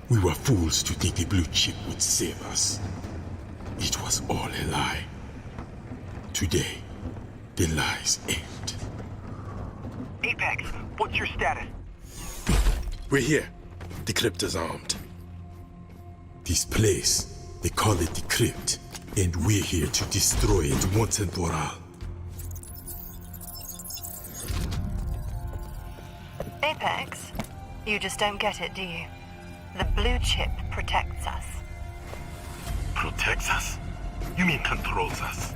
We were fools to think the blue chip would save us. It was all a lie. Today, the lies end. Apex, what's your status? We're here. The crypt is armed. This place, they call it the crypt, and we're here to destroy it once and for all. Apex, you just don't get it, do you? The blue chip protects us. Protects us? You mean controls us?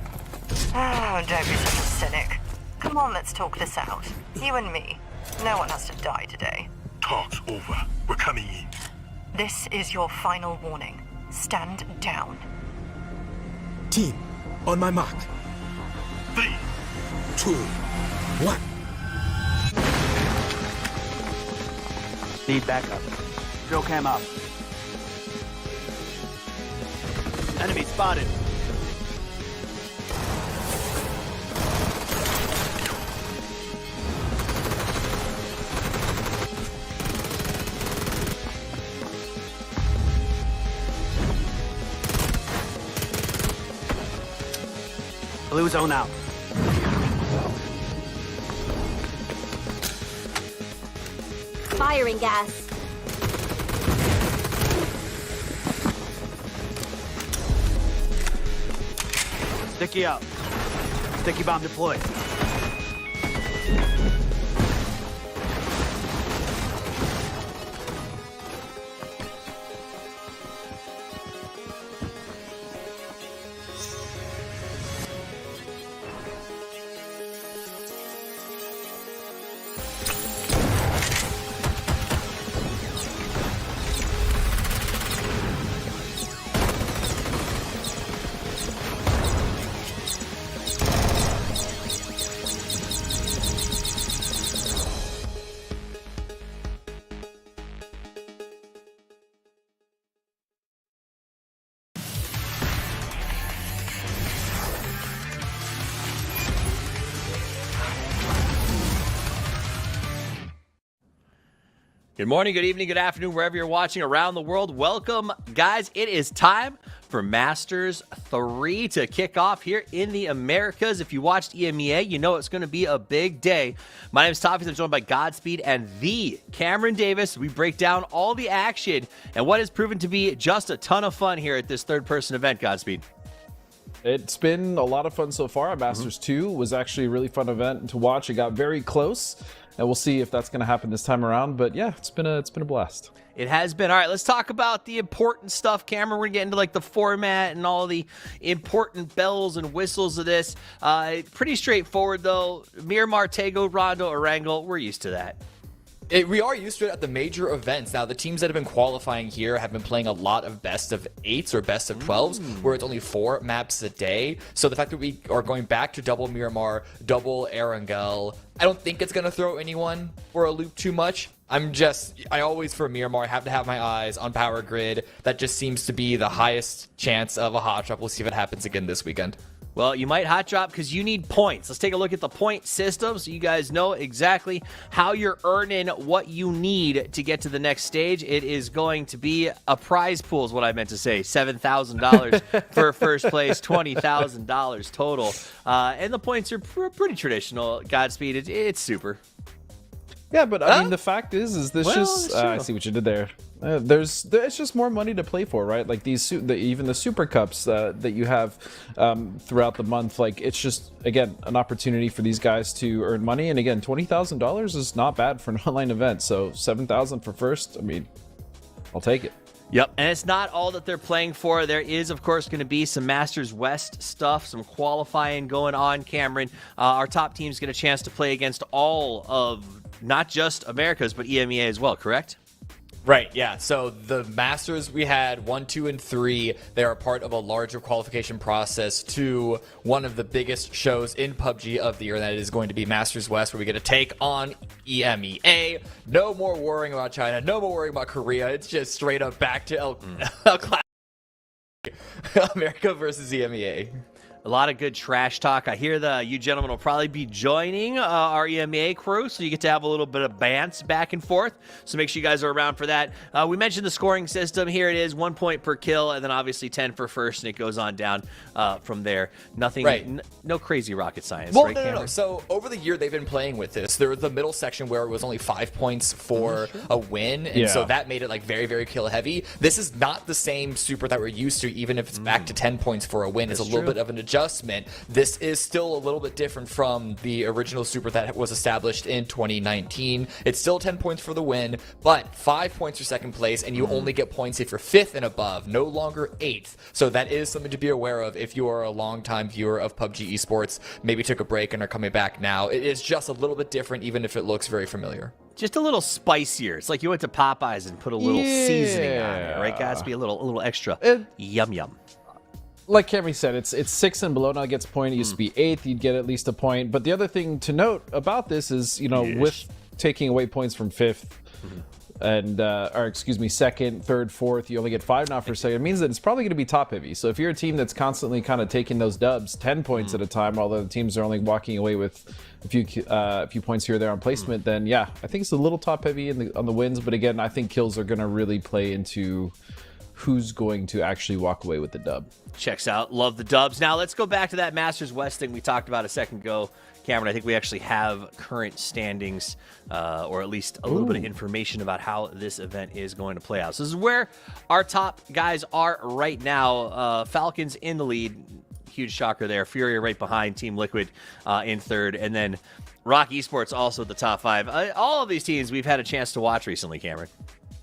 Oh, don't be such a cynic. Come on, let's talk this out. You and me. No one has to die today. Talk's over. We're coming in. This is your final warning. Stand down. Team, on my mark. 3, 2, 1. Need backup. Drill cam up. Enemy spotted. Blue zone out. Firing gas. Sticky up. Sticky bomb deployed. Good morning, good evening, good afternoon, wherever you're watching around the world. Welcome, guys. It is time for Masters 3 to kick off here in the Americas. If you watched EMEA, you know it's going to be a big day. My name is Toffees. I'm joined by Godspeed and the Cameron Davis. We break down all the action and what has proven to be just a ton of fun here at this third-person event, Godspeed. It's been a lot of fun so far. Masters 2 was actually a really fun event to watch. It got very close, and we'll see if that's going to happen this time around. But yeah, it's been a blast. It has been. All right, let's talk about the important stuff, Cameron. We're going to get into like the format and all the important bells and whistles of this. Pretty straightforward, though. Miramar, Tego, Rondo, Erangel, we're used to that. We are used to it at the major events. Now, the teams that have been qualifying here have been playing a lot of best of 8s or best of 12s, where it's only 4 maps a day. So the fact that we are going back to double Miramar, double Erangel, I don't think it's going to throw anyone for a loop too much. I always, for Miramar, have to have my eyes on Power Grid. That just seems to be the highest chance of a hot drop. We'll see if it happens again this weekend. Well, you might hot drop because you need points. Let's take a look at the point system so you guys know exactly how you're earning what you need to get to the next stage. It is going to be a prize pool is what I meant to say. $7,000 for first place, $20,000 total. And the points are pretty traditional. Godspeed, it's super. Yeah, but I mean, the fact is this Well, just that's true. I see what you did there. There's just more money to play for, right? Like even the Super Cups that you have throughout the month. Like it's just again an opportunity for these guys to earn money. And again, $20,000 is not bad for an online event. So 7,000 for first. I mean, I'll take it. Yep, and it's not all that they're playing for. There is, of course, going to be some Masters West stuff, some qualifying going on, Cameron. Our top teams get a chance to play against all of not just Americas, but EMEA as well, correct? Right, yeah. So the Masters, we had 1, 2, and 3. They are part of a larger qualification process to one of the biggest shows in PUBG of the year. That is going to be Masters West, where we get to take on EMEA. No more worrying about China. No more worrying about Korea. It's just straight up back to El Clasico. America versus EMEA. A lot of good trash talk. I hear you gentlemen will probably be joining our EMEA crew, so you get to have a little bit of bants back and forth. So make sure you guys are around for that. We mentioned the scoring system. Here it is, 1 point per kill, and then obviously 10 for first, and it goes on down from there. Nothing, right. No crazy rocket science, Well, right, no. Cameron? So over the year, they've been playing with this. There was the middle section where it was only 5 points for a win, and so that made it like very, very kill heavy. This is not the same super that we're used to, even if it's back to 10 points for a win. It's a little bit of an adjustment. This is still a little bit different from the original super that was established in 2019. It's still 10 points for the win, but 5 points for second place, and you only get points if you're 5th and above, no longer 8th. So that is something to be aware of if you are a longtime viewer of PUBG Esports, maybe took a break and are coming back now. It is just a little bit different, even if it looks very familiar. Just a little spicier. It's like you went to Popeyes and put a little seasoning on it, right, guys? Be a little extra. Yum, yum. Like Cameron said, it's 6 and below now gets a point. It used to be 8th, you'd get at least a point. But the other thing to note about this is, with taking away points from 5th and, or excuse me, 2nd, 3rd, 4th, you only get 5 now for second. It means that it's probably going to be top heavy. So if you're a team that's constantly kind of taking those dubs, 10 points at a time, although the teams are only walking away with a few points here or there on placement, then yeah, I think it's a little top heavy on the wins. But again, I think kills are going to really play into who's going to actually walk away with the dub. Checks out. Love the dubs. Now let's go back to that Masters West thing we talked about a second ago. Cameron, I think we actually have current standings, or at least a little bit of information about how this event is going to play out. So this is where our top guys are right now. Falcons in the lead. Huge shocker there. Furia right behind. Team Liquid in 3rd. And then Rock Esports also at the top 5. All of these teams we've had a chance to watch recently, Cameron.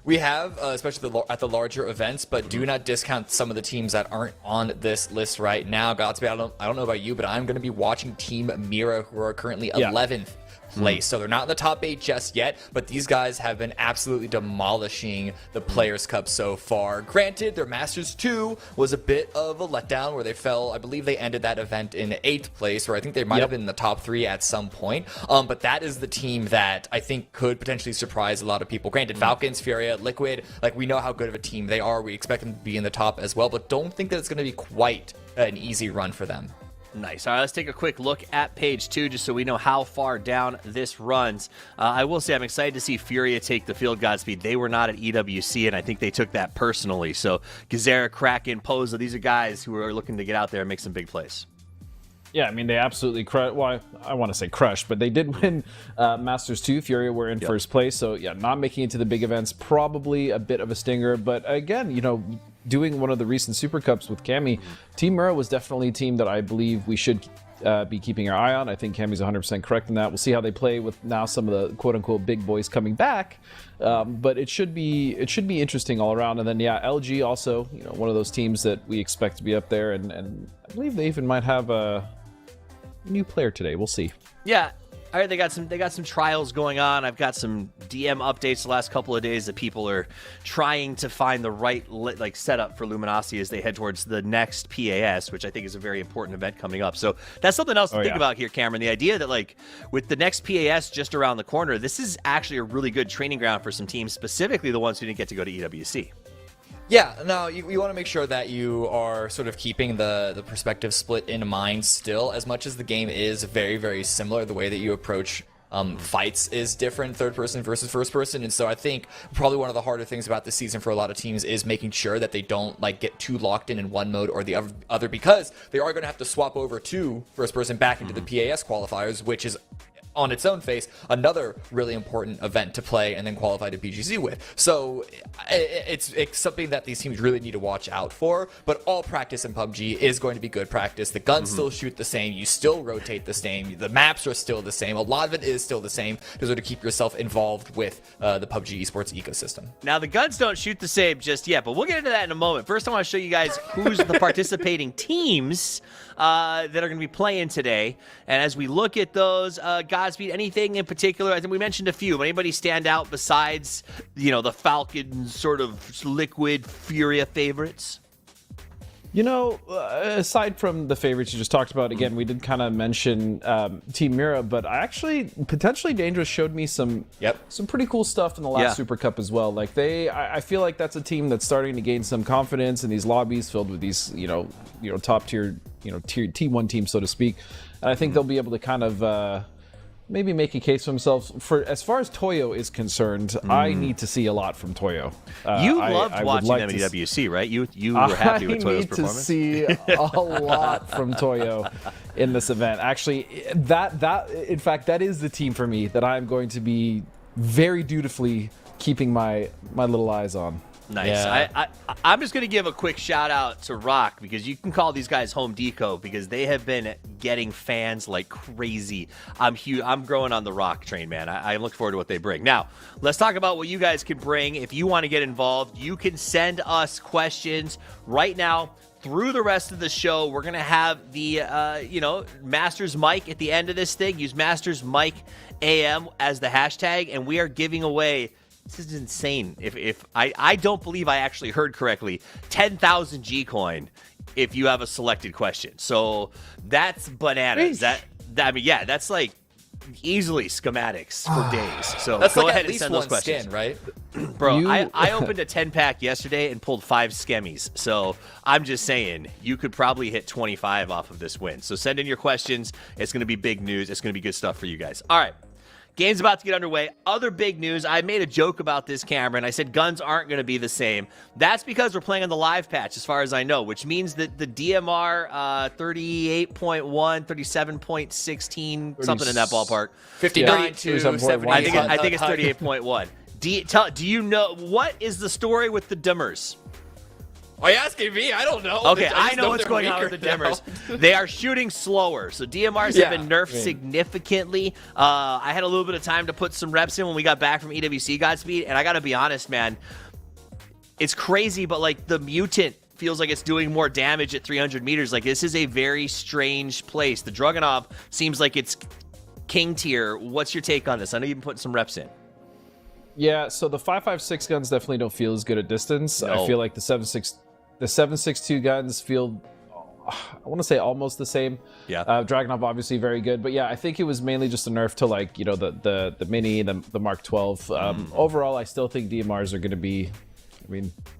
We have, especially at the larger events, but do not discount some of the teams that aren't on this list right now. Godspeed, I don't know about you, but I'm going to be watching Team Mira, who are currently 11th place. So they're not in the top 8 just yet, but these guys have been absolutely demolishing the Players Cup so far. Granted, their Masters 2 was a bit of a letdown where they fell. I believe they ended that event in 8th place, or I think they might have been in the top 3 at some point. But that is the team that I think could potentially surprise a lot of people. Granted, Falcons, Furia, Liquid, like we know how good of a team they are. We expect them to be in the top as well, but don't think that it's going to be quite an easy run for them. Nice. All right, let's take a quick look at page 2 just so we know how far down this runs. I will say I'm excited to see Furia take the field, Godspeed. They were not at EWC, and I think they took that personally. So Gazera, Kraken, Poza, these are guys who are looking to get out there and make some big plays. Yeah, I mean, they absolutely crushed. Well, I want to say crushed, but they did win Masters 2. Furia were in first place. So, yeah, not making it to the big events, probably a bit of a stinger. But again, doing one of the recent Super Cups with Cammy, Team Mura was definitely a team that I believe we should be keeping our eye on. I think Cammy's 100% correct in that. We'll see how they play with now some of the quote-unquote big boys coming back. But it should be interesting all around. And then, yeah, LG also, one of those teams that we expect to be up there. And I believe they even might have a new player today. We'll see. Yeah. All right, they got some trials going on. I've got some DM updates the last couple of days that people are trying to find the right setup for Luminosity as they head towards the next PAS, which I think is a very important event coming up. So that's something else to think about here, Cameron. The idea that with the next PAS just around the corner, this is actually a really good training ground for some teams, specifically the ones who didn't get to go to EWC. Yeah, no, you want to make sure that you are sort of keeping the perspective split in mind still, as much as the game is very, very similar. The way that you approach fights is different, third person versus first person, and so I think probably one of the harder things about this season for a lot of teams is making sure that they don't get too locked in one mode or the other, because they are going to have to swap over to first person back into the PAS qualifiers, which is on its own face, another really important event to play and then qualify to BGC with. So it's something that these teams really need to watch out for. But all practice in PUBG is going to be good practice. The guns still shoot the same. You still rotate the same. The maps are still the same. A lot of it is still the same to sort of keep yourself involved with the PUBG esports ecosystem. Now, the guns don't shoot the same just yet, but we'll get into that in a moment. First, I want to show you guys who's the participating teams that are going to be playing today. And as we look at those, Godspeed, anything in particular? I think we mentioned a few. Anybody stand out besides, the Falcons sort of liquid Furia favorites? Aside from the favorites you just talked about, again, we did kind of mention Team Mira, but I actually, potentially Dangerous showed me some pretty cool stuff in the last Super Cup as well. Like I feel like that's a team that's starting to gain some confidence in these lobbies filled with these, top tier, T1 teams, so to speak. And I think they'll be able to kind of maybe make a case for themselves. For as far as Toyo is concerned, I need to see a lot from Toyo. You loved watching them at EWC, right? You were happy with Toyo's performance. I need to see a lot from Toyo in this event. Actually, in fact, that is the team for me that I'm going to be very dutifully keeping my little eyes on. Nice. Yeah. I'm just going to give a quick shout out to Rock, because you can call these guys Home Deco, because they have been getting fans like crazy. I'm growing on the Rock train, man. I look forward to what they bring. Now, let's talk about what you guys can bring. If you want to get involved, you can send us questions right now through the rest of the show. We're going to have the, Masters Mic at the end of this thing. Use Masters Mic AM as the hashtag, and we are giving away, this is insane. If I don't believe I actually heard correctly, 10,000 G-Coin if you have a selected question. So that's bananas. That's like easily schematics for days. So that's go like ahead at least and send those one questions. skin, right? Bro, I opened a 10-pack yesterday and pulled 5 skemmies. So I'm just saying, you could probably hit 25 off of this win. So send in your questions. It's going to be big news. It's going to be good stuff for you guys. All right. Game's about to get underway. Other big news, I made a joke about this, Cameron. I said guns aren't going to be the same. That's because we're playing on the live patch, as far as I know, which means that the DMR 38.1, 37.16, something in that ballpark. 59 to 70. I think it's 38.1. Do you know, what is the story with the dimmers? Are you asking me? I don't know. Okay, I know what's going on with the dimmers. They are shooting slower. So DMRs have been nerfed significantly. I had a little bit of time to put some reps in when we got back from EWC Godspeed, and I got to be honest, man, it's crazy, but like the mutant feels like it's doing more damage at 300 meters. Like, this is a very strange place. The Dragunov seems like it's king tier. What's your take on this? I know you've been putting some reps in. Yeah, so the 5.56 guns definitely don't feel as good at distance. No. I feel like the 7.62 guns feel, I want to say, almost the same. Yeah. Dragunov obviously very good, but yeah, I think it was mainly just a nerf to like, the Mini, the Mark 12. Overall, I still think DMRs are going to be,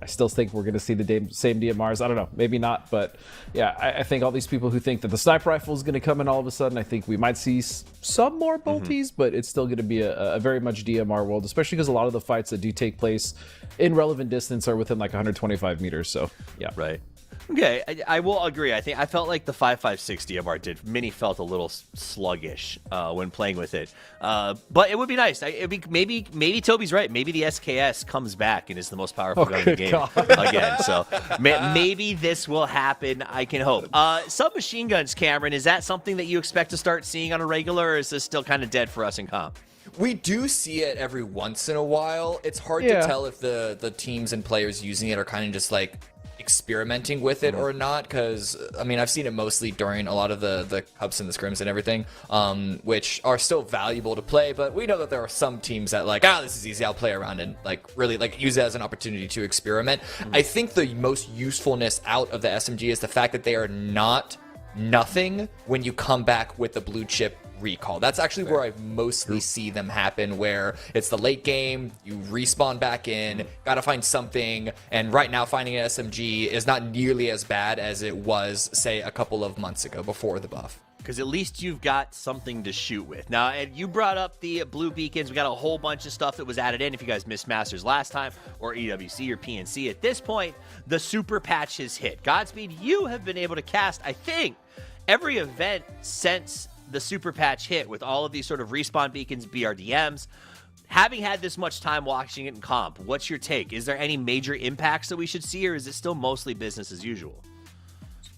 I still think we're going to see the same DMRs. I don't know, maybe not, but yeah, I think all these people who think that the sniper rifle is going to come in all of a sudden, I think we might see some more bolties, but it's still going to be a very much DMR world, especially because a lot of the fights that do take place in relevant distance are within like 125 meters. So yeah, right. Okay, I will agree. I felt like the 5.56 DMR Mini felt a little sluggish when playing with it, but it would be nice. Maybe Toby's right. Maybe the SKS comes back and is the most powerful gun in the game again. So maybe this will happen. I can hope. Submachine guns, Cameron. Is that something that you expect to start seeing on a regular, or is this still kind of dead for us in comp? We do see it every once in a while. It's hard to tell if the teams and players using it are kind of just like experimenting with it or not, because I've seen it mostly during a lot of the cups and the scrims and everything, which are still valuable to play, but we know that there are some teams that like, this is easy, I'll play around and like really like use it as an opportunity to experiment. I think the most usefulness out of the SMG is the fact that they are nothing when you come back with the blue chip recall. That's actually where I mostly see them happen, where it's the late game, you respawn back in, gotta find something, and right now finding an SMG is not nearly as bad as it was, say, a couple of months ago before the buff. Because at least you've got something to shoot with. Now, and you brought up the blue beacons. We got a whole bunch of stuff that was added in. If you guys missed Masters last time, or EWC or PNC, at this point, the super patch has hit. Godspeed, you have been able to cast, I think, every event since the super patch hit with all of these sort of respawn beacons, BRDMs. Having had this much time watching it in comp, what's your take? Is there any major impacts that we should see, or is it still mostly business as usual?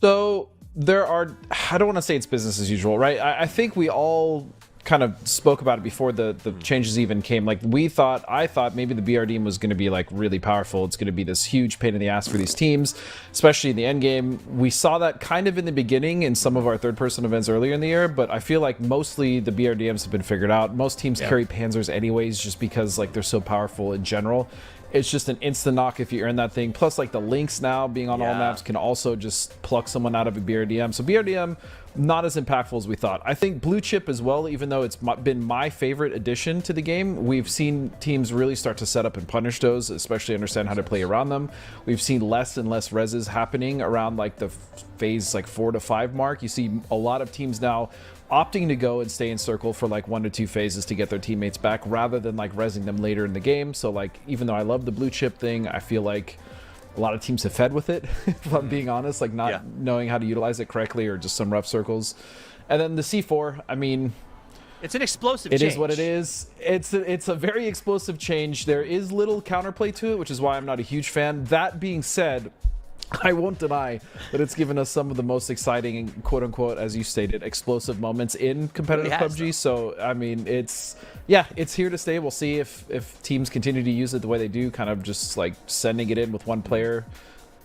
So there are, I don't want to say it's business as usual, right? I think we all kind of spoke about it before the changes even came. Like I thought maybe the BRDM was going to be like really powerful. It's going to be this huge pain in the ass for these teams, especially in the end game. We saw that kind of in the beginning in some of our third person events earlier in the year, but I feel like mostly the BRDMs have been figured out. Most teams carry Panzers anyways, just because like they're so powerful in general. It's just an instant knock if you earn that thing. Plus, like the Lynx now being on all maps can also just pluck someone out of a BRDM. So BRDM, not as impactful as we thought. I think Blue Chip as well, even though it's been my favorite addition to the game, we've seen teams really start to set up and punish those, especially understand how to play around them. We've seen less and less reses happening around like the phase like 4 to 5 mark. You see a lot of teams now opting to go and stay in circle for like 1 to 2 phases to get their teammates back rather than like resing them later in the game. So like, even though I love the blue chip thing, I feel like a lot of teams have fed with it, if I'm being honest, like not knowing how to utilize it correctly or just some rough circles. And then the C4, I mean, it's an explosive change. It is what it is. It's a very explosive change. There is little counterplay to it, which is why I'm not a huge fan. That being said, I won't deny that it's given us some of the most exciting, quote-unquote, as you stated, explosive moments in competitive PUBG. So, I mean, it's here to stay. We'll see if teams continue to use it the way they do, kind of just like sending it in with one player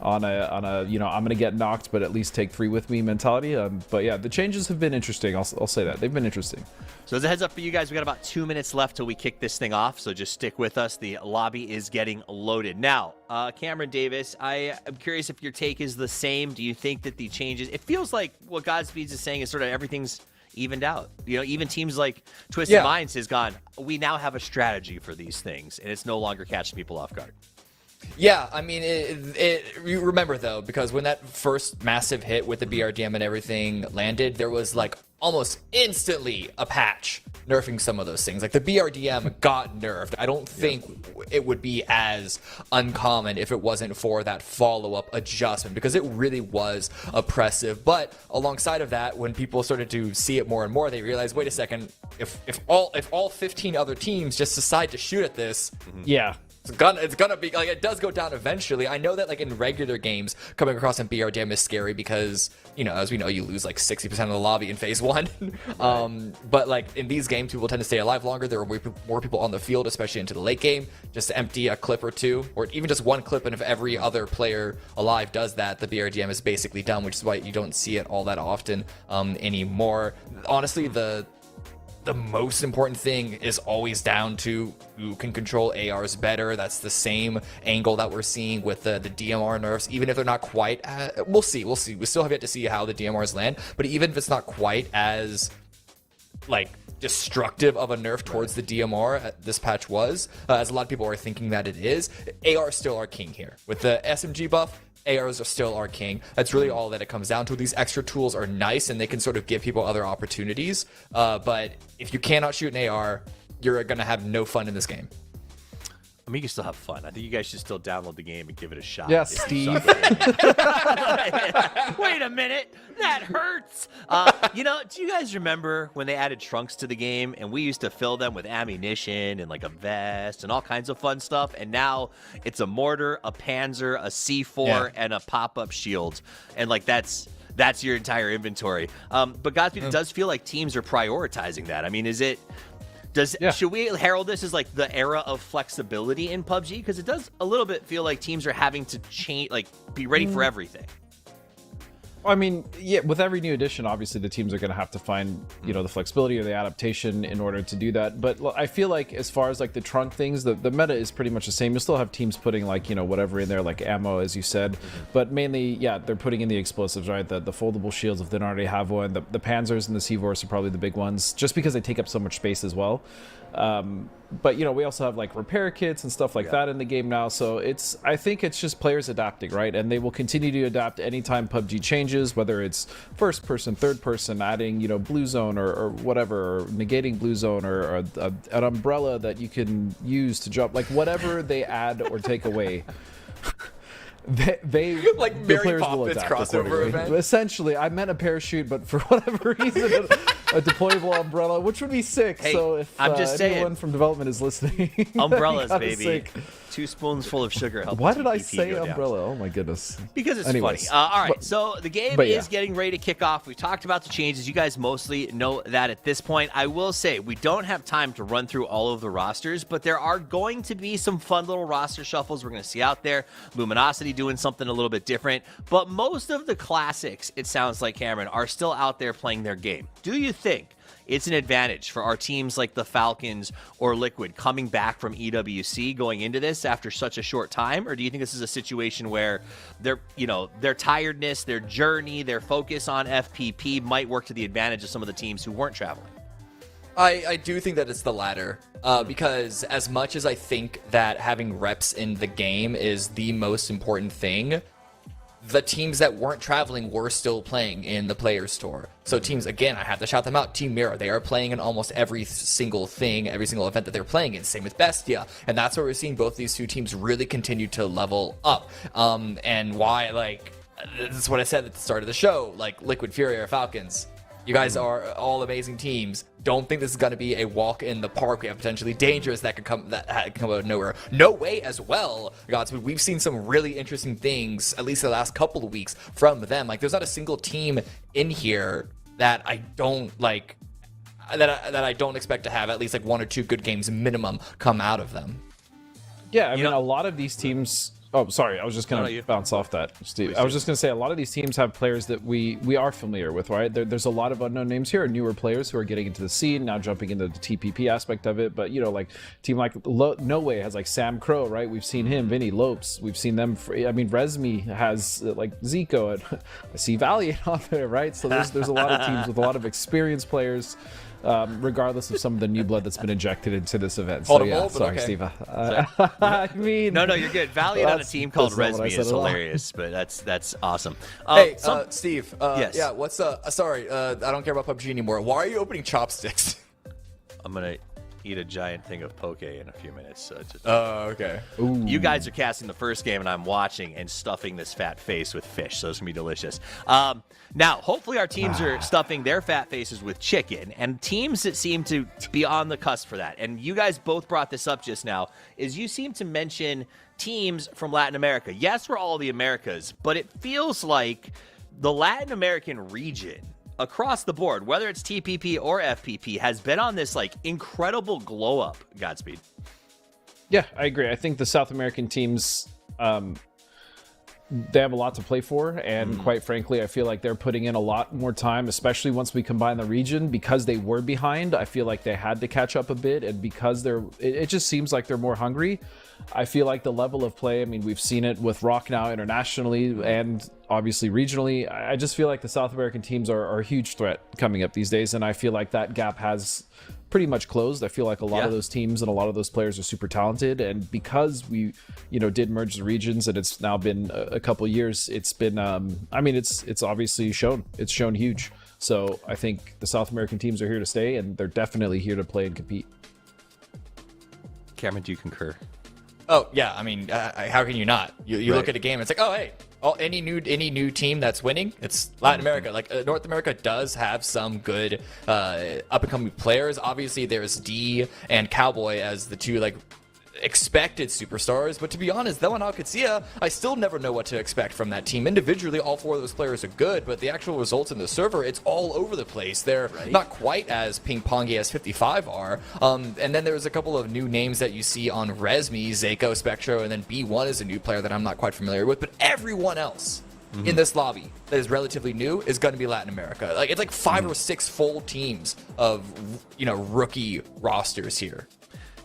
on a you know, I'm gonna get knocked, but at least take 3 with me mentality. But yeah, the changes have been interesting. I'll say that they've been interesting. So as a heads up for you guys, we got about 2 minutes left till we kick this thing off. So just stick with us. The lobby is getting loaded now. Cameron Davis, I am curious if your take is the same. Do you think that the changes? It feels like what Godspeeds is saying is sort of everything's evened out. You know, even teams like Twisted Minds has gone, we now have a strategy for these things, and it's no longer catching people off guard. Yeah, I mean, you remember, though, because when that first massive hit with the BRDM and everything landed, there was, like, almost instantly a patch nerfing some of those things. Like, the BRDM got nerfed. I don't think it would be as uncommon if it wasn't for that follow-up adjustment, because it really was oppressive. But alongside of that, when people started to see it more and more, they realized, wait a second, if all 15 other teams just decide to shoot at this... Yeah. It's gonna be like, it does go down eventually. I know that like in regular games, coming across some BRDM is scary because, you know, as we know, you lose like 60% of the lobby in phase 1. But like in these games, people tend to stay alive longer. There are more people on the field, especially into the late game. Just to empty a clip or two, or even just one clip, and if every other player alive does that, the BRDM is basically done, which is why you don't see it all that often anymore. Honestly, the most important thing is always down to who can control ARs better. That's the same angle that we're seeing with the DMR nerfs, even if they're not quite, we'll see. We still have yet to see how the DMRs land, but even if it's not quite as, like, destructive of a nerf towards the DMR this patch was, as a lot of people are thinking that it is, ARs still are king here. With the SMG buff, ARs are still our king. That's really all that it comes down to. These extra tools are nice, and they can sort of give people other opportunities. But if you cannot shoot an AR, you're going to have no fun in this game. I mean, you can still have fun. I think you guys should still download the game and give it a shot. Yeah, Steve. Wait a minute. That hurts. You know, do you guys remember when they added trunks to the game and we used to fill them with ammunition and like a vest and all kinds of fun stuff? And now it's a mortar, a panzer, a C4, and a pop-up shield. And like that's your entire inventory. But Godspeed, it does feel like teams are prioritizing that. I mean, should we herald this as like the era of flexibility in PUBG? Because it does a little bit feel like teams are having to change, like be ready for everything. I mean, yeah, with every new edition, obviously the teams are going to have to find, you know, the flexibility or the adaptation in order to do that. But I feel like as far as like the trunk things, the meta is pretty much the same. You'll still have teams putting like, you know, whatever in there, like ammo, as you said. But mainly, yeah, they're putting in the explosives, right? The foldable shields if they don't already have one. The Panzers and the C4s are probably the big ones, just because they take up so much space as well. But, you know, we also have like repair kits and stuff like that in the game now. So I think it's just players adapting, right? And they will continue to adapt anytime PUBG changes, whether it's first person, third person, adding, you know, blue zone or whatever, or negating blue zone or an umbrella that you can use to jump, like whatever they add or take away. They like Mary Poppins crossover event. Essentially, I meant a parachute, but for whatever reason, a deployable umbrella, which would be sick. Hey, so if I'm just anyone saying. from development is listening, Umbrellas, that'd be baby. sick. 2 spoonfuls of sugar help. Why the did I TPP say go down. umbrella? Oh my goodness. Because it's Anyways. funny. All right, so the game but is yeah. getting ready to kick off. We talked about the changes. You guys mostly know that at this point. I will say we don't have time to run through all of the rosters, but there are going to be some fun little roster shuffles we're going to see out there. Luminosity doing something a little bit different, but most of the classics, it sounds like, Cameron, are still out there playing their game. Do you think it's an advantage for our teams like the Falcons or Liquid coming back from EWC going into this after such a short time? Or do you think this is a situation where their tiredness, their journey, their focus on FPP might work to the advantage of some of the teams who weren't traveling? I do think that it's the latter, because as much as I think that having reps in the game is the most important thing, the teams that weren't traveling were still playing in the Players Store. So teams, again, I have to shout them out. Team Mirror, they are playing in almost every single thing, every single event that they're playing in. Same with Bestia. And that's where we're seeing both these two teams really continue to level up. And why, like, this is what I said at the start of the show, like Liquid Fury or Falcons. You guys are all amazing teams. Don't think this is going to be a walk in the park. We have potentially dangerous that could come out of nowhere. No way as well, Godspeed. We've seen some really interesting things, at least the last couple of weeks, from them. Like, there's not a single team in here that I don't like, that I don't expect to have at least like 1 or 2 good games minimum come out of them. Yeah, I mean, a lot of these teams. Oh, sorry. I was just going to bounce off that, Steve. I was just going to say a lot of these teams have players that we are familiar with, right? There's a lot of unknown names here, newer players who are getting into the scene, now jumping into the TPP aspect of it. But, like team like No Way has like Sam Crow, right? We've seen him, Vinny Lopes. We've seen them. Resmi has like Zico. And I see Valiant on there, right? So there's a lot of teams with a lot of experienced players. Regardless of some of the new blood that's been injected into this event. Sorry, okay. Steve. I mean, no, you're good. Valiant on a team called Resmi is hilarious, but that's awesome. Hey, Steve. Yes. Yeah. What's sorry, I don't care about PUBG anymore. Why are you opening chopsticks? I'm gonna eat a giant thing of poke in a few minutes. So okay. Ooh. You guys are casting the first game, and I'm watching and stuffing this fat face with fish, so it's gonna be delicious. Now, hopefully our teams are stuffing their fat faces with chicken, and teams that seem to be on the cusp for that, and you guys both brought this up just now, is you seem to mention teams from Latin America. Yes, we're all the Americas, but it feels like the Latin American region across the board, whether it's TPP or FPP, has been on this like incredible glow up. Godspeed. Yeah, I agree. I think the South American teams, they have a lot to play for, and quite frankly, I feel like they're putting in a lot more time, especially once we combine the region, because they were behind. I feel like they had to catch up a bit, and because it just seems like they're more hungry. I feel like the level of play, I mean, we've seen it with Rock now internationally and obviously regionally. I just feel like the South American teams are a huge threat coming up these days, and I feel like that gap has pretty much closed. I feel like a lot of those teams and a lot of those players are super talented, and because we did merge the regions and it's now been a couple years, it's been it's obviously shown huge. So I think the South American teams are here to stay, and they're definitely here to play and compete. Cameron, do you concur? Oh yeah, I mean, how can you not? You look at a game, it's like, oh hey, any new team that's winning, it's Latin America. Like North America does have some good up and coming players. Obviously, there's D and Cowboy as the two like expected superstars, but to be honest, though, in Alcacia, I still never know what to expect from that team. Individually, all 4 of those players are good, but the actual results in the server, it's all over the place. They're not quite as ping-pongy as 55 are. And then there's a couple of new names that you see on Resmi, Zako, Spectro, and then B1 is a new player that I'm not quite familiar with, but everyone else in this lobby that is relatively new is going to be Latin America. Like, it's like 5 or 6 full teams of, rookie rosters here.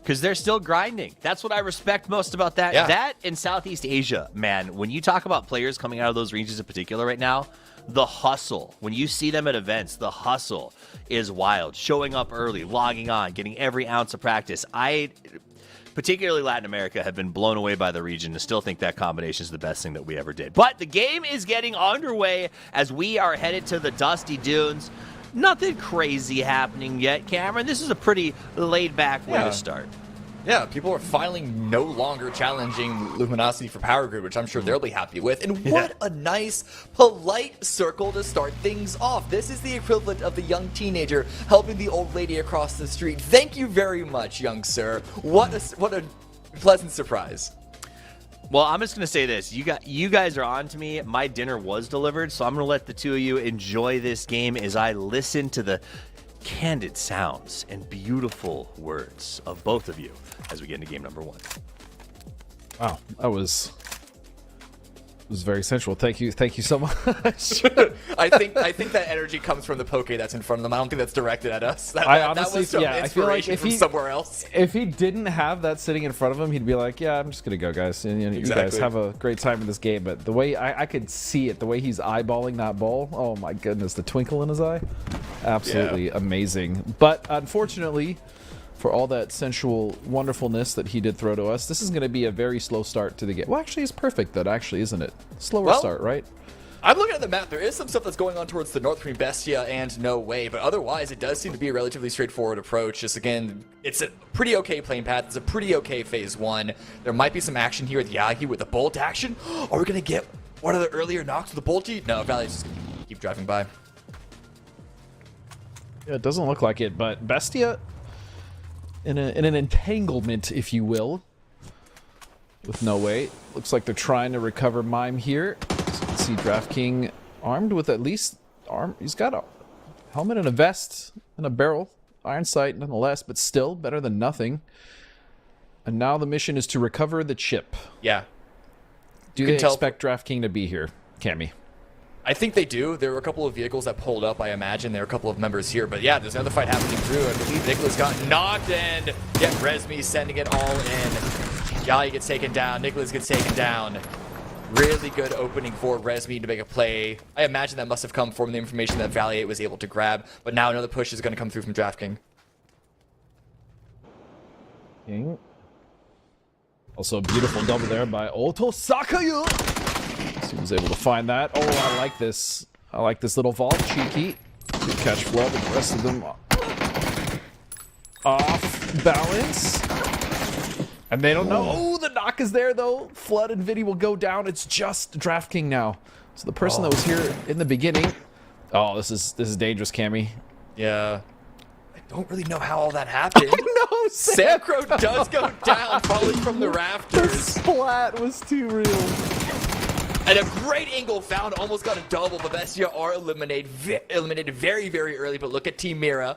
Because they're still grinding. That's what I respect most about that. Yeah. That in Southeast Asia, man, when you talk about players coming out of those regions in particular right now, the hustle, when you see them at events, the hustle is wild. Showing up early, logging on, getting every ounce of practice. Particularly Latin America, have been blown away by the region and still think that combination is the best thing that we ever did. But the game is getting underway as we are headed to the Dusty Dunes. Nothing crazy happening yet, Cameron. This is a pretty laid-back way to start. Yeah, people are finally no longer challenging Luminosity for Power Grid, which I'm sure they'll be happy with. And what a nice, polite circle to start things off. This is the equivalent of the young teenager helping the old lady across the street. Thank you very much, young sir. What a pleasant surprise. Well, I'm just going to say this. You guys are on to me. My dinner was delivered, so I'm going to let the two of you enjoy this game as I listen to the candid sounds and beautiful words of both of you as we get into game number 1. Wow, that was very sensual. Thank you so much. I think that energy comes from the poke that's in front of them. I don't think that's directed at us. I honestly, that was some I feel like inspiration from somewhere else. If he didn't have that sitting in front of him, he'd be like, "Yeah, I'm just gonna go, guys. And, you guys have a great time in this game." But the way I could see it, the way he's eyeballing that ball, oh my goodness, the twinkle in his eye, absolutely amazing. But unfortunately, for all that sensual wonderfulness that he did throw to us, this is going to be a very slow start to the game. Well, actually, it's perfect, that actually, isn't it? Slower start, right? I'm looking at the map. There is some stuff that's going on towards the north between Bestia and No Way, but otherwise, it does seem to be a relatively straightforward approach. Just again, it's a pretty okay playing path. It's a pretty okay phase 1. There might be some action here with Yagi with the bolt action. Are we going to get one of the earlier knocks with the bolty? No, Valley's just going to keep driving by. Yeah, it doesn't look like it, but Bestia in an entanglement, if you will, with No Way. Looks like they're trying to recover Mime here. So you can see DraftKing armed with at least he's got a helmet and a vest and a barrel. Iron sight nonetheless, but still better than nothing. And now the mission is to recover the chip. Yeah. Do they expect DraftKing to be here, Cammy? I think they do. There were a couple of vehicles that pulled up, I imagine. There are a couple of members here. But yeah, there's another fight happening through. I believe Nicholas got knocked, and yeah, Resmi sending it all in. Yali gets taken down. Nicholas gets taken down. Really good opening for Resmi to make a play. I imagine that must have come from the information that Valiant was able to grab. But now another push is going to come through from DraftKing. Also a beautiful double there by Oto Sakayu. He was able to find that. Oh, I like this. I like this little vault. Cheeky. Good catch, Flood. The rest of them off balance. And they don't know. Oh, the knock is there, though. Flood and Vinny will go down. It's just DraftKing now. So the person that was here in the beginning. Oh, this is dangerous, Cammy. Yeah. I don't really know how all that happened. No, Sandcrow does go down, falling from the rafters. The splat was too real. And a great angle found, almost got a double, but Bestia are eliminated very, very early. But look at Team Mira.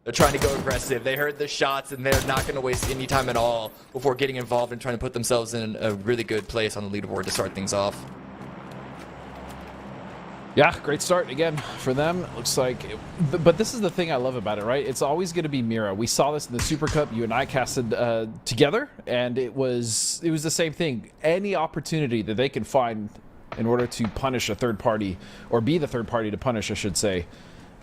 They're trying to go aggressive. They heard the shots, and they're not going to waste any time at all before getting involved and trying to put themselves in a really good place on the leaderboard to start things off. Yeah, great start again for them. Looks like, but this is the thing I love about it, right? It's always going to be Mira. We saw this in the Super Cup. You and I casted together, and it was the same thing. Any opportunity that they can find in order to punish a third party, or be the third party to punish, I should say.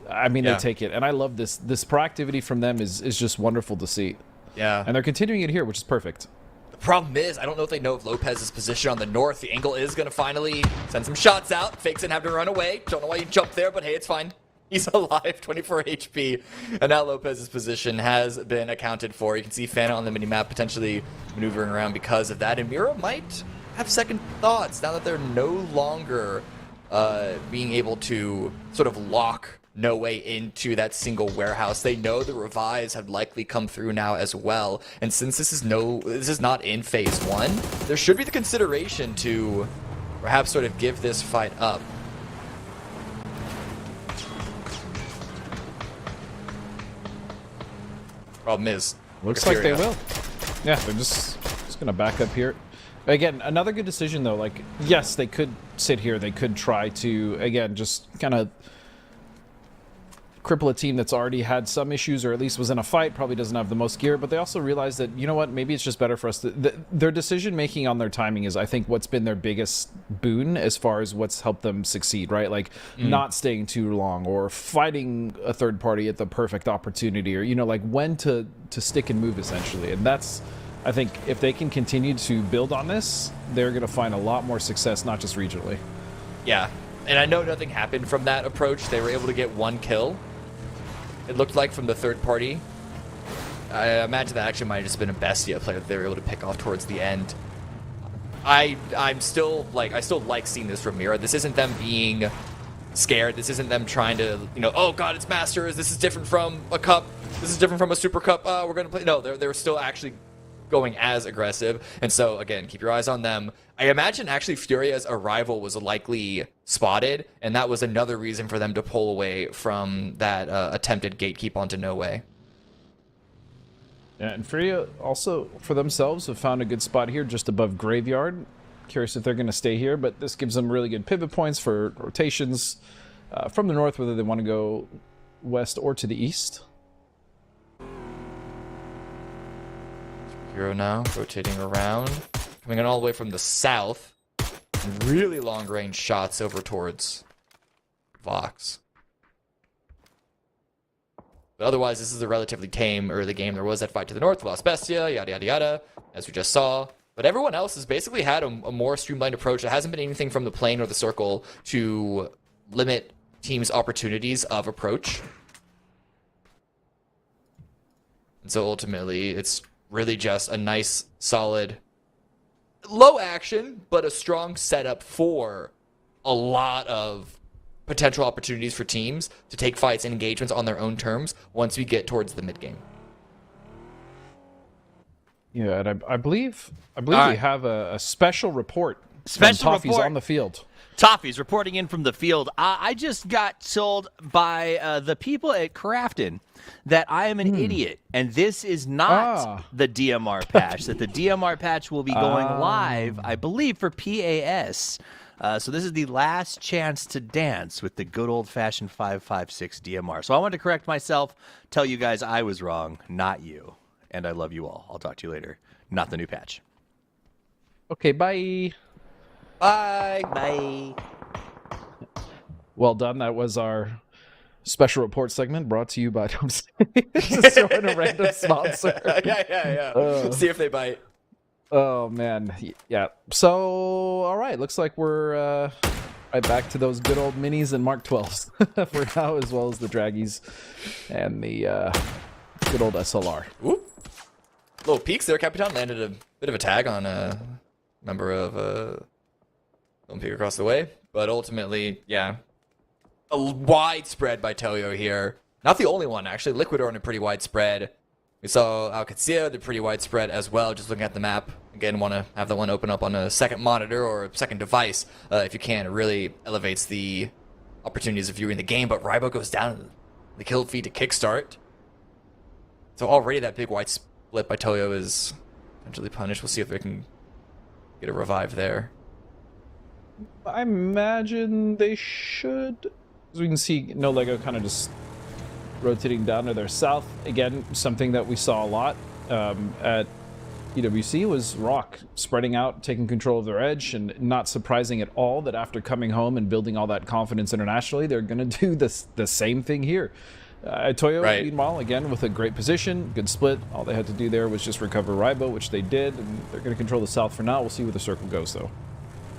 I mean, they take it. And I love this. This proactivity from them is just wonderful to see. Yeah. And they're continuing it here, which is perfect. The problem is, I don't know if they know of Lopez's position on the north. The angle is going to finally send some shots out. Fakes and have to run away. Don't know why you jumped there, but hey, it's fine. He's alive, 24 HP. And now Lopez's position has been accounted for. You can see Fana on the minimap potentially maneuvering around because of that. And Mira might have second thoughts now that they're no longer being able to sort of lock No Way into that single warehouse. They know the revives have likely come through now as well. And since this is not in phase 1, there should be the consideration to perhaps sort of give this fight up. Problem is, looks like they will. Yeah, they're just gonna back up here. Again, another good decision though. Like, yes, they could sit here. They could try to, again, just kind of cripple a team that's already had some issues, or at least was in a fight, probably doesn't have the most gear. But they also realize that, you know what, maybe it's just better for us to, their decision making on their timing is, I think, what's been their biggest boon as far as what's helped them succeed, right? Like not staying too long, or fighting a third party at the perfect opportunity, or, you know, like when to stick and move, essentially. And that's, I think, if they can continue to build on this, they're going to find a lot more success, not just regionally. Yeah, and I know nothing happened from that approach. They were able to get one kill, it looked like, from the third party. I imagine that actually might have just been a Bestia player that they were able to pick off towards the end. I'm still like, I still like seeing this from Mira. This isn't them being scared. This isn't them trying to, you know, oh god, it's Masters. This is different from a cup. This is different from a Super Cup. We're gonna play. No, they're still actually going as aggressive. And so again, keep your eyes on them. I imagine actually Furia's arrival was likely spotted, and that was another reason for them to pull away from that attempted gatekeep onto No Way. Yeah, and Furia also, for themselves, have found a good spot here just above Graveyard. Curious if they're going to stay here, but this gives them really good pivot points for rotations from the north, whether they want to go west or to the east. Hero now, rotating around. Coming in all the way from the south. And really long-range shots over towards Vox. But otherwise, this is a relatively tame early game. There was that fight to the north, lost Bestia, yada yada yada, as we just saw. But everyone else has basically had a more streamlined approach. There hasn't been anything from the plane or the circle to limit teams' opportunities of approach. And so ultimately, it's really just a nice, solid, low action, but a strong setup for a lot of potential opportunities for teams to take fights and engagements on their own terms once we get towards the mid game. Yeah, and I believe we right. have a special report. Special Toffee's report on the field. Toffee's reporting in from the field. I just got told by the people at Krafton that I am an idiot, and this is not the DMR patch, that the DMR patch will be going live, I believe, for PAS. So this is the last chance to dance with the good old-fashioned 556 DMR. So I wanted to correct myself, tell you guys I was wrong, not you. And I love you all. I'll talk to you later. Not the new patch. Okay, bye. Bye. Bye. Well done. That was our special report segment brought to you by just throwing a random sponsor. Yeah. See if they bite. Oh, man. Yeah. So, all right. Looks like we're right back to those good old minis and Mark 12s for now, as well as the Draggies and the good old SLR. Whoop. Little peeks there. Capitan landed a bit of a tag on a member of Don't Peek across the way. But ultimately, yeah, a wide spread by Toyo here. Not the only one, actually. Liquidor on a pretty wide spread. We saw Alcazia, the pretty wide spread as well, just looking at the map. Again, want to have that one open up on a second monitor or a second device if you can. It really elevates the opportunities of viewing the game. But Rybo goes down the kill feed to kickstart. So already that big wide split by Toyo is potentially punished. We'll see if they can get a revive there. I imagine they should. As we can see, No Lego kind of just rotating down to their south. Again, something that we saw a lot at PWC was Rock spreading out, taking control of their edge, and not surprising at all that after coming home and building all that confidence internationally, they're going to do the same thing here. Toyo, meanwhile, again, with a great position, good split. All they had to do there was just recover Rybo, which they did, and they're going to control the south for now. We'll see where the circle goes, though.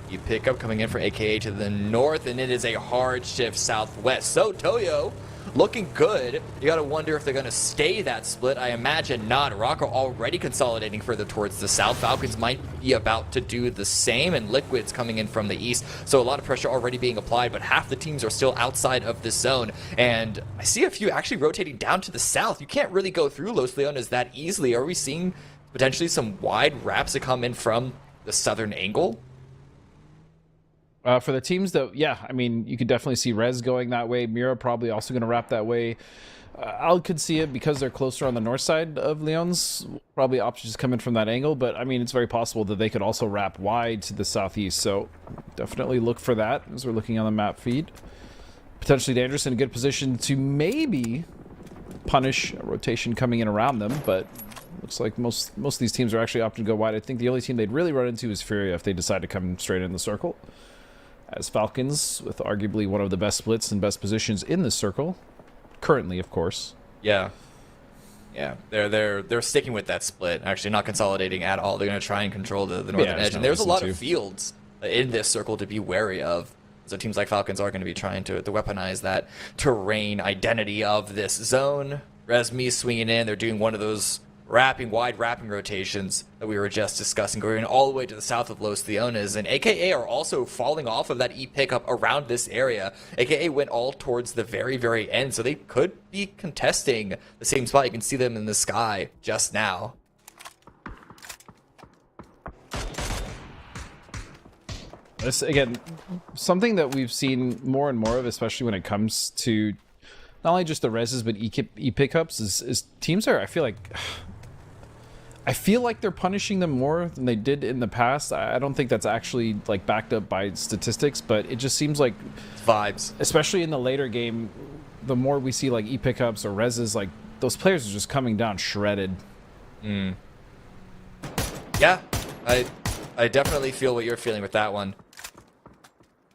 You pick up coming in for AKA to the north, and it is a hard shift southwest. So Toyo looking good. You got to wonder if they're going to stay that split. I imagine not. Rocco already consolidating further towards the south. Falcons might be about to do the same, and Liquid's coming in from the east. So a lot of pressure already being applied, but half the teams are still outside of this zone. And I see a few actually rotating down to the south. You can't really go through Los Leones that easily. Are we seeing potentially some wide wraps that come in from the southern angle? For the teams that, yeah, I mean, you could definitely see Rez going that way. Mira probably also going to wrap that way. Al could see it because they're closer on the north side of Leon's. Probably options coming from that angle, but I mean, it's very possible that they could also wrap wide to the southeast. So definitely look for that as we're looking on the map feed. Potentially dangerous, in a good position to maybe punish a rotation coming in around them, but looks like most of these teams are actually opting to go wide. I think the only team they'd really run into is Furia if they decide to come straight in the circle. As Falcons, with arguably one of the best splits and best positions in the circle, currently, of course. Yeah, they're sticking with that split. Actually, not consolidating at all. They're going to try and control the northern edge. And there's a lot of fields in this circle to be wary of. So teams like Falcons are going to be trying to weaponize that terrain identity of this zone. Resmi swinging in. They're doing one of those wide wrapping rotations that we were just discussing, going all the way to the south of Los Leones. And AKA are also falling off of that E pickup around this area. AKA went all towards the very, very end, so they could be contesting the same spot. You can see them in the sky just now. This, again, something that we've seen more and more of, especially when it comes to not only just the reses, but E pickups, is teams are, I feel like they're punishing them more than they did in the past. I don't think that's actually like backed up by statistics, but it just seems like vibes, especially in the later game, the more we see like E pickups or reses, like those players are just coming down shredded. Yeah, I definitely feel what you're feeling with that one.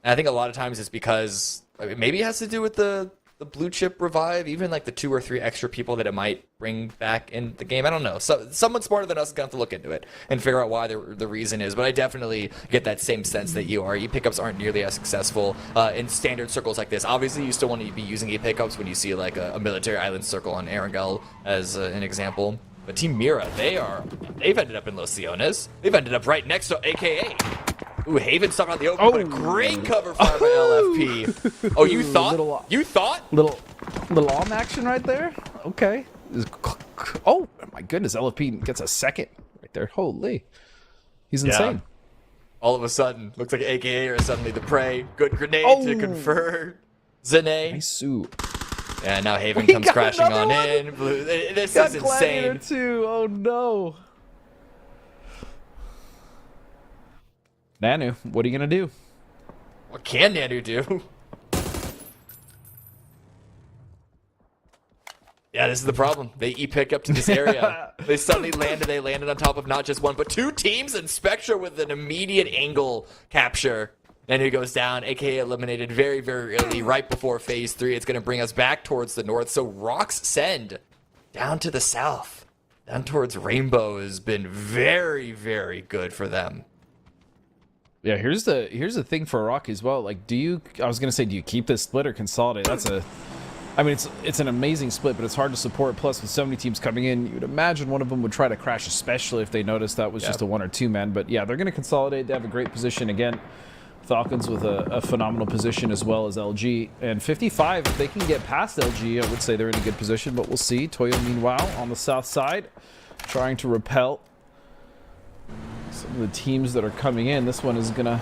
And I think a lot of times it's because maybe it has to do with the blue chip revive, even like the 2 or 3 extra people that it might bring back in the game. I don't know. So someone smarter than us is going to have to look into it and figure out why the reason is. But I definitely get that same sense that you are. E-pickups aren't nearly as successful in standard circles like this. Obviously, you still want to be using E-pickups when you see like a military island circle on Erangel as an example. But Team Mira, they've ended up in Los Leones. They've ended up right next to AKA. Ooh, Haven stuck on the open, but a great cover fire by LFP. Oh, you thought? You thought? Little arm action right there. Okay. Oh my goodness, LFP gets a second right there. Holy, he's insane. Yeah. All of a sudden, looks like AKA are suddenly the prey. Good grenade to confer. Zane. Nice. And now Haven comes crashing on in. Blue. This is insane. Too. Oh no. Nanu, what are you gonna do? What can Nanu do? Yeah, this is the problem. They E-pick up to this area. They suddenly landed. They landed on top of not just 1, but 2 teams, and Spectra with an immediate angle capture. Nanu goes down, aka eliminated very, very early, right before phase 3. It's going to bring us back towards the north. So Rock's send down to the south, down towards Rainbow, has been very, very good for them. Yeah, here's the thing for Rock as well. Like, I was gonna say, do you keep this split or consolidate? I mean, it's an amazing split, but it's hard to support. Plus, with so many teams coming in, you would imagine one of them would try to crash, especially if they noticed that was just a 1 or 2 man. But yeah, they're gonna consolidate. They have a great position again. Falcons with a phenomenal position, as well as LG. And 55, if they can get past LG, I would say they're in a good position, but we'll see. Toyo, meanwhile, on the south side, trying to repel some of the teams that are coming in. This one is gonna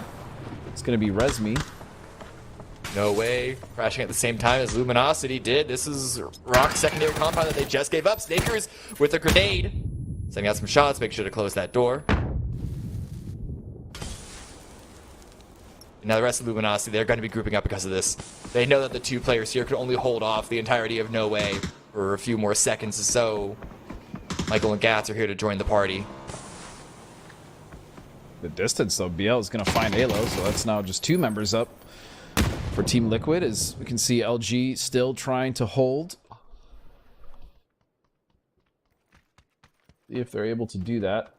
be Resmi. No way. Crashing at the same time as Luminosity did. This is Rock's secondary compound that they just gave up. Snakers with a grenade. Sending out some shots. Make sure to close that door. Now the rest of Luminosity, they're going to be grouping up because of this. They know that the 2 players here could only hold off the entirety of No Way for a few more seconds. So Michael and Gats are here to join the party. The distance, though, BL is going to find Halo, so that's now just 2 members up for Team Liquid. As we can see, LG still trying to hold. See if they're able to do that.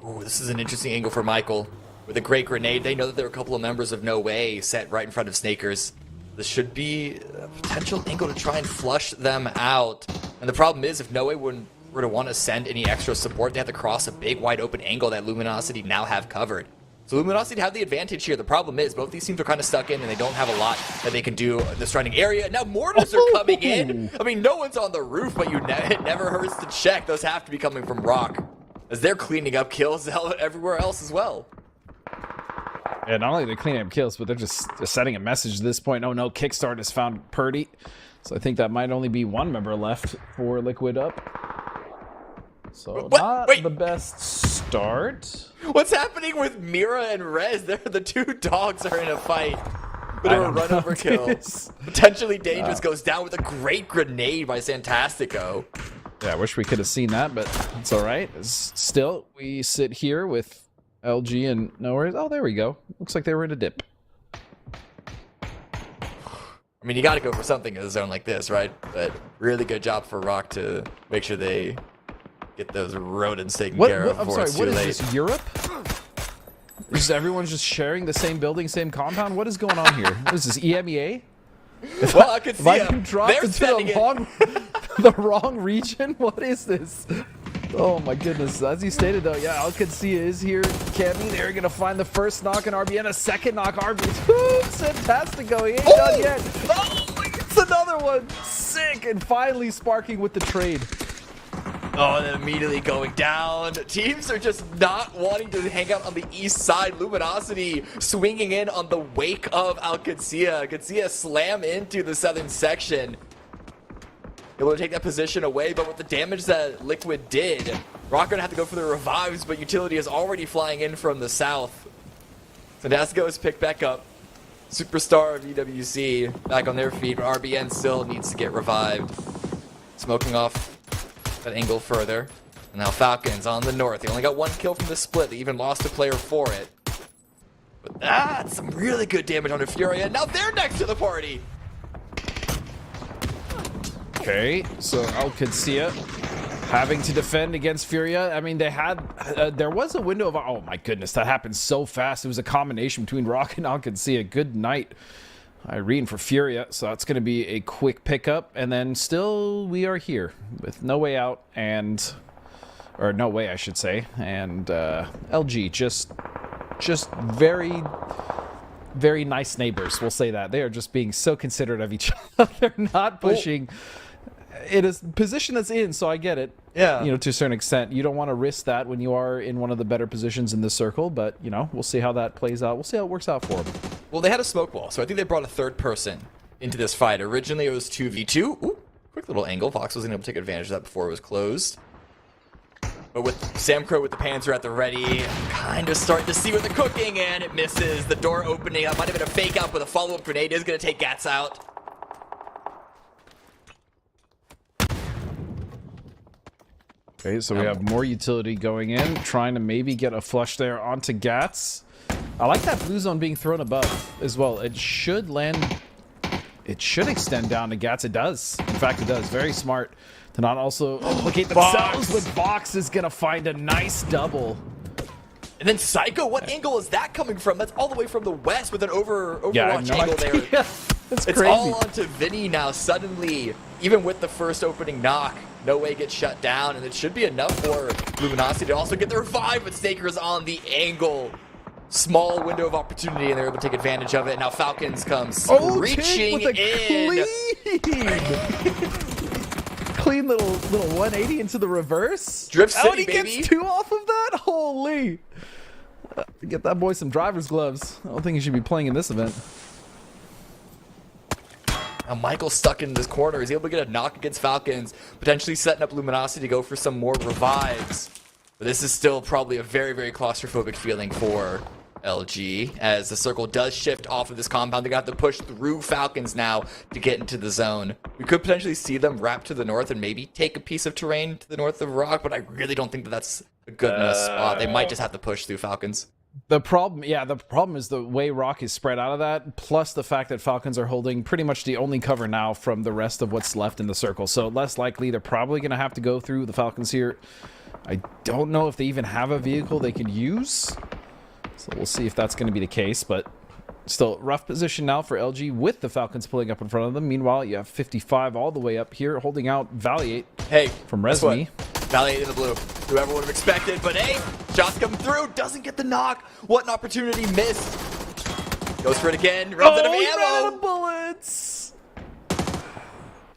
Ooh, this is an interesting angle for Michael. With a great grenade, they know that there are a couple of members of No Way set right in front of Snakers. This should be a potential angle to try and flush them out. And the problem is, if No Way were to want to send any extra support, they have to cross a big wide open angle that Luminosity now have covered. So Luminosity have the advantage here. The problem is both these teams are kind of stuck in and they don't have a lot that they can do in the surrounding area. Now Mortals are coming in. I mean, no one's on the roof, but it never hurts to check. Those have to be coming from Rock, as they're cleaning up kills everywhere else as well. Yeah, not only are they cleaning up kills, but they're just sending a message at this point. Oh no, Kickstart has found Purdy. So I think that might only be 1 member left for Liquid up. So not the best start. What's happening with Mira and Rez? They're the 2 dogs are in a fight. Bit of a run over kill. Potentially dangerous goes down with a great grenade by Santastico. Yeah, I wish we could have seen that, but it's all right. Still, we sit here with LG and nowhere. Oh, there we go. Looks like they were in a dip. I mean, you got to go for something in a zone like this, right? But really good job for Rock to make sure they get those rodents taken care of before it's too late. What is this, Europe? Is everyone just sharing the same building, same compound? What is going on here? What is this, EMEA? Well, I could see them. They're sending it. the wrong region? What is this? Oh my goodness. As you stated though, yeah, Alcancia is here. Cammy, they're gonna find the first knock on RBN, a second knock. RBN, fantastic go. He ain't done yet. Oh, it's another one. Sick, and finally sparking with the trade. Oh, and then immediately going down. Teams are just not wanting to hang out on the east side. Luminosity swinging in on the wake of Alcancia. Alcancia slam into the southern section. Able to take that position away, but with the damage that Liquid did, Rock gonna have to go for the revives, but Utility is already flying in from the south. So Nasco is picked back up. Superstar of EWC back on their feet, but RBN still needs to get revived. Smoking off that angle further. And now Falcons on the north. They only got one kill from the split. They even lost a player for it. But that's some really good damage on Furia. Now they're next to the party. Okay, so Alcancia having to defend against Furia. I mean, they had, there was a window of, oh my goodness, that happened so fast. It was a combination between Rock and Alcancia. Good night, Irene, for Furia. So that's going to be a quick pickup. And then still we are here with no way out and, or no way, I should say. And LG just very, very nice neighbors. We'll say that. They are just being so considerate of each other. They're not pushing. It is position that's in, so I get it. Yeah. You know, to a certain extent, you don't want to risk that when you are in one of the better positions in this circle. But you know, we'll see how that plays out. We'll see how it works out for them. Well, they had a smoke wall, so I think they brought a third person into this fight. Originally, it was 2v2. Ooh, quick little angle. Fox wasn't able to take advantage of that before it was closed. But with Samcro with the Panzer at the ready, kind of starting to see what they're cooking, and it misses. The door opening up might have been a fake out, but a follow-up grenade is going to take Gats out. Okay, so we have more utility going in, trying to maybe get a flush there onto Gats. I like that blue zone being thrown above as well. It should land, it should extend down to Gats. It does. In fact, it does. Very smart to not also implicate themselves, but Vox is going to find a nice double. And then Psycho, what angle is that coming from? That's all the way from the west with an Overwatch Yeah, I have no angle idea. there. It's It's crazy. all onto Vinny now. Suddenly, even with the first opening knock, No Way gets shut down, and it should be enough for Luminosity to also get the revive, but Snaker's on the angle. Small window of opportunity, and they're able to take advantage of it. Now Falcons comes reaching with a clean little 180 into the reverse. Drift City, and he baby. gets two off of that. Holy! Get that boy some driver's gloves. I don't think he should be playing in this event. Now Michael's stuck in this corner. He's able to get a knock against Falcons, potentially setting up Luminosity to go for some more revives. But this is still probably a very, very claustrophobic feeling for LG, as the circle does shift off of this compound. They're going to have to push through Falcons now to get into the zone. We could potentially see them wrap to the north and maybe take a piece of terrain to the north of Rock, but I really don't think that that's a good enough spot. They might just have to push through Falcons. The problem is the way Rock is spread out of that, plus the fact that Falcons are holding pretty much the only cover now from the rest of what's left in the circle. So less likely they're probably going to have to go through the Falcons here. I don't know if they even have a vehicle they could use. So we'll see if that's going to be the case, but still rough position now for LG with the Falcons pulling up in front of them. Meanwhile, you have 55 all the way up here holding out Valiate from Resmi. Valiate in the blue. Whoever would have expected, but hey, shots come through, doesn't get the knock. What an opportunity missed. Goes for it again, runs out of he ran out ammo. of bullets.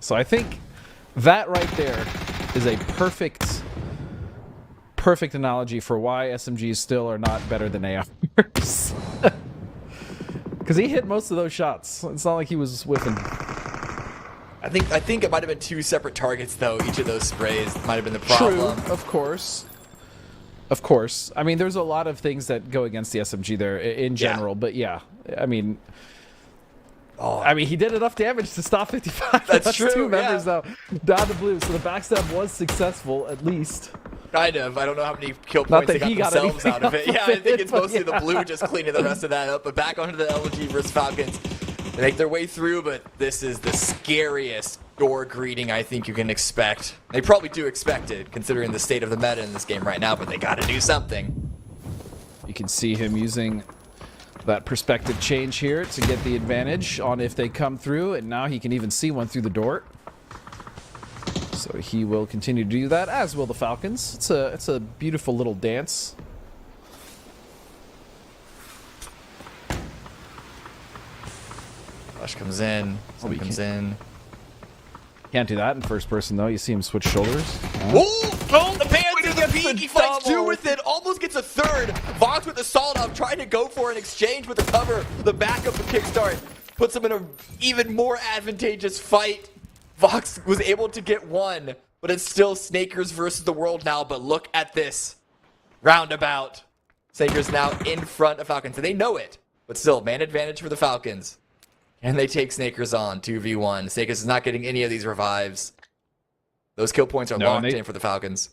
So I think that right there is a perfect analogy for why SMGs still are not better than ARs. Because he hit most of those shots. It's not like he was whiffing. I think it might have been two separate targets though. Each of those sprays might have been the problem. True, of course. Of course. I mean, there's a lot of things that go against the SMG there in general, but yeah, I mean, he did enough damage to stop 55. That's true. Two members though down to blue, so the backstab was successful at least. Kind of. I don't know how many kill points they got themselves out of it. Yeah, I think it's mostly the blue just cleaning the rest of that up. But back onto the LG versus Falcons. They make their way through, but this is the scariest door greeting I think you can expect. They probably do expect it, considering the state of the meta in this game right now, but they got to do something. You can see him using that perspective change here to get the advantage on if they come through, and now he can even see one through the door. So he will continue to do that, as will the Falcons. It's a beautiful little dance. Flash comes in. Somebody comes in. Can't do that in first person, though. You see him switch shoulders. Oh, the Panthers, the peak. He fights two with it. Almost gets a third. Vox with the solid up, trying to go for an exchange with the cover. The backup of Kickstart puts him in an even more advantageous fight. Vox was able to get one, but it's still Snakers versus the world now. But look at this roundabout. Snakers now in front of Falcons. And they know it, but still, man advantage for the Falcons. And they take Snakers on 2v1. Snakers is not getting any of these revives. Those kill points are locked in for the Falcons.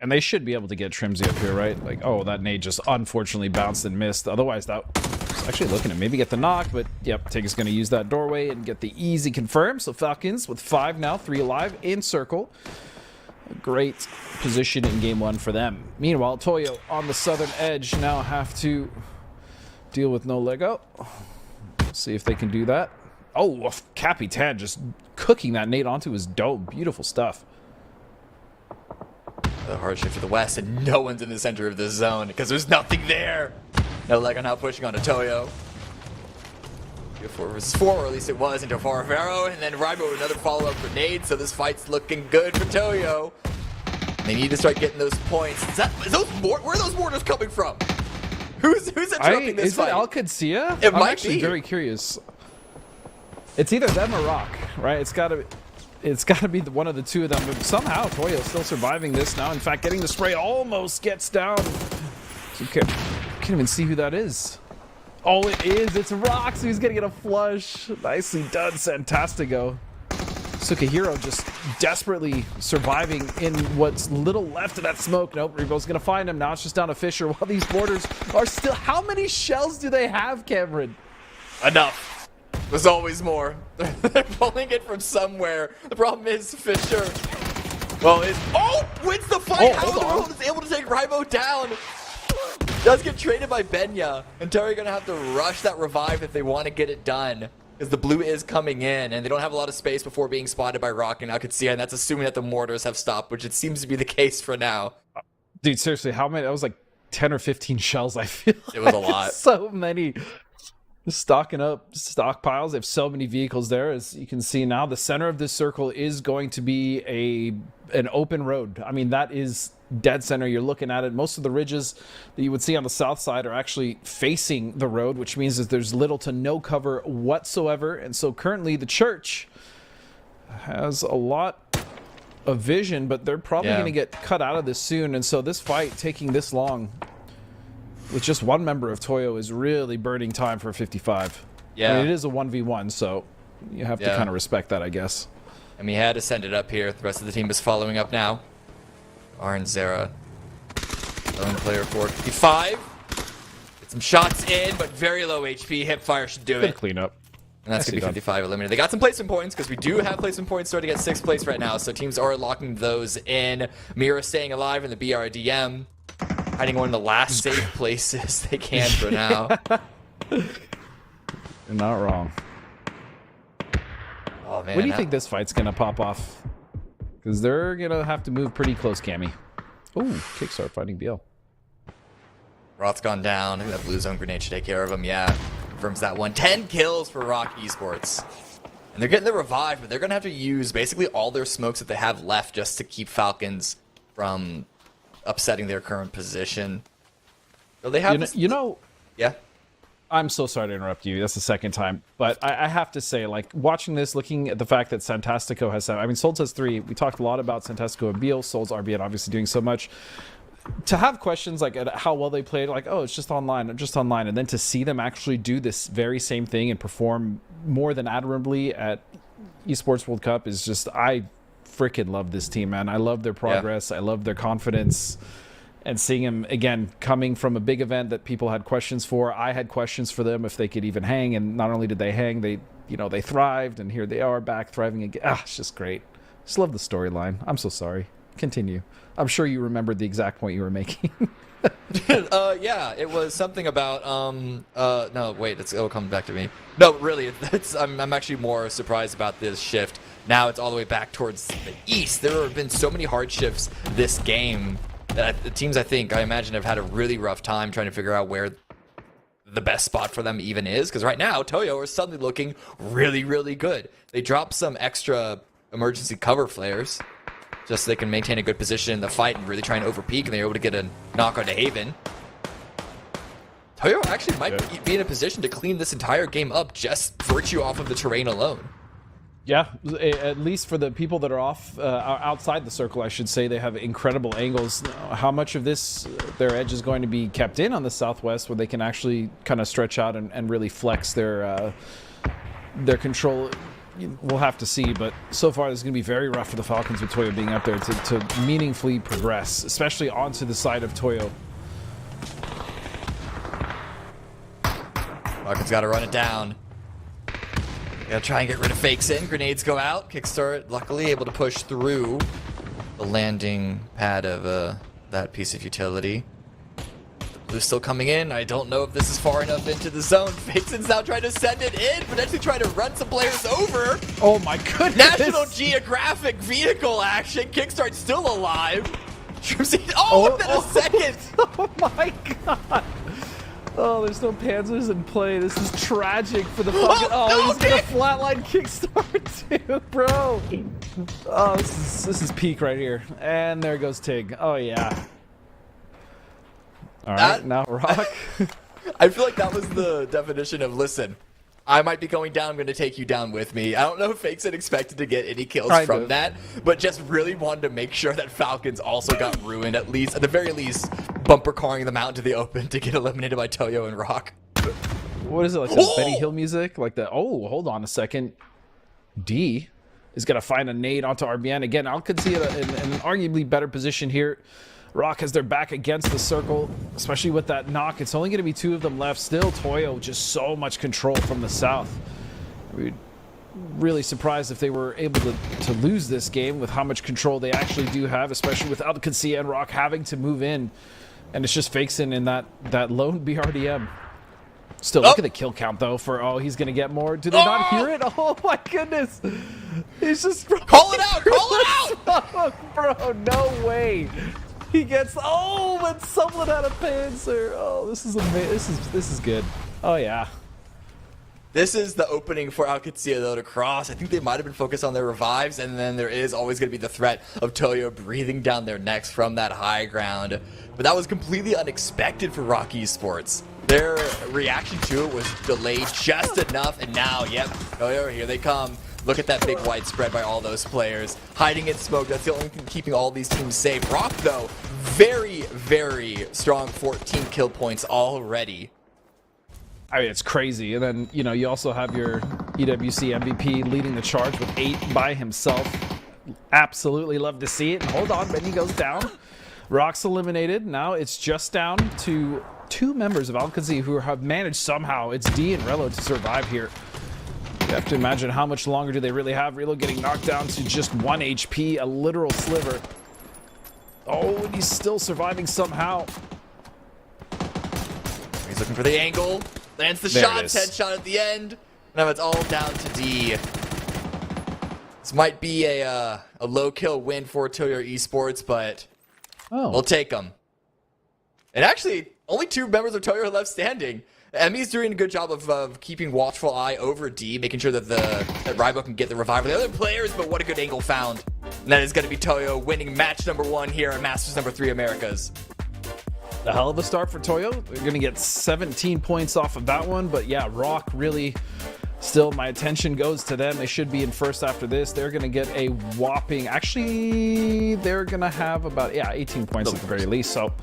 And they should be able to get Trimsy up here, right? Like, oh, that nade just unfortunately bounced and missed. Otherwise, that was actually looking to maybe get the knock, but yep, Tig is going to use that doorway and get the easy confirm. So Falcons with 5 now, 3 alive in circle. A great position in game 1 for them. Meanwhile, Toyo on the southern edge now have to deal with no Lego. See if they can do that. Oh, Capitan just cooking that nade onto his dome. Beautiful stuff. The hard shift to the west, and no one's in the center of this zone because there's nothing there. No Lego now pushing onto Toyo. 4 versus 4, or at least it was, into Faravero, and then Rybo with another follow-up grenade, so this fight's looking good for Toyo. And they need to start getting those points. Where are those mortars coming from? Who's interrupting this fight? Is it Al-Qadsiya? It I'm might actually be. very curious. It's either them or Rock, right? It's got to be one of the two of them. But somehow Toyo's still surviving this now. In fact, getting the spray almost gets down. So you can't even see who that is. Oh, it is. It's Rock. So he's gonna get a flush. Nicely done, Santastico. Sukahiro just desperately surviving in what's little left of that smoke. Nope, Revo's gonna find him. Now it's just down to Fisher while these borders are still... How many shells do they have, Cameron? Enough. There's always more. They're pulling it from somewhere. The problem is Fisher. Wins the fight. How in the world is able to take Rybo down? Does get traded by Benya. And Terry gonna have to rush that revive if they want to get it done. Because the blue is coming in, and they don't have a lot of space before being spotted by Rock and Al-Qadsiya, and that's assuming that the mortars have stopped, which it seems to be the case for now. Dude, seriously, how many? That was like 10 or 15 shells, I feel. It was a lot. So many. Stocking up stockpiles. They have so many vehicles there. As you can see now, the center of this circle is going to be an open road. I mean, that is dead center. You're looking at it. Most of the ridges that you would see on the south side are actually facing the road, which means that there's little to no cover whatsoever. And so currently the church has a lot of vision, but they're probably going to get cut out of this soon. And so this fight taking this long with just one member of Toyo is really burning time for 55. Yeah. I mean, it is a 1v1, so you have to kind of respect that, I guess. And we had to send it up here. The rest of the team is following up now. Arn Zera. Lone player 455. Get some shots in, but very low HP. Hipfire should do it. Clean up. And that's going to be 55 eliminated. They got some placement points because we do have placement points starting at 6th place right now. So teams are locking those in. Mira staying alive in the BRDM. Hiding one of the last safe places they can for now. You're not wrong. Oh, man. When do you think this fight's going to pop off? Because they're going to have to move pretty close, Cammy. Ooh, Kickstart fighting BL. Roth's gone down. I think that blue zone grenade should take care of him. Yeah, confirms that one. 10 kills for Rock Esports. And they're getting the revive, but they're going to have to use basically all their smokes that they have left just to keep Falcons from upsetting their current position. So they have yeah. I'm so sorry to interrupt you. That's the second time. But I have to say, like, watching this, looking at the fact that Santastico has 7. I mean, Souls has 3. We talked a lot about Santastico and Beal. Souls, RBN obviously doing so much. To have questions like at how well they played, like, oh, it's just online, and then to see them actually do this very same thing and perform more than admirably at Esports World Cup is just, I freaking love this team, man. I love their progress. I love their confidence. And seeing him, again, coming from a big event that people had questions for. I had questions for them if they could even hang. And not only did they hang, they thrived. And here they are back thriving again. It's just great. Just love the storyline. I'm so sorry. Continue. I'm sure you remembered the exact point you were making. Yeah, it was something about no, wait, it'll come back to me. No, really, I'm actually more surprised about this shift. Now it's all the way back towards the east. There have been so many hard shifts this game that the teams, I imagine, have had a really rough time trying to figure out where the best spot for them even is. Because right now, Toyo are suddenly looking really, really good. They dropped some extra emergency cover flares just so they can maintain a good position in the fight and really try and overpeak, and they're able to get a knock onto Haven. Toyo actually might be in a position to clean this entire game up just virtue off of the terrain alone. Yeah, at least for the people that are outside the circle, I should say, they have incredible angles. How much of this, their edge is going to be kept in on the southwest, where they can actually kind of stretch out and really flex their control? We'll have to see, but so far this is going to be very rough for the Falcons with Toyo being up there to meaningfully progress, especially onto the side of Toyo. Falcons got to run it down. Gotta try and get rid of fakes in. Grenades go out. Kickstart, luckily, able to push through the landing pad of that piece of utility. Blue's still coming in. I don't know if this is far enough into the zone. Fakeson's now trying to send it in, potentially trying to run some players over. Oh my goodness! National Geographic vehicle action. Kickstart's still alive. Within a second! Oh my god! Oh, there's no Panzers in play. This is tragic for the fucking. He's gonna flatline Kickstart too, bro. Oh, this is peak right here. And there goes Tig. Oh yeah. All right, now Rock. I feel like that was the definition of, listen, I might be going down, I'm going to take you down with me. I don't know if Fakes had expected to get any kills from that, but just really wanted to make sure that Falcons also got ruined, at the very least, bumper carring them out into the open to get eliminated by Toyo and Rock. What is it, like the Benny Hill music? Like the, hold on a second. D is going to find a nade onto RBN. Again, I could see it in an arguably better position here. Rock has their back against the circle, especially with that knock. It's only going to be two of them left. Still, Toyo, just so much control from the south. We'd really surprised if they were able to lose this game with how much control they actually do have, especially with Alcacia and Rock having to move in. And it's just Fakeson in that lone BRDM. Still, look at the kill count, though, for, he's going to get more. Do they not hear it? Oh, my goodness. He's just... Call it out! Call it out! Bro, no way. He gets, but someone had a Panzer. Oh, this is amazing. This is good. Oh yeah. This is the opening for Alcacia though to cross. I think they might have been focused on their revives, and then there is always going to be the threat of Toyo breathing down their necks from that high ground. But that was completely unexpected for Rock Esports. Their reaction to it was delayed just enough, and now, yep, Toyo, here they come. Look at that big wide spread by all those players. Hiding in smoke, that's the only thing keeping all these teams safe. Rock, though, very, very strong 14 kill points already. I mean, it's crazy. And then, you also have your EWC MVP leading the charge with 8 by himself. Absolutely love to see it. And hold on, Benny goes down. Rock's eliminated. Now it's just down to 2 members of Alcacia who have managed somehow, it's D and Relo, to survive here. You have to imagine how much longer do they really have. Relo getting knocked down to just 1 HP, a literal sliver. Oh, and he's still surviving somehow. He's looking for the angle. Lands the shot, headshot at the end. Now it's all down to D. This might be a low kill win for Toyo Esports, but we'll take them. And actually, only 2 members of Toyo are left standing. Emmy's doing a good job of keeping watchful eye over D, making sure that that Rybo can get the revive with the other players, but what a good angle found. And that is going to be Toyo winning match number 1 here at Masters number 3 Americas. A hell of a start for Toyo. They're going to get 17 points off of that one, but yeah, Rock really... Still, my attention goes to them. They should be in first after this. They're going to get a whopping... Actually, they're going to have about, 18 points at the very least. So,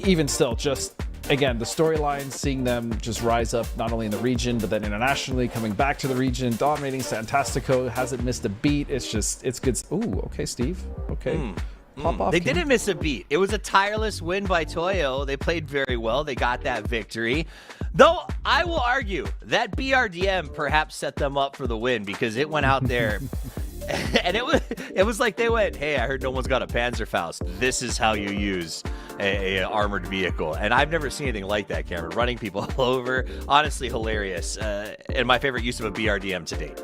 even still, just... Again, the storyline, seeing them just rise up not only in the region, but then internationally, coming back to the region, dominating Santastico, hasn't missed a beat. It's good. Ooh, okay, Steve. Okay. Pop off. They didn't miss a beat. It was a tireless win by Toyo. They played very well. They got that victory. Though, I will argue that BRDM perhaps set them up for the win because it went out there And it was like they went, hey, I heard no one's got a Panzerfaust. This is how you use a armored vehicle. And I've never seen anything like that, Cameron. Running people all over. Honestly, hilarious. And my favorite use of a BRDM to date.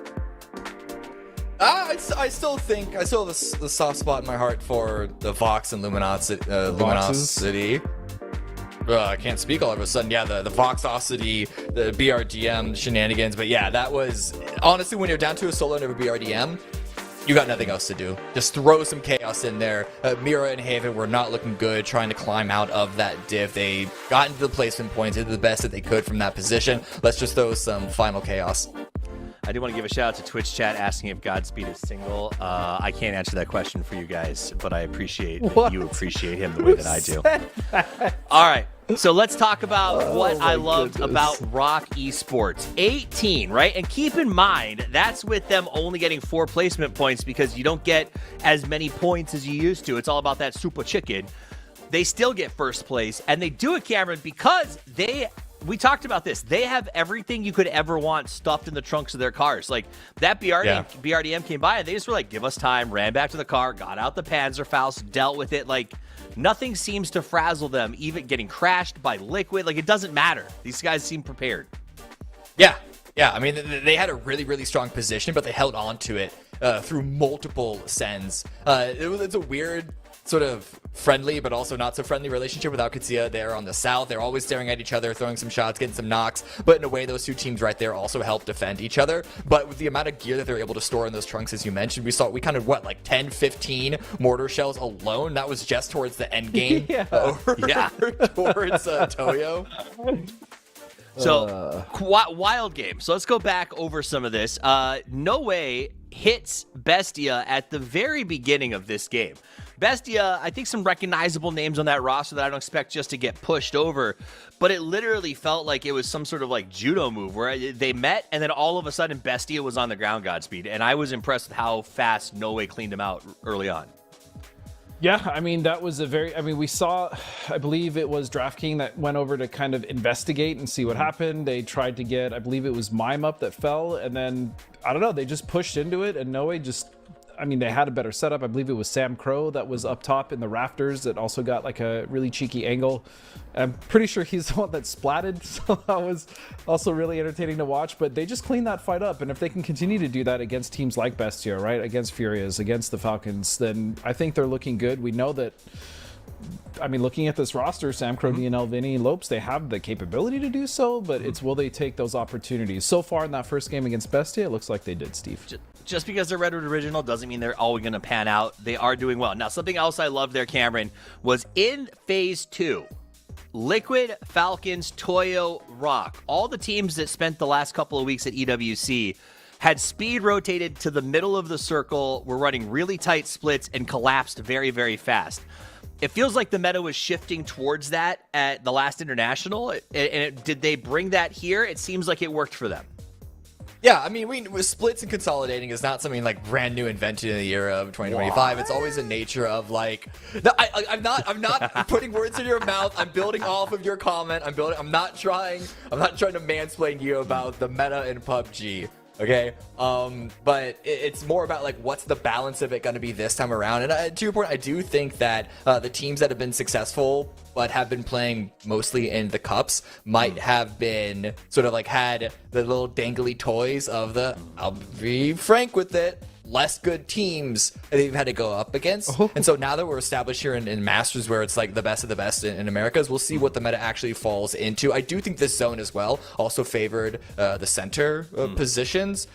I still have the soft spot in my heart for the Vox and Luminosity. I can't speak all of a sudden. Yeah, the Voxosity, the BRDM shenanigans. But yeah, that was honestly, when you're down to a solo end of a BRDM, you got nothing else to do. Just throw some chaos in there. Mira and Haven were not looking good trying to climb out of that div. They got into the placement points, did the best that they could from that position. Let's just throw some final chaos. I do want to give a shout out to Twitch chat asking if Godspeed is single. I can't answer that question for you guys, but I appreciate that you appreciate him the way that I do. All right. So let's talk about what I loved about Rock Esports. 18, right? And keep in mind, that's with them only getting 4 placement points because you don't get as many points as you used to. It's all about that super chicken. They still get first place, and they do it, Cameron, because we talked about this. They have everything you could ever want stuffed in the trunks of their cars. Like, that BRDM came by, and they just were like, give us time, ran back to the car, got out the Panzerfaust, dealt with it. Like, nothing seems to frazzle them, even getting crashed by Liquid. Like, it doesn't matter. These guys seem prepared. Yeah. I mean, they had a really, really strong position, but they held on to it through multiple sends. It's a weird sort of friendly but also not so friendly relationship with Alcazia there on the south. They're always staring at each other, throwing some shots, getting some knocks, but in a way those two teams right there also help defend each other. But with the amount of gear that they're able to store in those trunks, as you mentioned, we kind of 10, 15 mortar shells alone. That was just towards the end game towards Toyo. So, wild game. So let's go back over some of this. No Way hits Bestia at the very beginning of this game. Bestia, I think some recognizable names on that roster that I don't expect just to get pushed over, but it literally felt like it was some sort of like judo move where they met and then all of a sudden Bestia was on the ground, Godspeed. And I was impressed with how fast No Way cleaned him out early on. Yeah, I mean, that was we saw, I believe it was DraftKings that went over to kind of investigate and see what happened. They tried to get, I believe it was Mime up that fell, and then, I don't know, they just pushed into it, and Noe they had a better setup. I believe it was Sam Crow that was up top in the rafters that also got like a really cheeky angle. I'm pretty sure he's the one that splatted, so that was also really entertaining to watch. But they just cleaned that fight up, and if they can continue to do that against teams like Bestia, right, against Furias, against the Falcons, then I think they're looking good. We know that, looking at this roster, Sam Crow, DNL, Vinny, Lopes, they have the capability to do so, but it's will they take those opportunities? So far in that first game against Bestia, it looks like they did, Steve. Just because they're Redwood Original doesn't mean they're all going to pan out. They are doing well. Now, something else I loved there, Cameron, was in Phase 2, Liquid, Falcons, Toyo, Rock, all the teams that spent the last couple of weeks at EWC had speed rotated to the middle of the circle, were running really tight splits, and collapsed very, very fast. It feels like the meta was shifting towards that at the last International. Did they bring that here? It seems like it worked for them. Yeah, with splits and consolidating is not something like brand new invented in the year of 2025. It's always a nature of like, I'm not putting words in your mouth. I'm building off of your comment. I'm not trying to mansplain you about the meta in PUBG. Okay, but it's more about like what's the balance of it going to be this time around. And to your point, I do think that the teams that have been successful but have been playing mostly in the cups might have been sort of like had the little dangly toys of the, I'll be frank with it, less good teams that they've had to go up against. And so now that we're established here in Masters, where it's like the best of the best in Americas, we'll see what the meta actually falls into. I do think this zone as well also favored the center positions.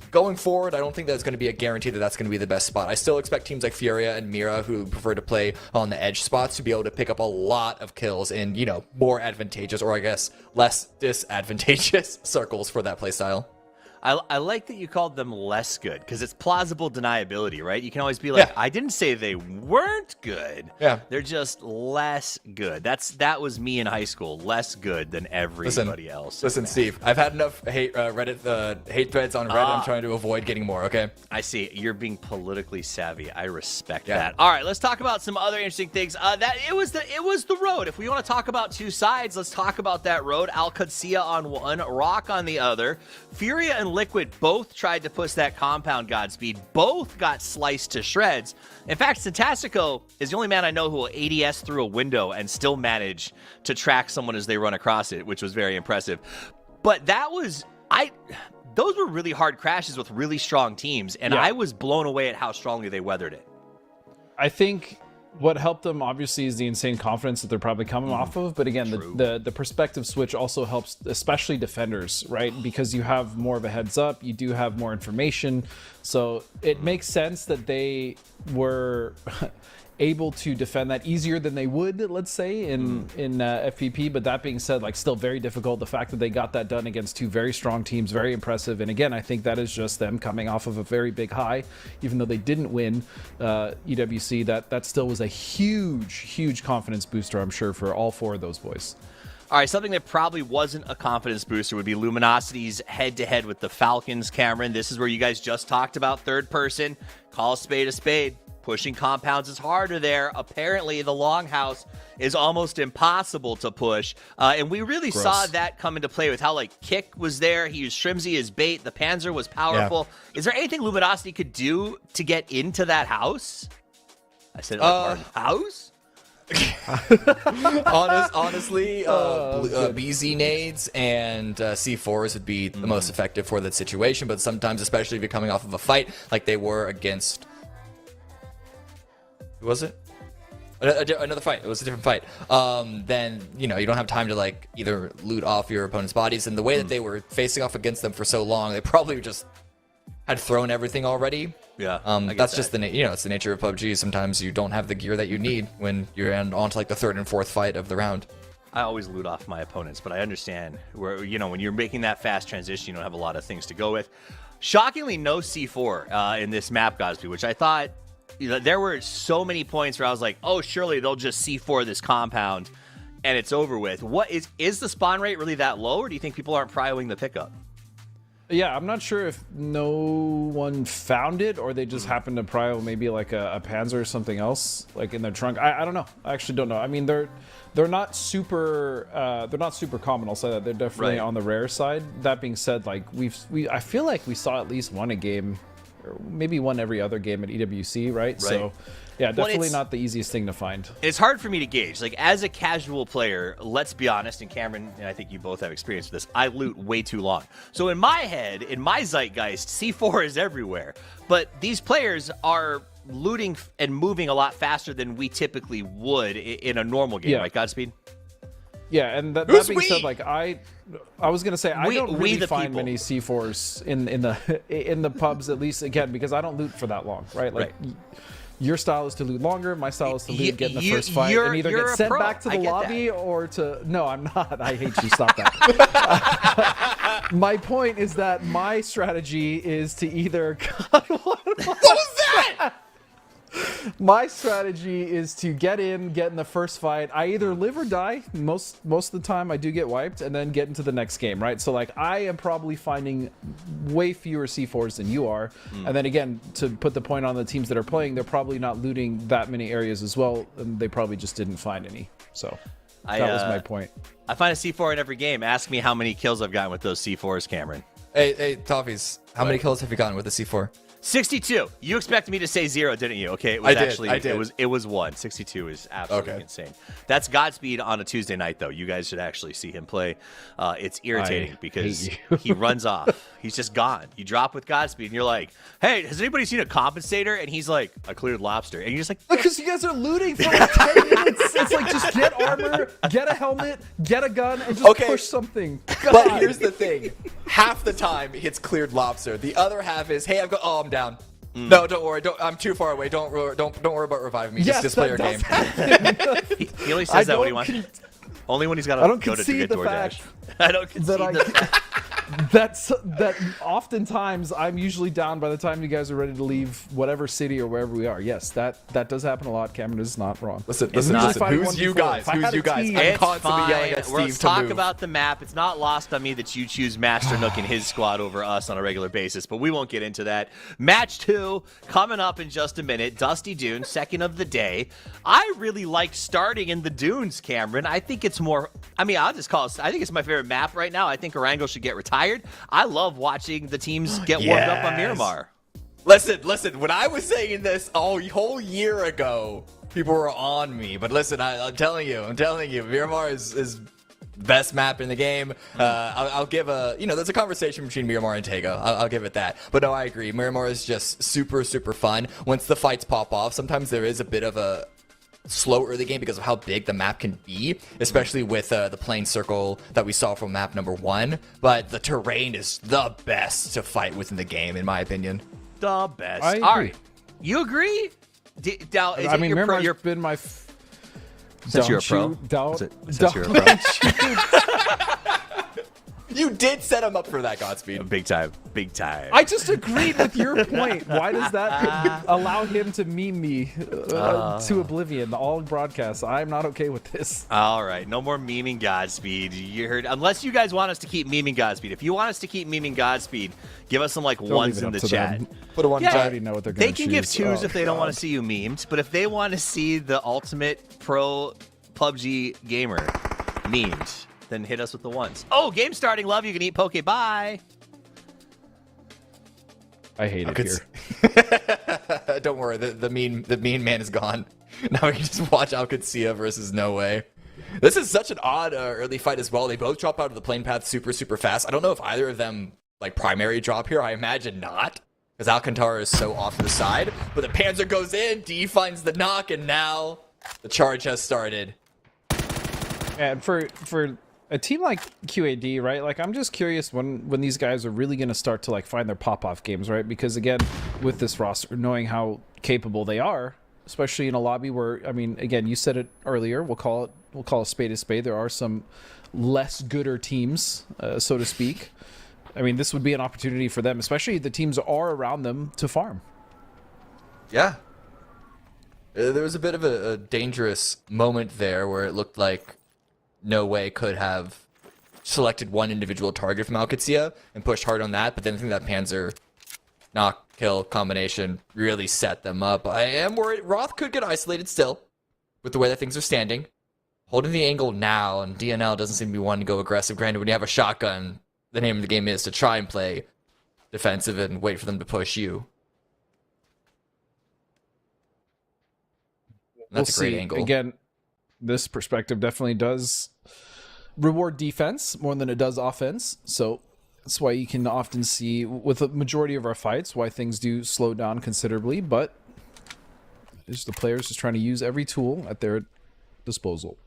Going forward, I don't think that's going to be a guarantee that that's going to be the best spot. I still expect teams like Furia and Mira, who prefer to play on the edge spots, to be able to pick up a lot of kills in, more advantageous, or I guess less disadvantageous circles for that playstyle. I like that you called them less good, because it's plausible deniability, right? You can always be like, I didn't say they weren't good. Yeah. They're just less good. That was me in high school, less good than everybody else. Listen, Steve, I've had enough hate hate threads on Reddit. I'm trying to avoid getting more, okay? I see. You're being politically savvy. I respect that. All right, let's talk about some other interesting things. It was the road. If we want to talk about two sides, let's talk about that road. Alcazia on one, Rock on the other. Furia and and Liquid both tried to push that compound, Godspeed. Both got sliced to shreds. In fact, Fantastico is the only man I know who will ADS through a window and still manage to track someone as they run across it, which was very impressive. But that was... Those were really hard crashes with really strong teams, and I was blown away at how strongly they weathered it. I think what helped them, obviously, is the insane confidence that they're probably coming off of. But again, the perspective switch also helps, especially defenders, right? Because you have more of a heads up, you do have more information. So it makes sense that they were able to defend that easier than they would, let's say, in FPP. But that being said, like, still very difficult. The fact that they got that done against two very strong teams, very impressive. And again, I think that is just them coming off of a very big high. Even though they didn't win EWC, that still was a huge confidence booster, I'm sure, for all four of those boys. All right, something that probably wasn't a confidence booster would be Luminosity's head-to-head with the Falcons, Cameron. This is where you guys just talked about third person. Call a spade. Pushing compounds is harder there. Apparently, the Longhouse is almost impossible to push. And we really saw that come into play with how, like, Kick was there. He used Shrimsy as bait. The Panzer was powerful. Yeah. Is there anything Luminosity could do to get into that house? I said, our house? Honestly, BZ nades and C4s would be the most effective for that situation. But sometimes, especially if you're coming off of a fight like they were against... Who was it? Another fight. It was a different fight. Then, you know, you don't have time to, like, either loot off your opponent's bodies. And the way that they were facing off against them for so long, they probably just had thrown everything already. Yeah. That's just it's the nature of PUBG. Sometimes you don't have the gear that you need when you're on to, like, the third and fourth fight of the round. I always loot off my opponents, but I understand where, you know, when you're making that fast transition, you don't have a lot of things to go with. Shockingly, no C4 in this map, Godspeed, which I thought... You know, there were so many points where I was like, oh, surely they'll just C4 this compound and it's over with. What is the spawn rate really that low, or do you think people aren't prioing the pickup? Yeah, I'm not sure if no one found it or they just happened to prio maybe like a Panzer or something else, like in their trunk. I don't know. I actually don't know. I mean, they're not super common. I'll say that they're definitely on the rare side. That being said, like I feel like we saw at least one a game. Or maybe one every other game at EWC, right? So, yeah, definitely not the easiest thing to find. It's hard for me to gauge. Like, as a casual player, let's be honest, and Cameron, and I think you both have experience with this, I loot way too long. So in my head, in my zeitgeist, C4 is everywhere. But these players are looting and moving a lot faster than we typically would in a normal game, right, Godspeed? Yeah, and that being said, like I was gonna say, I don't really find many C4s in the pubs, at least, again, because I don't loot for that long, right? Like your style is to loot longer, my style is to loot, get in the first fight, and either get sent back to the lobby or to... No, I'm not. I hate you. Stop that. My point is that my strategy is to either... God, what was that? My strategy is to get in the first fight. I either live or die. Most of the time I do get wiped and then get into the next game, right? So, like, I am probably finding way fewer C4s than you are. And then again, to put the point on the teams that are playing, they're probably not looting that many areas as well, and they probably just didn't find any. So that was my point. I find a C4 in every game. Ask me how many kills I've gotten with those C4s, Cameron. Hey, Toffees, how many kills have you gotten with the C4? 62. You expected me to say 0, didn't you? Okay, it was I did. It was 1. 62 is absolutely insane. That's Godspeed on a Tuesday night, though. You guys should actually see him play. It's irritating because he runs off. He's just gone. You drop with Godspeed, and you're like, "Hey, has anybody seen a compensator?" And he's like, "I cleared lobster." And you're just like, "Because you guys are looting for like 10 minutes." It's like, just get armor, get a helmet, get a gun, and just push something. God. But here's the thing: half the time it's cleared lobster. The other half is, "Hey, I'm down." No, don't worry. I'm too far away. Don't worry about reviving me. Just play your game. He only says that when he wants. Only when he's got to go to get DoorDash. I don't concede that oftentimes I'm usually down by the time you guys are ready to leave whatever city or wherever we are. Yes, that does happen a lot. Cameron is not wrong. Listen. Who's you guys? I'm constantly yelling at Steve Let's talk about the map. It's not lost on me that you choose Master Nook and his squad over us on a regular basis, but we won't get into that. Match 2 coming up in just a minute. Dusty Dunes, second of the day. I really liked starting in the dunes, Cameron. I think it's more... I mean, I'll just call it... I think it's my favorite map right now. I think Orango should get retired tired. I love watching the teams get warmed up on Miramar. Listen. When I was saying this a whole year ago, people were on me. But listen, I'm telling you, Miramar is best map in the game. I'll give there's a conversation between Miramar and Tego. I'll give it that. But no, I agree. Miramar is just super, super fun. Once the fights pop off, sometimes there is a bit of a slow early game because of how big the map can be, especially with the plane circle that we saw from map number 1. But the terrain is the best to fight within the game, in my opinion. The best. I agree. All right. You agree? Miramar's been my... Since you're a pro? Since you're a pro? You did set him up for that, Godspeed. Big time. I just agreed with your point. Why does that allow him to meme me to oblivion all broadcasts? I'm not okay with this. All right, no more memeing Godspeed. You heard? Unless you guys want us to keep memeing Godspeed. If you want us to keep memeing Godspeed, give us some ones in the chat. Put a one. Yeah, I already know what they're going to choose. They can give 2s if they don't want to see you memed, but if they want to see the ultimate pro PUBG gamer memed, then hit us with the 1s. Oh, game starting. Love you. Can eat poke. Bye. I hate it here. Don't worry. The mean man is gone. Now we can just watch Alcacia versus No Way. This is such an odd early fight as well. They both drop out of the plane path super, super fast. I don't know if either of them primary drop here. I imagine not, because Alcantara is so off to the side. But the Panzer goes in. D finds the knock, and now the charge has started. And for a team like QAD, right? I'm just curious when these guys are really going to start to find their pop-off games, right? Because again, with this roster, knowing how capable they are, especially in a lobby where, again, you said it earlier, we'll call a spade a spade. There are some less gooder teams, so to speak. This would be an opportunity for them, especially the teams are around them, to farm. Yeah. There was a bit of a dangerous moment there where it looked like No Way could have selected one individual target from Alcacia and pushed hard on that, but then I think that Panzer knock-kill combination really set them up. I am worried Roth could get isolated still with the way that things are standing. Holding the angle now, and DNL doesn't seem to be wanting to go aggressive. Granted, when you have a shotgun, the name of the game is to try and play defensive and wait for them to push you. And that's a great angle. Again, this perspective definitely does reward defense more than it does offense. So that's why you can often see with a majority of our fights why things do slow down considerably. But it's the players just trying to use every tool at their disposal.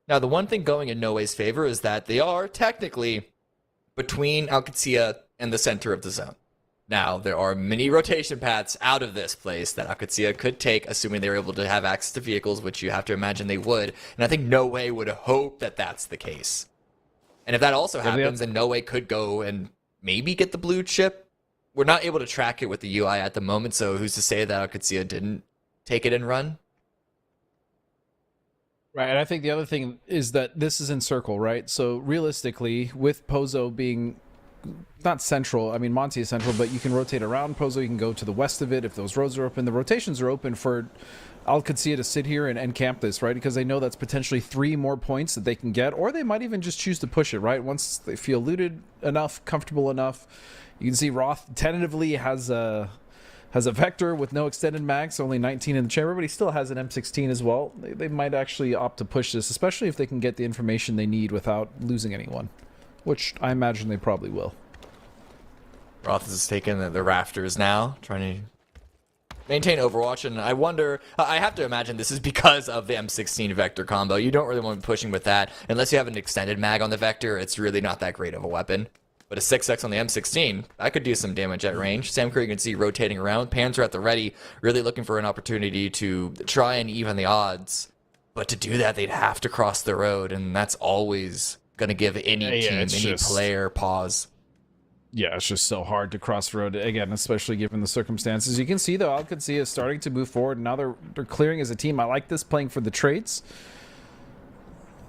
Now, the one thing going in No Way's favor is that they are technically between Alcacia and the center of the zone. Now, there are many rotation paths out of this place that Alcacia could take, assuming they were able to have access to vehicles, which you have to imagine they would. And I think No Way would hope that that's the case. And if that also happens, then No Way could go and maybe get the blue chip. We're not able to track it with the UI at the moment, so who's to say that Alcacia didn't take it and run? Right, and I think the other thing is that this is in circle, right? So realistically, with Pozo being not central, Monty is central, but you can rotate around Pozo, you can go to the west of it if those roads are open. The rotations are open for Alcacia to sit here and camp this, right? Because they know that's potentially 3 more points that they can get, or they might even just choose to push it, right? Once they feel looted enough, comfortable enough. You can see Roth tentatively has a Vector with no extended mags, only 19 in the chamber, but he still has an M16 as well. They might actually opt to push this, especially if they can get the information they need without losing anyone, which I imagine they probably will. Roth is taking the rafters now, trying to maintain Overwatch, and I wonder, I have to imagine this is because of the M16 Vector combo. You don't really want to be pushing with that. Unless you have an extended mag on the Vector, it's really not that great of a weapon. But a 6x on the M16, that could do some damage at range. Sam Curry, you can see rotating around. Panzer at the ready, really looking for an opportunity to try and even the odds. But to do that, they'd have to cross the road, and that's always going to give any team, any player pause. Yeah, it's just so hard to cross the road, again, especially given the circumstances. You can see, though, Alcacia is starting to move forward, and now they're clearing as a team. I like this, playing for the trades.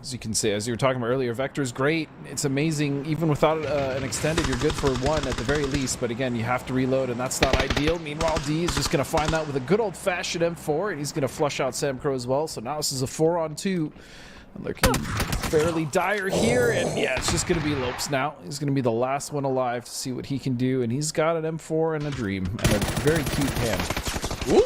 As you can see, as you were talking about earlier, Vector's great. It's amazing. Even without an extended, you're good for 1 at the very least. But again, you have to reload, and that's not ideal. Meanwhile, D is just going to find that with a good old-fashioned M4, and he's going to flush out Sam Crow as well. So now this is a 4-on-2 Looking fairly dire here, and yeah, it's just going to be Lopes now. He's going to be the last one alive to see what he can do, and he's got an M4 and a Dream, and a very cute hand. Ooh.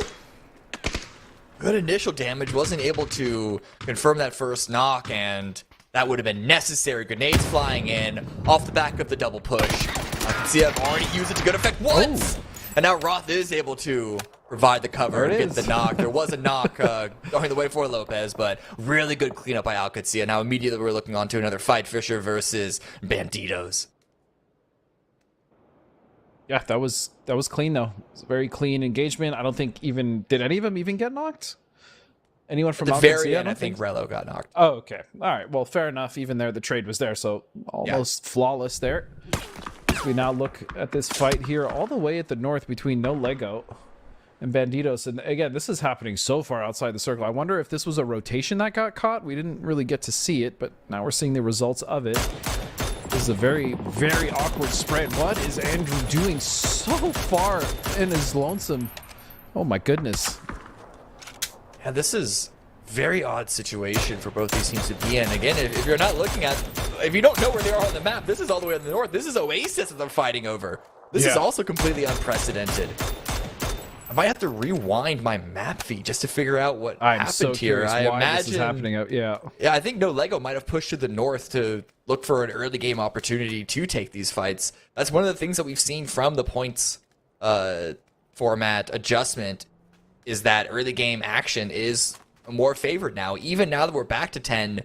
Good initial damage, wasn't able to confirm that first knock, and that would have been necessary. Grenades flying in off the back of the double push. I can see I've already used it to good effect once, and now Roth is able to provide the cover and get the knock. There was a knock going the way for Lopez, but really good cleanup by Alcatsia. Now immediately we're looking on to another fight, Fisher versus Banditos. Yeah, that was clean though. It was a very clean engagement. I don't think did any of them even get knocked? Anyone from At the Alcatsia? very end, I think Rello got knocked. Oh, okay. All right. Well, fair enough. Even there, the trade was there, so almost flawless there. We now look at this fight here all the way at the north between No Lego and Banditos. And again, this is happening so far outside the circle. I wonder if this was a rotation that got caught. We didn't really get to see it, but now we're seeing the results of it. This is a very, very awkward spread. What is Andrew doing so far in his lonesome? Oh my goodness. Yeah, this is a very odd situation for both these teams to be in. Again, if you're not looking at, if you don't know where they are on the map, this is all the way in the north. This is Oasis that they're fighting over. This is also completely unprecedented. I might have to rewind my map feed just to figure out what happened here. I imagine this is happening. Yeah, I think No Lego might have pushed to the north to look for an early game opportunity to take these fights. That's one of the things that we've seen from the points format adjustment, is that early game action is more favored now. Even now that we're back to 10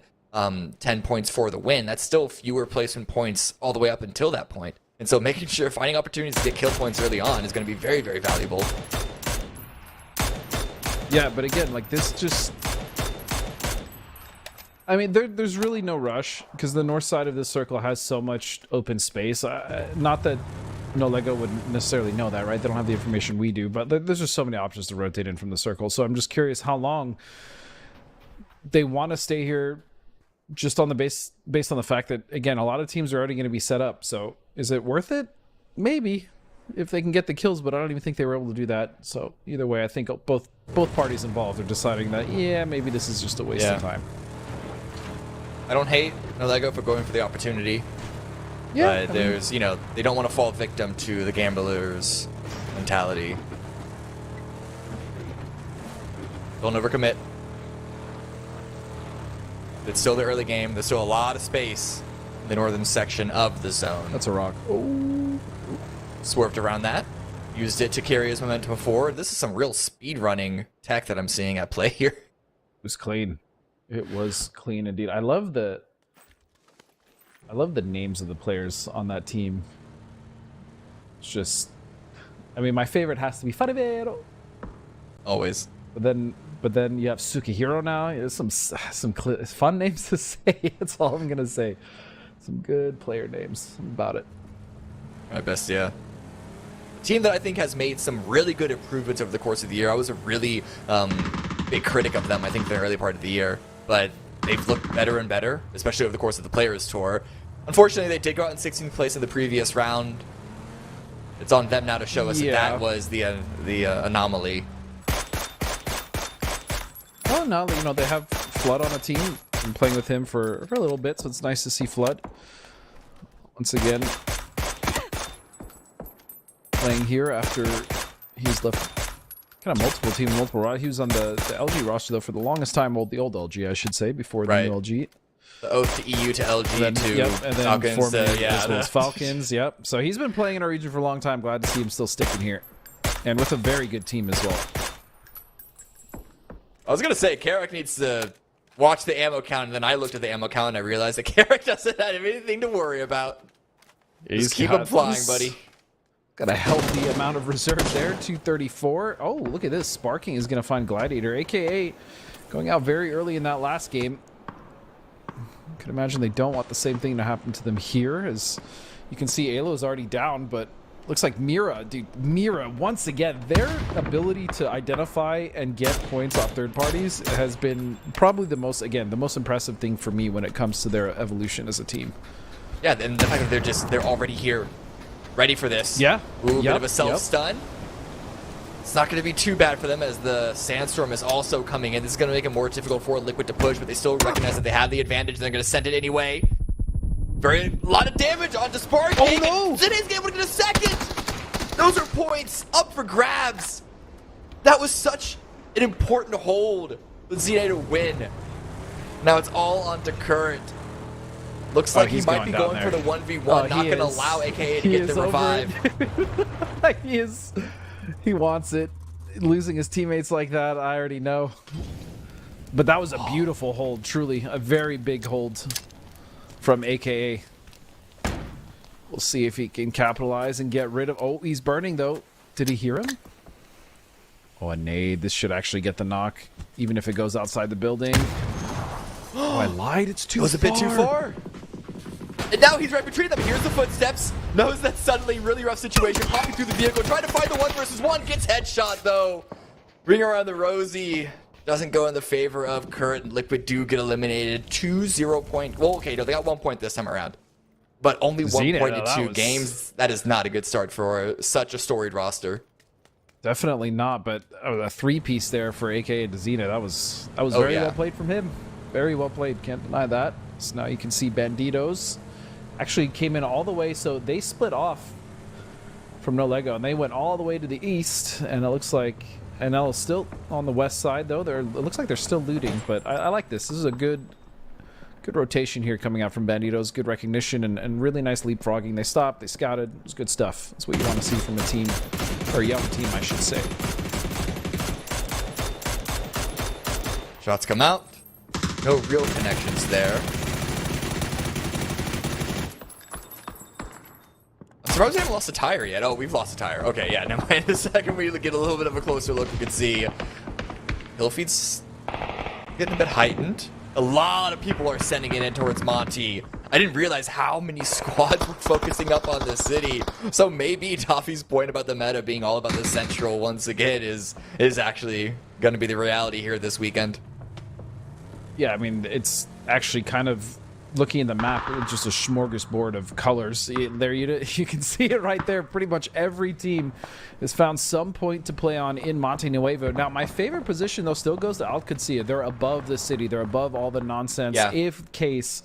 points for the win, that's still fewer placement points all the way up until that point. And so making sure finding opportunities to get kill points early on is going to be very, very valuable. Yeah, but again, like this just... I mean, there's really no rush, because the north side of this circle has so much open space. Not that No Lego would necessarily know that, right? They don't have the information we do, but there's just so many options to rotate in from the circle. So I'm just curious how long they want to stay here, just on the based on the fact that, again, a lot of teams are already going to be set up. So is it worth it? Maybe, if they can get the kills, but I don't even think they were able to do that. So either way, I think both parties involved are deciding that, yeah, maybe this is just a waste of time. I don't hate No Lego for going for the opportunity. Yeah, but there's, you know, they don't want to fall victim to the gamblers' mentality. Don't overcommit. It's still the early game. There's still a lot of space in the northern section of the zone. That's a rock. Oh. Swerved around that. Used it to carry his momentum forward. This is some real speed running tech that I'm seeing at play here. It was clean. It was clean indeed. I love the names of the players on that team. It's just, I mean, my favorite has to be Faribero. Always. But then you have Sukihiro now. There's some fun names to say. That's all I'm gonna say. Some good player names about it. My best, yeah. Team that I think has made some really good improvements over the course of the year. I was a really big critic of them, I think, the early part of the year. But they've looked better and better, especially over the course of the Players Tour. Unfortunately, they did go out in 16th place in the previous round. It's on them now to show us that was the anomaly. Well, now you know they have Flood on a team. Been playing with him for a little bit, so it's nice to see Flood once again playing here after he's left kind of multiple teams, multiple roster. He was on the LG roster though for the longest time, the old LG, I should say, before the new LG. The oath to EU to LG then, to and then Falcons. As well as Falcons. Yep. So he's been playing in our region for a long time. Glad to see him still sticking here, and with a very good team as well. I was gonna say Carrick needs to watch the ammo count, and then I looked at the ammo count and I realized that Carrick doesn't have anything to worry about. Just keep him flying, buddy. Got a healthy amount of reserve there, 234. Oh, look at this. Sparking is going to find Gladiator, a.k.a. going out very early in that last game. I can imagine they don't want the same thing to happen to them here. As you can see, Alo is already down, but looks like Mira, once again, their ability to identify and get points off third parties has been probably the most impressive thing for me when it comes to their evolution as a team. Yeah, and the fact that they're already here. Ready for this. Yeah. Ooh, bit of a self-stun. It's not going to be too bad for them as the sandstorm is also coming in. This is going to make it more difficult for Liquid to push, but they still recognize that they have the advantage. They're going to send it anyway. A lot of damage onto Spark. Oh no! Zine's able to get a second. Those are points up for grabs. That was such an important hold for Zine to win. Now it's all onto Current. Looks like he might be going for the 1v1, not going to allow AKA to get the revive. He is. He wants it. Losing his teammates like that, I already know. But that was a beautiful hold, truly. A very big hold from AKA. We'll see if he can capitalize and get rid of... Oh, he's burning, though. Did he hear him? Oh, a nade. This should actually get the knock, even if it goes outside the building. Oh, I lied. It's too far. It was a bit too far. And now he's right between them. Here's the footsteps. Knows that suddenly really rough situation. Popping through the vehicle. Trying to find the 1v1. Gets headshot, though. Bring around the Rosie. Doesn't go in the favor of Current. Liquid do get eliminated. 2-0 point. Well, okay, no, they got 1 point this time around. But only 1 point in 2 games. That is not a good start for such a storied roster. Definitely not, but a 3-piece there for AKA to Xena. That was very well played from him. Very well played. Can't deny that. So now you can see Banditos actually came in all the way, so they split off from No Lego, and they went all the way to the east, and it looks like NL is still on the west side, though. It looks like they're still looting, but I like this. This is a good rotation here coming out from Banditos. Good recognition and really nice leapfrogging. They stopped, they scouted. It was good stuff. That's what you want to see from a team, or a young team, I should say. Shots come out. No real connections there. I'm surprised we haven't lost a tire yet. Oh, we've lost a tire. Okay, yeah, never mind. In a second we get a little bit of a closer look. We can see Hillfeed's getting a bit heightened. A lot of people are sending it in towards Monty. I didn't realize how many squads were focusing up on the city. So maybe Toffee's point about the meta being all about the central once again is actually going to be the reality here this weekend. Yeah, I mean, it's actually kind of looking at the map, it's just a smorgasbord of colors. There you can see it right there. Pretty much every team has found some point to play on in Monte Nuevo. Now, my favorite position, though, still goes to Alcancia. They're above the city. They're above all the nonsense. Yeah. If case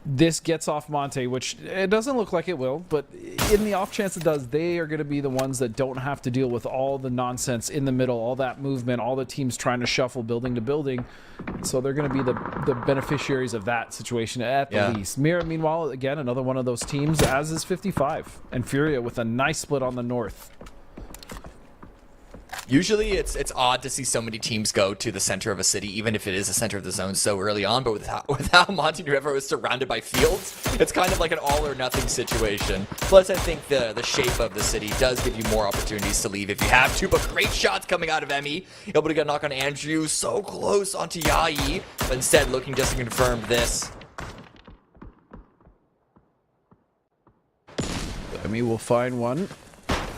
this gets off Monte, which it doesn't look like it will, but in the off chance it does, they are going to be the ones that don't have to deal with all the nonsense in the middle, all that movement, all the teams trying to shuffle building to building. So they're going to be the beneficiaries of that situation at the least. Mira, meanwhile, again, another one of those teams, as is 55. And Furia with a nice split on the north. Usually it's odd to see so many teams go to the center of a city, even if it is the center of the zone so early on, but with how Monte Nuevo is surrounded by fields, it's kind of like an all or nothing situation. Plus, I think the shape of the city does give you more opportunities to leave if you have to, but great shots coming out of Emmy. Able to get a knock on Andrew, so close onto Yai, but instead looking just to confirm this. Emmy will find one.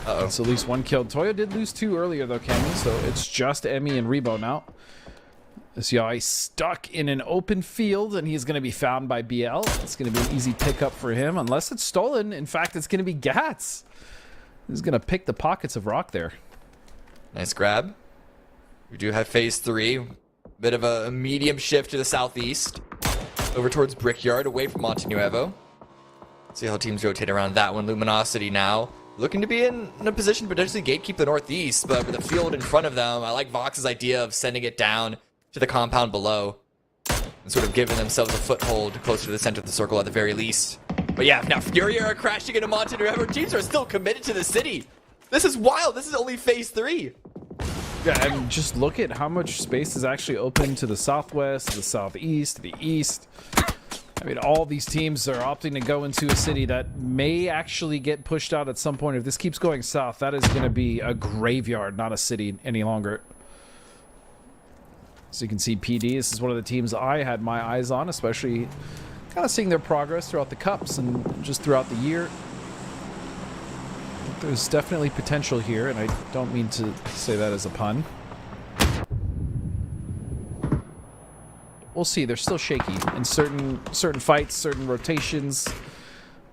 It's at least one kill. Toyo did lose 2 earlier, though, Cammy, so it's just Emmy and Rebo now. This Yai stuck in an open field, and he's going to be found by BL. It's going to be an easy pickup for him, unless it's stolen. In fact, it's going to be Gats. He's going to pick the pockets of rock there. Nice grab. We do have phase 3. Bit of a medium shift to the southeast. Over towards Brickyard, away from Monte Nuevo. See how teams rotate around that one. Luminosity now. Looking to be in a position to potentially gatekeep the northeast, but with the field in front of them, I like Vox's idea of sending it down to the compound below and sort of giving themselves a foothold closer to the center of the circle at the very least. But yeah, now Furia are crashing into Monte Nuevo. Teams are still committed to the city. This is wild. This is only phase 3. Yeah, and just look at how much space is actually open to the southwest, the southeast, the east. I mean, all these teams are opting to go into a city that may actually get pushed out at some point. If this keeps going south, that is going to be a graveyard, not a city any longer. So you can see PD, this is one of the teams I had my eyes on, especially kind of seeing their progress throughout the cups and just throughout the year. There's definitely potential here, and I don't mean to say that as a pun. We'll see. They're still shaky in certain fights, certain rotations.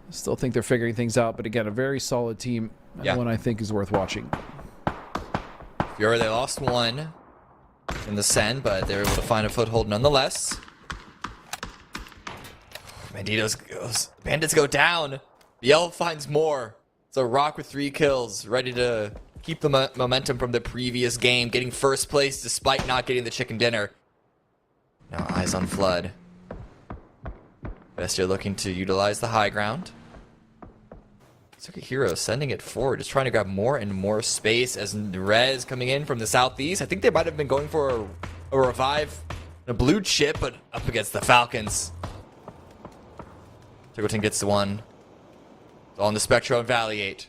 Still think they're figuring things out, but again, a very solid team, and one I think is worth watching. Fury, they lost one in the Sen, but they were able to find a foothold nonetheless. Bandits go down. BL finds more. So Rock with 3 kills, ready to keep the momentum from the previous game, getting first place despite not getting the chicken dinner. Now eyes on Flood. Bestia looking to utilize the high ground. Circuit Hero sending it forward, just trying to grab more and more space as Rez coming in from the southeast. I think they might have been going for a revive, a blue chip, but up against the Falcons. Tiggleton gets the one. It's on the Spectro and Valiate.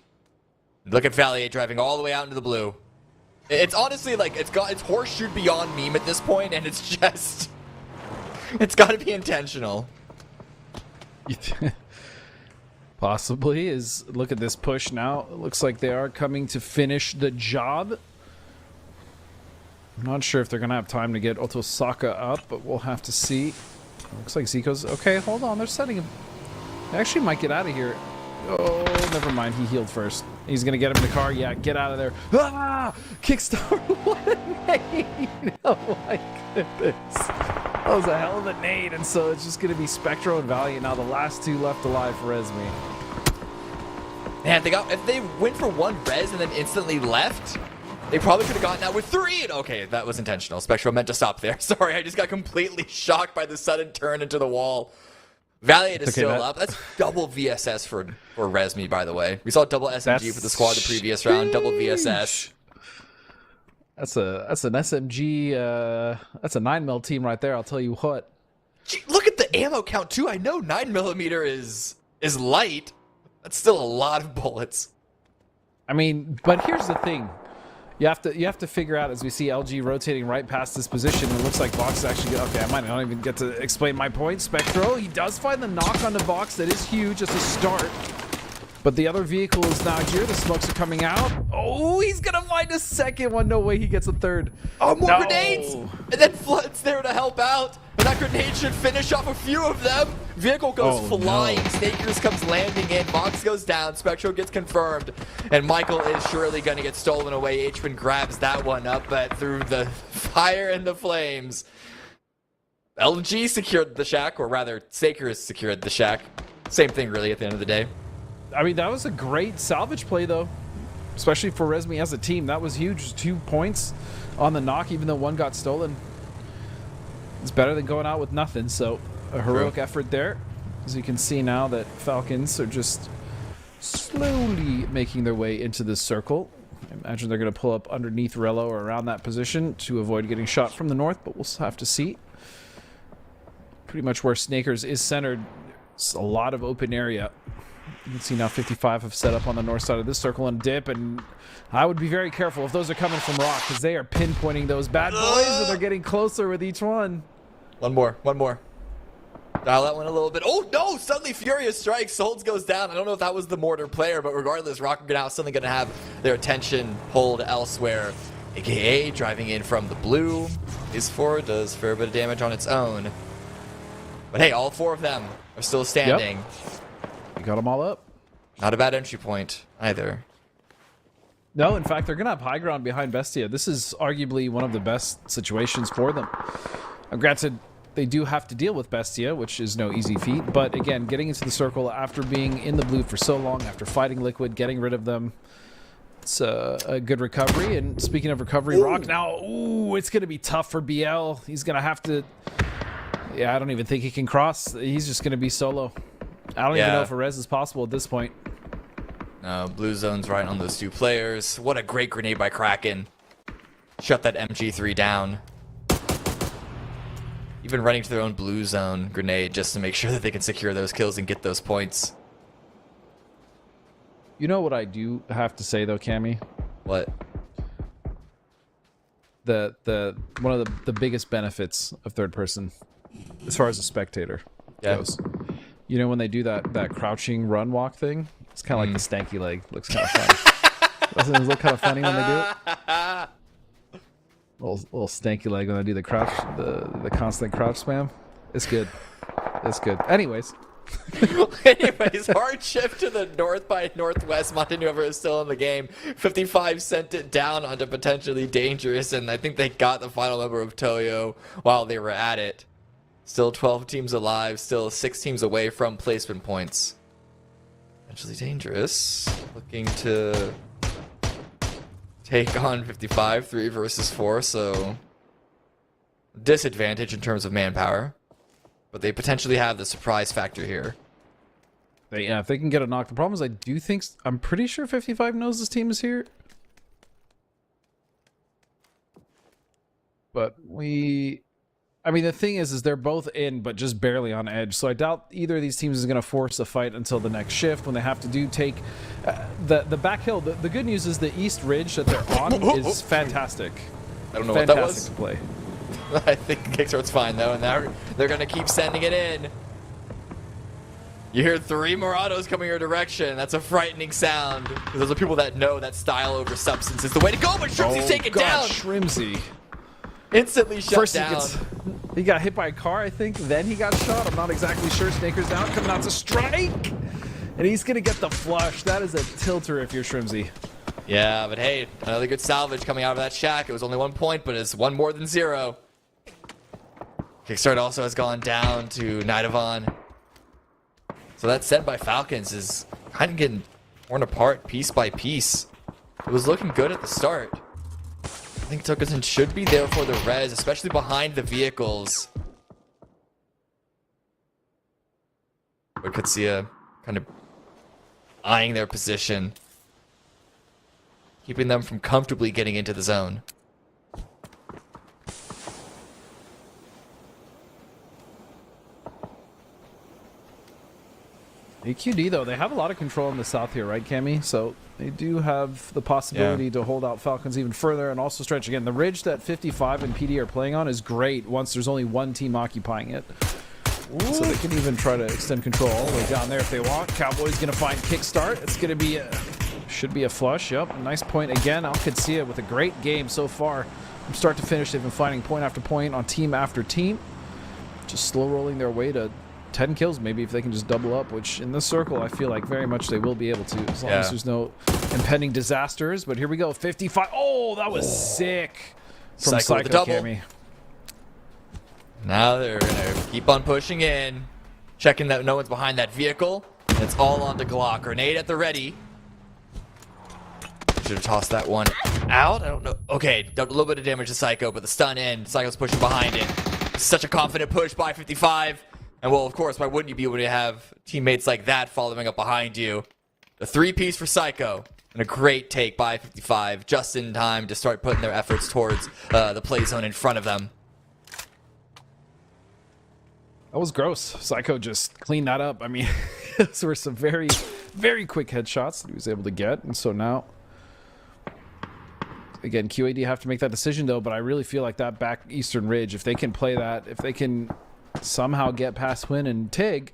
Look at Valiate driving all the way out into the blue. It's honestly like it's horseshoe beyond meme at this point, and it's just it's got to be intentional. Possibly is. Look at this push now. It looks like they are coming to finish the job. I'm not sure if they're gonna have time to get Otosaka up, but we'll have to see. Looks like Zico's okay. Hold on, they're setting him. They actually might get out of here. Oh, never mind. He healed first. He's gonna get him in the car. Yeah, get out of there. Ah! Kickstart. What a nade! Oh my goodness. That was a hell of a nade, and so it's just gonna be Spectro and Valiant now, the last 2 left alive for Resmi. Man, if they went for 1 res and then instantly left, they probably could have gotten out with 3. And okay, that was intentional. Spectro meant to stop there. Sorry, I just got completely shocked by the sudden turn into the wall. Valiant is still up. That's double VSS for Resmi, by the way. We saw double SMG for the squad the previous round. Double VSS. That's an SMG. That's a 9mm team right there. I'll tell you what. Gee, look at the ammo count too. I know 9mm is light. That's still a lot of bullets. I mean, but here's the thing. You have to figure out, as we see LG rotating right past this position. It looks like Vox is actually okay. I might not even get to explain my point. Spectro, he does find the knock on the Vox. That is huge as a start. But the other vehicle is now here. The smokes are coming out. Oh, he's gonna find a second one. No way he gets a third. Oh, more grenades! And then Flood's there to help out. And that grenade should finish off a few of them. Vehicle goes flying. No. Snakers comes landing in. Vox goes down. Spectro gets confirmed. And Michael is surely going to get stolen away. Hman grabs that one up, but through the fire and the flames, LG secured the shack, or rather, Snakers secured the shack. Same thing, really, at the end of the day. I mean, that was a great salvage play, though. Especially for Resmi as a team. That was huge. 2 points on the knock, even though 1 got stolen. It's better than going out with nothing, so a heroic effort there. As you can see now that Falcons are just slowly making their way into this circle. I imagine they're going to pull up underneath Rello or around that position to avoid getting shot from the north, but we'll have to see. Pretty much where Snakers is centered, it's a lot of open area. You can see now 55 have set up on the north side of this circle and dip, and I would be very careful if those are coming from Rock, because they are pinpointing those bad boys, and they're getting closer with each one. One more. Dial that one a little bit. Oh no! Suddenly Furious strikes. Souls goes down. I don't know if that was the mortar player, but regardless, Rock are now suddenly going to have their attention pulled elsewhere. AKA driving in from the blue. Is 4 does a fair bit of damage on its own. But hey, all 4 of them are still standing. You got them all up. Not a bad entry point either. No, in fact, they're going to have high ground behind Bestia. This is arguably one of the best situations for them. Granted, they do have to deal with Bestia, which is no easy feat. But again, getting into the circle after being in the blue for so long, after fighting Liquid, getting rid of them, it's a good recovery. And speaking of recovery, Rock now, it's going to be tough for BL. He's going to have to... Yeah, I don't even think he can cross. He's just going to be solo. I don't even know if a res is possible at this point. No, blue zone's right on those 2 players. What a great grenade by Kraken. Shut that MG3 down. Even running to their own blue zone grenade just to make sure that they can secure those kills and get those points. You know what I do have to say though, Cammy? What? One of the biggest benefits of third person, as far as a spectator goes. You know when they do that crouching run walk thing? It's kind of like the stanky leg. Looks kind of funny. Doesn't it look kind of funny when they do it? Little stanky leg when I do the crouch, the constant crouch spam. It's good. It's good. Anyways, Anyways, hard shift to the north by northwest. Montenuevo is still in the game. 55 sent it down onto potentially dangerous, and I think they got the final member of Toyo while they were at it. Still 12 teams alive, still 6 teams away from placement points. Potentially dangerous. Looking to take on 55, 3 versus 4, so disadvantage in terms of manpower. But they potentially have the surprise factor here. Yeah, if they can get a knock. The problem is I'm pretty sure 55 knows this team is here. But I mean, the thing is they're both in, but just barely on edge. So I doubt either of these teams is going to force a fight until the next shift when they have to take the back hill. The good news is the east ridge that they're on is fantastic. I don't know what that was. Fantastic to play. I think Kickstart's fine though, and now they're going to keep sending it in. You hear 3 more autos coming your direction. That's a frightening sound. Those are people that know that style over substance is the way to go, but Shrimzy's taken down. Shrimzy. Instantly shut First down. He got hit by a car, I think. Then he got shot. I'm not exactly sure. Snaker's down. Coming out to strike. And he's going to get the flush. That is a tilter if you're Shrimzy. Yeah, but hey, another good salvage coming out of that shack. It was only 1 point, but it's 1 more than 0. Kickstart also has gone down to Nidavon. So that set by Falcons is kind of getting torn apart piece by piece. It was looking good at the start. I think Tokusen should be there for the res, especially behind the vehicles. But Katsuya kind of eyeing their position, keeping them from comfortably getting into the zone. AQD, though, they have a lot of control in the south here, right, Cammy? So they do have the possibility to hold out Falcons even further and also stretch again. The ridge that 55 and PD are playing on is great once there's only 1 team occupying it. Ooh. So they can even try to extend control all the way down there if they want. Cowboy's going to find kickstart. It's going to be should be a flush. Yep, nice point again. Alcancia with a great game so far. From start to finish, they've been finding point after point on team after team. Just slow rolling their way to 10 kills maybe if they can just double up, which in this circle I feel like very much they will be able to as long as there's no impending disasters. But here we go, 55. Oh, that was sick from Psycho with the double. Cammy. Now they're gonna keep on pushing in, checking that no one's behind that vehicle. It's all on to Glock. Grenade at the ready. Should have tossed that one out. I don't know. Okay, a little bit of damage to Psycho, but the stun in. Psycho's pushing behind it. Such a confident push by 55. And well, of course, why wouldn't you be when you have teammates like that following up behind you? The 3-piece for Psycho. And a great take by 55, just in time to start putting their efforts towards the play zone in front of them. That was gross. Psycho just cleaned that up. I mean, those were some very, very quick headshots that he was able to get. And so now, again, QAD have to make that decision, though. But I really feel like that back Eastern Ridge, if they can play that, if they can somehow get past Win and Tig,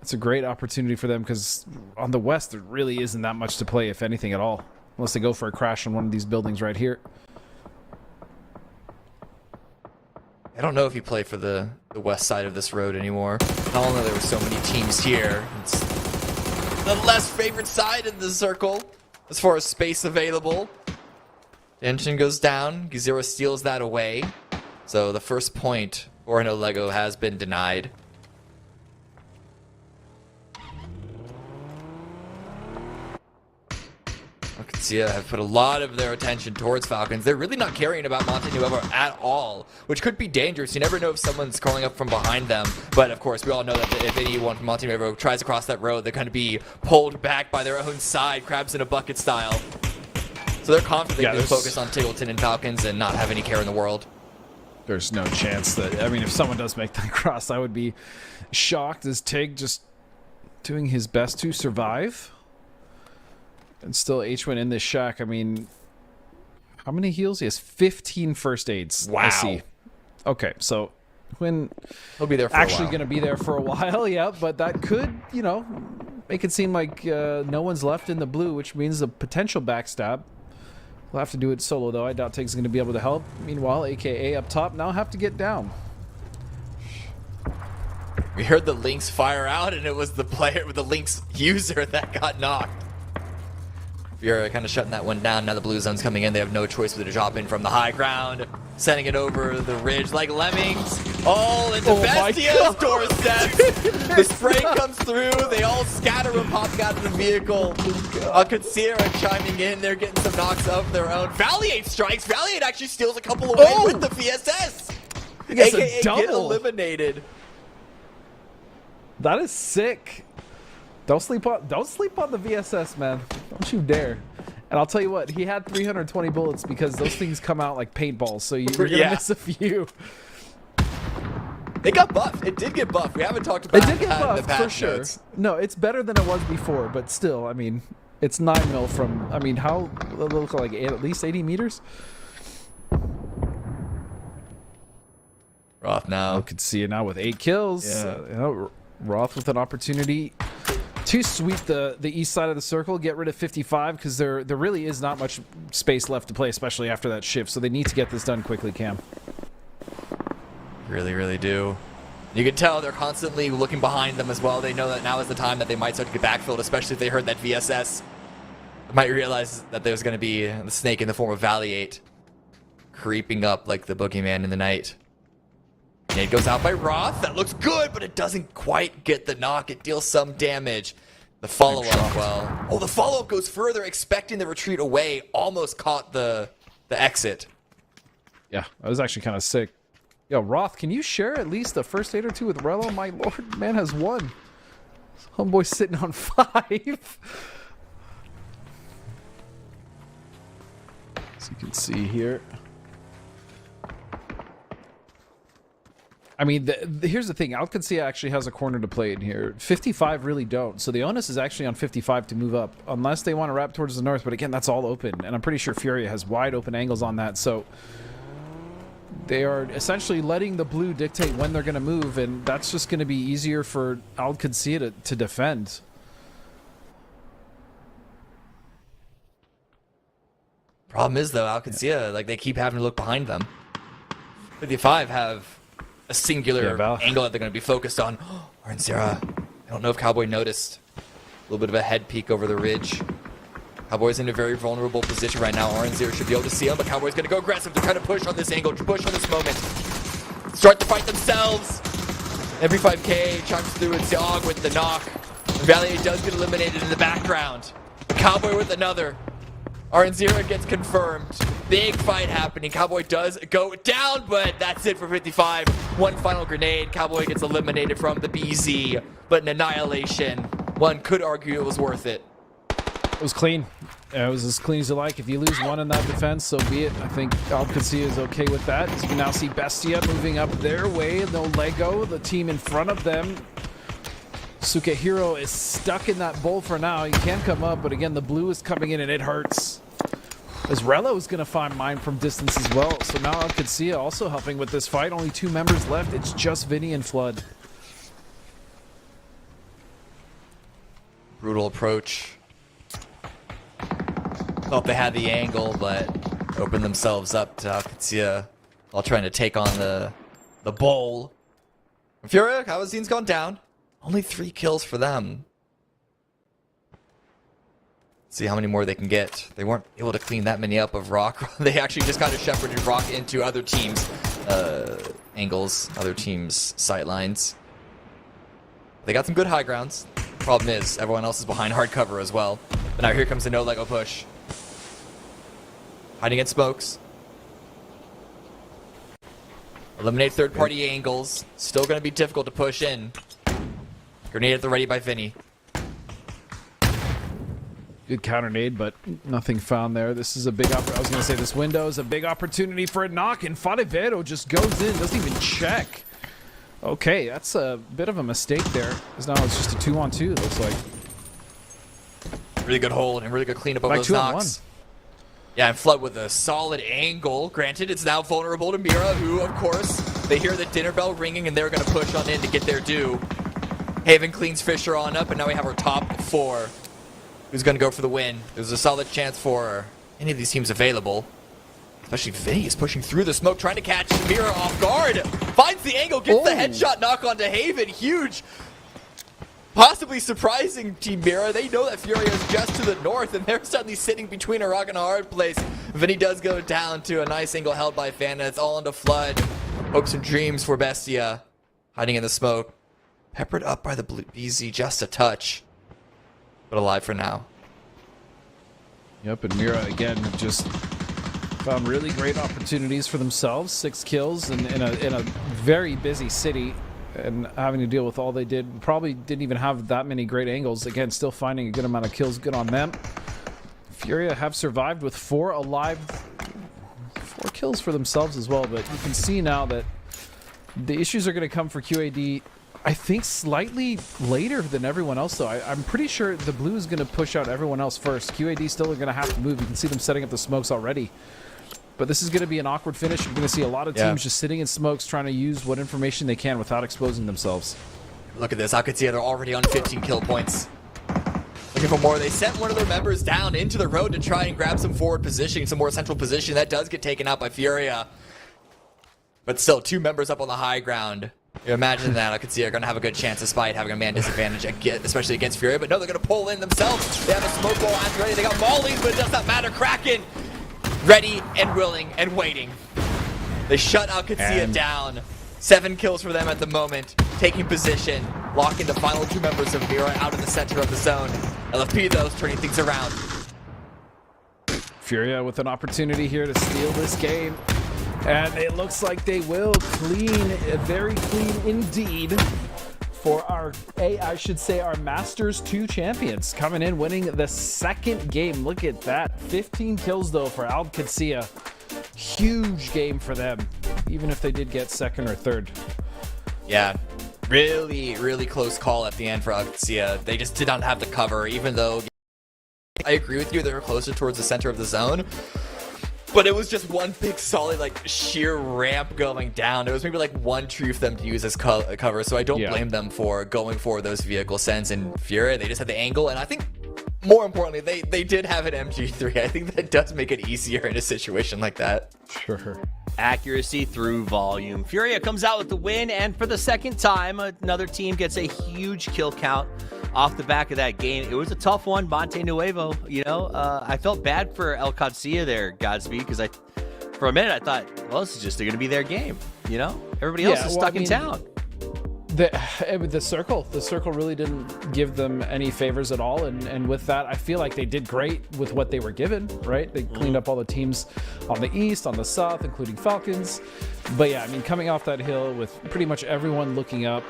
it's a great opportunity for them, because on the west there really isn't that much to play, if anything at all, unless they go for a crash on one of these buildings right here. I don't know if you play for the west side of this road anymore. I don't know there were so many teams here. It's the less favorite side in the circle as far as space available. Engine goes down. Gizero steals that away. So the first point for No Lego has been denied. Alcancia have put a lot of their attention towards Falcons. They're really not caring about Montenuevo at all, which could be dangerous. You never know if someone's crawling up from behind them. But of course, we all know that if anyone from Montenuevo tries to cross that road, they're going to be pulled back by their own side, crabs in a bucket style. So they're confident they can focus on Tiggleton and Falcons and not have any care in the world. There's no chance that, I mean, if someone does make that cross, I would be shocked, as Tig just doing his best to survive. And still H1 in this shack. I mean, how many heals? He has 15 first aids. Wow. I see. Okay, so when he'll be there for actually going to be there for a while, yeah, but that could, you know, make it seem like no one's left in the blue, which means a potential backstab. We'll have to do it solo, though. I doubt Tig's going to be able to help. Meanwhile, AKA up top now have to get down. We heard the Lynx fire out, and it was the player with the Lynx user that got knocked. Fury kind of shutting that one down. Now the blue zone's coming in. They have no choice but to drop in from the high ground, sending it over the ridge like lemmings. All into Bestia's doorstep. The spray comes through. They all scatter and popping out of the vehicle. Alcancera chiming in. They're getting some knocks of their own. Valiant strikes. Valiant actually steals a couple away with the VSS. AKA get eliminated. That is sick. Don't sleep on the VSS, man. Don't you dare. And I'll tell you what, he had 320 bullets because those things come out like paintballs, so you're gonna miss a few. It got buffed. It did get buffed. We haven't talked about it. Did get buffed for sure. Notes. No, it's better than it was before, but still, I mean, it's 9 mil from. I mean, how look like at least 80 meters. Roth now. You can see it now with 8 kills. Yeah. Roth with an opportunity to sweep the east side of the circle, get rid of 55 because there really is not much space left to play, especially after that shift. So they need to get this done quickly, Cam. Really, really do. You can tell they're constantly looking behind them as well. They know that now is the time that they might start to get backfilled, especially if they heard that VSS. They might realize that there's going to be the snake in the form of Valiate creeping up like the boogeyman in the night. Nade goes out by Roth. That looks good, but it doesn't quite get the knock. It deals some damage. The follow-up, well... Oh, the follow-up goes further, expecting the retreat away. Almost caught the exit. Yeah, that was actually kind of sick. Yo, Roth, can you share at least a first aid or two with Rello? My lord, man has 1. Homeboy's sitting on 5. As you can see here. I mean, here's the thing. Alcancera actually has a corner to play in here. 55 really don't. So the onus is actually on 55 to move up. Unless they want to wrap towards the north. But again, that's all open. And I'm pretty sure Furia has wide open angles on that. So they are essentially letting the blue dictate when they're going to move. And that's just going to be easier for Alcancera to defend. Problem is, though, Alcancera, like, they keep having to look behind them. 55 have a singular angle that they're going to be focused on. Sarah, I don't know if Cowboy noticed. A little bit of a head peek over the ridge. Cowboy's in a very vulnerable position right now. Zero should be able to see him, but Cowboy's going to go aggressive to try to push on this angle, push on this moment. Start to fight themselves. Every 5K chimes through and Zog with the knock. Valiant does get eliminated in the background. Cowboy with another. Zero gets confirmed. Big fight happening. Cowboy does go down, but that's it for 55. One final grenade. Cowboy gets eliminated from the BZ, but an annihilation. One could argue it was worth it. It was clean. It was as clean as you like. If you lose 1 in that defense, so be it. I think Alcancera is okay with that. As you can now see Bestia moving up their way. No Lego. The team in front of them. Sukehiro is stuck in that bowl for now. He can come up, but again, the blue is coming in and it hurts. As Rello is going to find mine from distance as well. So now Alcancera also helping with this fight. Only 2 members left. It's just Vinny and Flood. Brutal approach. Thought they had the angle, but opened themselves up to Alcancera while trying to take on the bowl. Furia, Kawazin's gone down. Only 3 kills for them. See how many more they can get. They weren't able to clean that many up of Rock. They actually just kind of shepherded Rock into other teams' angles, other teams' sight lines. They got some good high grounds. Problem is, everyone else is behind hard cover as well. But now here comes the no-Lego push. Hiding in smokes. Eliminate third-party angles. Still going to be difficult to push in. Grenade at the ready by Vinny. Good counter nade, but nothing found there. This is a big I was going to say this window is a big opportunity for a knock, and Fadevero just goes in, doesn't even check. Okay, that's a bit of a mistake there. Because now it's just a 2-on-2, it looks like. Really good hold and really good cleanup of those knocks. Yeah, and Flood with a solid angle. Granted, it's now vulnerable to Mira, who, of course, they hear the dinner bell ringing, and they're going to push on in to get their due. Haven cleans Fisher on up, and now we have our top 4. Who's going to go for the win? There's a solid chance for any of these teams available. Especially Vinny is pushing through the smoke, trying to catch Mira off guard. Finds the angle, gets the headshot knock onto Haven. Huge. Possibly surprising Team Mira. They know that Furia is just to the north, and they're suddenly sitting between a rock and a hard place. Vinny does go down to a nice angle held by Fanta. It's all into Flood. Hopes and dreams for Bestia. Hiding in the smoke. Peppered up by the blue BZ just a touch. But alive for now. Yep, and Mira again just found really great opportunities for themselves. 6 kills in a very busy city. And having to deal with all they did, probably didn't even have that many great angles. Again, still finding a good amount of kills, good on them. Furia have survived with 4 alive, 4 kills for themselves as well. But you can see now that the issues are going to come for QAD, I think, slightly later than everyone else, though. I'm pretty sure the blue is going to push out everyone else first. QAD still are going to have to move. You can see them setting up the smokes already. But this is going to be an awkward finish. You're going to see a lot of teams just sitting in smokes trying to use what information they can without exposing themselves. Look at this. I could see they're already on 15 kill points. Looking for more. They sent one of their members down into the road to try and grab some forward positioning, some more central position. That does get taken out by Furia. But still, 2 members up on the high ground. You imagine that. I could see they're going to have a good chance despite having a man disadvantage, especially against Furia. But no, they're going to pull in themselves. They have a smoke wall after ready. They got mollies, but it does not matter. Kraken ready and willing and waiting. They shut Alcatsia down. 7 kills for them at the moment. Taking position. Locking the final 2 members of Mira out of the center of the zone. LFP, though, is turning things around. Furia with an opportunity here to steal this game. And it looks like they will. Clean, very clean indeed. For our, I should say, our Masters 2 champions coming in, winning the 2nd game. Look at that. 15 kills, though, for Alcatsia. Huge game for them, even if they did get 2nd or 3rd. Yeah, really, really close call at the end for Alcatsia. They just did not have the cover, even though I agree with you, they were closer towards the center of the zone. But it was just one big solid, like, sheer ramp going down. There was maybe like 1 tree for them to use as cover, so I don't blame them for going for those vehicle sends in Furia. They just had the angle, and I think, more importantly, they did have an MG3. I think that does make it easier in a situation like that. Sure. Accuracy through volume. Furia comes out with the win, and for the 2nd time, another team gets a huge kill count off the back of that game. It was a tough one, Monte Nuevo. You know, I felt bad for El Qadsia there, Godspeed, because for a minute I thought, well, this is just going to be their game. You know, everybody else is stuck in town. The circle really didn't give them any favors at all, and with that, I feel like they did great with what they were given. Right, they cleaned up all the teams on the east, on the south, including Falcons. But yeah, I mean, coming off that hill with pretty much everyone looking up,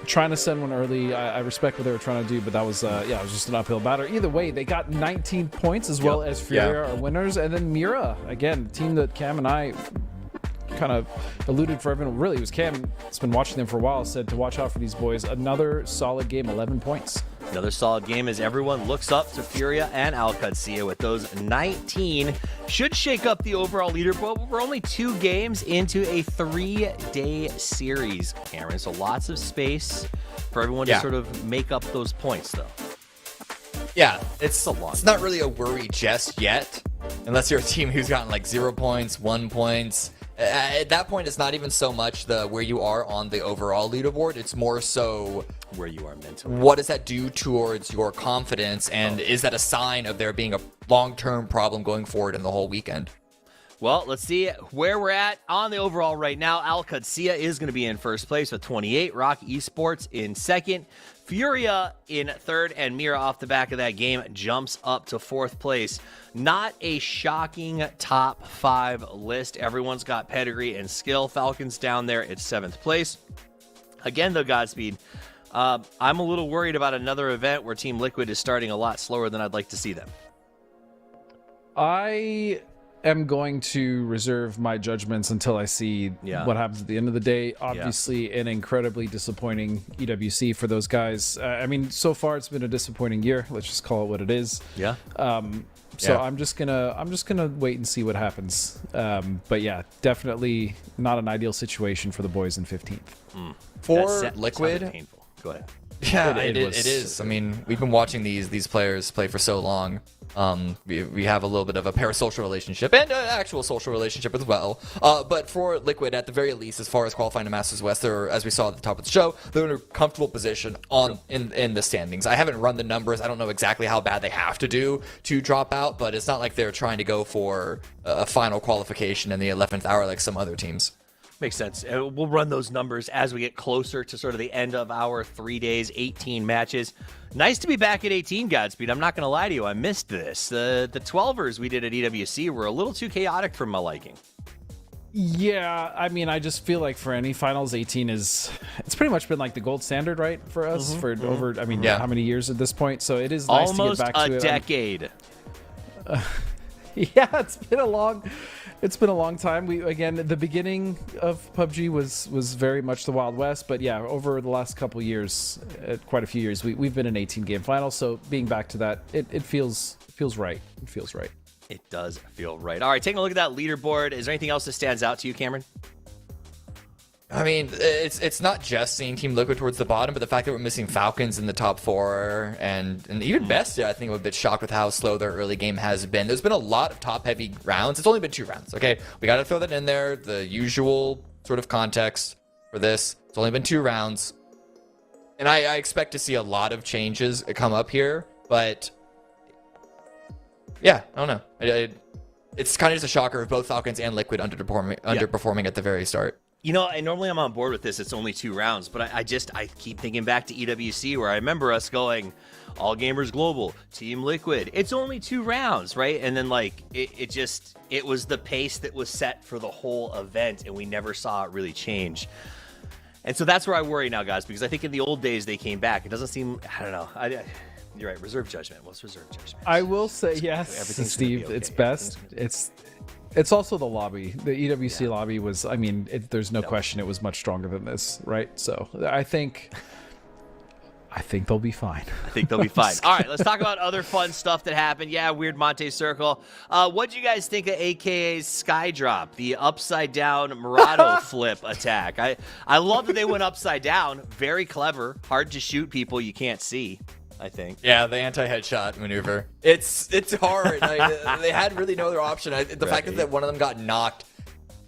trying to send one early. I respect what they were trying to do, but that was it was just an uphill battle. Either way, they got 19 points as well as Furia are winners, and then Mira again, team that Cam and I kind of alluded for everyone. Really, it was Cam. Has been watching them for a while. Said to watch out for these boys. Another solid game, 11 points. Another solid game as everyone looks up to Furia and Al Qadsia with those 19. Should shake up the overall leaderboard, but we're only 2 games into a 3-day series, Cameron. So lots of space for everyone to sort of make up those points, though. Yeah, it's not really a worry just yet, unless you're a team who's gotten like 0 points, 1 points. At that point, it's not even so much where you are on the overall leaderboard. It's more so where you are mentally. What does that do towards your confidence, and is that a sign of there being a long-term problem going forward in the whole weekend? Well, let's see where we're at on the overall right now. Al Qadsia is going to be in first place with 28. Rock Esports in 2nd. Furia in 3rd, and Mira off the back of that game jumps up to 4th place. Not a shocking top 5 list. Everyone's got pedigree and skill. Falcons down there at 7th place. Again, though, Godspeed, I'm a little worried about another event where Team Liquid is starting a lot slower than I'd like to see them. I am going to reserve my judgments until I see what happens at the end of the day. Obviously, an incredibly disappointing EWC for those guys. I mean, so far it's been a disappointing year. Let's just call it what it is. Yeah. So I'm just gonna wait and see what happens. But yeah, definitely not an ideal situation for the boys in 15th. For Liquid, painful. Go ahead. Yeah, it is. I mean, we've been watching these players play for so long. We have a little bit of a parasocial relationship and an actual social relationship as well. But for Liquid, at the very least, as far as qualifying to Masters West, they're, as we saw at the top of the show, they're in a comfortable position in the standings. I haven't run the numbers. I don't know exactly how bad they have to do to drop out, but it's not like they're trying to go for a final qualification in the 11th hour like some other teams. Makes sense. We'll run those numbers as we get closer to sort of the end of our 3 days, 18 matches. Nice to be back at 18, Godspeed. I'm not going to lie to you. I missed this. The 12ers we did at EWC were a little too chaotic for my liking. Yeah, I mean, I just feel like for any finals, 18 it's pretty much been like the gold standard, right, for us for over, I mean, how many years at this point? So it is nice almost to get back to it. Almost a decade. Yeah, it's been a long time. The beginning of PUBG was very much the Wild West, but yeah, over the last couple years, quite a few years, we've been in 18 game finals. So being back to that, it feels right. It feels right. It does feel right. All right, taking a look at that leaderboard. Is there anything else that stands out to you, Cameron? I mean, it's not just seeing Team Liquid towards the bottom, but the fact that we're missing Falcons in the top 4 and even Bestia, I think I'm a bit shocked with how slow their early game has been. There's been a lot of top-heavy rounds. It's only been 2 rounds, okay? We got to throw that in there, the usual sort of context for this. It's only been 2 rounds. And I expect to see a lot of changes come up here, but yeah, I don't know. It's kind of just a shocker of both Falcons and Liquid underperforming at the very start. You know, normally I'm on board with this. It's only 2 rounds, but I keep thinking back to EWC where I remember us going, All Gamers Global, Team Liquid. It's only 2 rounds, right? And then like it was the pace that was set for the whole event, and we never saw it really change. And so that's where I worry now, guys, because I think in the old days they came back. It doesn't seem, I don't know. You're right. Reserve judgment. What's reserve judgment? I will say yes, Steve. Okay. It's best. It's also the lobby. The EWC lobby was, I mean, there's no question it was much stronger than this, right? So I think they'll be fine. I think they'll be fine. All right, let's talk about other fun stuff that happened. Yeah, weird Monte Circle. What do you guys think of AKA's Skydrop, the upside down Murado flip attack? I love that they went upside down. Very clever. Hard to shoot people you can't see, I think. Yeah, the anti-headshot maneuver. It's hard. They had really no other option. The fact that one of them got knocked,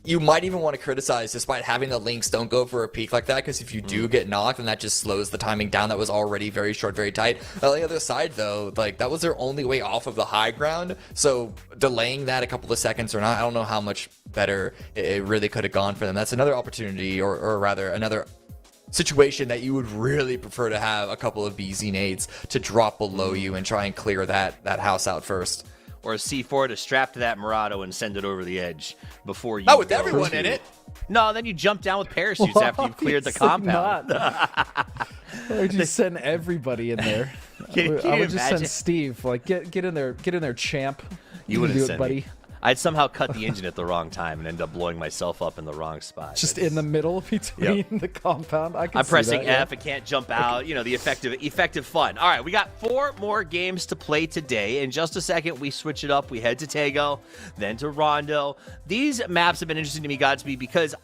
you might even want to criticize despite having the links don't go for a peak like that, because if you do get knocked, then that just slows the timing down that was already very short, very tight. On the other side, though, like that was their only way off of the high ground, so delaying that a couple of seconds or not, I don't know how much better it really could have gone for them. That's another opportunity, or rather another situation that you would really prefer to have a couple of BZ nades to drop below you and try and clear that house out first. Or a C4 to strap to that Murado and send it over the edge before you. Not with everyone in it. No, then you jump down with parachutes after you've cleared the compound. Or just send everybody in there. I would just send Steve. Like get in there, champ. You wouldn't do send it, buddy. Me. I'd somehow cut the engine at the wrong time and end up blowing myself up in the wrong spot. Just in the middle between the compound. I'm pressing F. I can't jump out. You know, the effective fun. All right, we got 4 more games to play today. In just a second, we switch it up. We head to Tego, then to Rondo. These maps have been interesting to me, Godspeed, because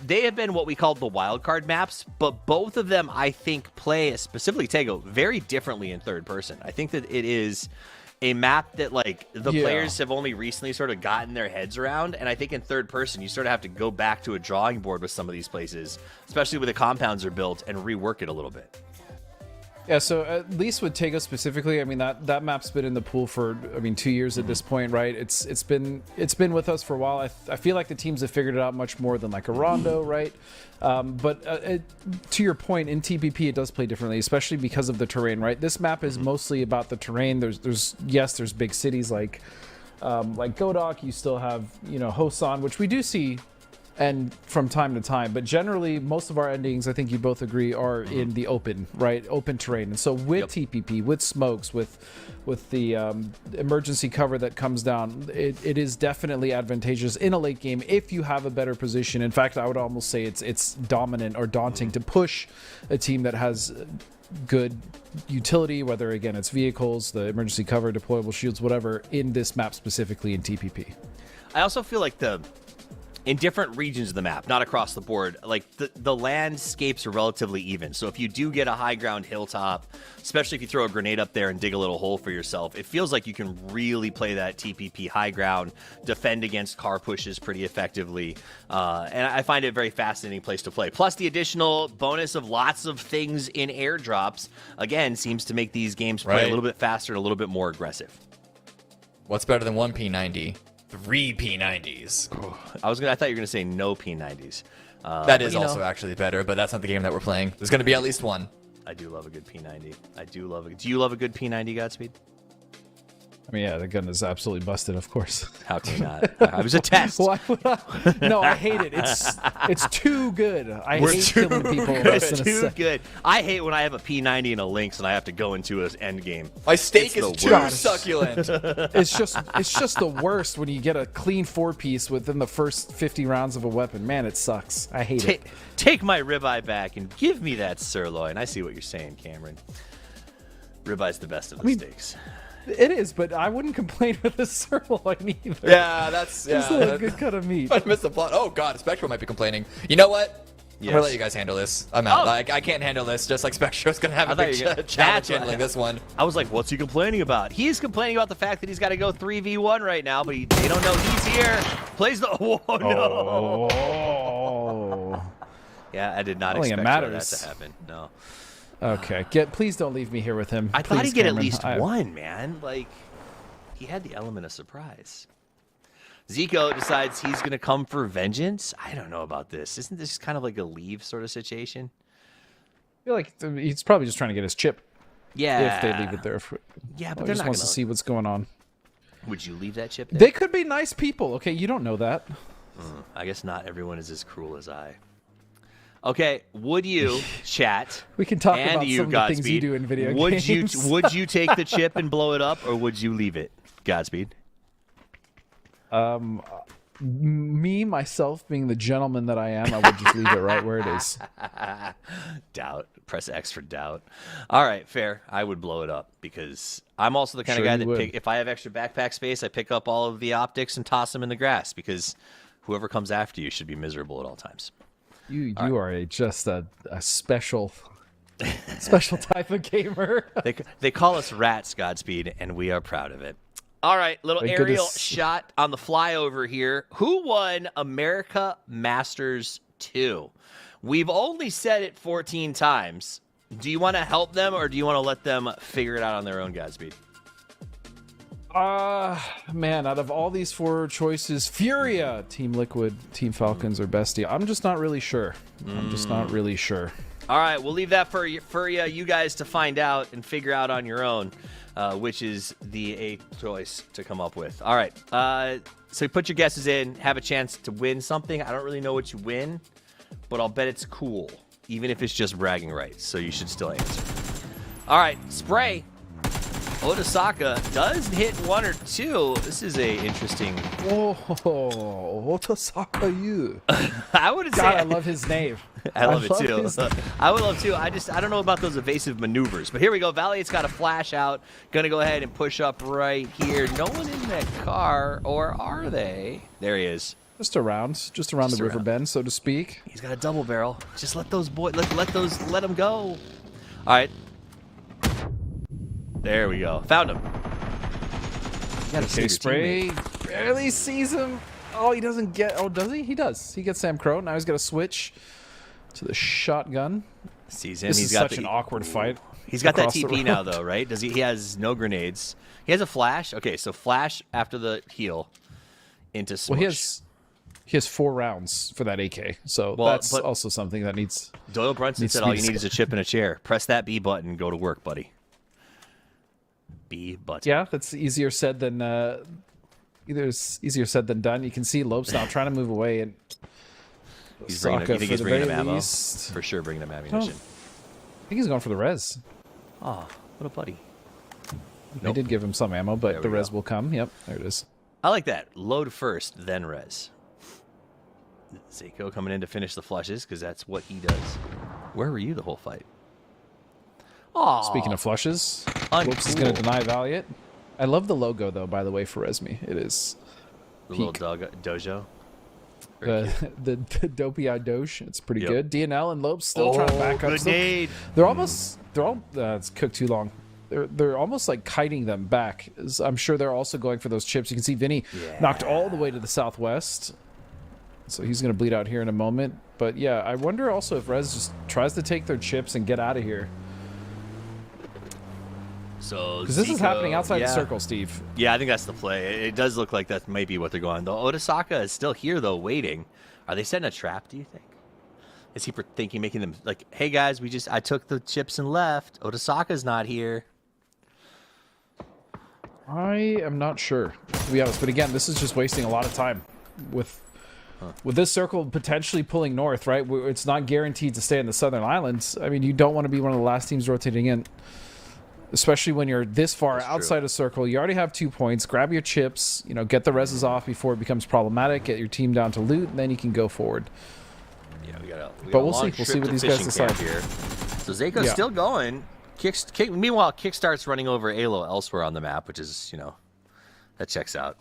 they have been what we call the wildcard maps, but both of them, I think, play, specifically Tego, very differently in third person. I think that it is a map that like the players have only recently sort of gotten their heads around, and I think in third person you sort of have to go back to a drawing board with some of these places, especially where the compounds are built, and rework it a little bit. Yeah, so at least with Tego specifically, I mean that map's been in the pool for 2 years at this point, right? It's been with us for a while. I feel like the teams have figured it out much more than like a Rondo, right? But to your point, in TPP it does play differently, especially because of the terrain, right? This map is mostly about the terrain. There's big cities like Godok. You still have Hosan, which we do see and from time to time, but generally most of our endings, I think you both agree, are in the open, right? Open terrain. And so with TPP, with smokes, with the emergency cover that comes down, it is definitely advantageous in a late game if you have a better position. In fact, I would almost say it's dominant or daunting to push a team that has good utility, whether again it's vehicles, the emergency cover, deployable shields, whatever, in this map specifically in TPP. I also feel like in different regions of the map, not across the board. Like the landscapes are relatively even. So if you do get a high ground hilltop, especially if you throw a grenade up there and dig a little hole for yourself, it feels like you can really play that TPP high ground, defend against car pushes pretty effectively. And I find it a very fascinating place to play. Plus the additional bonus of lots of things in airdrops, again, seems to make these games play a little bit faster and a little bit more aggressive. What's better than one P90? 3 P90s. I thought you were gonna say no P90s. That is also actually better, but that's not the game that we're playing. There's gonna be at least one. I do love a good P90. I do love it. Do you love a good P90, Godspeed? I mean, yeah, the gun is absolutely busted, of course. How can you not? It was a test. Why would I? No, I hate it. It's too good. I hate killing people. It's too good. I hate when I have a P90 and a Lynx and I have to go into an end game. My steak is too worst. succulent. It's just the worst when you get a clean 4-piece within the first 50 rounds of a weapon. Man, it sucks. I hate it. Take my ribeye back and give me that sirloin. I see what you're saying, Cameron. Ribeye's the best of the steaks. It is, but I wouldn't complain with a sirloin either. Yeah, that's It's a good cut of meat. I missed the plot. Oh god, Spectral might be complaining. You know what? Yes. I'm gonna let you guys handle this. I'm out. Like I can't handle this. Just like Spectral's gonna have a big challenge handling this one. I was like, what's he complaining about? He's complaining about the fact that he's got to go 3v1 right now, but they don't know he's here. Plays the. Oh no! Oh. Yeah, I did not expect that to happen. No. Okay, please don't leave me here with him. I thought Please, he'd get Cameron. at least one, man. Like, he had the element of surprise. Zico decides he's going to come for vengeance. I don't know about this. Isn't this kind of like a leave sort of situation? I feel like he's probably just trying to get his chip. Yeah. If they leave it there. Yeah, but he they're just not wants gonna... to see what's going on. Would you leave that chip there? They could be nice people. Okay, you don't know that. I guess not everyone is as cruel as I. Okay, would you, chat? We can talk and about you, some of the Godspeed, things you do in video would games. Would you take the chip and blow it up, or would you leave it, Godspeed? Me, myself, being the gentleman that I am, I would just leave it right where it is. Doubt. Press X for doubt. All right, fair. I would blow it up because I'm also the kind of guy that if I have extra backpack space, I pick up all of the optics and toss them in the grass because whoever comes after you should be miserable at all times. You are just a special type of gamer. They call us rats, Godspeed, and we are proud of it. All right, little aerial shot on the flyover here. Who won America Masters 2? We've only said it 14 times. Do you want to help them, or do you want to let them figure it out on their own, Godspeed? Man, out of all these 4 choices, Furia, Team Liquid, Team Falcons, or Bestia, I'm just not really sure. All right, we'll leave that for you guys to find out and figure out on your own, which is the A choice to come up with. All right, so put your guesses in, have a chance to win something. I don't really know what you win, but I'll bet it's cool, even if it's just bragging rights, so you should still answer. All right, Spray. Otasaka does hit 1 or 2. This is a interesting. Oh, Otasaka, you. I would say. God, I love his name. I love it too. I would love too. I don't know about those evasive maneuvers, but here we go. Valiant's got a flash out. Gonna go ahead and push up right here. No one in that car, or are they? There he is. Just around the river bend, so to speak. He's got a double barrel. Just let those boys, let them go. All right. There we go. Found him. Okay, Spray barely sees him. Oh, he doesn't get. Oh, does he? He does. He gets Sam Crow. Now he's got to switch to the shotgun. Sees him. He's got such an awkward fight. He's got that TP now, though, right? Does he? He has no grenades. He has a flash. Okay, so flash after the heal into switch. Well, he has 4 rounds for that AK, so that's also something that needs. Doyle Brunson said all you need is a chip and a chair. Press that B button and go to work, buddy. B button. Yeah, that's easier said than done. You can see Lopes now trying to move away, and you think he's bringing him ammo? For sure, bringing him ammunition. I think he's going for the res. Oh, what a buddy. They did give him some ammo, but the res will come. Yep, there it is. I like that. Load first, then res. Zico coming in to finish the flushes because that's what he does. Where were you the whole fight? Oh, speaking of flushes, Lopes is going to deny Valiant. I love the logo, though, by the way, for Resmi. It is the little dojo. the dopey-eyed Doge. It's pretty Yep. good. DNL and Lopes still trying to back up. Good Still, nade. they're all it's cooked too long. They're almost like kiting them back. I'm sure they're also going for those chips. You can see Vinny knocked all the way to the southwest. So he's going to bleed out here in a moment. But yeah, I wonder also if Rez just tries to take their chips and get out of here. So Because this is happening outside the yeah. circle, Steve. Yeah, I think that's the play. It does look like that might be what they're going. Though Otasaka is still here, though, waiting. Are they setting a trap, do you think? Is he thinking, making them like, hey, guys, I took the chips and left. Otasaka's not here. I am not sure, to be honest. But again, this is just wasting a lot of time with this circle potentially pulling north, right? It's not guaranteed to stay in the Southern Islands. I mean, you don't want to be one of the last teams rotating in, especially when you're this far outside a circle. You already have 2 points. Grab your chips, get the reses off before it becomes problematic. Get your team down to loot, and then you can go forward. Yeah, we got But a we'll long see. We'll trip see what to these guys fishing camp decide. here. So Zako's still going. Meanwhile, Kickstart's running over Alo elsewhere on the map, which is, that checks out.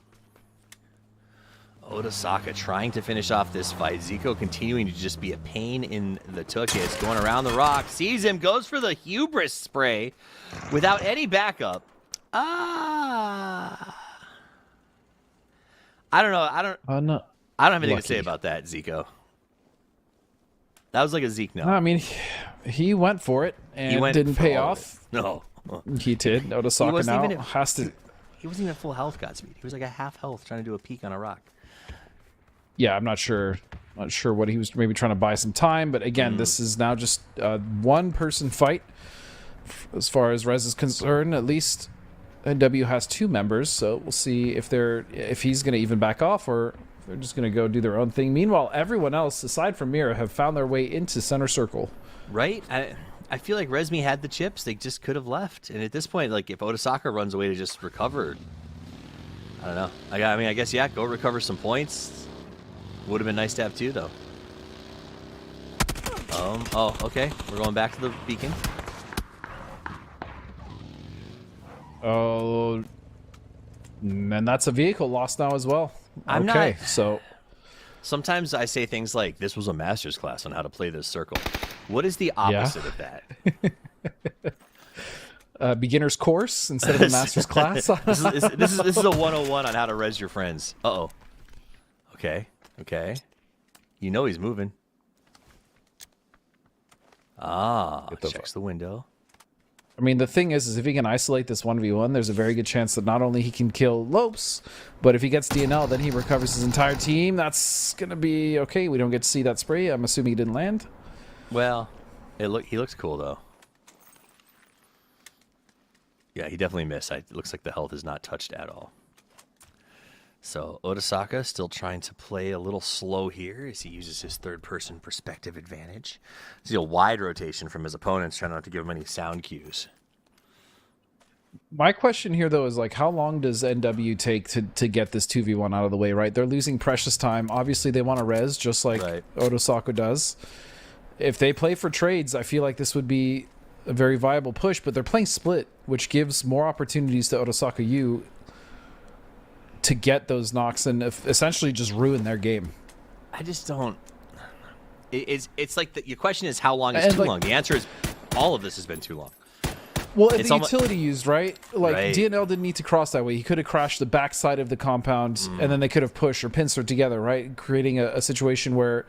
Otasaka trying to finish off this fight. Zico continuing to just be a pain in the tuchus. Going around the rock. Sees him. Goes for the hubris spray without any backup. I don't know. I don't have anything to say about that, Zico. That was like a Zeke no. I mean, he went for it and didn't pay off. No. He did. Otasaka now has to... He wasn't even full health, Godspeed. He was like a half health trying to do a peek on a rock. Yeah, I'm not sure. Not sure what he was maybe trying to buy some time, but again, this is now just a one-person fight. As far as Rez is concerned, at least NW has 2 members, so we'll see if he's going to even back off or if they're just going to go do their own thing. Meanwhile, everyone else, aside from Mira, have found their way into center circle. Right? I feel like Resmi had the chips. They just could have left. And at this point, like, if Otasaka runs away to just recover, I don't know. I guess, go recover some points. Would have been nice to have 2, though. Oh, okay. We're going back to the beacon. Oh, and that's a vehicle lost now as well. So sometimes I say things like, this was a master's class on how to play this circle. What is the opposite of that? Beginner's course instead of a master's class. This is a 101 on how to res your friends. Uh-oh. Okay. He's moving. Checks the window. I mean, the thing is if he can isolate this 1v1, there's a very good chance that not only he can kill Lopes, but if he gets DNL, then he recovers his entire team. That's going to be okay. We don't get to see that spray. I'm assuming he didn't land. Well, he looks cool, though. Yeah, he definitely missed. It looks like the health is not touched at all. So Otasaka still trying to play a little slow here as he uses his third-person perspective advantage. See a wide rotation from his opponents, trying not to give him any sound cues. My question here, though, is like, how long does NW take to get this 2v1 out of the way, right? They're losing precious time. Obviously, they want to res, just like Otasaka does. If they play for trades, I feel like this would be a very viable push, but they're playing split, which gives more opportunities to Otasaka U to get those knocks and essentially just ruin their game. I just don't... It's like your question is how long is too long? The answer is all of this has been too long. Well, the utility used, right? Like, DNL didn't need to cross that way. He could have crashed the backside of the compound, and then they could have pushed or pincered together, right? Creating a situation where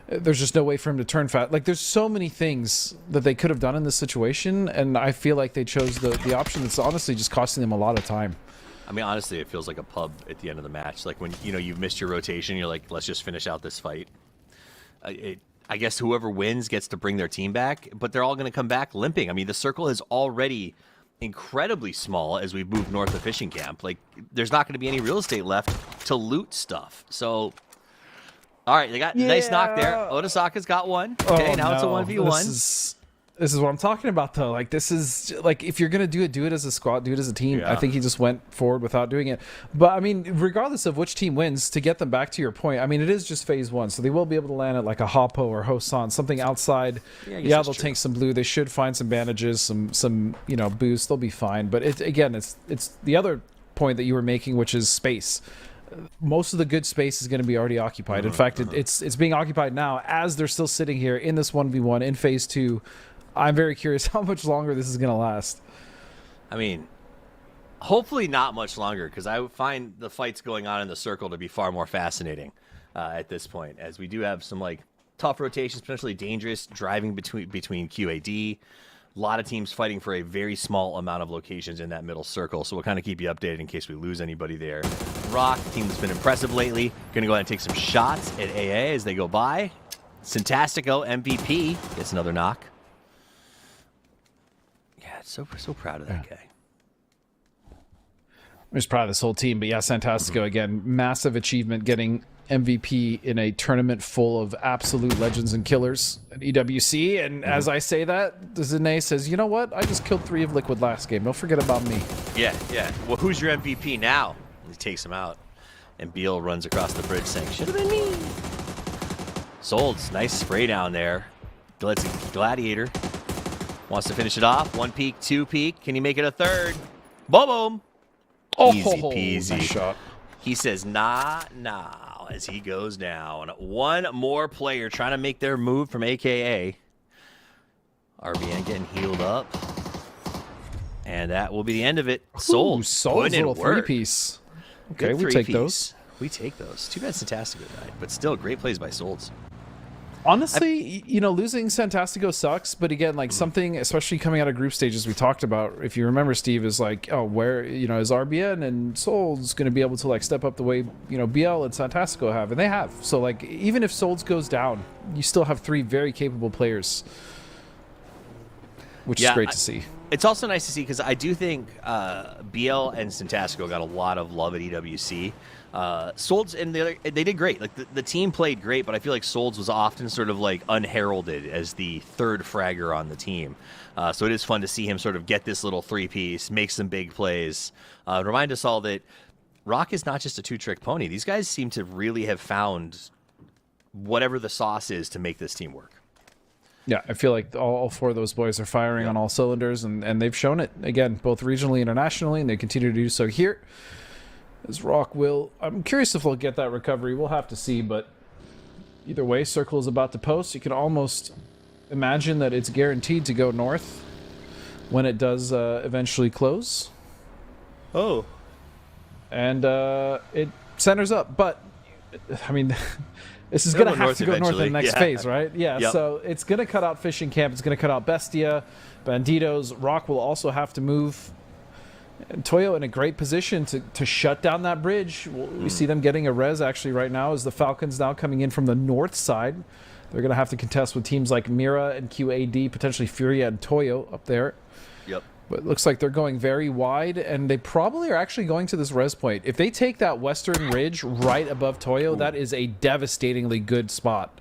there's just no way for him to turn fast. Like, there's so many things that they could have done in this situation, and I feel like they chose the option that's honestly just costing them a lot of time. I mean, honestly, it feels like a pub at the end of the match. Like when, you've missed your rotation, you're like, let's just finish out this fight. I guess whoever wins gets to bring their team back, but they're all going to come back limping. I mean, the circle is already incredibly small as we move north of fishing camp. Like, there's not going to be any real estate left to loot stuff. So, all right, they got a nice knock there. Otasaka's got one. Okay, now it's a 1v1. This is what I'm talking about, though. Like, this is, like, if you're going to do it as a squad, do it as a team. Yeah. I think he just went forward without doing it. But, I mean, regardless of which team wins, to get them back to your point, I mean, it is just phase 1. So they will be able to land at, like, a Hoppo or Hosan, something outside. Yeah, they'll tank some blue. They should find some bandages, some boost. They'll be fine. But, it's the other point that you were making, which is space. most of the good space is going to be already occupied. In fact, it's being occupied now as they're still sitting here in this 1v1 in phase 2. I'm very curious how much longer this is going to last. I mean, hopefully not much longer, because I find the fights going on in the circle to be far more fascinating at this point, as we do have some like tough rotations, potentially dangerous driving between QAD. A lot of teams fighting for a very small amount of locations in that middle circle, so we'll kind of keep you updated in case we lose anybody there. Rock, team that's been impressive lately, going to go ahead and take some shots at AA as they go by. Syntastico, MVP, gets another knock. Yeah, so proud of that guy. I'm just proud of this whole team, but yeah, Syntastico, again, massive achievement getting MVP in a tournament full of absolute legends and killers at EWC. And as I say that, Zane says, you know what? I just killed 3 of Liquid last game. Don't forget about me. Yeah. Well, who's your MVP now? He takes him out. And Beal runs across the bridge saying, should have been me. Solds, nice spray down there. Let's Gladiator. Wants to finish it off. 1 peek, 2 peek. Can he make it a 3rd? Boom. Easy peasy. Nice shot. He says, nah, as he goes down. 1 more player trying to make their move from AKA. RBN getting healed up. And that will be the end of it. Sold's little 3-piece. Okay, Good we take those. We take those. Too bad Syntastico died, but still great plays by Solds. Honestly, losing Syntastico sucks, but again, like something, especially coming out of group stages we talked about, if you remember, Steve, is like, oh, where, is RBN and Solds going to be able to like step up the way, BL and Syntastico have, and they have. So like, even if Solds goes down, you still have 3 very capable players, which is great to see. It's also nice to see, because I do think BL and Syntastico got a lot of love at EWC. Solds and they did great. Like the team played great, but I feel like Solds was often sort of like unheralded as the 3rd fragger on the team. So it is fun to see him sort of get this little 3-piece, make some big plays. Remind us all that Rock is not just a 2-trick pony. These guys seem to really have found whatever the sauce is to make this team work. Yeah, I feel like all 4 of those boys are firing on all cylinders, and they've shown it, again, both regionally and internationally, and they continue to do so here. As Rock will... I'm curious if they'll get that recovery. We'll have to see, but either way, Circle is about to post. You can almost imagine that it's guaranteed to go north when it does eventually close. Oh. And it centers up, but, I mean... This is going to have to go north in the next phase, right? Yeah, so it's going to cut out Fishing Camp. It's going to cut out Bestia, Banditos. Rock will also have to move. And Toyo in a great position to shut down that bridge. We see them getting a res actually right now as the Falcons now coming in from the north side. They're going to have to contest with teams like Mira and QAD, potentially Furia and Toyo up there. Yep. But it looks like they're going very wide, and they probably are actually going to this res point. If they take that western ridge right above Toyo, that is a devastatingly good spot.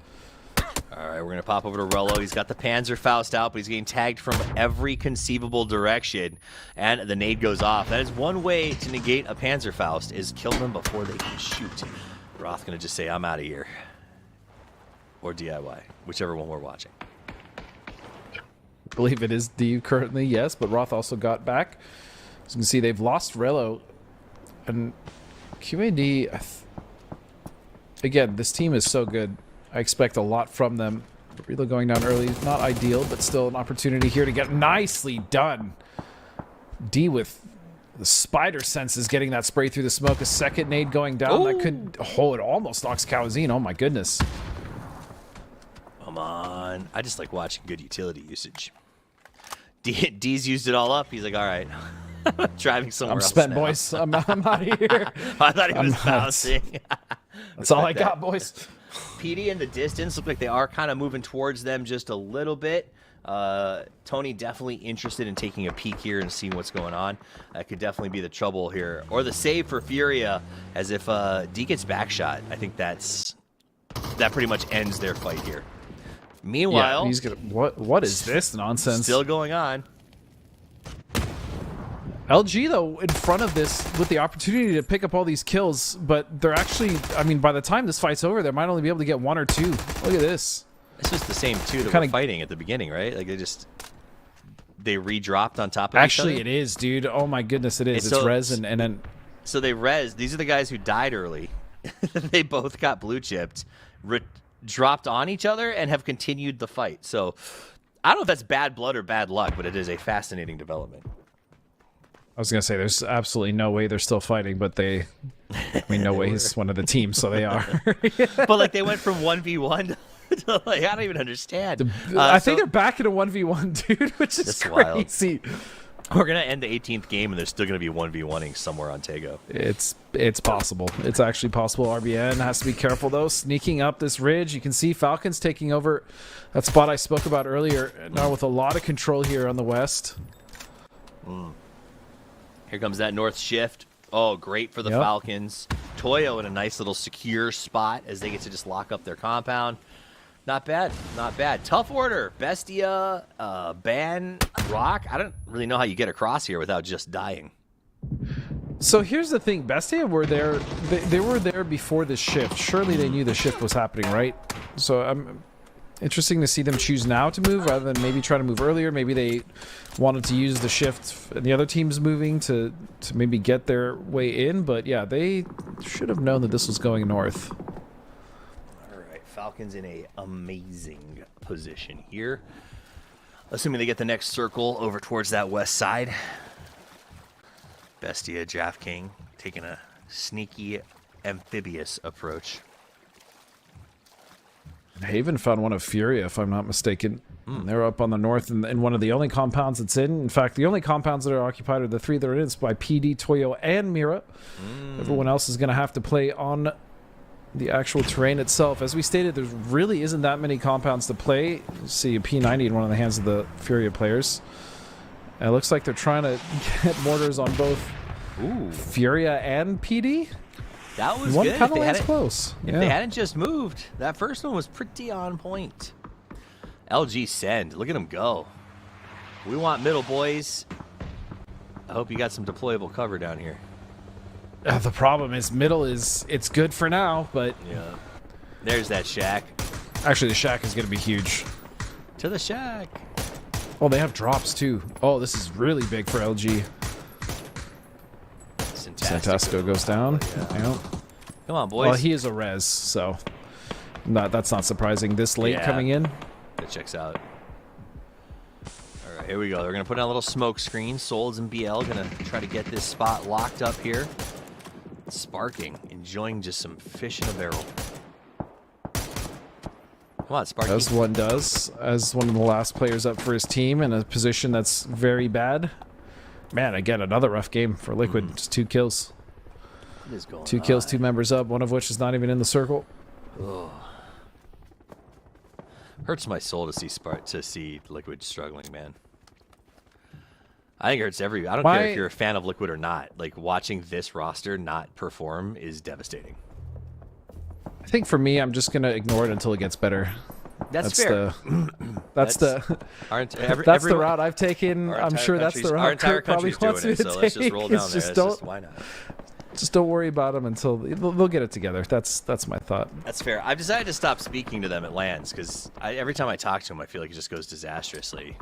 All right, we're going to pop over to Rello. He's got the Panzerfaust out, but he's getting tagged from every conceivable direction, and the nade goes off. That is one way to negate a Panzerfaust, is kill them before they can shoot. Roth going to just say, I'm out of here. Or DIY, whichever one we're watching. I believe it is D currently, yes, but Roth also got back. As you can see, they've lost Rello. And QAD, again, this team is so good. I expect a lot from them. Relo going down early is not ideal, but still an opportunity here to get nicely done. D with the spider senses getting that spray through the smoke. A second nade going down. Ooh. That could... Oh, it almost knocks Kawazine. Oh, my goodness. Come on. I just like watching good utility usage. D's used it all up. He's like, all right. Driving somewhere else. I'm spent, boys. I'm out of here. I thought he was bouncing. That's all I got, boys. PD in the distance look like they are kind of moving towards them just a little bit. Tony definitely interested in taking a peek here and seeing what's going on. That could definitely be the trouble here. Or the save for Furia, as if D gets backshot. I think that pretty much ends their fight here. Meanwhile, yeah, he's gonna, what is this nonsense? Still going on. LG, though, in front of this with the opportunity to pick up all these kills, but they're actually, I mean, by the time this fight's over, they might only be able to get 1 or 2. Look at this. This was the same 2 that were fighting at the beginning, right? Like, they re-dropped on top of each other? Actually, it is, dude. Oh, my goodness, it is. It's Rez and then... So they these are the guys who died early. They both got blue chipped, dropped on each other, and have continued the fight. So I don't know if that's bad blood or bad luck, but it is a fascinating development. I was gonna say there's absolutely no way they're still fighting, but no way he's one of the teams, so they are. But like they went from 1v1 to like, I don't even understand. I think they're back in a 1v1, dude, which is crazy. Wild. We're gonna end the 18th game, and there's still gonna be 1v1ing somewhere on Tego. It's possible. It's actually possible. RBN has to be careful though. Sneaking up this ridge, you can see Falcons taking over that spot I spoke about earlier. Now with a lot of control here on the west. Here comes that north shift. Oh, great for the Falcons. Toyo in a nice little secure spot as they get to just lock up their compound. Not bad, not bad. Tough order. Bestia, Ban, Rock. I don't really know how you get across here without just dying. So here's the thing. Bestia were there. They were there before the shift. Surely they knew the shift was happening, right? So I'm interesting to see them choose now to move rather than maybe try to move earlier. Maybe they wanted to use the shift and the other teams moving to maybe get their way in. But yeah, they should have known that this was going north. Falcons in a amazing position here. Assuming they get the next circle over towards that west side. Bestia, Jaff King taking a sneaky amphibious approach. Haven found one of Furia, if I'm not mistaken. They're up on the north in one of the only compounds it's in. In fact, the only compounds that are occupied are the three that are in. It's by PD, Toyo, and Mira. Everyone else is going to have to play on the actual terrain itself. As we stated, there really isn't that many compounds to play. You see a P90 in one of the hands of the Furia players. And it looks like they're trying to get mortars on both Furia and PD. That was one good. Kind of lands close. If they hadn't just moved, that first one was pretty on point. LG send. Look at him go. We want middle, boys. I hope you got some deployable cover down here. The problem is middle it's good for now, but yeah, there's that shack. Actually, the shack is going to be huge. To the shack. Oh, they have drops too. Oh, this is really big for LG. Santastico goes down. Yeah. Come on, boys. Well, he is a res, so that's not surprising. This late coming in. That checks out. All right, here we go. They're going to put in a little smoke screen. Souls and BL going to try to get this spot locked up here. Sparking, enjoying just some fish in a barrel. Come on, Sparky. As one does, as one of the last players up for his team in a position that's very bad. Man, again, another rough game for Liquid. Just 2 kills. What is going 2 on? kills, 2 members up, one of which is not even in the circle. Ugh. Hurts my soul to see Liquid struggling, man. I think it hurts I don't care if you're a fan of Liquid or not. Like, watching this roster not perform is devastating. I think for me, I'm just going to ignore it until it gets better. That's fair. That's the route I've taken. I'm sure that's the route Kurt probably wants me to take. Let's just roll down there. Why not? Just don't worry about them until they'll get it together. That's my thought. That's fair. I've decided to stop speaking to them at LANs because every time I talk to them, I feel like it just goes disastrously.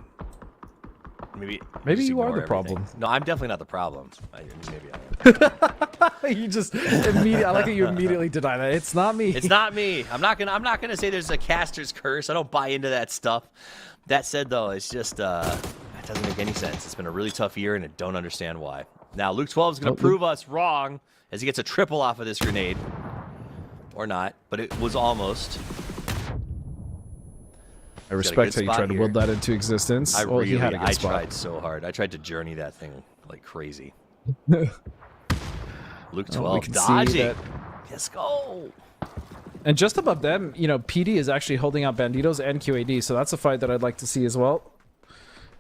Maybe you are the everything. problem. No, I'm definitely not the problem. Maybe I am. You just immediately. I like how you immediately deny that. It's not me. It's not me. I'm not gonna say there's a caster's curse. I don't buy into that stuff. That said, though, it's just it doesn't make any sense. It's been a really tough year, and I don't understand why. Now, Luke 12 is gonna prove us wrong as he gets a triple off of this grenade, or not, but it was almost. I respect how you tried to will that into existence. I tried so hard. I tried to journey that thing like crazy. Luke 12 dodging. Let's go. And just above them, PD is actually holding out Banditos and QAD, so that's a fight that I'd like to see as well.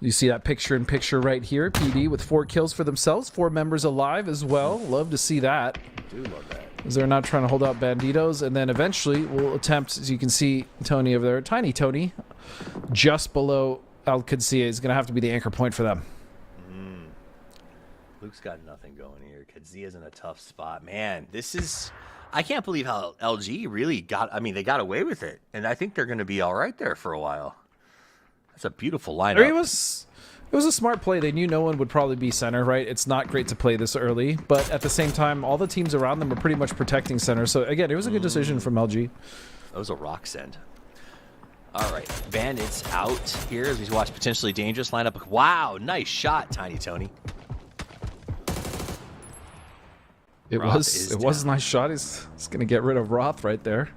You see that picture-in-picture right here. PD with 4 kills for themselves, 4 members alive as well. Love to see that. I do love that. As they're not trying to hold out Banditos, and then eventually we'll attempt, as you can see, Tony over there, Tiny Tony, just below Al Qadsiya is going to have to be the anchor point for them. Luke's got nothing going here. Qadsiya's in a tough spot. Man, this is... I can't believe how LG really got... I mean, they got away with it, and I think they're going to be all right there for a while. That's a beautiful lineup. It was a smart play. They knew no one would probably be center, right? It's not great to play this early, but at the same time, all the teams around them were pretty much protecting center. So again, it was a good decision from LG. That was a rock send. All right, Bandits out here as we watch potentially dangerous lineup. Wow, nice shot, Tiny Tony. It was a nice shot. He's going to get rid of Roth right there.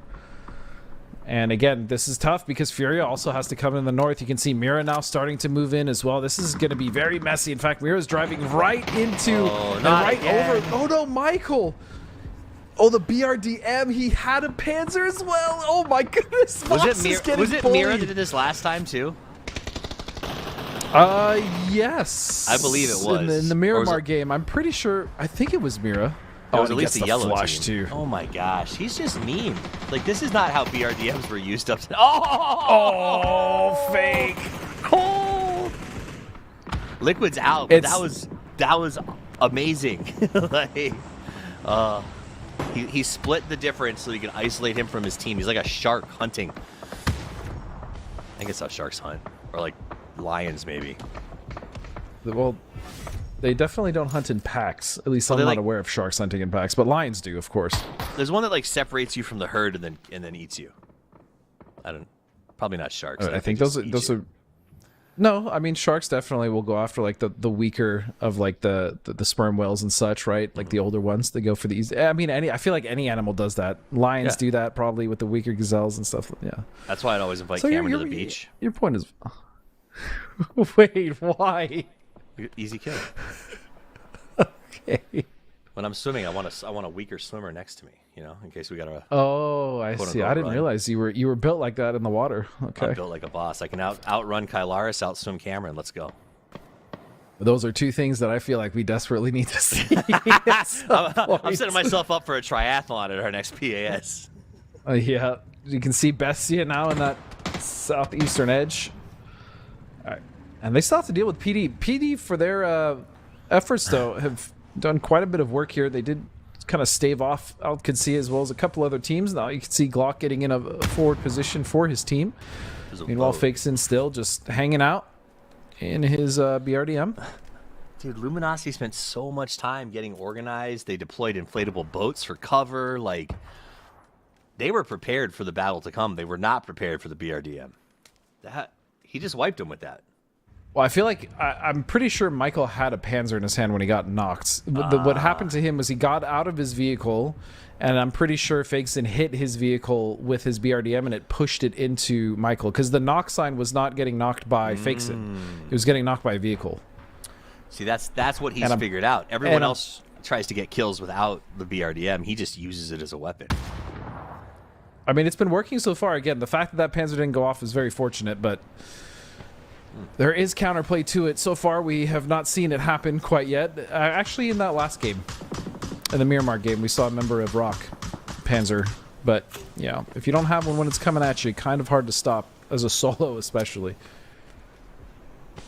And again, this is tough because Furia also has to come in the north. You can see Mira now starting to move in as well. This is going to be very messy. In fact, Mira's driving right into and right over. Oh no, Michael! Oh, the BRDM. He had a Panzer as well. Oh my goodness! Was it Mira that did this last time too? Yes. I believe it was in the Miramar game. I'm pretty sure. I think it was Mira. It was at least a yellow flush team. Too. Oh my gosh, he's just mean. Like, this is not how BRDMs were used up to. Oh, fake. Oh. Liquid's out. But that was amazing. Like, he split the difference so he can isolate him from his team. He's like a shark hunting. I guess how sharks hunt, or like lions maybe. Well, they definitely don't hunt in packs. At least I'm not aware of sharks hunting in packs, but lions do, of course. There's one that like separates you from the herd and then eats you. Probably not sharks. I think those are. No, I mean sharks definitely will go after like the weaker of like the sperm whales and such, right? Like the older ones, they go for the easy. I mean, I feel like any animal does that. Lions do that probably with the weaker gazelles and stuff. Yeah. That's why I'd always invite Cameron to the beach. Your point is. Wait, why? Easy kill. Okay. When I'm swimming, I want a weaker swimmer next to me, you know, in case we got a. Oh, I see. I didn't realize you were built like that in the water. Okay. I'm built like a boss. I can outrun Kylaris, outswim Cameron. Let's go. Those are two things that I feel like we desperately need to see. I'm setting myself up for a triathlon at our next PAS. Yeah, you can see Bestia now in that southeastern edge. All right. And they still have to deal with PD. PD, for their efforts, though, have done quite a bit of work here. They did kind of stave off Al-Qadsi as well as a couple other teams. Now you can see Glock getting in a forward position for his team. Meanwhile, Fakeson still just hanging out in his BRDM. Dude, Luminosity spent so much time getting organized. They deployed inflatable boats for cover. Like, they were prepared for the battle to come. They were not prepared for the BRDM. He just wiped them with that. Well, I feel like I'm pretty sure Michael had a Panzer in his hand when he got knocked. What happened to him was he got out of his vehicle, and I'm pretty sure Fakeson hit his vehicle with his BRDM, and it pushed it into Michael, because the knock sign was not getting knocked by Fakeson. It was getting knocked by a vehicle. See, that's what he's figured out. Everyone else tries to get kills without the BRDM. He just uses it as a weapon. I mean, it's been working so far. Again, the fact that Panzer didn't go off is very fortunate, but there is counterplay to it. So far, we have not seen it happen quite yet. Actually, in that last game, in the Miramar game, we saw a member of Rock Panzer. But, yeah, if you don't have one when it's coming at you, kind of hard to stop, as a solo especially.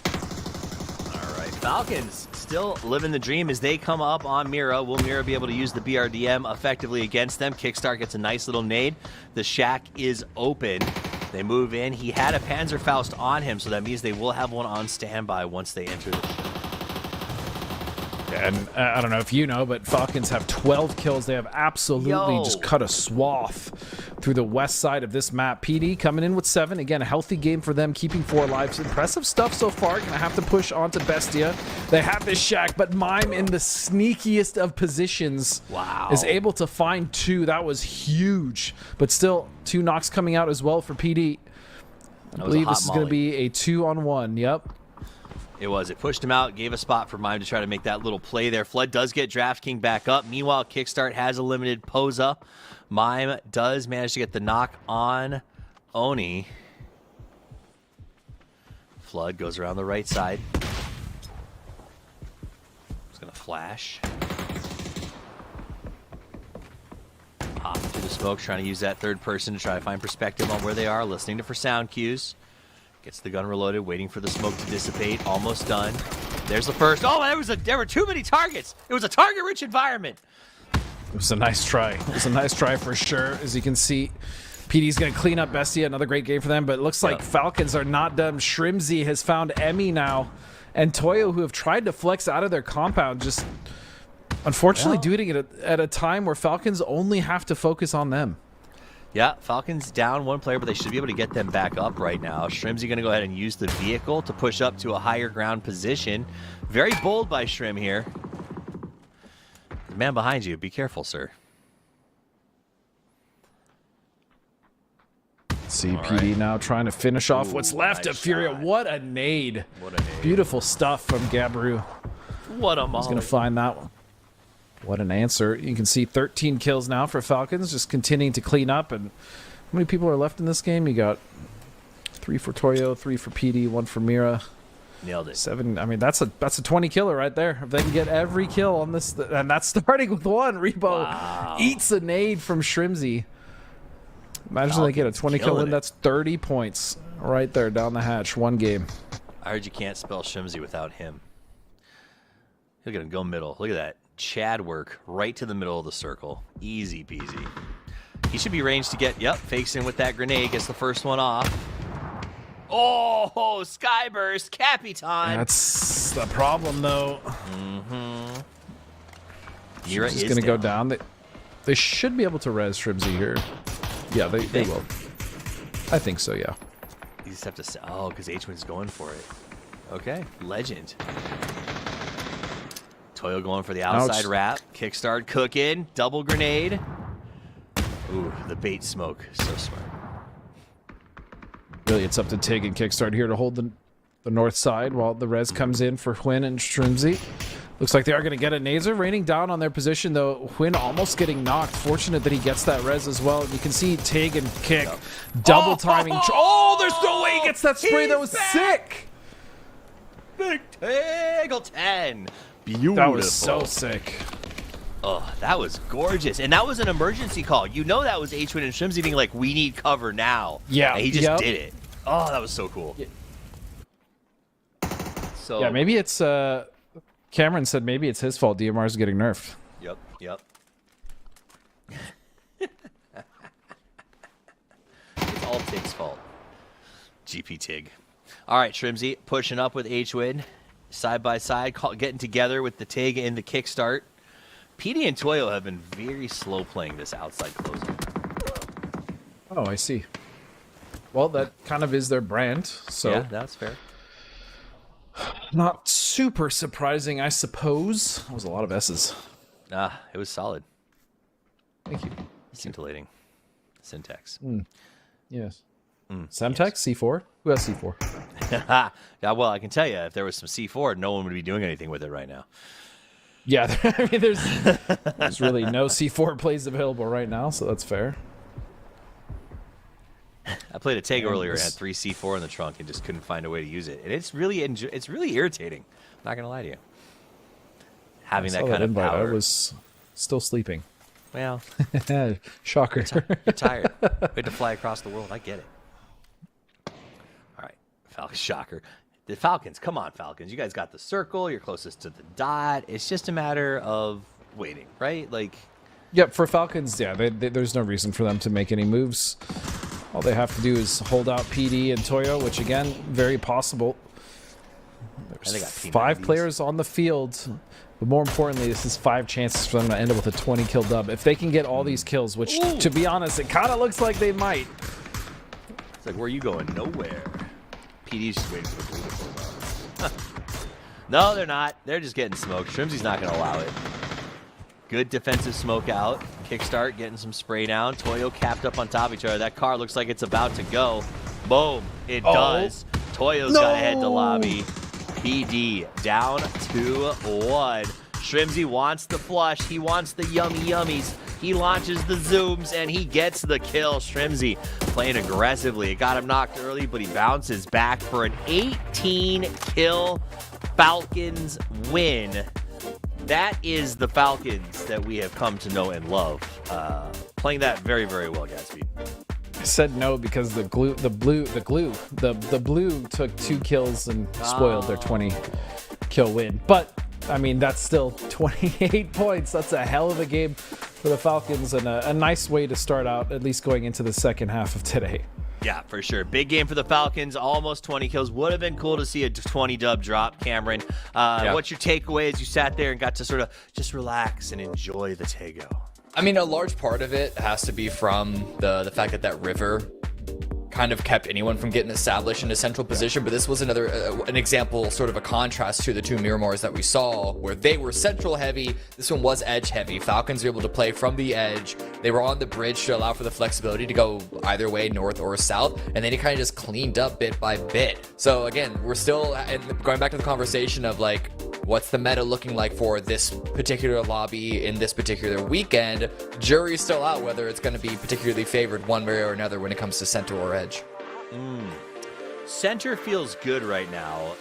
All right, Falcons still living the dream as they come up on Mira. Will Mira be able to use the BRDM effectively against them? Kickstart gets a nice little nade. The shack is open. They move in. He had a Panzerfaust on him, so that means they will have one on standby once they enter the ship. And I don't know if you know, but Falcons have 12 kills. They have absolutely just cut a swath through the west side of this map. PD coming in with 7. Again, a healthy game for them, keeping 4 lives. Impressive stuff so far. Gonna have to push onto Bestia. They have this shack, but Mime in the sneakiest of positions is able to find 2. That was huge. But still, 2 knocks coming out as well for PD. I believe this is going to be a 2-on-1. Yep. It was. It pushed him out, gave a spot for Mime to try to make that little play there. Flood does get Draft King back up. Meanwhile, Kickstart has eliminated Posa. Mime does manage to get the knock on Oni. Flood goes around the right side. He's going to flash. Hop through the smoke, trying to use that third person to try to find perspective on where they are, listening for sound cues. Gets the gun reloaded, waiting for the smoke to dissipate. Almost done. There's the first. Oh, there were too many targets. It was a target-rich environment. It was a nice try. It was a nice try for sure. As you can see, PD's going to clean up Bestia. Another great game for them, but it looks like Falcons are not done. Shrimzy has found Emmy now. and Toyo, who have tried to flex out of their compound, just unfortunately doing it at a time where Falcons only have to focus on them. Yeah, Falcons down one player, but they should be able to get them back up right now. Shrimzy going to go ahead and use the vehicle to push up to a higher ground position. Very bold by Shrim here. The man behind you, be careful, sir. CPD now trying to finish off what's left nice of Furia. shot. What a nade. What a nade. Beautiful stuff from Gabaru. What a He's molly. going to find that one. What an answer. You can see 13 kills now for Falcons, just continuing to clean up. And how many people are left in this game? You got 3 for Toyo, 3 for PD, 1 for Mira. Nailed it. 7. I mean, that's a 20 killer right there. If they can get every kill on this, and that's starting with 1. Rebo eats a nade from Shrimzy. Imagine they get a 20 kill win. That's 30 points right there down the hatch. 1 game. I heard you can't spell Shrimzy without him. Look at him go middle. Look at that. Chad work right to the middle of the circle. Easy peasy. He should be ranged to get, fakes in with that grenade, gets the first one off. Oh, Skyburst, Capitan. That's the problem, though. Mira He's is going to go down. They should be able to res Shrimzy here. Yeah, they will. I think so, yeah. You just have to say, because H-Win's going for it. Okay, legend. Toyo going for the outside wrap. Kickstart cooking. Double grenade. Ooh, the bait smoke. So smart. Really, it's up to Tig and Kickstart here to hold the north side while the res comes in for Hwin and Shrimzy. Looks like they are going to get it. Nazer raining down on their position, though. Hwin almost getting knocked. Fortunate that he gets that res as well. You can see Tig and Kick double timing. Oh, there's no way he gets that spray. That was sick. Big Tiggle 10. Beautiful. That was so sick. Oh, that was gorgeous. And that was an emergency call. You know that was H-Win and Shrimzy being like, we need cover now. Yeah. And he just did it. Oh, that was so cool. Yeah. So Yeah, maybe it's... Cameron said maybe it's his fault DMR's getting nerfed. Yep. It's all Tig's fault. GP Tig. All right, Shrimzy pushing up with H-Win. Side by side, getting together with the Tig and the kickstart. PD and Toyo have been very slow playing this outside closing. Oh, I see. Well, that kind of is their brand, so... Yeah, that's fair. Not super surprising, I suppose. That was a lot of S's. It was solid. Thank you. Scintillating. Syntax. Yes. Semtex? C4? Who has C4? Yeah, well, I can tell you, if there was some C4, no one would be doing anything with it right now. Yeah, I mean, there's really no C4 plays available right now, so that's fair. I played a Tig earlier and had 3 C4 in the trunk and just couldn't find a way to use it. And it's really irritating. I'm not gonna lie to you. Having that kind of power. I was still sleeping. Well, shocker. you're tired. We had to fly across the world. I get it. All right, shocker. The Falcons, come on, Falcons. You guys got the circle. You're closest to the dot. It's just a matter of waiting, right? Like. Yep, for Falcons, yeah, there's no reason for them to make any moves. All they have to do is hold out PD and Toyo, which, again, very possible. There's 5 players on the field. But more importantly, this is 5 chances for them to end up with a 20-kill dub. If they can get all these kills, which, to be honest, it kind of looks like they might. It's like, where are you going? Nowhere. PD's just waiting for the blue to pull out. No, they're not. They're just getting smoked. Shrimzy's not going to allow it. Good defensive smoke out. Kickstart, getting some spray down. Toyo capped up on top of each other. That car looks like it's about to go. Boom. It does. Toyo's got to head to lobby. PD down 2-1. Shrimzy wants the flush. He wants the yummy yummies. He launches the zooms, and he gets the kill. Shrimzy playing aggressively. It got him knocked early, but he bounces back for an 18-kill Falcons win. That is the Falcons that we have come to know and love. Playing that very, very well, Gatsby. I said no because the blue took 2 kills and spoiled their 20-kill win. But I mean, that's still 28 points. That's a hell of a game for the Falcons and a nice way to start out, at least going into the second half of today. Yeah, for sure. Big game for the Falcons. Almost 20 kills. Would have been cool to see a 20 dub drop, Cameron. What's your takeaway as you sat there and got to sort of just relax and enjoy the Tego? I mean, a large part of it has to be from the fact that river kind of kept anyone from getting established in a central position, but this was another an example, sort of a contrast to the two Miramars that we saw, where they were central heavy. This one was edge heavy. Falcons were able to play from the edge. They were on the bridge to allow for the flexibility to go either way, north or south, and then it kind of just cleaned up bit by bit. So again, we're still going back to the conversation of like, what's the meta looking like for this particular lobby in this particular weekend? Jury's still out whether it's going to be particularly favored one way or another when it comes to center or edge. Center feels good right now,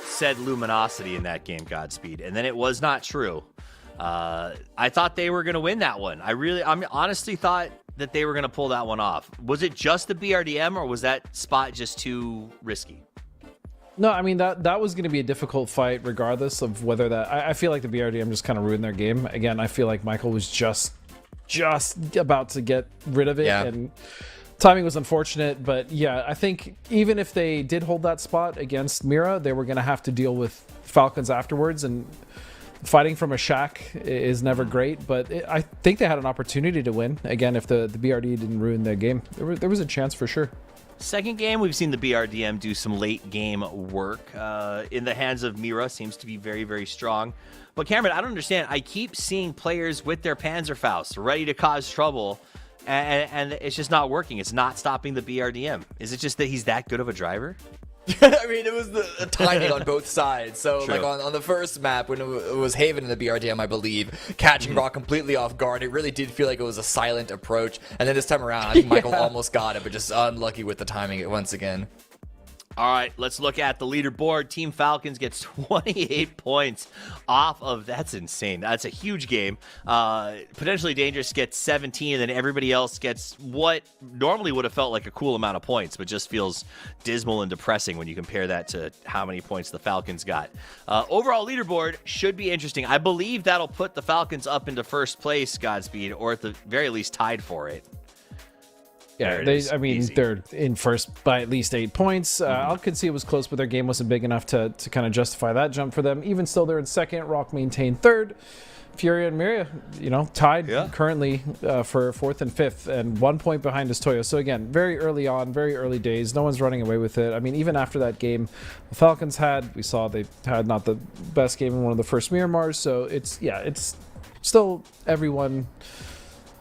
said Luminosity in that game, Godspeed. And then it was not true. I thought they were going to win that one. I honestly thought that they were going to pull that one off. Was it just the BRDM, or was that spot just too risky? No, I mean, that was going to be a difficult fight regardless of whether that... I feel like the BRDM just kind of ruined their game. Again, I feel like Michael was just about to get rid of it, and timing was unfortunate. But yeah, I think even if they did hold that spot against Mira, they were going to have to deal with Falcons afterwards, and fighting from a shack is never great, but I think they had an opportunity to win. Again, if the BRD didn't ruin their game, there was a chance for sure. Second game, we've seen the BRDM do some late game work in the hands of Mira. Seems to be very, very strong. But Cameron, I don't understand. I keep seeing players with their Panzerfaust ready to cause trouble, and it's just not working. It's not stopping the BRDM. Is it just that he's that good of a driver? I mean, it was the timing on both sides. So, True. like on the first map, when it was Haven in the BRDM, I believe, catching Rock completely off guard, it really did feel like it was a silent approach. And then this time around, I think Michael almost got it, but just unlucky with the timing once again. All right, let's look at the leaderboard. Team Falcons gets 28 points off of... That's insane. That's a huge game. Potentially Dangerous gets 17, and then everybody else gets what normally would have felt like a cool amount of points, but just feels dismal and depressing when you compare that to how many points the Falcons got. Overall leaderboard should be interesting. I believe that'll put the Falcons up into first place, Godspeed, or at the very least tied for it. Yeah, they're in first by at least 8 points. I could see it was close, but their game wasn't big enough to kind of justify that jump for them. Even still, they're in second. Rock maintained third. Furia and Miria, tied currently for fourth and fifth, and 1 point behind is Toyo. So again, very early on, very early days. No one's running away with it. I mean, even after that game, the Falcons we saw they had not the best game in one of the first Miramars. So it's still everyone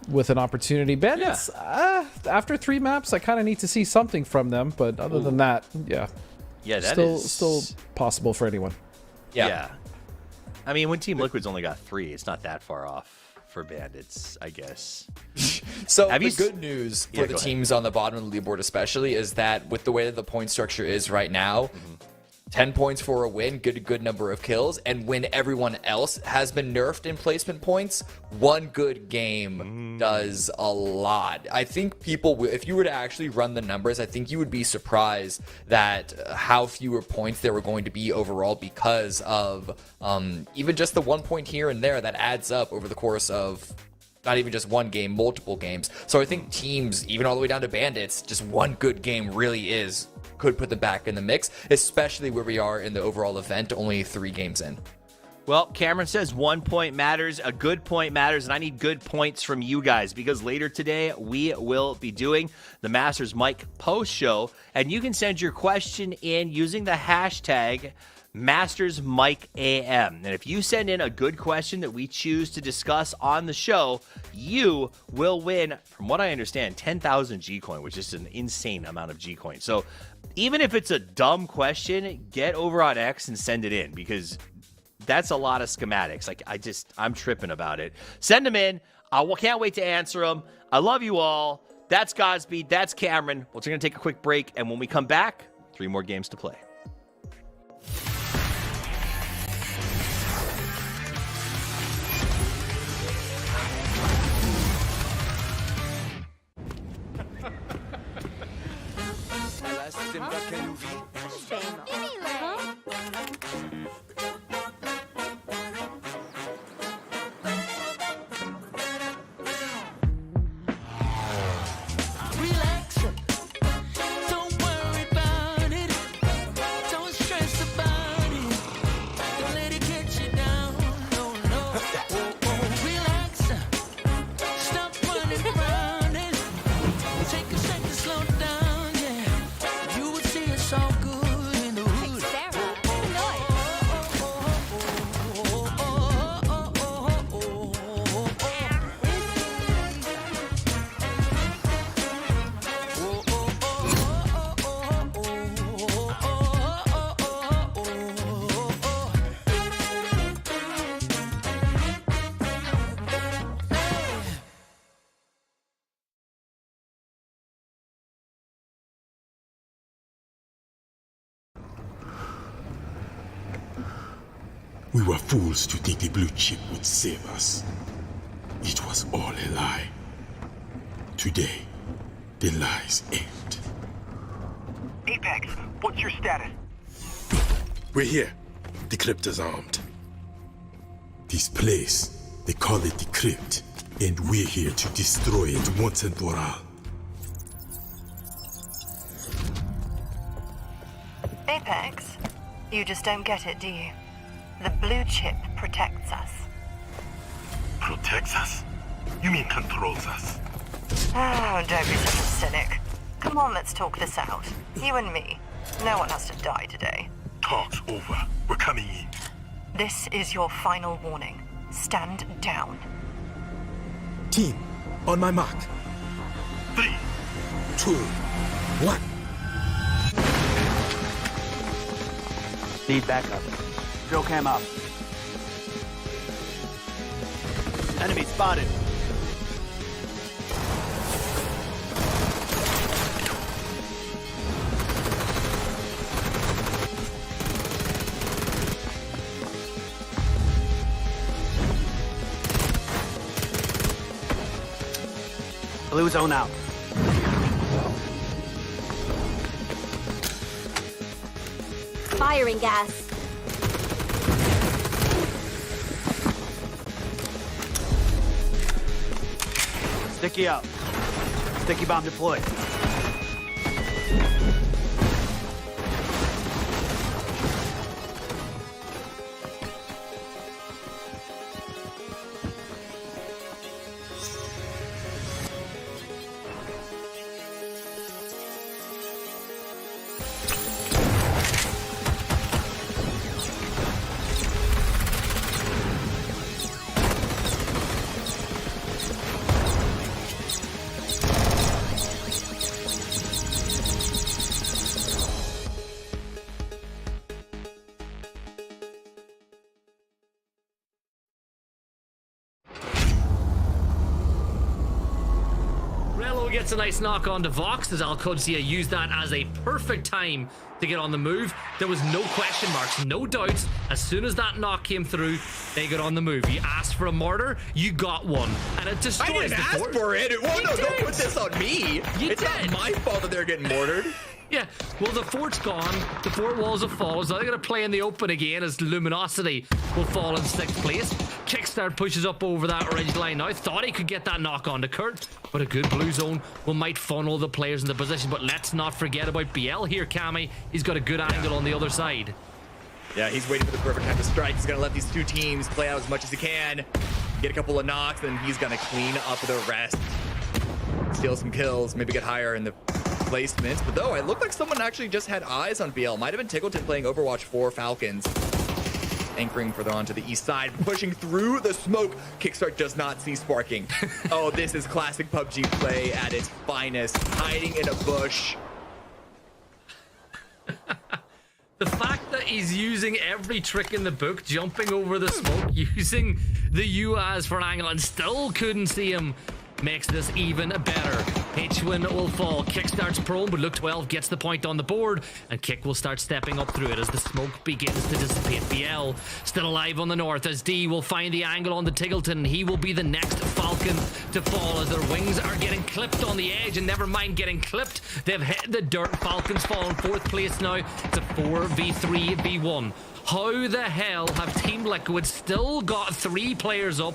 with an opportunity. Bandits, after 3 maps, I kind of need to see something from them, but other than that, still possible for anyone. Yeah. I mean, when Team Liquid's only got 3, it's not that far off for Bandits, I guess. So the good news for the teams on the bottom of the leaderboard especially is that with the way that the point structure is right now, 10 points for a win, good number of kills, and when everyone else has been nerfed in placement points, one good game does a lot. I think people, if you were to actually run the numbers, I think you would be surprised that how fewer points there were going to be overall because of even just the 1 point here and there that adds up over the course of not even just one game, multiple games. So I think teams, even all the way down to Bandits, just one good game really could put them back in the mix, especially where we are in the overall event, only 3 games in. Well, Cameron says 1 point matters, a good point matters, and I need good points from you guys because later today we will be doing the Masters Mike post show, and you can send your question in using the hashtag MastersMikeAM. And if you send in a good question that we choose to discuss on the show, you will win, from what I understand, 10,000 G-Coin, which is an insane amount of G-Coin. So even if it's a dumb question, get over on X and send it in because that's a lot of schematics. Like, I'm tripping about it. Send them in. I can't wait to answer them. I love you all. That's Godspeed. That's Cameron. We're going to take a quick break, and when we come back, 3 more games to play. Sarah, noise. We were fools to think the blue chip would save us. It was all a lie. Today, the lies end. Apex, what's your status? We're here. The crypt is armed. This place, they call it the crypt, and we're here to destroy it once and for all. Apex, you just don't get it, do you? The blue chip protects us. Protects us? You mean controls us? Oh, don't be such a cynic. Come on, let's talk this out. You and me. No one has to die today. Talk's over. We're coming in. This is your final warning. Stand down. Team, on my mark. 3, 2, 1. Need backup. Drill cam up. Enemy spotted. Blue zone out. Firing gas. Sticky up. Sticky bomb deployed. Gets a nice knock on to Vox as Al-Qudsiya used that as a perfect time to get on the move. There was no question marks, no doubts. As soon as that knock came through, they got on the move. You asked for a mortar, you got one. And it destroys I didn't the ask fort. for it. Whoa, no, don't put this on me. It's did. not my fault that they're getting mortared. Yeah, well, the fort's gone. The fort walls have fallen, so they're going to play in the open again as Luminosity will fall in 6th place. Kickstart pushes up over that ridge line now. Thought he could get that knock on to Kurt, but a good blue zone might funnel the players in the position. But let's not forget about BL here, Cammy. He's got a good angle on the other side. Yeah, he's waiting for the perfect time to strike. He's going to let these two teams play out as much as he can. Get a couple of knocks, and he's going to clean up the rest. Steal some kills, maybe get higher in the placements. But though, it looked like someone actually just had eyes on BL. Might have been Tickleton playing Overwatch for Falcons. Anchoring further onto the east side, pushing through the smoke. Kickstart does not see sparking. Oh, this is classic PUBG play at its finest. Hiding in a bush. The fact that he's using every trick in the book, jumping over the smoke, using the UAS for an angle, and still couldn't see him, makes this even better. H-Win will fall. Kick starts prone, but Luke 12 gets the point on the board, and Kick will start stepping up through it as the smoke begins to dissipate. BL still alive on the north as D will find the angle on the Tiggleton. He will be the next Falcon to fall as their wings are getting clipped on the edge, and never mind getting clipped, they've hit the dirt. Falcons fall in 4th place now. It's a 4v3v1. How the hell have Team Liquid still got 3 players up?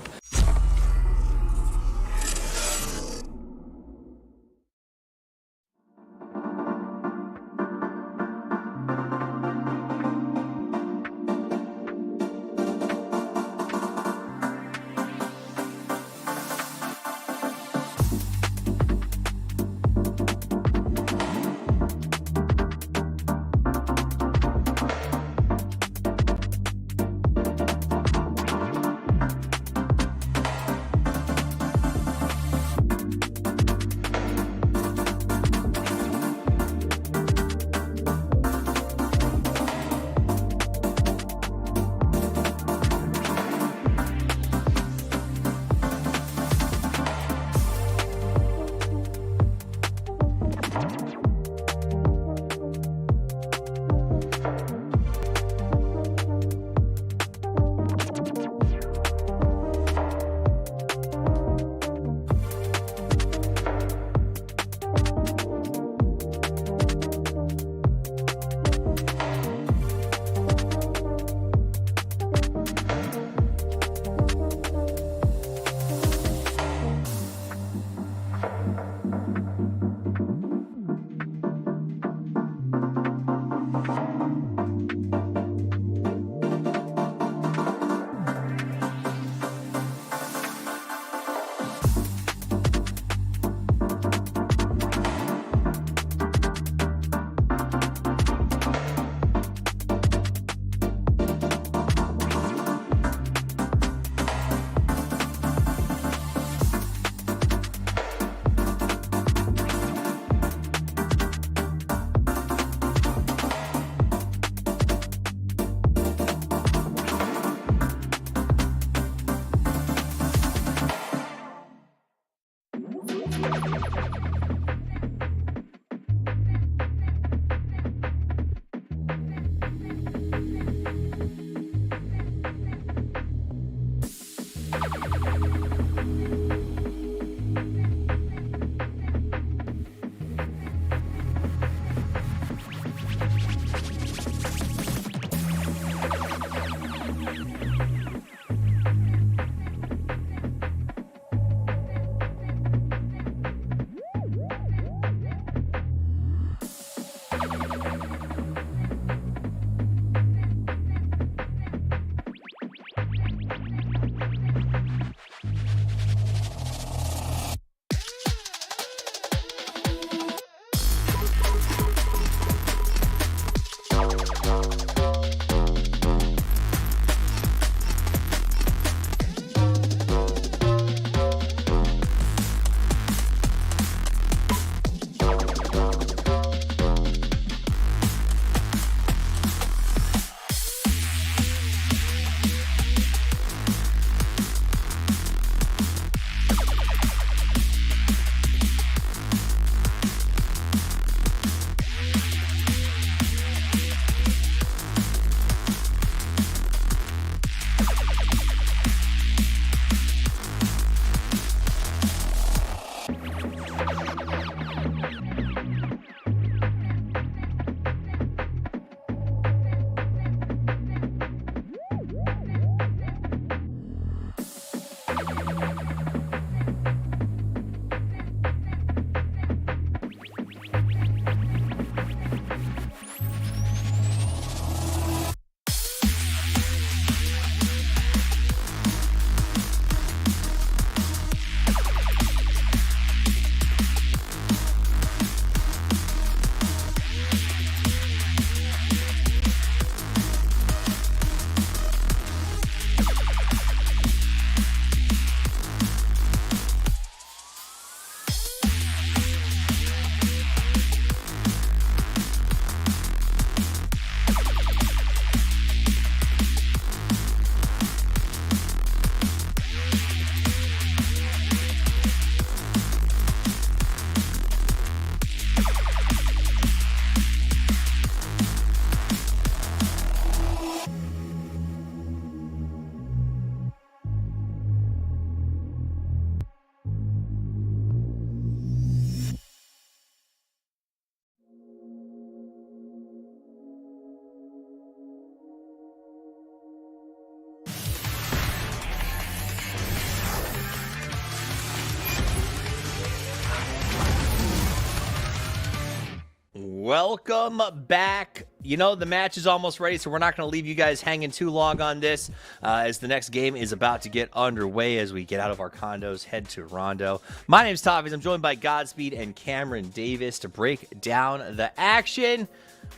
welcome back. You know, the match is almost ready, so we're not going to leave you guys hanging too long on this, as the next game is about to get underway as we get out of our condos, head to Rondo. My name's Taviz. I'm joined by Godspeed and Cameron Davis to break down the action.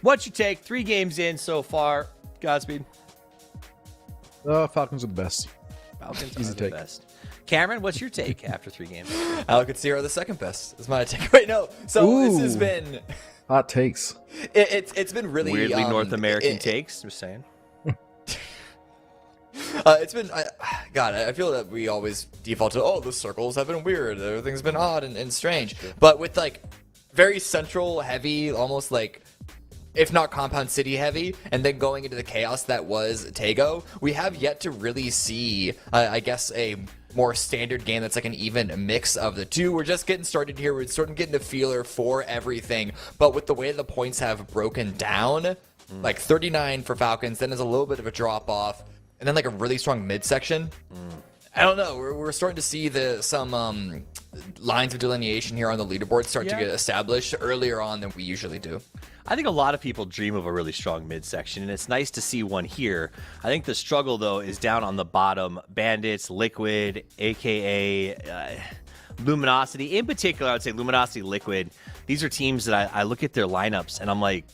What's your take? 3 games in so far. Godspeed. Falcons are the best. Falcons Easy are the take. best. Cameron, what's your take after 3 games? Alec and Sierra are the second best. Is my take. Wait, no. So this Ooh. has been. Hot takes. It's been really Weirdly North American takes, just saying. It's been, God, I feel that we always default to, the circles have been weird, everything's been odd and strange. But with like very central heavy, almost like, if not Compound City heavy, and then going into the chaos that was Tago, we have yet to really see, I guess, a more standard game that's like an even mix of the two. We're just getting started here. We're starting getting a feeler for everything. But with the way the points have broken down, like 39 for Falcons, then there's a little bit of a drop off, and then like a really strong midsection. I don't know. We're starting to see some lines of delineation here on the leaderboard start to get established earlier on than we usually do. I think a lot of people dream of a really strong midsection, and it's nice to see one here. I think the struggle, though, is down on the bottom. Bandits, Liquid, a.k.a. Luminosity. In particular, I would say Luminosity, Liquid. These are teams that I look at their lineups, and I'm like,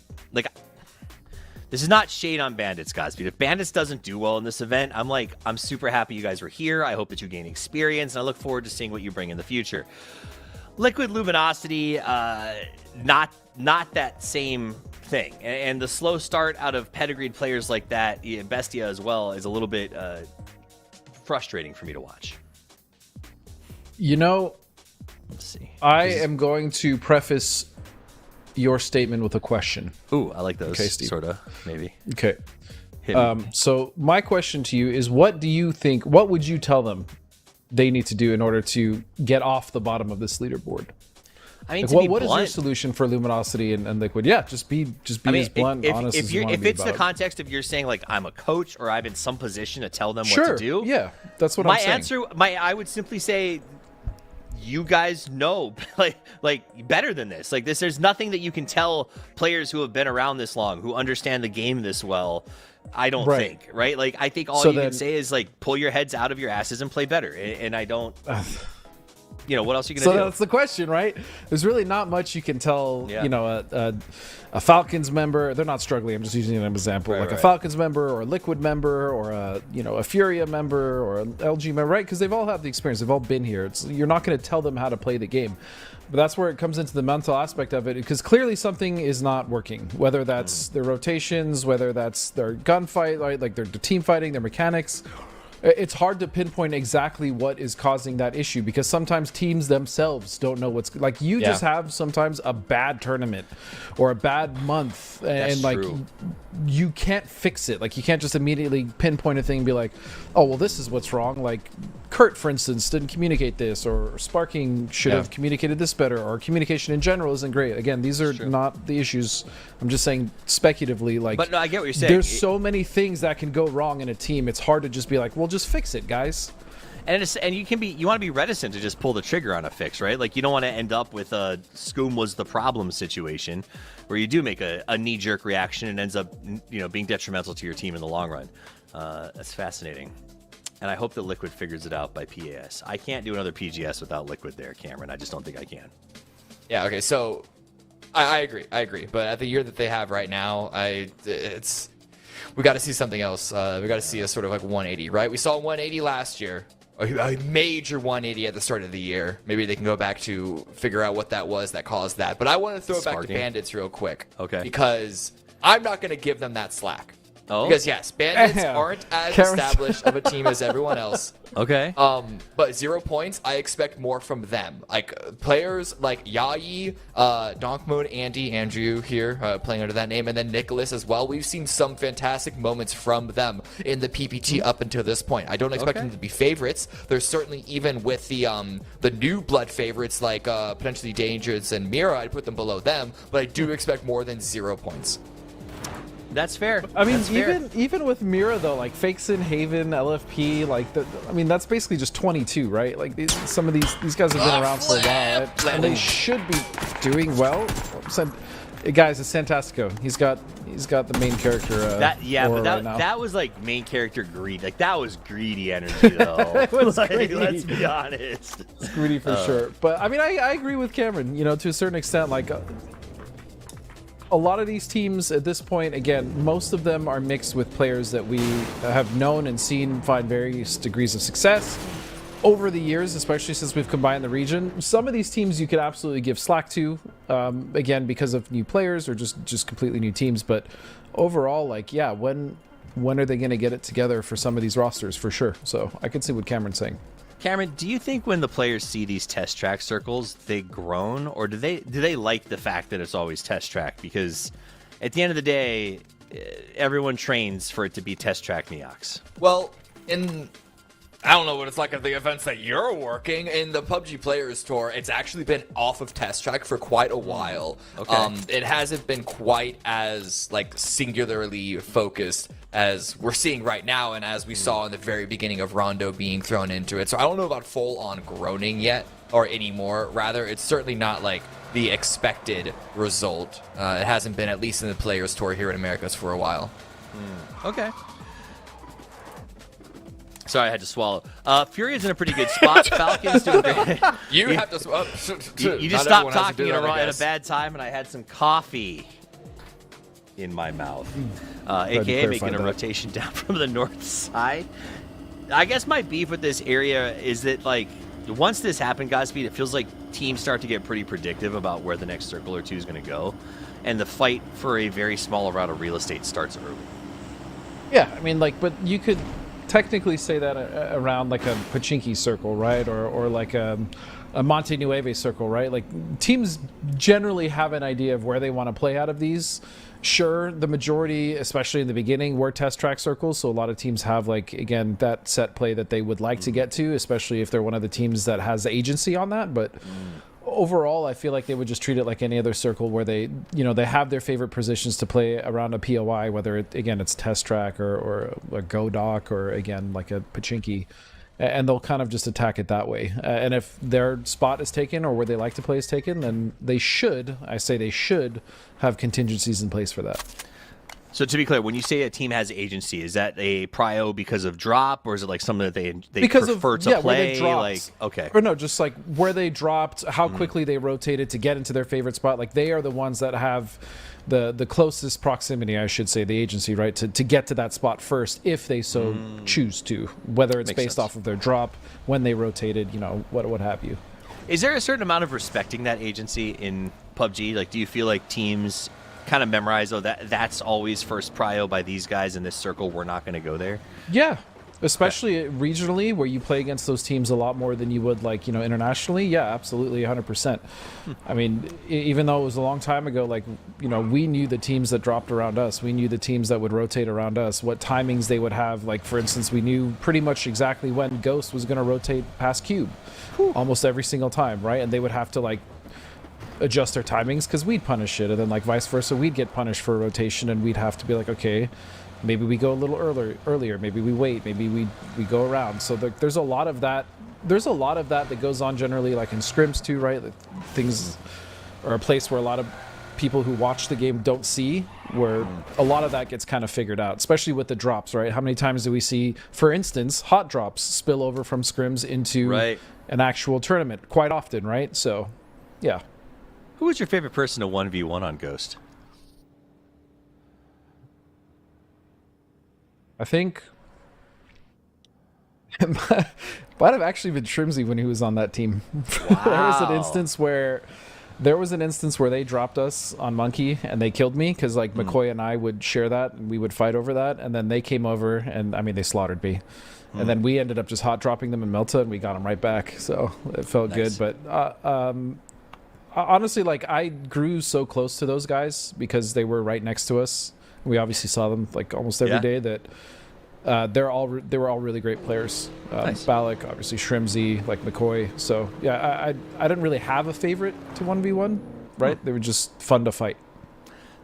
this is not shade on Bandits, guys. But if Bandits doesn't do well in this event, I'm super happy you guys were here. I hope that you gain experience, and I look forward to seeing what you bring in the future. Liquid, Luminosity, not that same thing. And the slow start out of pedigreed players like that, Bestia as well, is a little bit frustrating for me to watch. You know, Let's see. I am going to preface your statement with a question. Ooh, I like those. Okay, Steve. Sort of, maybe. Okay. Hit me. So my question to you is, what do you think, what would you tell them they need to do in order to get off the bottom of this leaderboard? I mean, Like, what is your solution for Luminosity and Liquid? Yeah, just be as blunt, honest as you want to be if it's about the it. context of you're saying like I'm a coach or I'm in some position to tell them Sure, what to do. yeah, that's what I'm saying. I would simply say, you guys know like better than this. Like this, there's nothing that you can tell players who have been around this long, who understand the game this well. I don't think, right? Like I think all you can say is like pull your heads out of your asses and play better. And I don't. You know, what else are you going to do? So that's the question, right? There's really not much you can tell, Yeah. you know, a Falcons member. They're not struggling. I'm just using an example. A Falcons member or a Liquid member or a Furia member or an LG member, right? Because they've all had the experience. They've all been here. You're not going to tell them how to play the game. But that's where it comes into the mental aspect of it, because clearly something is not working, whether that's their rotations, whether that's their gunfight, right? Like their team fighting, their mechanics. It's hard to pinpoint exactly what is causing that issue, because sometimes teams themselves don't know what's like. You just have sometimes a bad tournament or a bad month, and like you can't fix it. Like you can't just immediately pinpoint a thing and be like, oh well, this is what's wrong. Like Kurt, for instance, didn't communicate this, or Sparking should have communicated this better, or communication in general isn't great. Again, these are not the issues. I'm just saying speculatively, like, but no, I get what you're saying. There's so many things that can go wrong in a team. It's hard to just be like, well, just fix it, guys. And you want to be reticent to just pull the trigger on a fix, right? Like you don't want to end up with a Scoom was the problem situation, where you do make a knee-jerk reaction and ends up, being detrimental to your team in the long run. That's fascinating. And I hope that Liquid figures it out by PAS. I can't do another PGS without Liquid there, Cameron. I just don't think I can. Yeah, okay, so I agree. But at the year that they have right now, we got to see something else. We got to see a sort of like 180, right? We saw 180 last year, a major 180 at the start of the year. Maybe they can go back to figure out what that was that caused that. But I want to throw it back to Bandits real quick. Okay. Because I'm not going to give them that slack. Oh. Because yes, Bandits aren't as established of a team as everyone else. Okay. But 0 points, I expect more from them. Like players like Yayi, Donkmoon, Andrew here, playing under that name, and then Nicholas as well. We've seen some fantastic moments from them in the PPT up until this point. I don't expect them to be favorites. There's certainly, even with the new blood favorites like potentially Dangerous and Mira, I'd put them below them, but I do expect more than 0 points. That's fair. I mean, even with Mira though, like Fakeson, Haven, LFP, like that's basically just 22, right? Like some of these guys have been around for a while, and they should be doing well. Guys, it's Fantastico. He's got the main character. That was like main character greed. Like that was greedy energy though. It was greedy. Let's be honest. It's greedy for sure. But I mean, I agree with Cameron. You know, to a certain extent, like a lot of these teams at this point, again, most of them are mixed with players that we have known and seen find various degrees of success over the years, especially since we've combined the region. Some of these teams you could absolutely give slack to, again, because of new players or just completely new teams. But overall, like, yeah, when are they going to get it together for some of these rosters, for sure? So I can see what Cameron's saying. Cameron, do you think when the players see these test track circles, they groan, or do they like the fact that it's always test track? Because at the end of the day, everyone trains for it to be test track Neox. Well, I don't know what it's like at the events that you're working. In the PUBG Players Tour, it's actually been off of test track for quite a while. Okay. It hasn't been quite as like singularly focused as we're seeing right now, and as we saw in the very beginning of Rondo being thrown into it. So I don't know about full-on groaning yet, or anymore. Rather, it's certainly not like the expected result. It hasn't been, at least in the Players Tour here in Americas, for a while. Okay. Sorry, I had to swallow. Furion's in a pretty good spot. Falcon's doing great. You have to. You just stopped talking at a bad time, and I had some coffee in my mouth. AKA making a rotation down from the north side. I guess my beef with this area is that, like, once this happened, Godspeed, it feels like teams start to get pretty predictive about where the next circle or two is going to go. And the fight for a very small amount of real estate starts early. Yeah, I mean, like, but you could technically say that around like a Pachinki circle, right? Or like a Monte Nueve circle, right? Like, teams generally have an idea of where they want to play out of these. Sure, the majority, especially in the beginning, were test track circles, so a lot of teams have, like, again, that set play that they would like to get to, especially if they're one of the teams that has agency on that. But overall, I feel like they would just treat it like any other circle where they, you know, they have their favorite positions to play around a POI, whether it's test track or a go dock, or again, like a Pachinki, and they'll kind of just attack it that way. And if their spot is taken, or where they like to play is taken, then they should have contingencies in place for that. So to be clear, when you say a team has agency, is that a prio because of drop, or is it like something that they prefer to play? Where they dropped, like, okay, or no, just like where they dropped, how quickly they rotated to get into their favorite spot. Like, they are the ones that have the closest proximity, I should say, the agency, right, to get to that spot first, if they so choose to. Whether it's based off of their drop, when they rotated, you know, what have you. Is there a certain amount of respecting that agency in PUBG? Like, do you feel like teams kind of memorize, that's always first prio by these guys in this circle, we're not going to go there? Yeah, especially regionally, where you play against those teams a lot more than you would, like, you know, internationally. Yeah, absolutely, 100%. I mean, even though it was a long time ago, like, you know, we knew the teams that dropped around us, we knew the teams that would rotate around us, what timings they would have. Like, for instance, we knew pretty much exactly when Ghost was going to rotate past Cube almost every single time, right? And they would have to, like, adjust their timings because we'd punish it, and then, like, vice versa, we'd get punished for a rotation, and we'd have to be like, okay, maybe we go a little earlier, maybe we wait, maybe we go around. So there's a lot of that that goes on generally, like in scrims too, right? Like, things are a place where a lot of people who watch the game don't see, where a lot of that gets kind of figured out, especially with the drops, right? How many times do we see, for instance, hot drops spill over from scrims into an actual tournament? Quite often, right? So yeah. Who was your favorite person to 1v1 on Ghost? I think it might have actually been Shrimsy when he was on that team. Wow. There was an instance where they dropped us on Monkey and they killed me, because, like, McCoy and I would share that and we would fight over that, and then they came over and, I mean, they slaughtered me. And then we ended up just hot dropping them in Melta, and we got them right back. So it felt good. But honestly, like, I grew so close to those guys because they were right next to us. We obviously saw them, like, almost every day. That they were all really great players. Nice. Balak, obviously Shrimsy, like McCoy. So yeah, I didn't really have a favorite to 1v1, right? They were just fun to fight.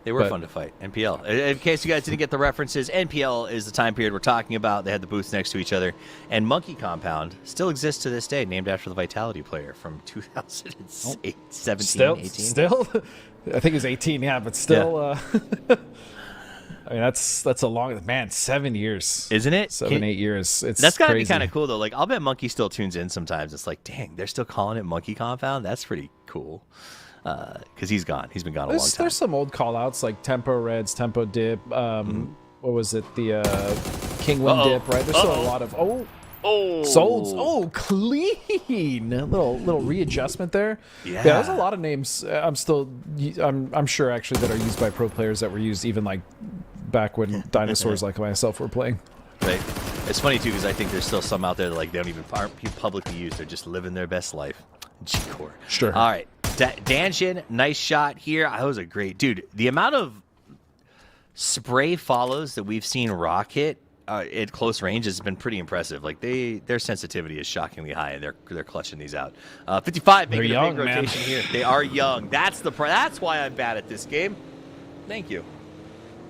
They were fun to fight. NPL. In case you guys didn't get the references, NPL is the time period we're talking about. They had the booths next to each other. And Monkey Compound still exists to this day, named after the Vitality player from 2017, 18. Still? I think it was 18, yeah, but still. Yeah. I mean, that's a long, man, 7 years. Isn't it? 8 years. That's got to be crazy. kind of cool, though. Like, I'll bet Monkey still tunes in sometimes. It's like, dang, they're still calling it Monkey Compound? That's pretty cool. Because he's gone. He's been gone a long time. There's some old call-outs like Tempo Reds, Tempo Dip. What was it? The Kingwin Dip, right? There's still a lot of Souls. Oh, clean. A little readjustment there. Yeah, there's a lot of names. I'm sure actually that are used by pro players that were used even like back when dinosaurs like myself were playing. Right. It's funny too because I think there's still some out there that like they aren't publicly used. They're just living their best life. G-Core. Sure. All right. Danshin, nice shot here. That was a great dude. The amount of spray follows that we've seen Rock hit at close range has been pretty impressive. Like their sensitivity is shockingly high, and they're clutching these out. 55 making a big rotation here. They are young. That's why I'm bad at this game. Thank you.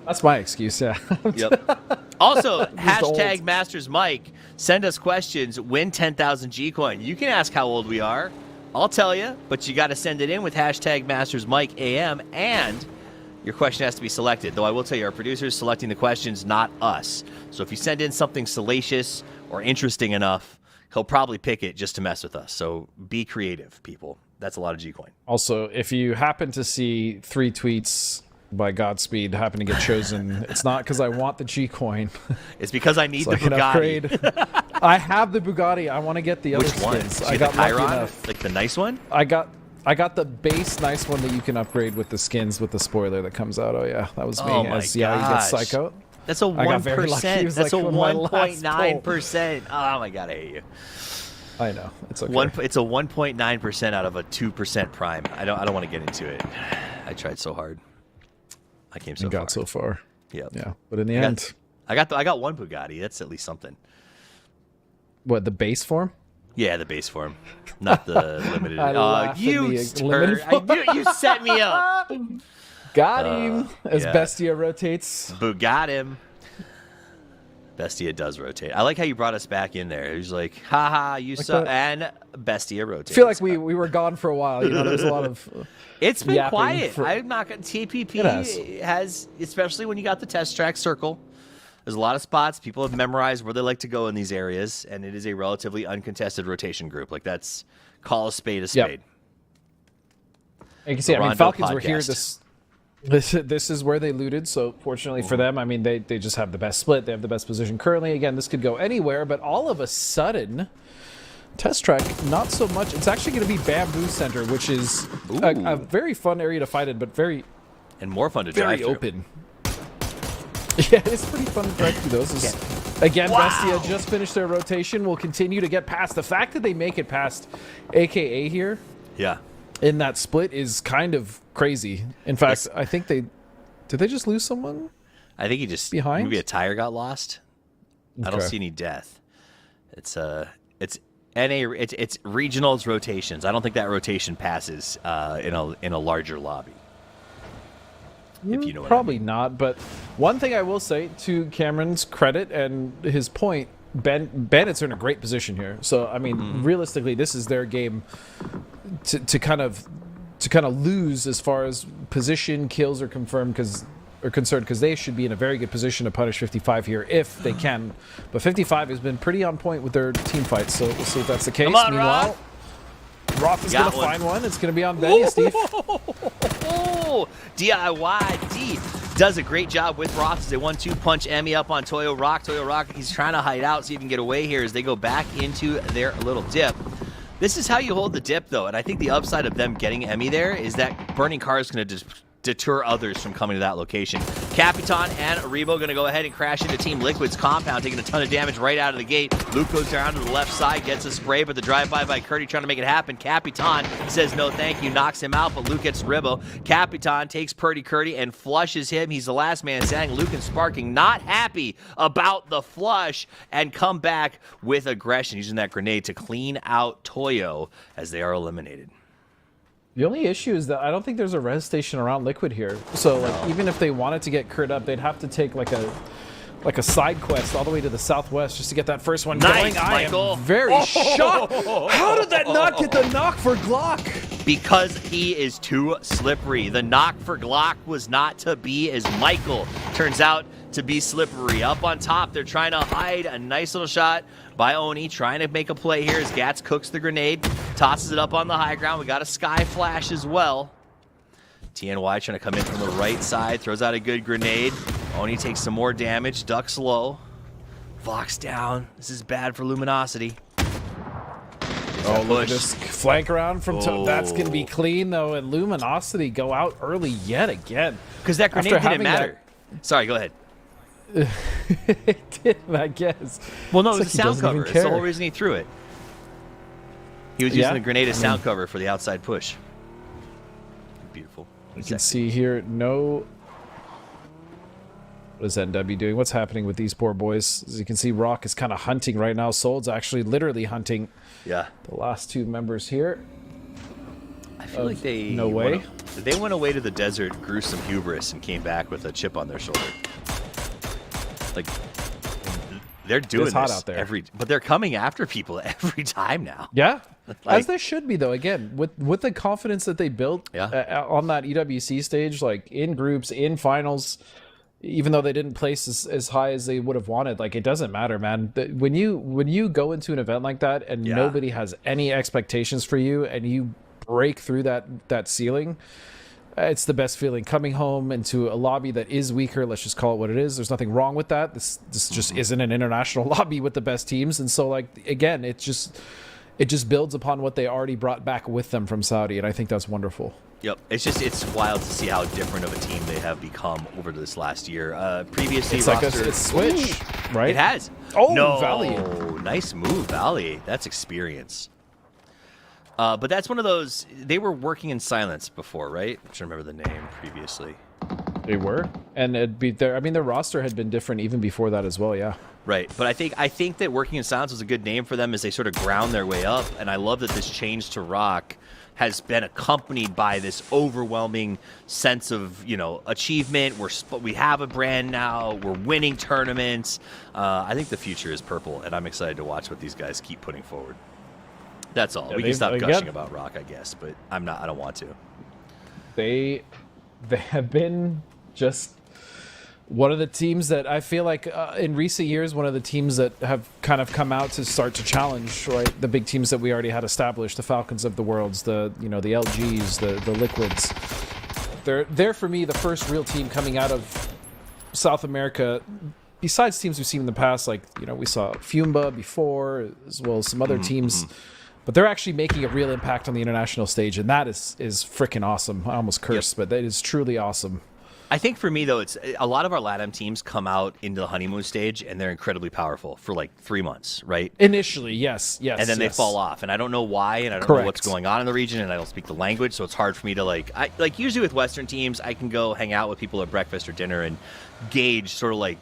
That's my excuse. Yeah. Yep. Also, hashtag Masters Mike. Send us questions. Win 10,000 G coin. You can ask how old we are. I'll tell you, but you got to send it in with hashtag Masters Mike AM, and your question has to be selected. Though I will tell you, our producer's selecting the questions, not us. So if you send in something salacious or interesting enough, he'll probably pick it just to mess with us. So be creative, people. That's a lot of G coin. Also, if you happen to see 3 tweets by Godspeed happen to get chosen, it's not because I want the G coin. It's because I need the Bugatti. I have the Bugatti. I want to get the other skins. I got lucky enough. Like the nice one? I got the base nice one that you can upgrade with the skins with the spoiler that comes out. Oh yeah, that was me. Oh my gosh. Yeah, you get Psycho. That's a 1%. That's a 1.9%. Oh my god, I hate you. I know. It's okay. It's a 1.9% out of a 2% prime. I don't want to get into it. I tried so hard. I came so far. Got so far. Yep. Yeah. But in the end, I got one Bugatti. That's at least something. What, the base form? Yeah, the base form, not the limited. You set me up. Got him. As Bestia rotates. Got him. Bestia does rotate. I like how you brought us back in there. He was like, haha, you like suck. And Bestia rotates. I feel like we were gone for a while. You know, there's a lot of it's been quiet. I'm not going to TPP has, especially when you got the test track circle. There's a lot of spots. People have memorized where they like to go in these areas, and it is a relatively uncontested rotation group. Like, that's call a spade a spade. Yep. You can see, I mean, Falcons were here. This is where they looted, so fortunately for them, I mean, they just have the best split. They have the best position currently. Again, this could go anywhere, but all of a sudden, test track, not so much. It's actually going to be Bamboo Center, which is a very fun area to fight in, but very... And more fun to drive through. Very open. Yeah, it's pretty fun to drive through those. Again, Bestia just finished their rotation. Will continue to get past. The fact that they make it past AKA here, in that split is kind of crazy. In fact, I think did they just lose someone? I think he just behind. Maybe a tire got lost. Okay. I don't see any death. It's regionals rotations. I don't think that rotation passes in a larger lobby. If you know what Probably I mean. Not, but one thing I will say to Cameron's credit and his point, Bandits are in a great position here. So I mean, realistically, this is their game to kind of lose as far as position kills are concerned because they should be in a very good position to punish 55 here if they can. But 55 has been pretty on point with their team fights, so we'll see if that's the case. Come on, Meanwhile, Roth is going to find one. It's going to be on Benny, Steve. DIYD does a great job with Roth as they 1-2 punch Emmy up on Toyo Rock. Toyo Rock, he's trying to hide out, see if he can get away here as they go back into their little dip. This is how you hold the dip, though, and I think the upside of them getting Emmy there is that burning car is going to deter others from coming to that location. Capitan and Aribo going to go ahead and crash into Team Liquid's compound, taking a ton of damage right out of the gate. Luke goes down to the left side, gets a spray, but the drive-by by Curdy trying to make it happen. Capitan says no thank you, knocks him out, but Luke gets Ribo. Capitan takes Purdy Curdy and flushes him. He's the last man standing. Luke and Sparking not happy about the flush and come back with aggression, using that grenade to clean out Toyo as they are eliminated. The only issue is that I don't think there's a res station around Liquid here. So like even if they wanted to get Kurt up, they'd have to take like a side quest all the way to the southwest just to get that first one Nice, going. Michael. I am very shocked. How did that not get the knock for Glock? Because he is too slippery. The knock for Glock was not to be as Michael turns out to be slippery. Up on top, they're trying to hide. A nice little shot by Oni, trying to make a play here as Gats cooks the grenade, tosses it up on the high ground. We got a sky flash as well. TNY trying to come in from the right side, throws out a good grenade. Oni takes some more damage, ducks low. Vox down. This is bad for Luminosity. Oh, look at this flank around from that's going to be clean, though, and Luminosity go out early yet again. Because that grenade didn't matter. Sorry, go ahead. It did, I guess. Well, no, it was a sound cover. That's the whole reason he threw it. He was using the grenade as sound cover for the outside push. Beautiful. You can see here, no... What is NW doing? What's happening with these poor boys? As you can see, Rock is kind of hunting right now. Sold's actually literally hunting the last two members here. I feel like they... No way. They went away to the desert, grew some hubris, and came back with a chip on their shoulder. Like, they're doing it's hot this out there. but they're coming after people every time now. Yeah, like, as they should be, though. Again, with the confidence that they built on that EWC stage, like in groups, in finals, even though they didn't place as high as they would have wanted, like it doesn't matter, man. When you go into an event like that and nobody has any expectations for you, and you break through that ceiling. It's the best feeling. Coming home into a lobby that is weaker, let's just call it what it is. There's nothing wrong with that. This just isn't an international lobby with the best teams. And so, like, again, it just builds upon what they already brought back with them from Saudi, and I think that's wonderful. Yep. It's wild to see how different of a team they have become over this last year. Previously, it's like it's Switch, right? It has. Oh, no. Valley. Nice move, Valley. That's experience. But that's one of those, they were working in silence before, right? I'm trying to remember the name previously. They were, and it'd be their roster had been different even before that as well, yeah. Right, but I think that working in silence was a good name for them as they sort of ground their way up, and I love that this change to Rock has been accompanied by this overwhelming sense of, achievement. We have a brand now. We're winning tournaments. I think the future is purple, and I'm excited to watch what these guys keep putting forward. That's all. We can stop gushing about Rock, I guess, but I don't want to. They have been just one of the teams that I feel like in recent years, one of the teams that have kind of come out to start to challenge, right? The big teams that we already had established, the Falcons of the worlds, the LGs, the Liquids. They're for me the first real team coming out of South America. Besides teams we've seen in the past, like we saw Fumba before, as well as some other teams. But they're actually making a real impact on the international stage, and that is freaking awesome. I almost cursed, but that is truly awesome. I think for me, though, it's a lot of our LATAM teams come out into the honeymoon stage, and they're incredibly powerful for like 3 months, right? Initially, yes. And then they fall off, and I don't know why, and I don't know what's going on in the region, and I don't speak the language, so it's hard for me to usually with Western teams, I can go hang out with people at breakfast or dinner and gauge sort of like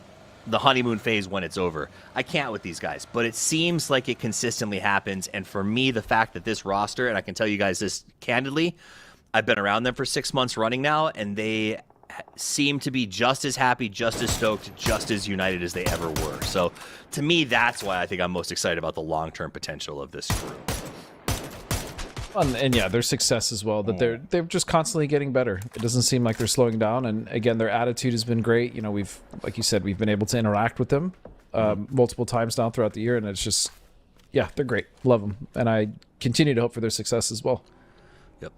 the honeymoon phase when it's over. I can't with these guys, but it seems like it consistently happens. And for me, the fact that this roster, and I can tell you guys this candidly, I've been around them for 6 months running now, and they seem to be just as happy, just as stoked, just as united as they ever were. So to me, that's why I think I'm most excited about the long-term potential of this group. And yeah, their success as well, that they're just constantly getting better. It doesn't seem like they're slowing down, and again, their attitude has been great. We've, like you said, we've been able to interact with them multiple times now throughout the year, and it's just, they're great. Love them, and I continue to hope for their success as well. Yep,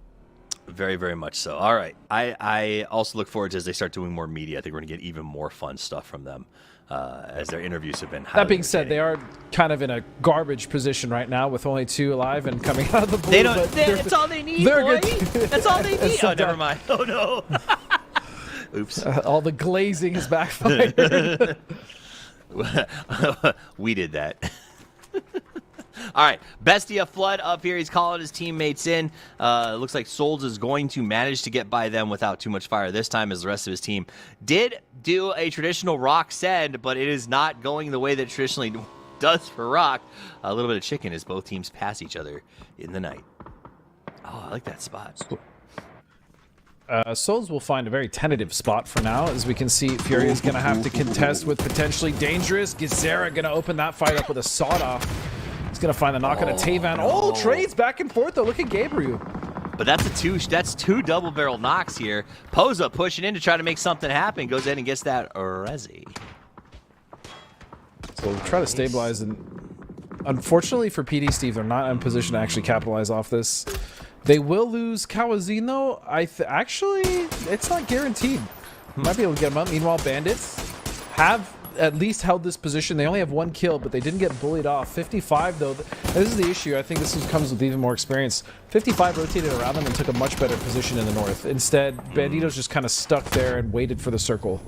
very, very much so. All right, I also look forward to as they start doing more media. I think we're gonna get even more fun stuff from them. As their interviews have been. That being said, they are kind of in a garbage position right now with only 2 alive and coming out of the blue. That's all they need, boy. That's all they need. Oh, never mind. Oh, no. Oops. All the glazing is backfired. We did that. All right, Bestia Flood up here. He's calling his teammates in. Looks like Souls is going to manage to get by them without too much fire this time, as the rest of his team did do a traditional Rock send, but it is not going the way that it traditionally does for Rock. A little bit of chicken as both teams pass each other in the night. Oh, I like that spot. Souls will find a very tentative spot for now. As we can see, Fury is going to have to contest with potentially dangerous. Gizera going to open that fight up with a sawed-off. He's going to find the knock on a Tavan. Oh, trades back and forth, though. Look at Gabriel. But that's two double-barrel knocks here. Posa pushing in to try to make something happen. Goes in and gets that Resi. So we'll try to stabilize. And unfortunately for PD Steve, they're not in position to actually capitalize off this. They will lose Kawazin, though. Actually, it's not guaranteed. Might be able to get them up. Meanwhile, Bandits have at least held this position. They only have 1 kill, but they didn't get bullied off. 55, though. This is the issue. I think this comes with even more experience. 55 rotated around them and took a much better position in the north. Instead, Bandito's just kind of stuck there and waited for the circle.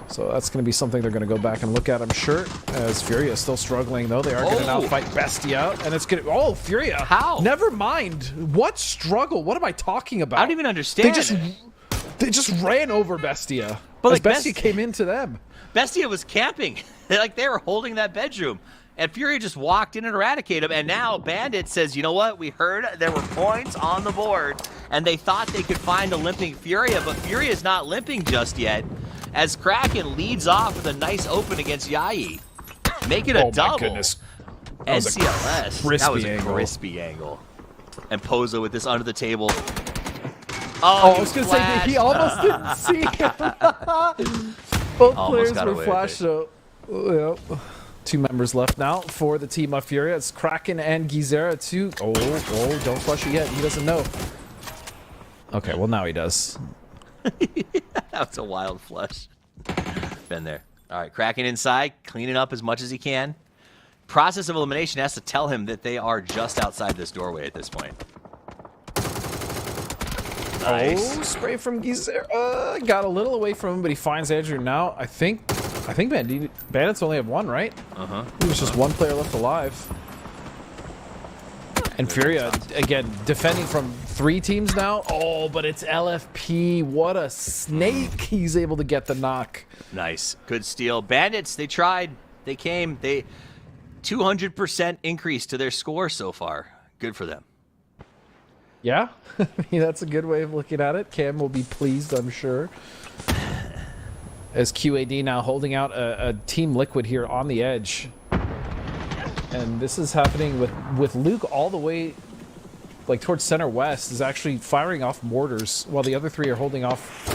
So that's going to be something they're going to go back and look at, I'm sure. As Furia is still struggling, though. They are going to now fight Bestia. And it's going to... Oh, Furia. How? Never mind. What struggle? What am I talking about? I don't even understand. They just ran over Bestia. But as like Bestia came into them. Bestia was camping. Like they were holding that bedroom. And Furia just walked in and eradicated him. And now Bandit says, you know what? We heard there were points on the board. And they thought they could find a limping Furia. But Furia's not limping just yet. As Kraken leads off with a nice open against Yai. Make it a double. My goodness. NCLS. That was a angle. crispy angle. And Poza with this under the table. Oh, I was going to say, he almost didn't see him. Both players were flashed, so... Yep. 2 members left now for the team of Furia. It's Kraken and Gizera, too. Oh, don't flush it yet. He doesn't know. Okay, well, now he does. That's a wild flush. Been there. All right, Kraken inside, cleaning up as much as he can. Process of elimination has to tell him that they are just outside this doorway at this point. Nice. Oh, spray from Gizera. Got a little away from him, but he finds Andrew now. I think Bandits only have 1, right? There's just 1 player left alive. And Furia, again, defending from 3 teams now. Oh, but it's LFP. What a snake. He's able to get the knock. Nice. Good steal. Bandits, they tried. They came. They 200% increase to their score so far. Good for them. Yeah, that's a good way of looking at it. Cam will be pleased, I'm sure. As QAD now holding out a Team Liquid here on the edge. And this is happening with Luke all the way like towards center west, is actually firing off mortars while the other 3 are holding off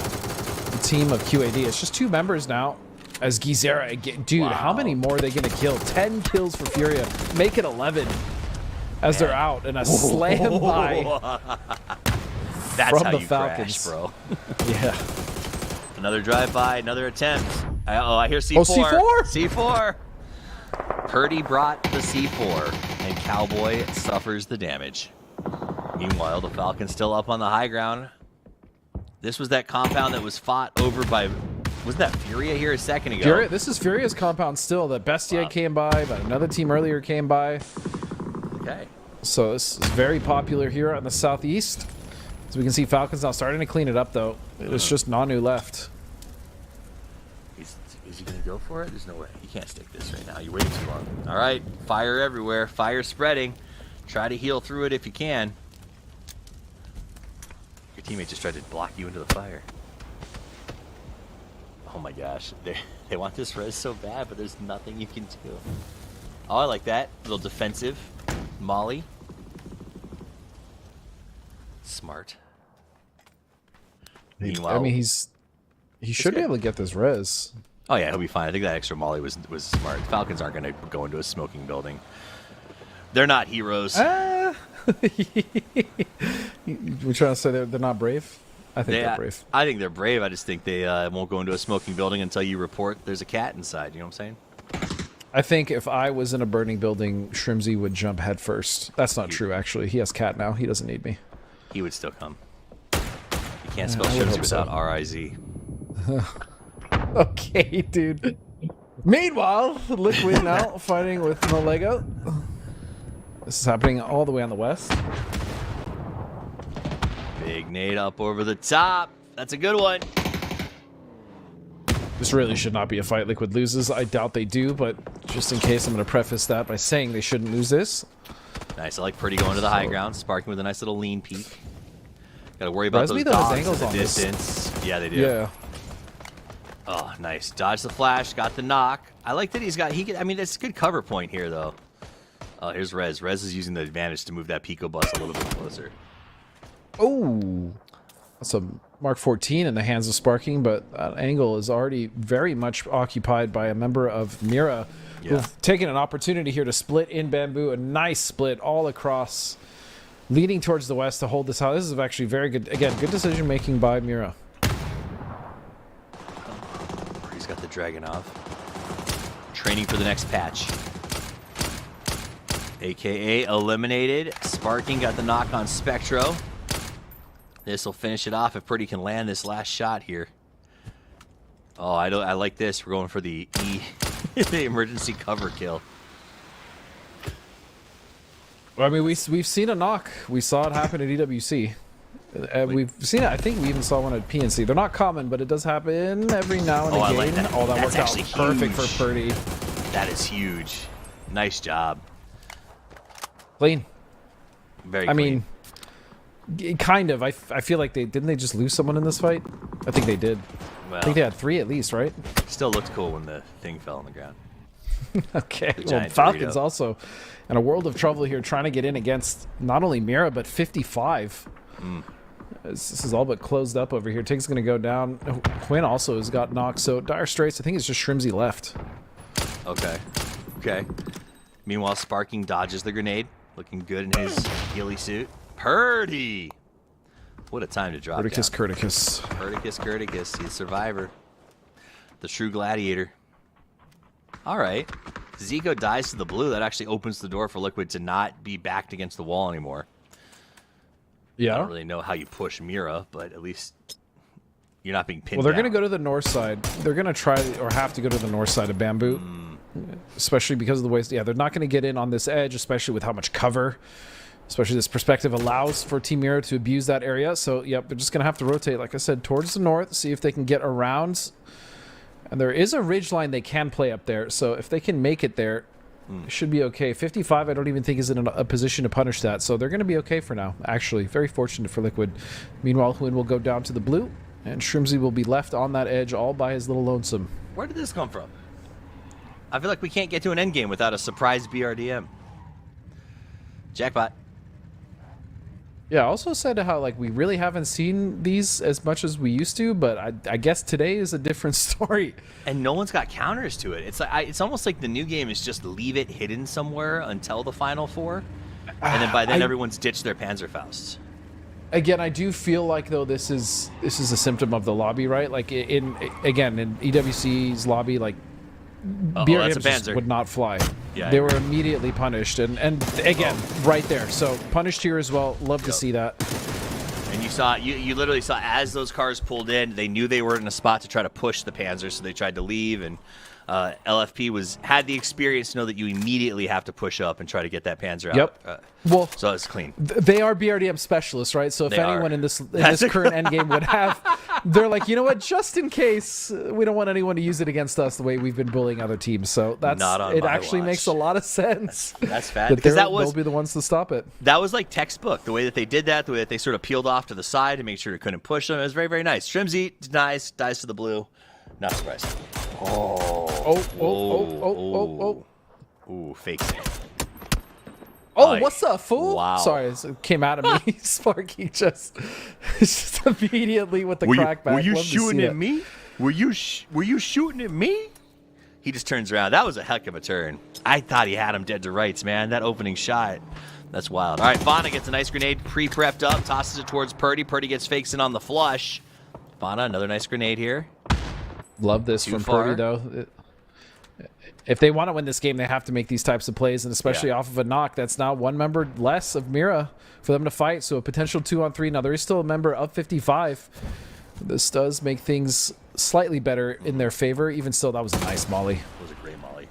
the team of QAD. It's just 2 members now as Gizera again. Dude, wow. How many more are they going to kill? 10 kills for Furia. Make it 11 as they're out, and a slam by That's from how the you Falcons. crash, bro. Yeah. Another drive-by, another attempt. I hear C4. Oh, C4? C4. Purdy brought the C4, and Cowboy suffers the damage. Meanwhile, the Falcons still up on the high ground. This was that compound that was fought over by... Wasn't that Furia here a second ago? This is Furia's compound still. The Bestia came by, but another team earlier came by. Okay. So this is very popular here on the southeast. As we can see, Falcons now starting to clean it up, though. It's just Nanu left. Is he going to go for it? There's no way. You can't stick this right now. You're waiting too long. All right. Fire everywhere. Fire spreading. Try to heal through it if you can. Your teammate just tried to block you into the fire. Oh my gosh. They want this res so bad, but there's nothing you can do. Oh, I like that. A little defensive. Molly. Smart. Meanwhile, I mean, he should be able to get this res. Oh yeah, he'll be fine. I think that extra Molly was smart. Falcons aren't going to go into a smoking building. They're not heroes. We're trying to say they're not brave? I think they're brave. I think they're brave. I just think they won't go into a smoking building until you report there's a cat inside. You know what I'm saying? I think if I was in a burning building, Shrimsy would jump head first. That's not true, actually. He has cat now. He doesn't need me. He would still come. You can't spell Shrimsy without R-I-Z. Okay, dude. Meanwhile, Liquid now fighting with no Lego. This is happening all the way on the west. Big nade up over the top. That's a good one. This really should not be a fight Liquid loses. I doubt they do, but just in case, I'm going to preface that by saying they shouldn't lose this. Nice. I like Purdy going to the high ground, sparking with a nice little lean peek. Got to worry about Reminds me those those dogs angles in the on this. distance. Yeah, they do. Yeah. Oh, nice. Dodge the flash, got the knock. I like that he's got, I mean, it's a good cover point here, though. Oh, here's Rez. Rez is using the advantage to move that Pico bus a little bit closer. Oh, that's a Mark 14 in the hands of Sparking, but that angle is already very much occupied by a member of Mira, who've taken an opportunity here to split in Bamboo. A nice split all across, leading towards the west to hold this out. This is actually very good. Again, good decision making by Mira. He's got the Dragunov. Training for the next patch. AKA eliminated. Sparking got the knock on Spectro. This will finish it off if Purdy can land this last shot here. Oh, I like this. We're going for the the emergency cover kill. Well, I mean, we've seen a knock. We saw it happen at EWC. We've seen it. I think we even saw one at PNC. They're not common, but it does happen every now and again. I like that. Oh, that That's worked out perfect huge. for Purdy. That is huge. Nice job. Clean. Very I clean. mean, kind of. I feel like didn't they just lose someone in this fight? I think they did. Well, I think they had 3 at least, right? still looked cool when the thing fell on the ground. Okay. The Well, giant Falcons Dorito. also in a world of trouble here, trying to get in against not only Mira but 55. This is all but closed up over here. Tig's going to go down. Quinn also has got knocked. So Dire Straits, I think it's just Shrimsy left. Okay. Okay. Meanwhile, Sparking dodges the grenade. Looking good in his ghillie suit. Purdy! What a time to drop Curticus, down. Curticus. Curticus. He's a survivor. The true gladiator. All right. Zico dies to the blue. That actually opens the door for Liquid to not be backed against the wall anymore. I Yeah. don't really know how you push Mira, but at least you're not being pinned Well, they're down. going to go to the north side. They're going to try or have to go to the north side of Bamboo, especially because of the ways. Yeah, they're not going to get in on this edge, especially with how much cover, especially this perspective allows for Team Mira to abuse that area. So, yep, they're just going to have to rotate, like I said, towards the north, see if they can get around. And there is a ridge line they can play up there. So if they can make it there, it should be okay. 55, I don't even think is in a position to punish that. So they're going to be okay for now, actually. Very fortunate for Liquid. Meanwhile, Huyn will go down to the blue, and Shrimsy will be left on that edge all by his little lonesome. Where did this come from? I feel like we can't get to an endgame without a surprise BRDM. Jackpot. Yeah, I also said how like we really haven't seen these as much as we used to, but I guess today is a different story. And no one's got counters to it. It's like it's almost like the new game is just leave it hidden somewhere until the final four, and then by then everyone's ditched their Panzerfausts. Again, I do feel like though this is a symptom of the lobby, right? Like in EWC's lobby, like That's a BRDMs just Panzer. would not fly. Yeah, They I were immediately punished, and again, right there. So punished here as well. Love to see that. And you saw, you literally saw as those cars pulled in, they knew they were in a spot to try to push the Panzer, so they tried to leave. And LFP had the experience to know that you immediately have to push up and try to get that Panzer out. Yep. Well, so it's clean. They are BRDM specialists, right? So if They anyone are. in this current endgame would have, they're like, you know what? Just in case, we don't want anyone to use it against us the way we've been bullying other teams. So that's Not on it. my Actually watch. makes a lot of sense. That's fat That because they'll be the ones to stop it. That was like textbook. The way that they did that, the way that they sort of peeled off to the side to make sure it couldn't push them. It was very, very nice. Shrimsy dies to the blue. Not surprised. Ooh, fake save. Oh, Like, what's up, fool? wow. Sorry, it came out of me. Sparky just immediately with the crackback. Were you Love to shooting see at it. me? Were you shooting at me? He just turns around. That was a heck of a turn. I thought he had him dead to rights, man. That opening shot. That's wild. All right, Fauna gets a nice grenade pre-prepped up, tosses it towards Purdy. Purdy gets fakes in on the flush. Fauna, another nice grenade here. Love this Too from far. Purdy, though. If they want to win this game, they have to make these types of plays, and especially off of a knock. That's now one member less of Mira for them to fight, so a potential 2-on-3. Now, there is still a member of 55. This does make things slightly better in their favor. Even still, that was a nice molly. That was a great molly.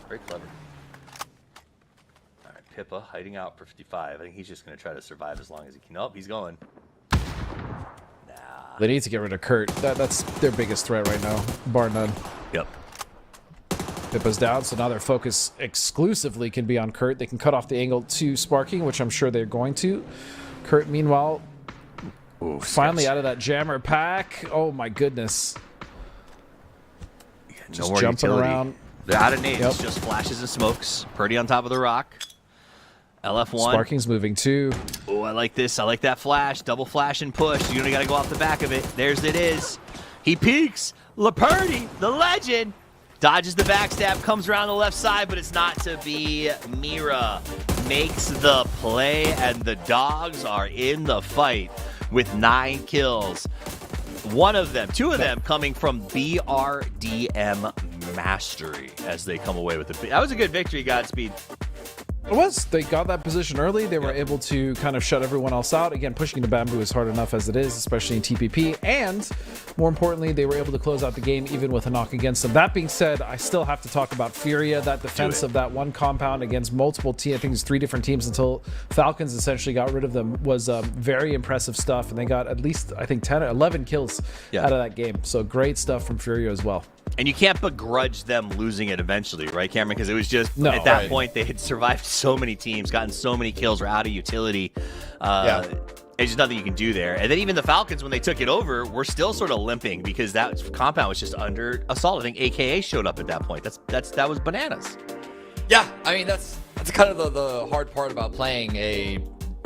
Very clever. All right, Pippa hiding out for 55. I think he's just going to try to survive as long as he can. Oh, he's going. They need to get rid of Kurt. That's their biggest threat right now, bar none. Yep. Pippa's down, so now their focus exclusively can be on Kurt. They can cut off the angle to Sparking, which I'm sure they're going to. Kurt, meanwhile, finally out of that jammer pack. Oh my goodness. Just jumping around. They're out of nades, just flashes and smokes. Purdy on top of the rock. LF1. Sparking's moving too. Oh, I like this. I like that flash. Double flash and push. You only got to go off the back of it. There's it is. He peeks. Purdy, the legend, dodges the backstab, comes around the left side, but it's not to be. Mira makes the play, and the dogs are in the fight with 9 kills. Two of them coming from BRDM Mastery as they come away with it. That was a good victory, Godspeed. It was. They got that position early. They were able to kind of shut everyone else out. Again, pushing the bamboo is hard enough as it is, especially in TPP. And more importantly, they were able to close out the game even with a knock against them. That being said, I still have to talk about Furia. That defense of that one compound against multiple teams, I think it's 3 different teams until Falcons essentially got rid of them, was very impressive stuff. And they got at least, I think, 10 or 11 kills out of that game. So great stuff from Furia as well. And you can't begrudge them losing it eventually, right, Cameron? Because it was just, at that point, they had survived so many teams, gotten so many kills, were out of utility. There's just nothing you can do there. And then even the Falcons, when they took it over, were still sort of limping because that compound was just under assault. I think AKA showed up at that point. That was bananas. Yeah, I mean, that's kind of the hard part about playing a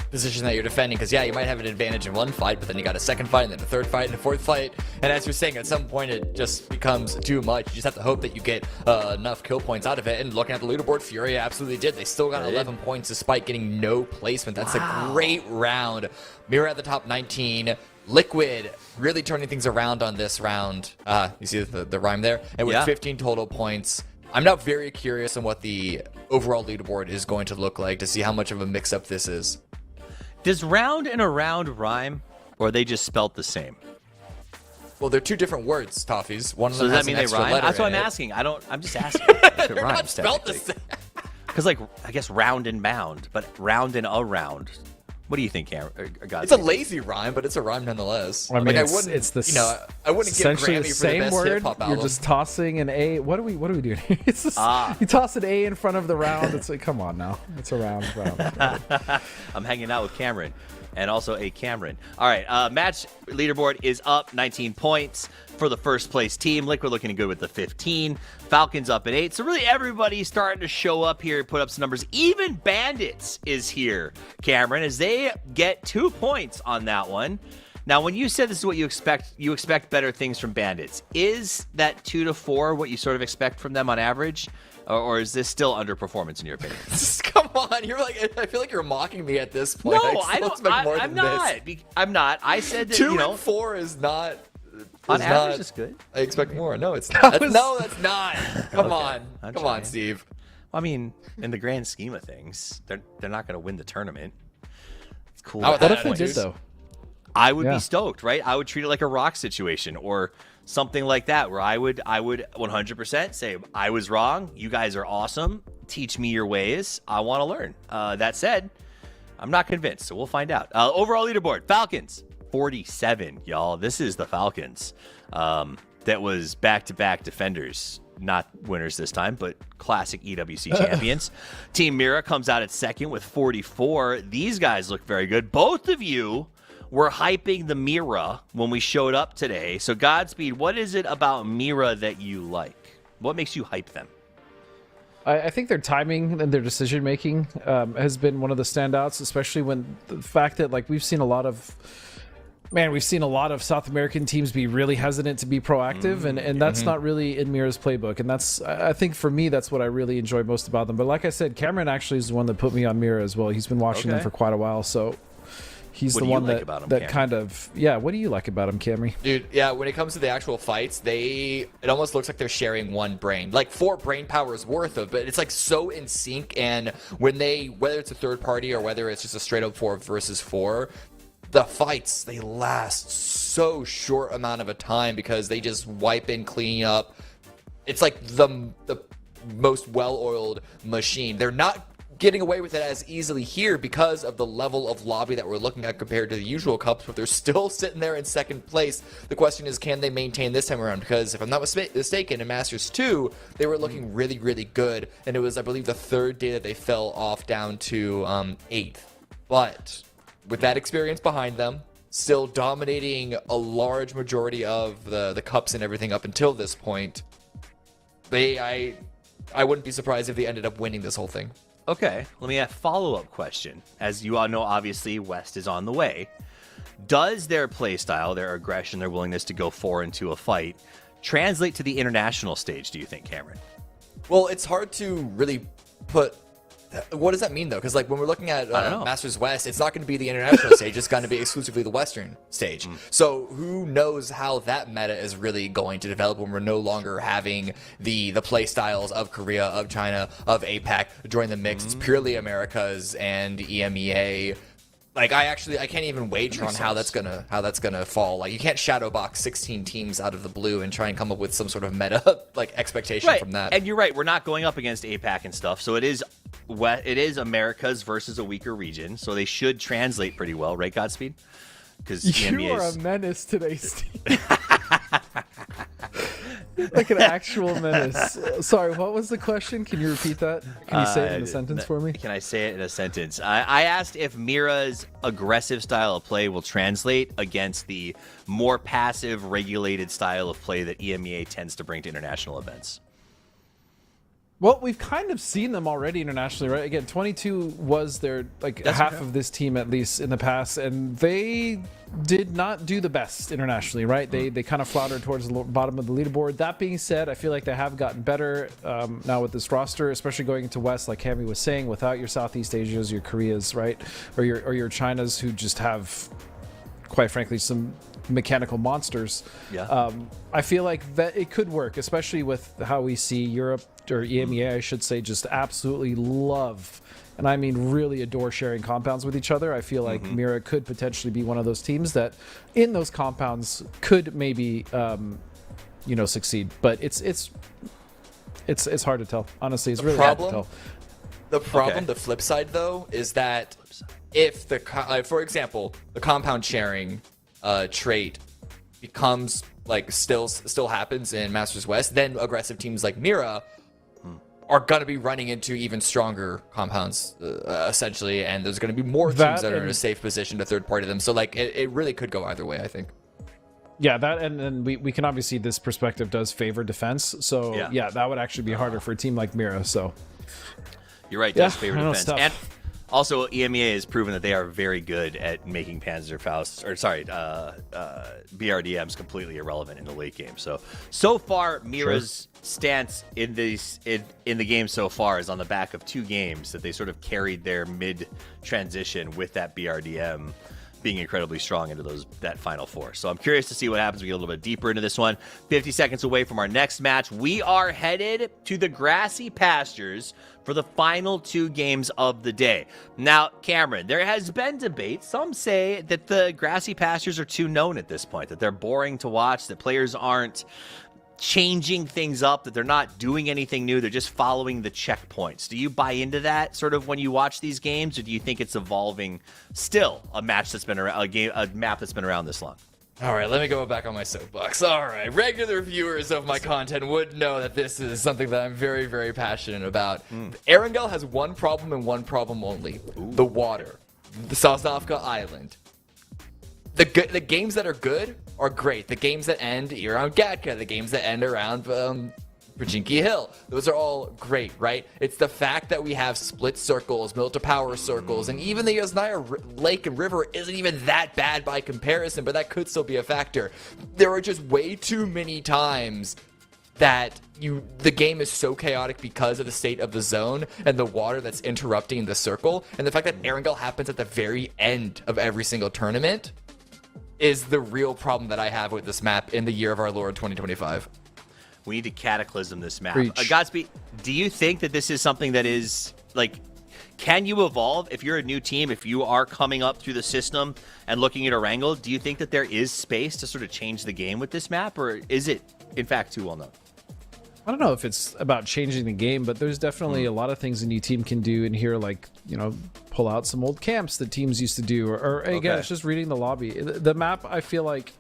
position that you're defending, because you might have an advantage in one fight, but then you got a second fight and then a third fight and a fourth fight, and as you're saying, at some point it just becomes too much. You just have to hope that you get enough kill points out of it. And looking at the leaderboard, Furia absolutely did. They still got 11 points despite getting no placement. That's a great round. Mira at the top 19. Liquid really turning things around on this round. You see the rhyme there? And with 15 total points. I'm now very curious on what the overall leaderboard is going to look like, to see how much of a mix-up this is. Does round and around rhyme, or are they just spelt the same? Well, they're 2 different words, Toffees. One of them does has that mean an they extra rhyme? letter That's what in I'm it. asking. I'm just asking. If it They're rhymes, not spelled the same. Because, I guess round and bound, but round and around. What do you think, Cameron? It's a lazy rhyme, but it's a rhyme nonetheless. I mean, I wouldn't give essentially Grammy the for the same best word. hip-hop album. You're just tossing an A. What are we doing? It's just, you toss an A in front of the round. It's like, come on now. It's a round. I'm hanging out with Cameron. And also a Cameron. All right, match leaderboard is up 19 points for the first place team. Liquid looking good with the 15. Falcons up at 8. So really everybody's starting to show up here, put up some numbers. Even Bandits is here, Cameron, as they get 2 points on that one. Now, when you said this is what you expect better things from Bandits. Is that 2 to 4 what you sort of expect from them on average? Or is this still underperformance in your opinion? Come on, you're like, I feel like you're mocking me at this point. No, I don't. I'm not. I'm not. I said that 2 and 4 is not. On average, it's good. I expect more. No, it's not. No, that's not. Come on, Steve. I mean, in the grand scheme of things, they're not going to win the tournament. It's cool. What if they did though? I would be stoked, right? I would treat it like a rock situation or something like that, where I would 100% say, I was wrong. You guys are awesome. Teach me your ways. I want to learn. That said, I'm not convinced, so we'll find out. Overall leaderboard, Falcons, 47, y'all. This is the Falcons. That was back-to-back defenders. Not winners this time, but classic EWC champions. Team Mira comes out at second with 44. These guys look very good. Both of you were hyping the Mira when we showed up today. So Godspeed, what is it about Mira that you like? What makes you hype them? I think their timing and their decision making has been one of the standouts, especially when the fact that we've seen a lot of South American teams be really hesitant to be proactive, and that's not really in Mira's playbook. And I think for me, that's what I really enjoy most about them. But like I said, Cameron actually is the one that put me on Mira as well. He's been watching them for quite a while, so he's the one that kind of, what do you like about him, Camry? Dude, when it comes to the actual fights, it almost looks like they're sharing one brain, like 4 brain powers worth of, but it's so in sync. And when whether it's a third party or whether it's just a straight up 4 versus 4, the fights, they last so short amount of a time because they just wipe in, clean up. It's like the most well-oiled machine. They're not getting away with it as easily here because of the level of lobby that we're looking at compared to the usual cups, but they're still sitting there in second place. The question is, can they maintain this time around? Because if I'm not mistaken, in Masters 2, they were looking really, really good, and it was, I believe, the third day that they fell off down to 8th. But with that experience behind them, still dominating a large majority of the cups and everything up until this point, I wouldn't be surprised if they ended up winning this whole thing. Okay, let me ask a follow-up question. As you all know, obviously, West is on the way. Does their play style, their aggression, their willingness to go 4 into a fight translate to the international stage, do you think, Cameron? Well, it's hard to really put... What does that mean, though? Because, like, when we're looking at Masters West, it's not going to be the international stage. It's going to be exclusively the Western stage. So who knows how that meta is really going to develop when we're no longer having the play styles of Korea, of China, of APAC join the mix. It's purely Americas and EMEA. Like, I can't even wager on how that's gonna fall. Like, you can't shadowbox 16 teams out of the blue and try and come up with some sort of meta like expectation from that. And you're right, we're not going up against APAC and stuff, so it is Americas versus a weaker region, so they should translate pretty well, right, Godspeed? Because you are a menace today, Steve. Like an actual menace. Sorry, what was the question? Can you repeat that? Can you say it in a sentence for me? Can I say it in a sentence? I asked if Mira's aggressive style of play will translate against the more passive, regulated style of play that EMEA tends to bring to international events. Well, we've kind of seen them already internationally, right? Again, 22 was their, like, half of this team, at least, in the past, and they did not do the best internationally, right? They kind of floundered towards the bottom of the leaderboard. That being said, I feel like they have gotten better now with this roster, especially going into West, like Hammy was saying, without your Southeast Asias, your Koreas, right? Or your Chinas, who just have, quite frankly, some mechanical monsters. Yeah. I feel like that it could work, especially with how we see Europe, or EMEA, I should say, just absolutely love, and I mean really adore sharing compounds with each other. I feel like Mira could potentially be one of those teams that in those compounds could maybe succeed, but it's hard to tell. Honestly, it's really hard to tell. The problem, the flip side though, is that if for example, the compound sharing trait becomes like still happens in Masters West, then aggressive teams like Mira are going to be running into even stronger compounds, essentially, and there's going to be more teams that are in a safe position to third party them. So like it really could go either way, I think. Yeah, that and we can obviously, this perspective does favor defense. So yeah, that would actually be harder for a team like Mira. So you're right, does favor defense. And also, EMEA has proven that they are very good at making BRDMs completely irrelevant in the late game. So far, Mira's stance in the game so far is on the back of 2 games that they sort of carried their mid transition with that BRDM being incredibly strong into that final 4. So I'm curious to see what happens. We get a little bit deeper into this one. 50 seconds away from our next match. We are headed to the grassy pastures for the final 2 games of the day. Now, Cameron, there has been debate. Some say that the grassy pastures are too known at this point, that they're boring to watch, that players aren't changing things up, that they're not doing anything new, they're just following the checkpoints. Do you buy into that sort of when you watch these games, or do you think it's evolving still a map that's been around this long? All right, let me go back on my soapbox. All right, regular viewers of my content would know that this is something that I'm very, very passionate about. Erangel has one problem and one problem only: the water, the Sosnovka Island. The games that are good are great. The games that end around Gatka, the games that end around Virginki Hill, those are all great, right? It's the fact that we have split circles, mill to power circles, and even the Yasnaya Lake and River isn't even that bad by comparison, but that could still be a factor. There are just way too many times that the game is so chaotic because of the state of the zone and the water that's interrupting the circle, and the fact that Erangel happens at the very end of every single tournament is the real problem that I have with this map in the year of our Lord 2025. We need to cataclysm this map. Godspeed, do you think that this is something that is, like, can you evolve if you're a new team, if you are coming up through the system and looking at Erangel? Do you think that there is space to sort of change the game with this map, or is it, in fact, too well known? I don't know if it's about changing the game, but there's definitely a lot of things a new team can do in here, like, you know, pull out some old camps that teams used to do, or again, it's just reading the lobby. The map, I feel like,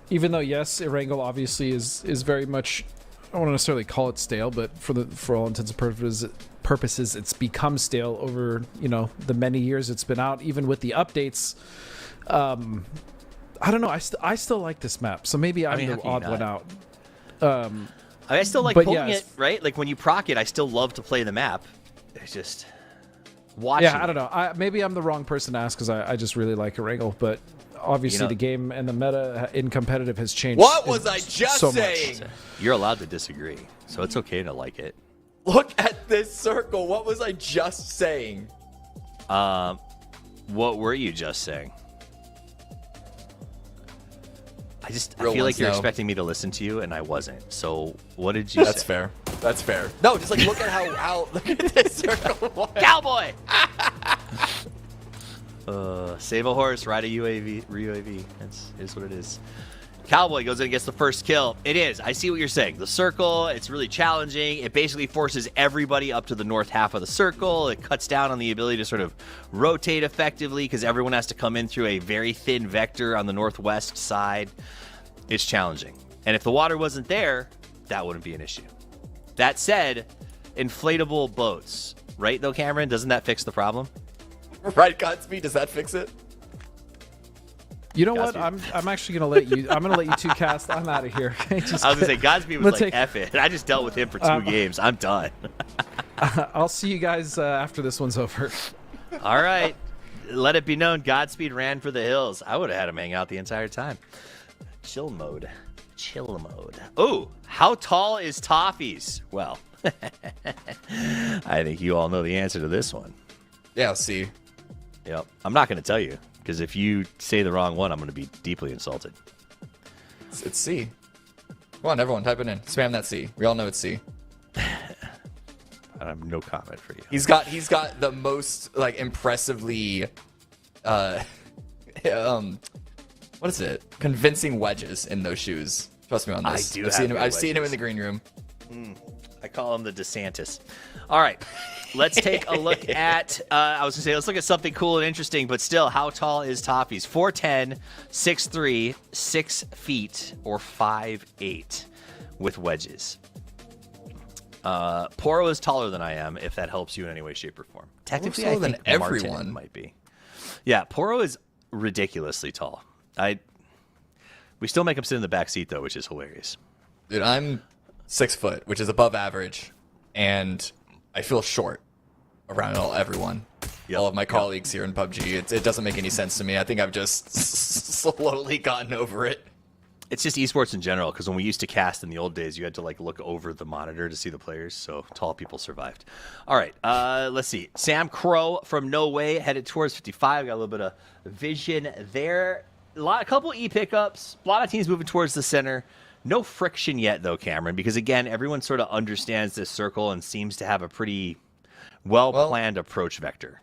even though yes, Erangel obviously is very much, I don't want to necessarily call it stale, but for all intents and purposes, it's become stale over, you know, the many years it's been out, even with the updates. I don't know. I still like this map, so maybe I'm the odd one out. I still like pulling it, right? Like when you proc it, I still love to play the map. It's just watching. Yeah, I don't know. Maybe I'm the wrong person to ask because I just really like Erangel, but obviously the game and the meta in competitive has changed. What was I just saying? You're allowed to disagree, so it's okay to like it. Look at this circle. What was I just saying? What were you just saying? I feel like you're expecting me to listen to you, and I wasn't. So what did you say? That's fair. That's fair. No, just like look at how look at this circle. Cowboy! Save a horse, ride a UAV. That's what it is. Cowboy goes in and gets the first kill. It is. I see what you're saying. The circle, it's really challenging. It basically forces everybody up to the north half of the circle. It cuts down on the ability to sort of rotate effectively because everyone has to come in through a very thin vector on the northwest side. It's challenging. And if the water wasn't there, that wouldn't be an issue. That said, inflatable boats, right though, Cameron? Doesn't that fix the problem? Right, Godspeed, does that fix it? You know what? I'm actually gonna let you. I'm gonna let you two cast. I'm out of here. I was gonna say Godspeed was like F it. I just dealt with him for 2 games. I'm done. I'll see you guys after this one's over. All right. Let it be known, Godspeed ran for the hills. I would have had him hang out the entire time. Chill mode. Oh, how tall is Toffees? Well, I think you all know the answer to this one. Yeah, C. Yep. I'm not going to tell you, because if you say the wrong one, I'm going to be deeply insulted. It's C. Come on, everyone, type it in. Spam that C. We all know it's C. I have no comment for you. He's got the most like impressively what is it? Convincing wedges in those shoes. Trust me on this. I've seen him in the green room. I call him the DeSantis. All right. Let's take a look at, let's look at something cool and interesting, but still, how tall is Toffees? 4'10", 6'3", 6 feet, or 5'8", with wedges. Poro is taller than I am, if that helps you in any way, shape, or form. Technically, I think everyone Martin might be. Yeah, Poro is ridiculously tall. We still make him sit in the back seat, though, which is hilarious. Dude, I'm 6 foot, which is above average, and I feel short around everyone. All of my colleagues here in PUBG. It doesn't make any sense to me. I think I've just slowly gotten over it. It's just esports in general, because when we used to cast in the old days, you had to like look over the monitor to see the players, so tall people survived. All right, let's see. Sam Crow from No Way headed towards 55. Got a little bit of vision there. A couple E pickups. A lot of teams moving towards the center. No friction yet, though, Cameron, because, again, everyone sort of understands this circle and seems to have a pretty well-planned approach vector.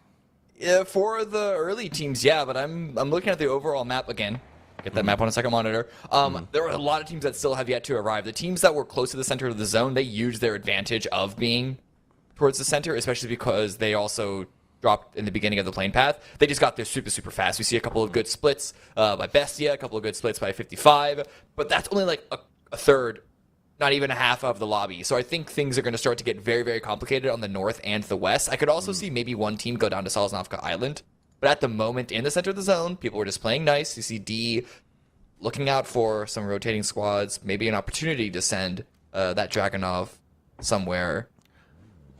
Yeah, for the early teams, yeah, but I'm looking at the overall map again. Get that map on a second monitor. There are a lot of teams that still have yet to arrive. The teams that were close to the center of the zone, they used their advantage of being towards the center, especially because they also dropped in the beginning of the plane path. They just got there super, super fast. We see a couple of good splits by Bestia, a couple of good splits by 55, but that's only like a third, not even a half of the lobby. So I think things are going to start to get very, very complicated on the north and the west. I could also see maybe one team go down to Sosnovka Island, but at the moment in the center of the zone, people were just playing nice. You see D looking out for some rotating squads, maybe an opportunity to send that Dragunov somewhere.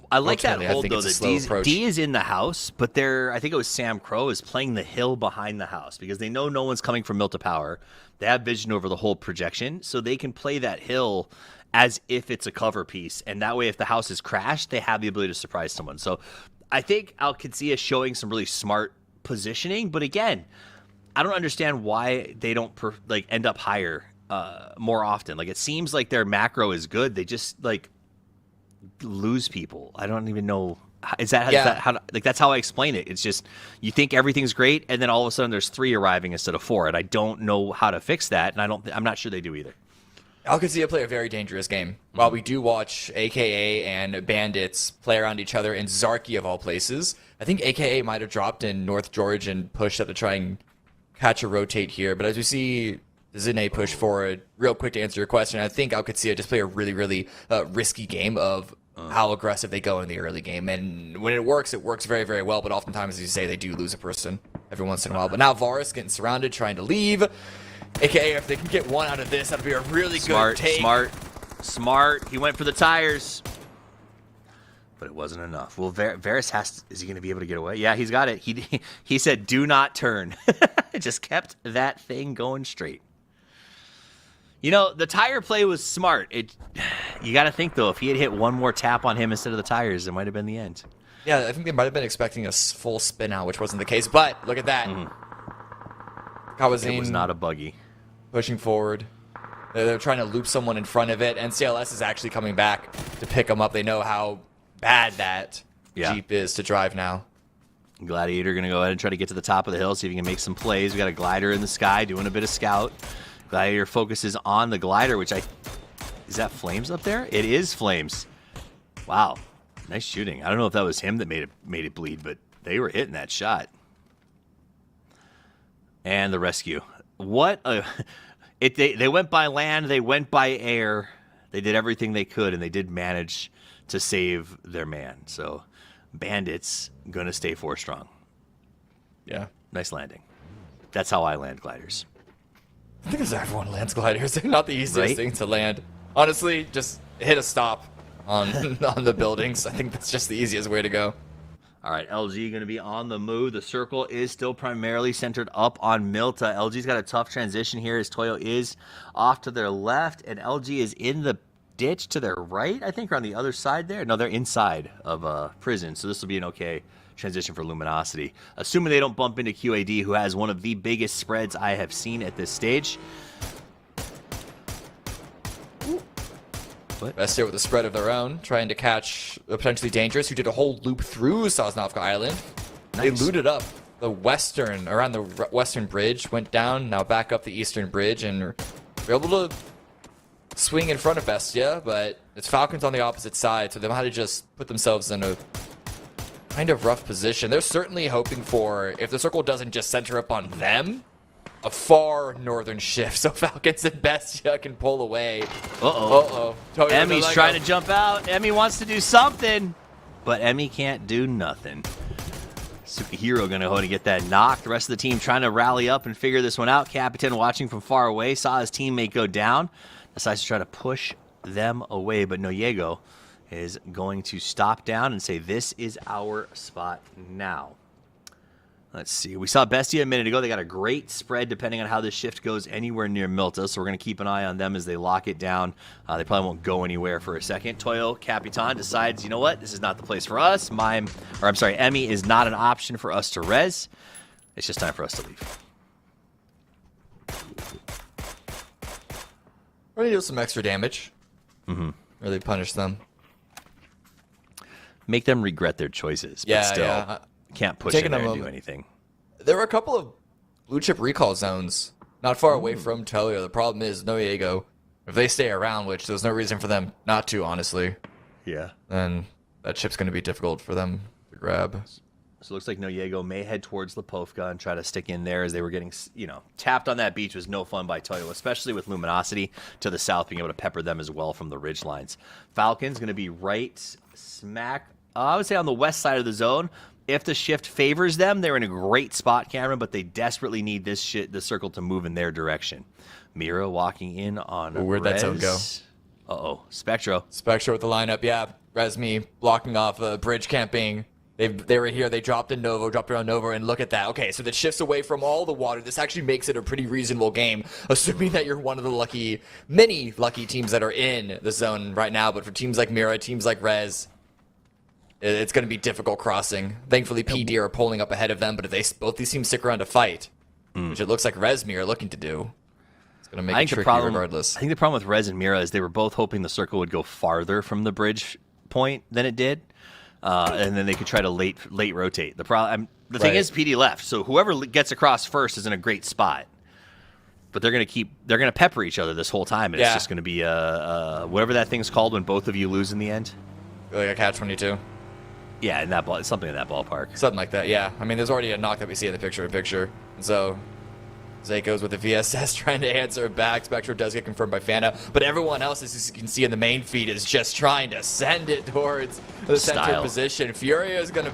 I like that hold, though, that D is in the house, but I think it was Sam Crow, is playing the hill behind the house because they know no one's coming from Mill to Power. They have vision over the whole projection, so they can play that hill as if it's a cover piece, and that way if the house is crashed, they have the ability to surprise someone. So I think I could see us showing some really smart positioning, but again, I don't understand why they don't end up higher more often. Like, it seems like their macro is good. They just lose people. I don't even know. Is that how that's how I explain it. It's just you think everything's great, and then all of a sudden there's 3 arriving instead of 4, and I don't know how to fix that, and I'm not sure they do either. Alcazia play a very dangerous game. While we do watch AKA and Bandits play around each other in Zarki of all places, I think AKA might have dropped in North George and pushed up to try and catch a rotate here. But as we see Zine push forward, real quick to answer your question, I think Alcazia just play a really, really risky game of how aggressive they go in the early game. And when it works very, very well. But oftentimes, as you say, they do lose a person every once in a while. But now Varus getting surrounded, trying to leave. AKA, if they can get one out of this, that'd be a really good take. Smart. He went for the tires, but it wasn't enough. Well, Varus is he going to be able to get away? Yeah, he's got it. He said, "Do not turn." Just kept that thing going straight. You know, the tire play was smart. You got to think though, if he had hit one more tap on him instead of the tires, it might have been the end. Yeah, I think they might have been expecting a full spin out, which wasn't the case. But look at that. Kawazine, it was not a buggy. Pushing forward. They're trying to loop someone in front of it, and CLS is actually coming back to pick them up. They know how bad that Jeep is to drive now. Gladiator going to go ahead and try to get to the top of the hill, see if he can make some plays. We got a glider in the sky doing a bit of scout. Gladiator focuses on the glider, which is that Flames up there? It is Flames. Wow. Nice shooting. I don't know if that was him that made it bleed, but they were hitting that shot. And the rescue. They went by land, they went by air, they did everything they could, and they did manage to save their man. So, Bandits gonna stay 4 strong. Yeah, nice landing. That's how I land gliders. I think everyone lands gliders. They're not the easiest thing to land. Honestly, just hit a stop on the buildings. I think that's just the easiest way to go. All right, LG going to be on the move. The circle is still primarily centered up on Milta. LG's got a tough transition here as Toyo is off to their left, and LG is in the ditch to their right, I think, or on the other side there. No, they're inside of prison, so this will be an okay transition for Luminosity. Assuming they don't bump into QAD, who has one of the biggest spreads I have seen at this stage. Best here with a spread of their own, trying to catch a potentially dangerous who did a whole loop through Sosnovka Island. Nice. They looted up the around the western bridge, went down, now back up the eastern bridge, and were able to swing in front of Bestia, but it's Falcons on the opposite side, so they had to just put themselves in a kind of rough position. They're certainly hoping for, if the circle doesn't just center up on them, a far northern shift so Falcons and Bestia can pull away. Emmy's trying to jump out. Emmy wants to do something, but Emmy can't do nothing. Sukihiro going to go and get that knock. The rest of the team trying to rally up and figure this one out. Capitan watching from far away, saw his teammate go down, decides to try to push them away, but Noriego is going to stop down and say, this is our spot now. Let's see. We saw Bestia a minute ago. They got a great spread depending on how this shift goes anywhere near Milta, so we're going to keep an eye on them as they lock it down. They probably won't go anywhere for a second. Toyo Capitan decides, you know what? This is not the place for us. Emmy is not an option for us to res. It's just time for us to leave. We're going to do some extra damage. Really punish them. Make them regret their choices, but still. Can't push in there and do anything. There were a couple of blue chip recall zones not far away from Toyo. The problem is Noriego, if they stay around, which there's no reason for them not to, honestly. Yeah. Then that chip's going to be difficult for them to grab. So it looks like Noriego may head towards Lipovka and try to stick in there as they were getting, tapped on that beach was no fun by Toyo, especially with Luminosity to the south being able to pepper them as well from the ridge lines. Falcons going to be right smack, I would say on the west side of the zone. If the shift favors them, they're in a great spot, Cameron, but they desperately need this circle to move in their direction. Mira walking in on where'd that zone go? Spectro. Spectro with the lineup, yeah. Resmi blocking off bridge camping. They were here, they dropped in Novo, dropped around Novo, and look at that. Okay, so that shifts away from all the water. This actually makes it a pretty reasonable game, assuming that you're one of the many lucky teams that are in the zone right now, but for teams like Mira, teams like Rez, it's going to be difficult crossing. Thankfully, PD are pulling up ahead of them, but if both these teams stick around to fight, which it looks like Resmi are looking to do, it's going to make it tricky regardless. I think the problem with Rez and Mira is they were both hoping the circle would go farther from the bridge point than it did, and then they could try to late rotate. The thing is, PD left, so whoever gets across first is in a great spot. But they're gonna pepper each other this whole time, and it's just gonna be whatever that thing's called when both of you lose in the end. Like a catch-22. Yeah, in that something in that ballpark. Something like that. Yeah. I mean, there's already a knock that we see in the picture-in-picture. So Zay goes with the VSS trying to answer back. Spectre does get confirmed by Fana, but everyone else, as you can see in the main feed, is just trying to send it towards the center position. Furia is gonna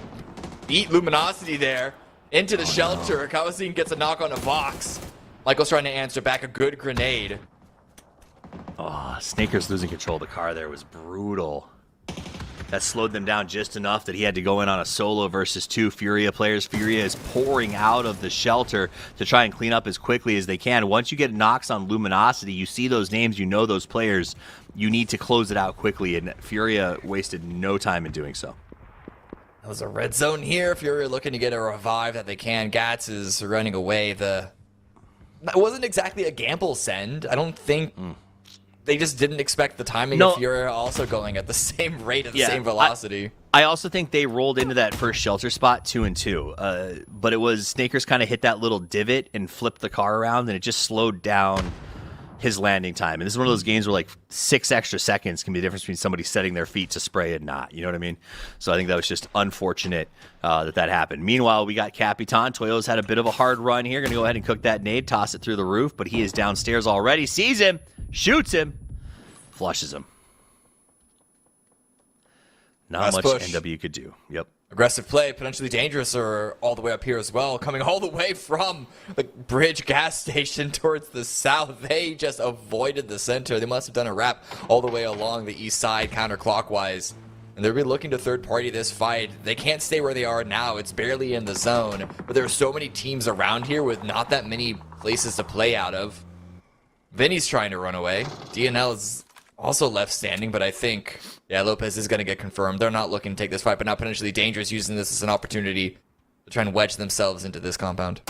beat Luminosity there into the shelter. No. Kawasine gets a knock on a box. Michael's trying to answer back a good grenade. Oh, Snaker's losing control of the car there was brutal. That slowed them down just enough that he had to go in on a solo versus 2 Furia players. Furia is pouring out of the shelter to try and clean up as quickly as they can. Once you get knocks on Luminosity, you see those names, you know those players. You need to close it out quickly, and Furia wasted no time in doing so. That was a red zone here. Furia looking to get a revive that they can. Gats is running away. It wasn't exactly a gamble send. I don't think... They just didn't expect the timing of Furia also going at the same rate, at the same velocity. I also think they rolled into that first shelter spot 2 and 2. But it was Snakers kind of hit that little divot and flipped the car around, and it just slowed down his landing time. And this is one of those games where like 6 extra seconds can be the difference between somebody setting their feet to spray and not. You know what I mean? So I think that was just unfortunate that happened. Meanwhile, we got Capitan. Toyo's had a bit of a hard run here. Going to go ahead and cook that nade, toss it through the roof, but he is downstairs already. Sees him. Shoots him, flushes him. Not much push. NW could do. Yep. Aggressive play, potentially dangerous, or all the way up here as well. Coming all the way from the bridge gas station towards the south. They just avoided the center. They must have done a wrap all the way along the east side counterclockwise. And they're really looking to third party this fight. They can't stay where they are now. It's barely in the zone. But there are so many teams around here with not that many places to play out of. Vinny's trying to run away. DNL is also left standing, but I think, Lopez is going to get confirmed. They're not looking to take this fight, but now potentially dangerous, using this as an opportunity to try and wedge themselves into this compound.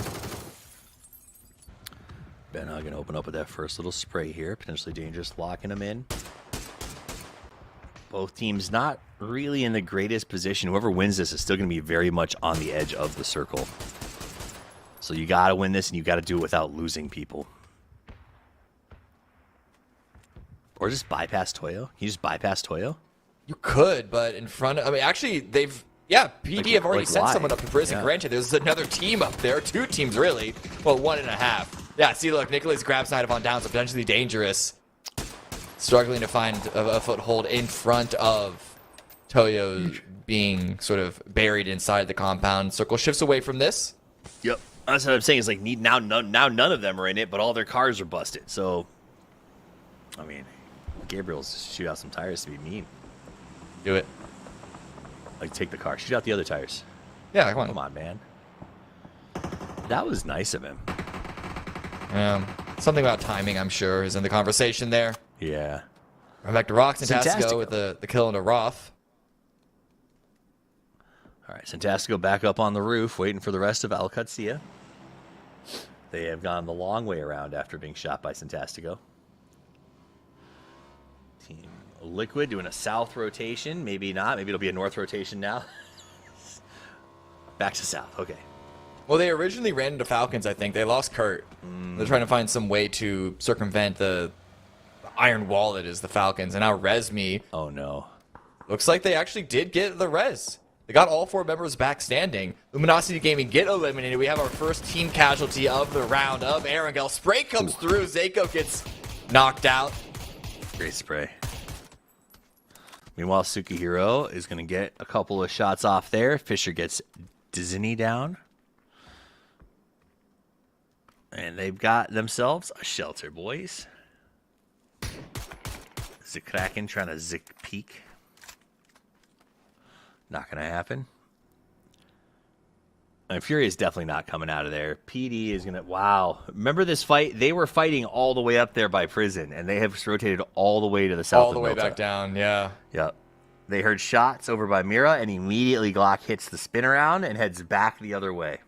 Ben going to open up with that first little spray here. Potentially dangerous, locking them in. Both teams not really in the greatest position. Whoever wins this is still going to be very much on the edge of the circle. So you got to win this, and you got to do it without losing people. Or just bypass Toyo? Can you just bypass Toyo? You could, but in front of... I mean, actually, they've... Yeah, PD have already sent someone up to prison. Yeah. Granted, there's another team up there. 2 teams, really. Well, 1.5. Yeah, see, look, Nicholas grabs Night on down, so potentially dangerous. Struggling to find a foothold in front of Toyo being sort of buried inside the compound. Circle shifts away from this. Yep. That's what I'm saying. Is like now none of them are in it, but all their cars are busted. So, I mean... Gabriel's shoot out some tires to be mean. Do it. Like, take the car. Shoot out the other tires. Yeah, come on. Come on, man. That was nice of him. Something about timing, I'm sure, is in the conversation there. Yeah. Right back to Rox. Santastico with the kill into Roth. All right, Santastico back up on the roof, waiting for the rest of Al Qudsiya. They have gone the long way around after being shot by Santastico. Team Liquid doing a south rotation. Maybe not. Maybe it'll be a north rotation now. Back to south. Okay. Well, they originally ran into Falcons, I think. They lost Kurt. They're trying to find some way to circumvent the iron wall that is the Falcons. And now Resmi. Oh, no. Looks like they actually did get the res. They got all 4 members back standing. Luminosity Gaming get eliminated. We have our first team casualty of the round of Erangel. Spray comes through. Zako gets knocked out. Great spray. Meanwhile, Tsukihiro is going to get a couple of shots off there. Fisher gets Disney down. And they've got themselves a shelter, boys. Kraken trying to Zik peek. Not going to happen. And Fury is definitely not coming out of there. PD is going to... Wow. Remember this fight? They were fighting all the way up there by prison, and they have rotated all the way to the south. All the way back down, yeah. Yep. They heard shots over by Mira, and immediately Glock hits the spin around and heads back the other way.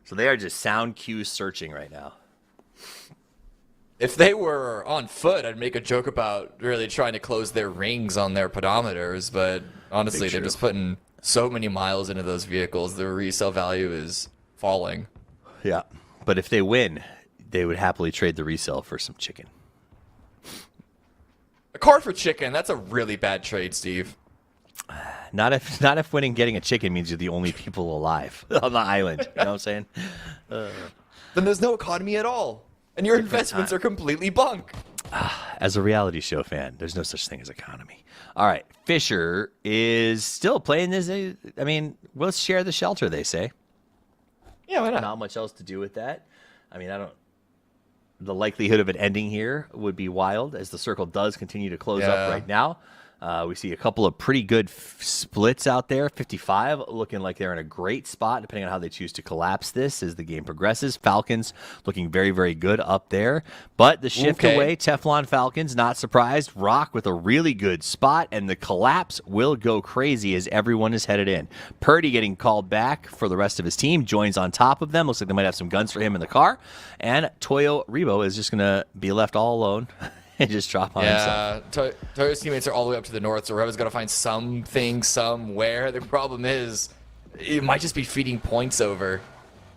So they are just sound cues searching right now. If they were on foot, I'd make a joke about really trying to close their rings on their pedometers, but honestly, they're just putting so many miles into those vehicles. The resale value is falling. Yeah, but if they win, they would happily trade the resale for some chicken. A car for chicken. That's a really bad trade, Steve. Not if winning getting a chicken means you're the only people alive on the island. You know what I'm saying? Then there's no economy at all. And your investments are completely bunk. As a reality show fan, there's no such thing as economy. All right. Fisher is still playing this. I mean, let's share the shelter, they say. Yeah, why not? Not much else to do with that. I mean, the likelihood of it ending here would be wild as the circle does continue to close up right now. We see a couple of pretty good splits out there. 55 looking like they're in a great spot, depending on how they choose to collapse this as the game progresses. Falcons looking very, very good up there. But the shift away, Teflon Falcons, not surprised. Rock with a really good spot, and the collapse will go crazy as everyone is headed in. Purdy getting called back for the rest of his team, joins on top of them. Looks like they might have some guns for him in the car. And Toyo Rebo is just going to be left all alone. And just drop on himself. Yeah, Toyo's teammates are all the way up to the north, so Reva's got to find something somewhere. The problem is, it might just be feeding points over.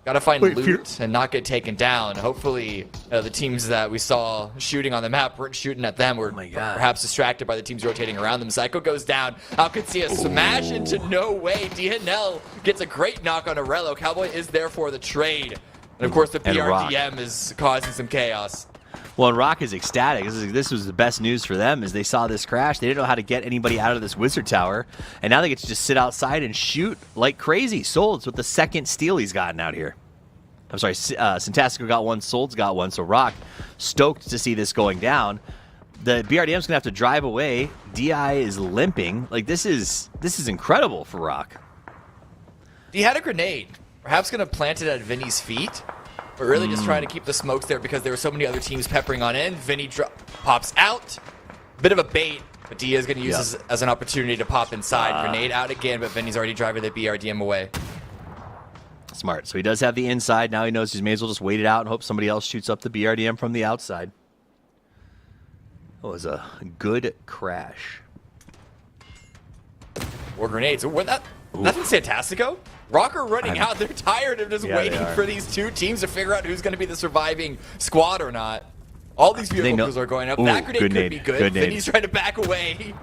Got to find loot and not get taken down. Hopefully, the teams that we saw shooting on the map weren't shooting at them. Were perhaps distracted by the teams rotating around them. Psycho goes down. Alcancia smash into no way. DNL gets a great knock on Arello. Cowboy is there for the trade. And of course, the PRDM is causing some chaos. Well, and Rock is ecstatic. This was the best news for them as they saw this crash. They didn't know how to get anybody out of this wizard tower, and now they get to just sit outside and shoot like crazy. Solds with the second steal he's gotten out here. I'm sorry, Syntastico got one, Solds got one, so Rock stoked to see this going down. The BRDM's going to have to drive away. DI is limping. Like, this is incredible for Rock. He had a grenade. Perhaps going to plant it at Vinny's feet. But really just trying to keep the smokes there because there were so many other teams peppering on in. Vinny pops out. Bit of a bait, but Dia is going to use this as an opportunity to pop inside. Grenade out again, but Vinny's already driving the BRDM away. Smart. So he does have the inside. Now he knows he may as well just wait it out and hope somebody else shoots up the BRDM from the outside. That was a good crash. Or grenades. Nothing Fantastico? Rocker running out. They're tired of just waiting for these two teams to figure out who's going to be the surviving squad or not. All these vehicles are going up. That grenade could be good. Vinny's trying to back away.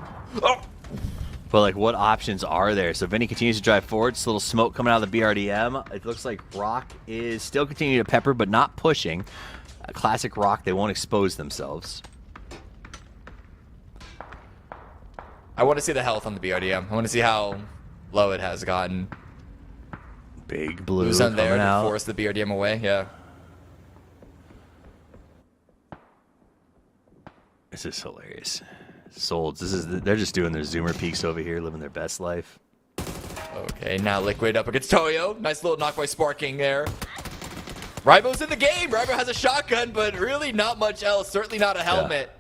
Oh. But, like, what options are there? So Vinny continues to drive forward. Just a little smoke coming out of the BRDM. It looks like Rock is still continuing to pepper, but not pushing. Classic Rock, they won't expose themselves. I want to see the health on the BRDM. I want to see how low it has gotten. Big blue who's on there out. to force the BRDM away? Yeah. This is hilarious. Solds. They're just doing their zoomer peaks over here, living their best life. Okay, now Liquid up against Toyo. Nice little knock by Sparking there. Rybo's in the game. Rybo has a shotgun, but really not much else. Certainly not a helmet.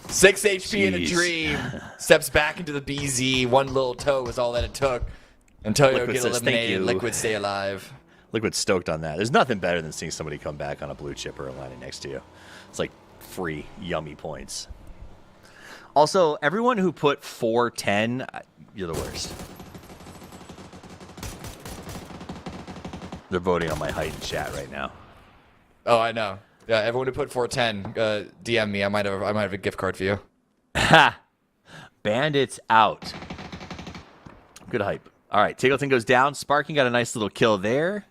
6 HP in a dream. Steps back into the BZ. One little toe was all that it took. And Toyo get eliminated. Liquid stay alive. Liquid's stoked on that. There's nothing better than seeing somebody come back on a blue chip or a landing next to you. It's like free, yummy points. Also, everyone who put 410, you're the worst. They're voting on my height in chat right now. Oh, I know. Yeah, everyone who put 410, DM me. I might have a gift card for you. Ha! Bandits out. Good hype. All right, Tiggleton goes down. Sparking got a nice little kill there.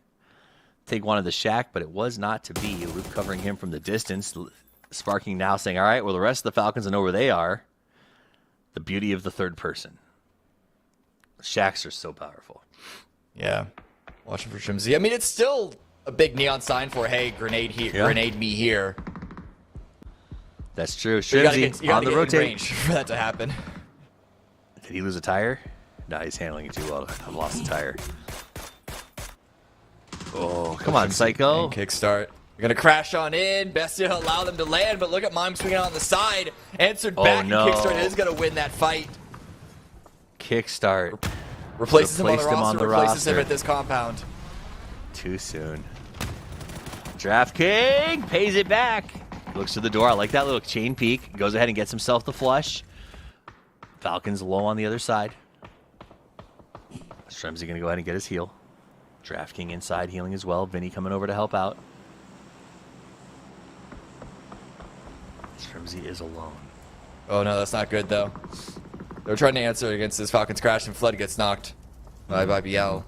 Tig wanted the shack, but it was not to be. Luke covering him from the distance. Sparking now saying, all right, well, the rest of the Falcons know where they are. The beauty of the third person. Shacks are so powerful. Yeah. Watching for Shrimsy. I mean, it's still a big neon sign for, hey, grenade here, grenade me here. That's true. Shrimsy on the rotate for that to happen. Did he lose a tire? No, he's handling it too well. I've lost a tire. Oh, come on, Psycho. And kickstart. They're going to crash on in. Bestia allow them to land, but look at Mime swinging on the side. Answered back, and Kickstart is going to win that fight. Kickstart. Replaces him on the roster, replaces him at this compound. Too soon. DraftKings pays it back. Looks to the door. I like that little chain peek. Goes ahead and gets himself the flush. Falcons low on the other side. Stremsy going to go ahead and get his heal. DraftKings inside healing as well. Vinny coming over to help out. Shrimsy is alone. Oh no, that's not good though. They're trying to answer against this Falcons crash, and Flood gets knocked by BL.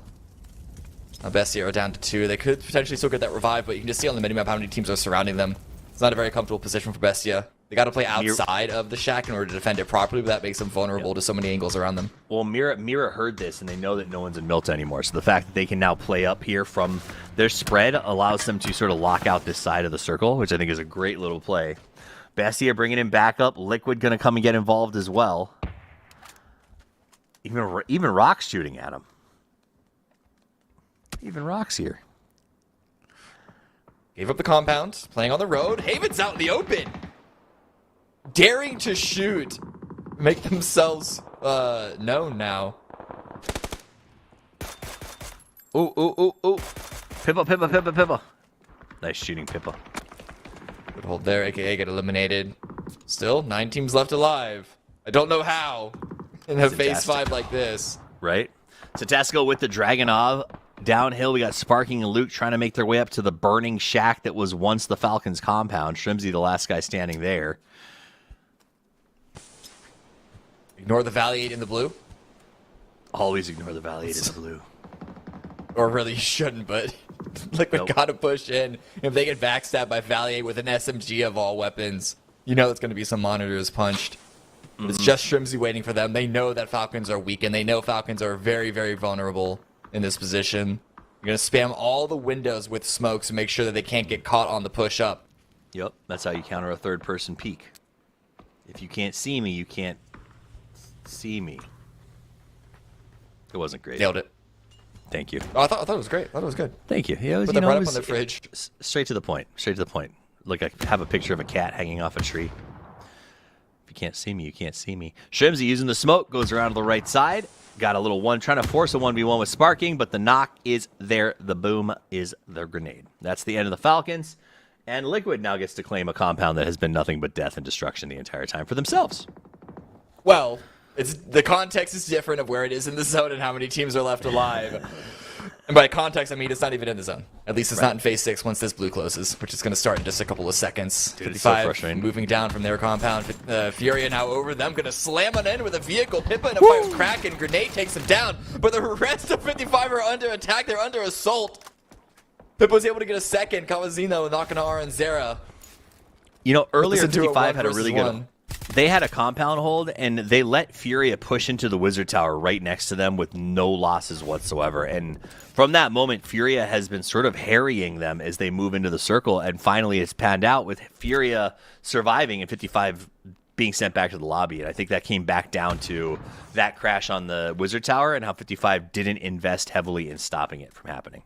Bestia are down to 2. They could potentially still get that revive, but you can just see on the minimap how many teams are surrounding them. It's not a very comfortable position for Bestia. They got to play outside of the shack in order to defend it properly, but that makes them vulnerable to so many angles around them. Well, Mira heard this, and they know that no one's in Milta anymore. So the fact that they can now play up here from their spread allows them to sort of lock out this side of the circle, which I think is a great little play. Bestia bringing him back up. Liquid going to come and get involved as well. Even Rock's shooting at him. Even Rock's here. Gave up the compound, playing on the road. Haven's out in the open. Daring to shoot. Make themselves known now. Ooh. Pippa. Nice shooting, Pippa. Good hold there, aka get eliminated. Still, 9 teams left alive. I don't know how in a phase 5 like this. Right? Satasco with the Dragonov. Downhill, we got Sparking and Luke trying to make their way up to the burning shack that was once the Falcons compound. Shrimsy, the last guy standing there. Ignore the Valley 8 in the blue. Always ignore the Valley 8 in the blue. Or really, you shouldn't, but Liquid gotta push in. If they get backstabbed by Valley 8 with an SMG of all weapons, you know it's going to be some monitors punched. It's just Shrimsy waiting for them. They know that Falcons are weak, and they know Falcons are very, very vulnerable in this position. You're going to spam all the windows with smokes to make sure that they can't get caught on the push up. Yep, that's how you counter a third-person peek. If you can't see me, you can't see me. It wasn't great. Nailed it. Thank you. Oh, I thought it was great. I thought it was good. Thank you. Yeah, it was, Put you that know, right up on the fridge. Straight to the point. Straight to the point. Like I have a picture of a cat hanging off a tree. If you can't see me, you can't see me. Shrimsy using the smoke, goes around to the right side. Got a little one, trying to force a 1v1 with Sparking, but the knock is there. The boom is the grenade. That's the end of the Falcons. And Liquid now gets to claim a compound that has been nothing but death and destruction the entire time for themselves. Well, the context is different of where it is in the zone and how many teams are left alive. And by context, I mean it's not even in the zone. At least it's not in phase 6 once this blue closes, which is going to start in just a couple of seconds. Dude, it's so 55 frustrating. moving down from their compound. Furia now over them, going to slam on in with a vehicle. Pippa and a fire crack, and grenade takes him down. But the rest of 55 are under attack. They're under assault. Pippa was able to get a second. Kawazino knocking R and Zera. You know, earlier Listen to it, 55 1 had a really versus good... 1. They had a compound hold, and they let Furia push into the Wizard Tower right next to them with no losses whatsoever. And from that moment, Furia has been sort of harrying them as they move into the circle, and finally it's panned out with Furia surviving and 55 being sent back to the lobby. And I think that came back down to that crash on the Wizard Tower and how 55 didn't invest heavily in stopping it from happening.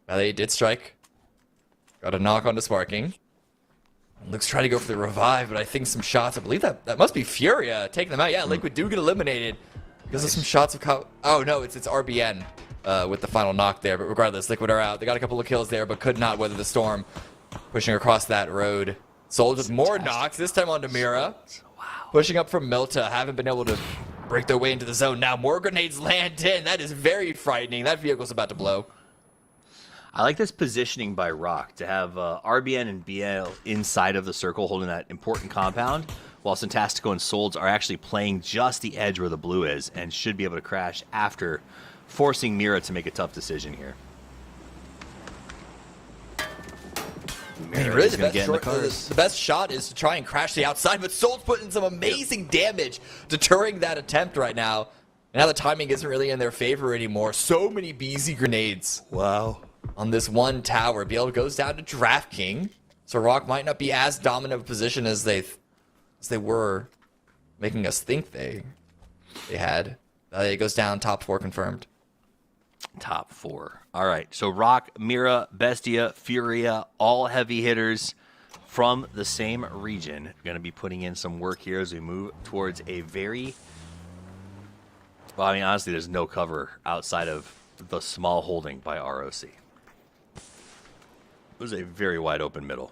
Now they did strike. Got a knock onto Sparking. Luke's trying to go for the revive, but I think some shots, I believe that must be Furia taking them out. Yeah, Liquid do get eliminated because of some shots of oh no, it's RBN with the final knock there. But regardless, Liquid are out. They got a couple of kills there, but could not weather the storm. Pushing across that road. Sold with more knocks, this time onto Mira. Wow. Pushing up from Milta, haven't been able to break their way into the zone. Now more grenades land in. That is very frightening. That vehicle's about to blow. I like this positioning by Rock to have RBN and BL inside of the circle holding that important compound, while Fantastico and Solds are actually playing just the edge where the blue is and should be able to crash after forcing Mira to make a tough decision here. Really, the best shot is to try and crash the outside, but Solds putting some amazing damage, deterring that attempt right now. And now the timing isn't really in their favor anymore. So many BZ grenades. Wow. On this one tower. BL goes down to Draft King. So Rock might not be as dominant of a position as they were making us think they had. It goes down, top 4 confirmed. Top 4. All right. So Rock, Mira, Bestia, Furia, all heavy hitters from the same region. Going to be putting in some work here as we move towards a very... Well, I mean, honestly, there's no cover outside of the small holding by ROC. It was a very wide open middle.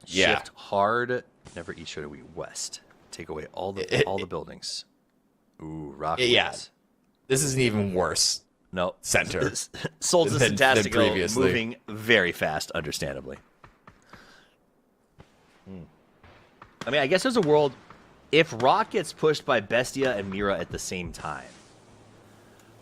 Yeah. Shift hard. Never eat should we west. Take away all the buildings. Ooh, Rock. Yeah. Wins. This is an even worse No. center Solds is than fantastic. previously. Moving very fast, understandably. I mean, I guess there's a world if Rock gets pushed by Bestia and Mira at the same time,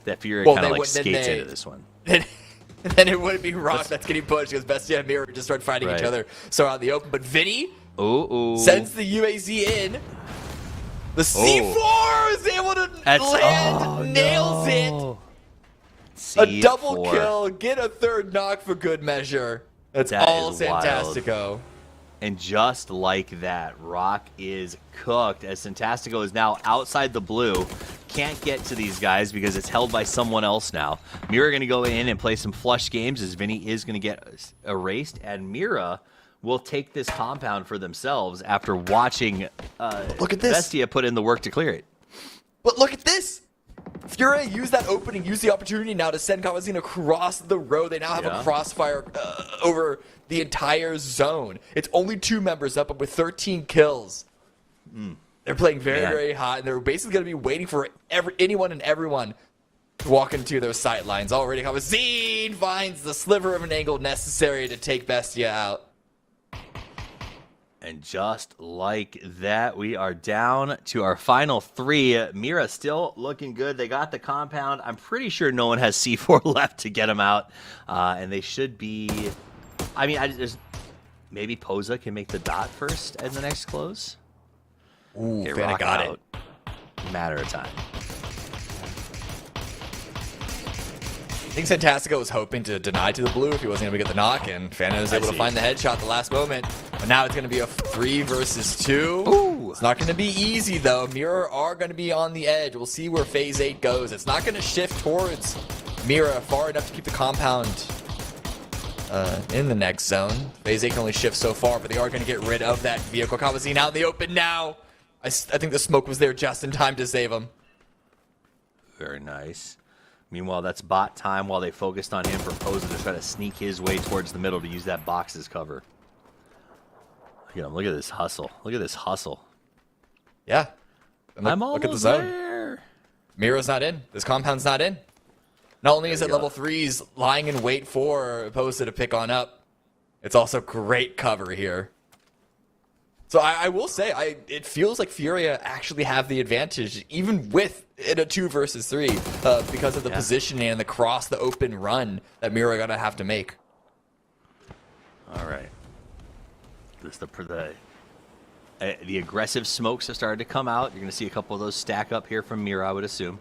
that Fury kind of like skates into this one. Then it wouldn't be Rock that's getting pushed because Bestia and Mira just start fighting each other. So out in the open, but Vinny sends the UAZ in. The C4 is able to land, nails it. A double kill, get a third knock for good measure. That's all Santastico. And just like that, Rock is cooked as Santastico is now outside the blue. Can't get to these guys because it's held by someone else now. Mira going to go in and play some flush games as Vinny is going to get erased. And Mira will take this compound for themselves after watching look at this. Bestia put in the work to clear it. But look at this. Fury used that opening, used the opportunity now to send Kawazine across the road. They now have a crossfire over the entire zone. It's only 2 members up, but with 13 kills. They're playing very, very hot, and they're basically going to be waiting for anyone and everyone to walk into those sight lines. Already, Kawazine finds the sliver of an angle necessary to take Bestia out. And just like that, we are down to our final 3. Mira still looking good. They got the compound. I'm pretty sure no one has C4 left to get them out. And they should be... I mean, maybe Posa can make the dot first in the next close. Ooh, Fana got it. Matter of time. I think Santastico was hoping to deny to the blue if he wasn't able to get the knock, and Fana was able to find the headshot at the last moment. But now it's going to be a 3 versus 2. Ooh. It's not going to be easy, though. Mira are going to be on the edge. We'll see where Phase 8 goes. It's not going to shift towards Mira far enough to keep the compound in the next zone. Phase 8 can only shift so far, but they are going to get rid of that vehicle. Kawazine out in the open now. I think the smoke was there just in time to save him. Very nice. Meanwhile, that's bot time while they focused on him for Posa to try to sneak his way towards the middle to use that box as cover. Look at this hustle. Look at this hustle. Yeah. I'm almost look at the zone. there. Mira's not in. This compound's not in. Not only is it level 3s lying in wait for Posa to pick on up, it's also great cover here. So I will say, it feels like Furia actually have the advantage, even with in a 2 versus 3, because of the positioning and the cross, the open run that Mira are going to have to make. All right. The aggressive smokes have started to come out. You're going to see a couple of those stack up here from Mira, I would assume.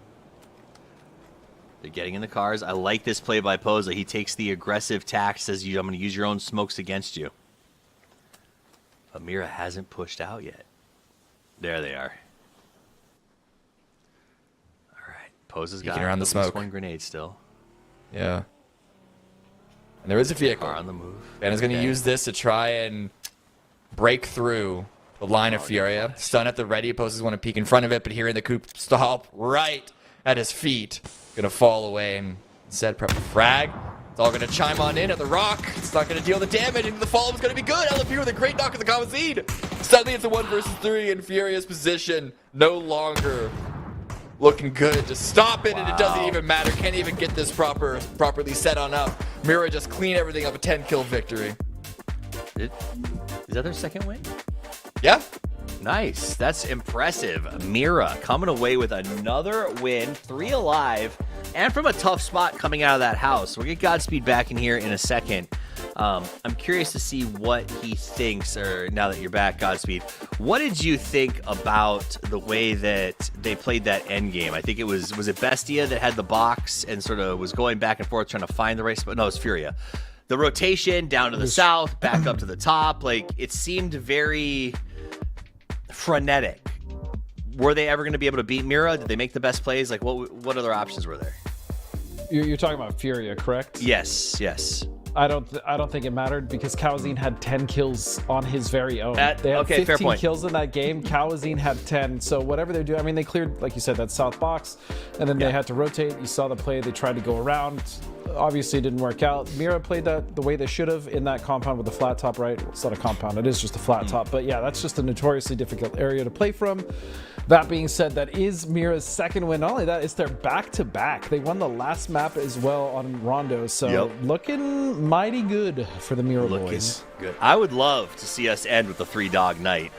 They're getting in the cars. I like this play by Posa. He takes the aggressive tack, says, I'm going to use your own smokes against you. But Mira hasn't pushed out yet. There they are. All right. Posa's got around the smoke. One grenade still. Yeah. And there is a vehicle. Car on the move. Banner's going to use this to try and break through the line of Furia. Stun at the ready. Posa's want to peek in front of it, but here in the coop stop right at his feet. Going to fall away and instead prep the frag. It's all going to chime on in at the rock. It's not going to deal the damage, and the follow is going to be good. LFP with a great knock of the Kawazine. Suddenly it's a 1 versus 3 in Furia's position. No longer looking good to stop it, and it doesn't even matter. Can't even get this properly set on up. Mira just clean everything up, a 10-kill victory. Is that their second win? Yeah. Nice. That's impressive. Mira coming away with another win, 3 alive, and from a tough spot coming out of that house. We'll get Godspeed back in here in a second. I'm curious to see what he thinks, or now that you're back, Godspeed, what did you think about the way that they played that end game? I think it was it Bestia that had the box and sort of was going back and forth trying to find the race, but no, it was Furia. The rotation down to the south, back up to the top, like it seemed very frenetic. Were they ever going to be able to beat Mira? Did they make the best plays? Like what other options were there? You're talking about Furia, correct? Yes. I don't think it mattered because Kawazine had 10 kills on his very own. They had okay, 15 kills in that game. Kawazine had 10. So whatever they do, I mean, they cleared, like you said, that south box, and then they had to rotate. You saw the play. They tried to go around. Obviously, it didn't work out. Mira played that the way they should have in that compound with the flat top, right? Well, it's not a compound. It is just a flat top. But yeah, that's just a notoriously difficult area to play from. That being said, that is Mira's second win. Not only that, it's their back-to-back. They won the last map as well on Rondo. So looking mighty good for the Mira Looking boys. good. I would love to see us end with the 3-dog night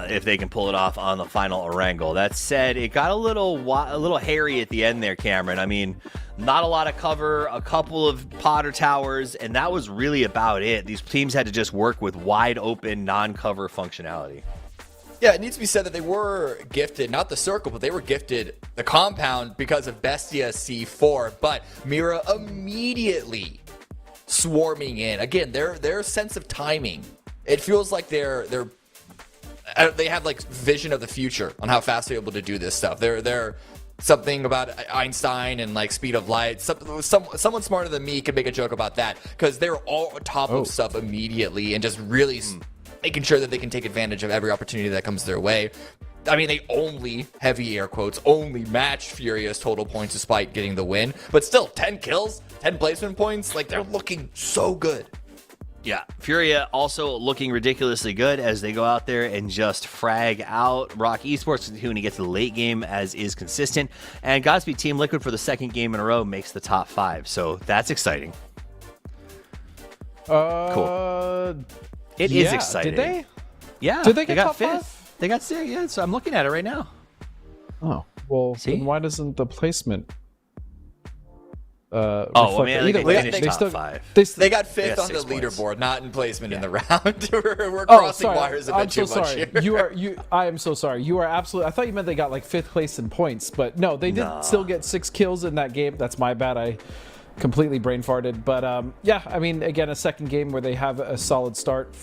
if they can pull it off on the final Erangel. That said, it got a little hairy at the end there, Cameron. I mean, not a lot of cover, a couple of Potter towers, and that was really about it. These teams had to just work with wide open, non-cover functionality. Yeah, it needs to be said that they were gifted, not the circle, but they were gifted the compound because of Bestia C4. But Mira immediately swarming in. Again, their sense of timing. It feels like they have like vision of the future on how fast they're able to do this stuff. They're something about Einstein and like speed of light. Someone smarter than me could make a joke about that because they're all on top of stuff immediately and just really making sure that they can take advantage of every opportunity that comes their way. I mean, they only, heavy air quotes, only matched Furia's total points despite getting the win. But still, 10 kills, 10 placement points, like they're looking so good. Yeah, Furia also looking ridiculously good as they go out there and just frag out. Rock Esports continuing to get to the late game as is consistent. And Godspeed Team Liquid for the second game in a row makes the top 5. So that's exciting. Cool. It is exciting. Did they? Yeah. Did they get got top 5th? 5? They got 6th. Yeah, so I'm looking at it right now. Oh, well, See? then why doesn't the placement Well, man, they top 5. They got 5th on the 6 points. leaderboard, not in placement in the round. We're crossing wires a bit too much here. I am so sorry. You are absolutely. I thought you meant they got like 5th place in points, but no, they did still get 6 kills in that game. That's my bad. I completely brain farted. But yeah, I mean, again, a second game where they have a solid start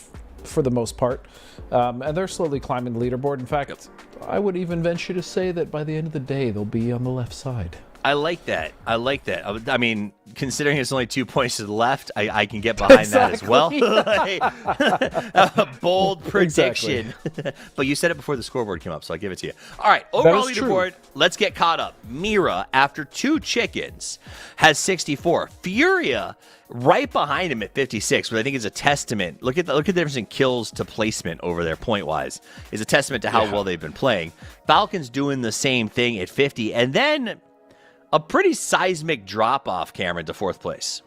for the most part, and they're slowly climbing the leaderboard. In fact, I would even venture to say that by the end of the day, they'll be on the left side. I like that. I mean, considering it's only 2 points to the left, I can get behind that as well. A bold prediction. But you said it before the scoreboard came up, so I give it to you. All right, overall leaderboard, let's get caught up. Mira, after 2 chickens, has 64. Furia right behind him at 56, which I think is a testament. Look at the difference in kills to placement over there, point-wise. Is a testament to how well they've been playing. Falcons doing the same thing at 50, and then a pretty seismic drop-off, Cameron, to 4th place.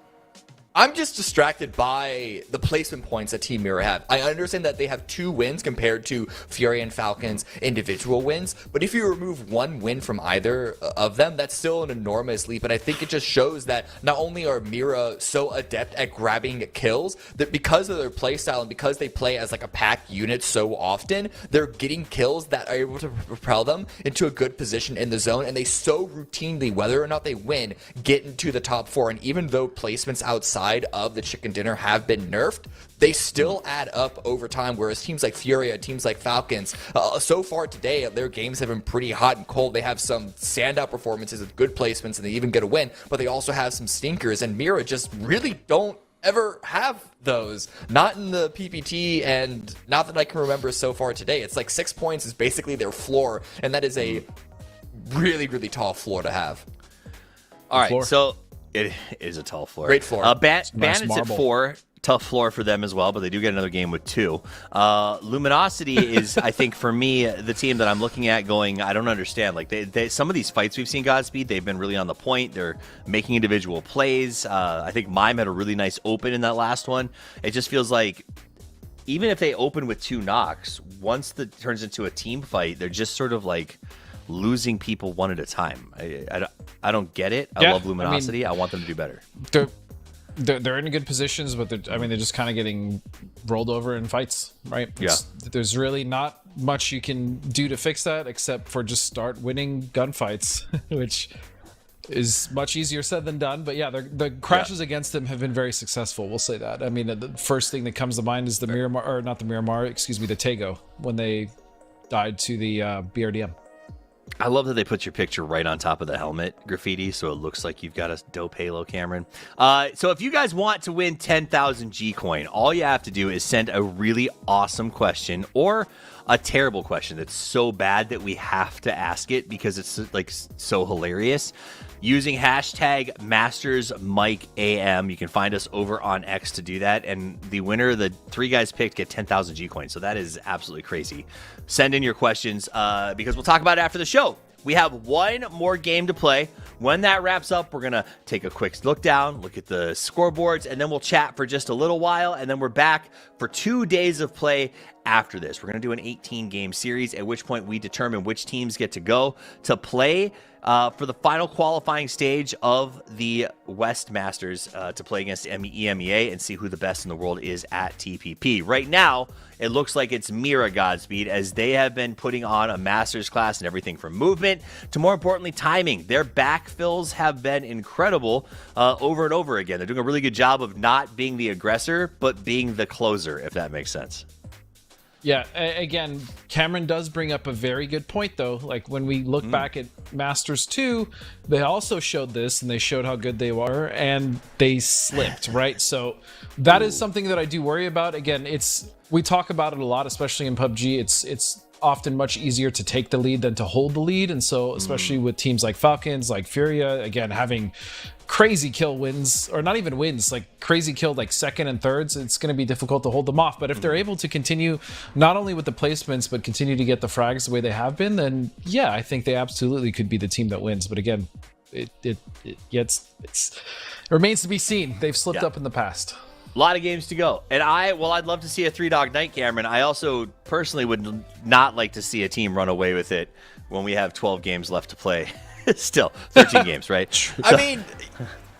I'm just distracted by the placement points that Team Mira have. I understand that they have 2 wins compared to Fury and Falcon's individual wins, but if you remove 1 win from either of them, that's still an enormous leap, and I think it just shows that not only are Mira so adept at grabbing kills, that because of their playstyle and because they play as like a pack unit so often, they're getting kills that are able to propel them into a good position in the zone, and they so routinely, whether or not they win, get into the top 4, and even though placements outside of the chicken dinner have been nerfed, they still add up over time, whereas teams like Furia, teams like Falcons, so far today, their games have been pretty hot and cold. They have some standout performances with good placements, and they even get a win, but they also have some stinkers, and Mira just really don't ever have those. Not in the PPT, and not that I can remember so far today. It's like 6 points is basically their floor, and that is a really, really tall floor to have. All right, so it is a tall floor. Great floor. Bandits at 4. Tough floor for them as well, but they do get another game with 2. Luminosity is, I think, for me, the team that I'm looking at going, I don't understand. Like, they some of these fights we've seen Godspeed, they've been really on the point. They're making individual plays. I think Mime had a really nice open in that last one. It just feels like even if they open with 2 knocks, once it turns into a team fight, they're just sort of like losing people one at a time. I don't get it. I love Luminosity. I want them to do better. They're in good positions, but they're just kind of getting rolled over in fights, right? There's really not much you can do to fix that except for just start winning gunfights, which is much easier said than done. But yeah, the crashes against them have been very successful. We'll say that. I mean, the first thing that comes to mind is the Miramar, or not the Miramar, excuse me, the Tego, when they died to the BRDM. I love that they put your picture right on top of the helmet graffiti, so it looks like you've got a dope halo, Cameron. So if you guys want to win 10,000 G-Coin, all you have to do is send a really awesome question or a terrible question that's so bad that we have to ask it because it's like so hilarious. Using hashtag MastersMikeAM. You can find us over on X to do that. And the winner, the 3 guys picked, get 10,000 G-Coins. So that is absolutely crazy. Send in your questions because we'll talk about it after the show. We have one more game to play. When that wraps up, we're going to take a quick look down, look at the scoreboards, and then we'll chat for just a little while, and then we're back for 2 days of play after this. We're going to do an 18-game series, at which point we determine which teams get to go to play for the final qualifying stage of the West Masters to play against EMEA and see who the best in the world is at TPP. Right now, it looks like it's Mira Godspeed, as they have been putting on a Masters class and everything from movement to, more importantly, timing. Their backfills have been incredible over and over again. They're doing a really good job of not being the aggressor, but being the closer, if that makes sense. Yeah, again, Cameron does bring up a very good point, though. Like, when we look back at Masters 2, they also showed this, and they showed how good they were, and they slipped, right? So that is something that I do worry about. Again, we talk about it a lot, especially in PUBG. It's often much easier to take the lead than to hold the lead, and so especially with teams like Falcons, like Furia, again, having crazy kill wins, or not even wins, like crazy kill like second and thirds, it's going to be difficult to hold them off. But if they're able to continue not only with the placements but continue to get the frags the way they have been, then yeah, I think they absolutely could be the team that wins. But again, it remains to be seen. They've slipped up in the past. A lot of games to go. And I'd love to see a 3-dog night, Cameron. I also personally would not like to see a team run away with it when we have 12 games left to play. Still 13 games, right? I mean,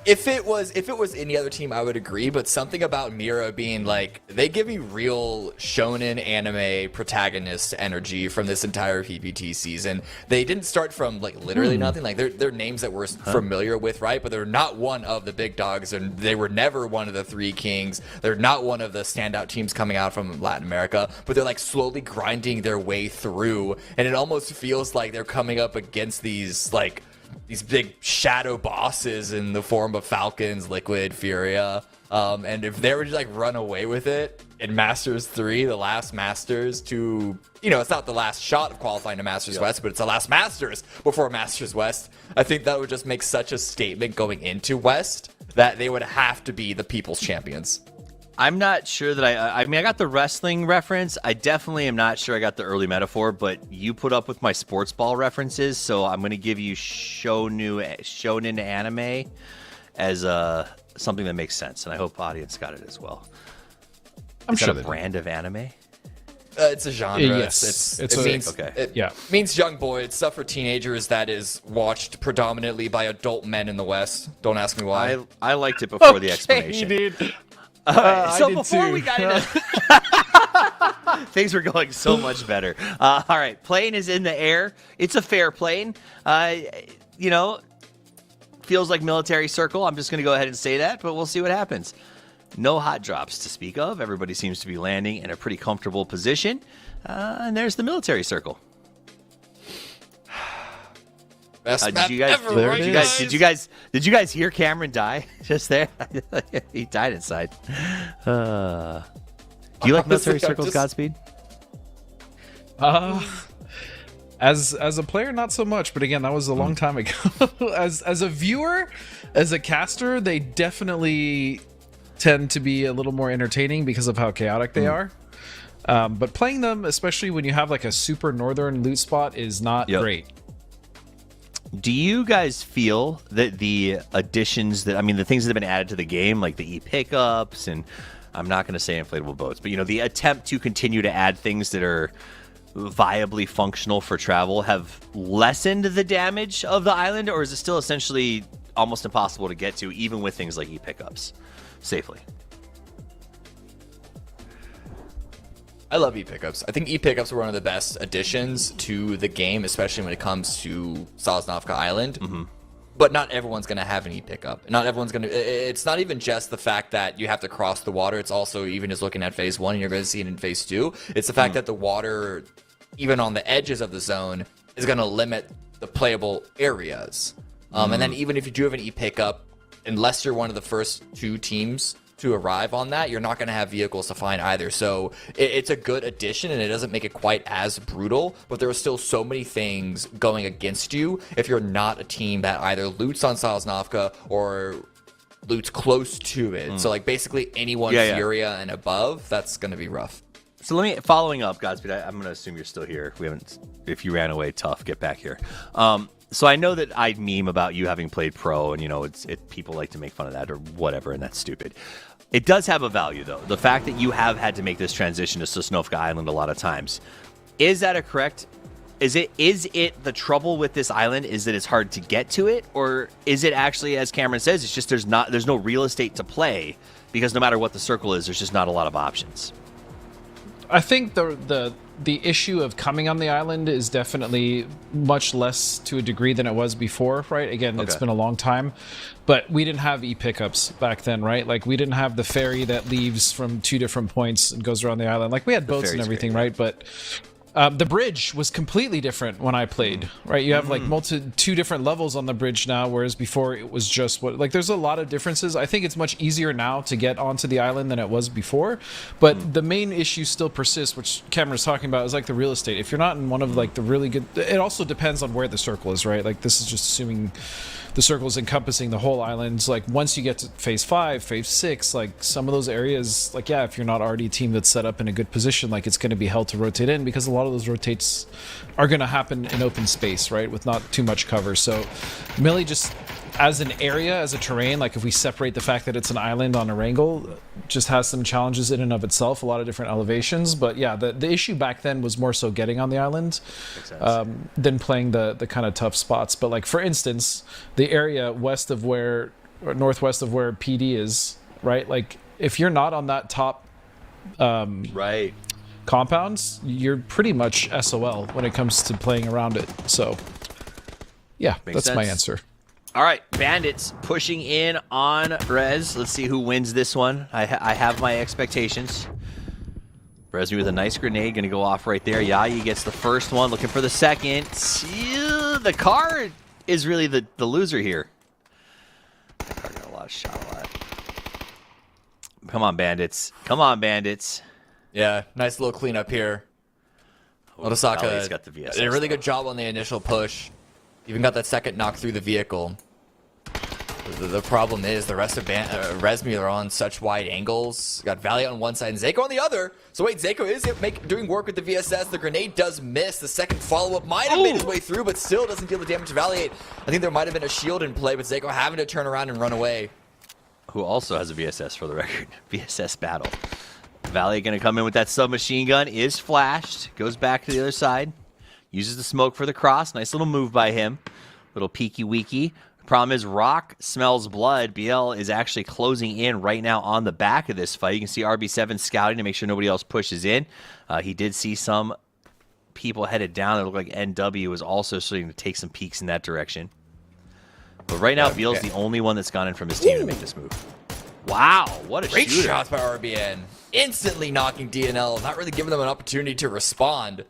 if it was any other team, I would agree. But something about Mira being like, they give me real shonen anime protagonist energy from this entire PPT season. They didn't start from like literally nothing. Like they're names that we're familiar with, right? But they're not one of the big dogs, and they were never one of the three kings. They're not one of the standout teams coming out from Latin America. But they're like slowly grinding their way through, and it almost feels like they're coming up against these big shadow bosses in the form of Falcons, Liquid, Furia. And if they were to like run away with it in Masters 3, the last Masters to, it's not the last shot of qualifying to Masters West, but it's the last Masters before Masters West. I think that would just make such a statement going into West that they would have to be the people's champions. I'm not sure that I got the wrestling reference. I definitely am not sure I got the early metaphor, but you put up with my sports ball references, so I'm going to give you shonen anime as something that makes sense, and I hope audience got it as well. I'm Is sure that a brand of anime? It's a genre. Yes. It means young boy. It's stuff for teenagers that is watched predominantly by adult men in the West. Don't ask me why. I liked it before the explanation. Dude. So before we got into things were going so much better. All right, plane is in the air. It's a fair plane. Feels like military circle. I'm just going to go ahead and say that, but we'll see what happens. No hot drops to speak of. Everybody seems to be landing in a pretty comfortable position. And there's the military circle. Did you guys hear Cameron die just there? He died inside. Do you like military circles, Godspeed? As a player, not so much, but again, that was a long time ago. as a viewer, as a caster, they definitely tend to be a little more entertaining because of how chaotic they are. But playing them, especially when you have like a super northern loot spot, is not great. Do you guys feel that the additions the things that have been added to the game, like the e-pickups, and I'm not going to say inflatable boats, but the attempt to continue to add things that are viably functional for travel, have lessened the damage of the island, or is it still essentially almost impossible to get to, even with things like e-pickups safely? I love e-pickups. I think e-pickups were one of the best additions to the game, especially when it comes to Sosnovka Island. But not everyone's going to have an e-pickup. Not everyone's going to... It's not even just the fact that you have to cross the water. It's also, even just looking at Phase 1, and you're going to see it in Phase 2. It's the fact that the water, even on the edges of the zone, is going to limit the playable areas. And then even if you do have an e-pickup, unless you're one of the first two teams to arrive on that, you're not going to have vehicles to find either. So it's a good addition, and it doesn't make it quite as brutal, but there are still so many things going against you if you're not a team that either loots on Sosnovka or loots close to it. So like basically anyone Furia and above, that's going to be rough. So following up, Godspeed, I'm going to assume you're still here. If you ran away, tough, get back here. So I know that I meme about you having played pro, and people like to make fun of that or whatever, and that's stupid. It does have a value though. The fact that you have had to make this transition to Sosnovka Island a lot of times, is that a correct? Is it the trouble with this island is that it's hard to get to it, or is it actually, as Cameron says, it's just there's no real estate to play because no matter what the circle is, there's just not a lot of options. I think the issue of coming on the island is definitely much less to a degree than it was before, right? Again, It's been a long time, but we didn't have e-pickups back then, right? Like, we didn't have the ferry that leaves from 2 different points and goes around the island. Like, we had boats and everything, right? But the bridge was completely different when I played, right? You have like 2 different levels on the bridge now, whereas before it was just there's a lot of differences. I think it's much easier now to get onto the island than it was before, but the main issue still persists, which Cameron's talking about, is like the real estate. If you're not in one of like the really good, it also depends on where the circle is, right? Like, this is just assuming the circle is encompassing the whole island. Like, once you get to phase 5, phase 6, like some of those areas, like, yeah, if you're not already a team that's set up in a good position, like, it's going to be hell to rotate in, because a lot of those rotates are going to happen in open space, right, with not too much cover. So Millie, just as an area, as a terrain, like, if we separate the fact that it's an island on a wrangle, just has some challenges in and of itself, a lot of different elevations. But yeah, the issue back then was more so getting on the island than playing the kind of tough spots. But like, for instance, the area west of where, or northwest of where PD is, right? Like, if you're not on that top compounds, you're pretty much SOL when it comes to playing around it. So yeah, Makes that's sense. my answer. All right, Bandits pushing in on Rez. Let's see who wins this one. I have my expectations. Resmi with a nice grenade, going to go off right there. Yayi gets the first one, looking for the second. The car is really the loser here. The car got a lot of shot a lot. Come on, Bandits. Come on, Bandits. Yeah, nice little cleanup here. Odasaka got the VSS, did a really good job on the initial push. Even got that second knock through the vehicle. The problem is the rest of Resmi are on such wide angles. Got Valiant on one side and Zeko on the other. So wait, Zeko is doing work with the VSS. The grenade does miss. The second follow-up might have made its way through, but still doesn't deal the damage to Valiant. I think there might have been a shield in play, but Zeko having to turn around and run away. Who also has a VSS for the record. VSS battle. Valiant going to come in with that submachine gun. Is flashed. Goes back to the other side. Uses the smoke for the cross. Nice little move by him. Little peeky-weeky. Problem is, Rock smells blood. BL is actually closing in right now on the back of this fight. You can see RB7 scouting to make sure nobody else pushes in. He did see some people headed down. It looked like NW was also starting to take some peeks in that direction. But right now, BL's the only one that's gone in from his team to make this move. Wow, what a Great shooter. shots by RBN. Instantly knocking DNL. Not really giving them an opportunity to respond.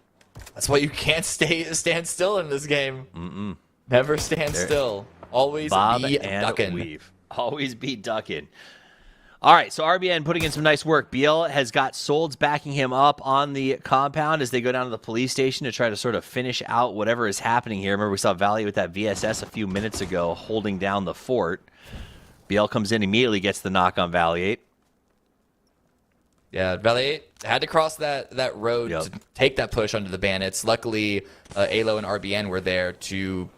That's why you can't stand still in this game. Never stand still. Always Bob be and ducking. weave. Always be ducking. All right, so RBN putting in some nice work. BL has got Solds backing him up on the compound as they go down to the police station to try to sort of finish out whatever is happening here. Remember, we saw Valley with that VSS a few minutes ago holding down the fort. BL comes in, immediately gets the knock on Valiate. Yeah, Valley had to cross that road to take that push onto the Bandits. Luckily, Alo and RBN were there to,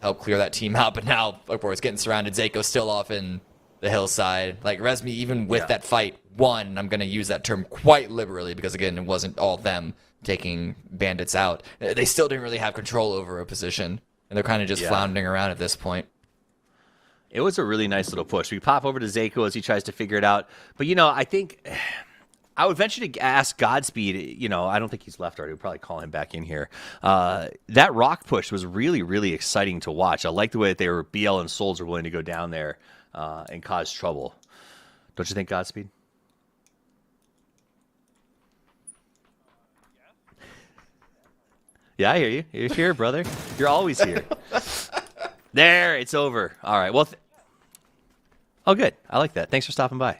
help clear that team out. But now, of course, getting surrounded. Zako's still off in the hillside. Like, Resmi, even with that fight, won. I'm going to use that term quite liberally because, again, it wasn't all them taking Bandits out. They still didn't really have control over a position, and they're kind of just floundering around at this point. It was a really nice little push. We pop over to Zako as he tries to figure it out. But, I think I would venture to ask Godspeed, I don't think he's left already. We'll probably call him back in here. That rock push was really, really exciting to watch. I like the way that they were, BL and Souls were willing to go down there and cause trouble. Don't you think, Godspeed? Yeah, I hear you. You're here, brother. You're always here. There, it's over. All right. Well, oh, good. I like that. Thanks for stopping by.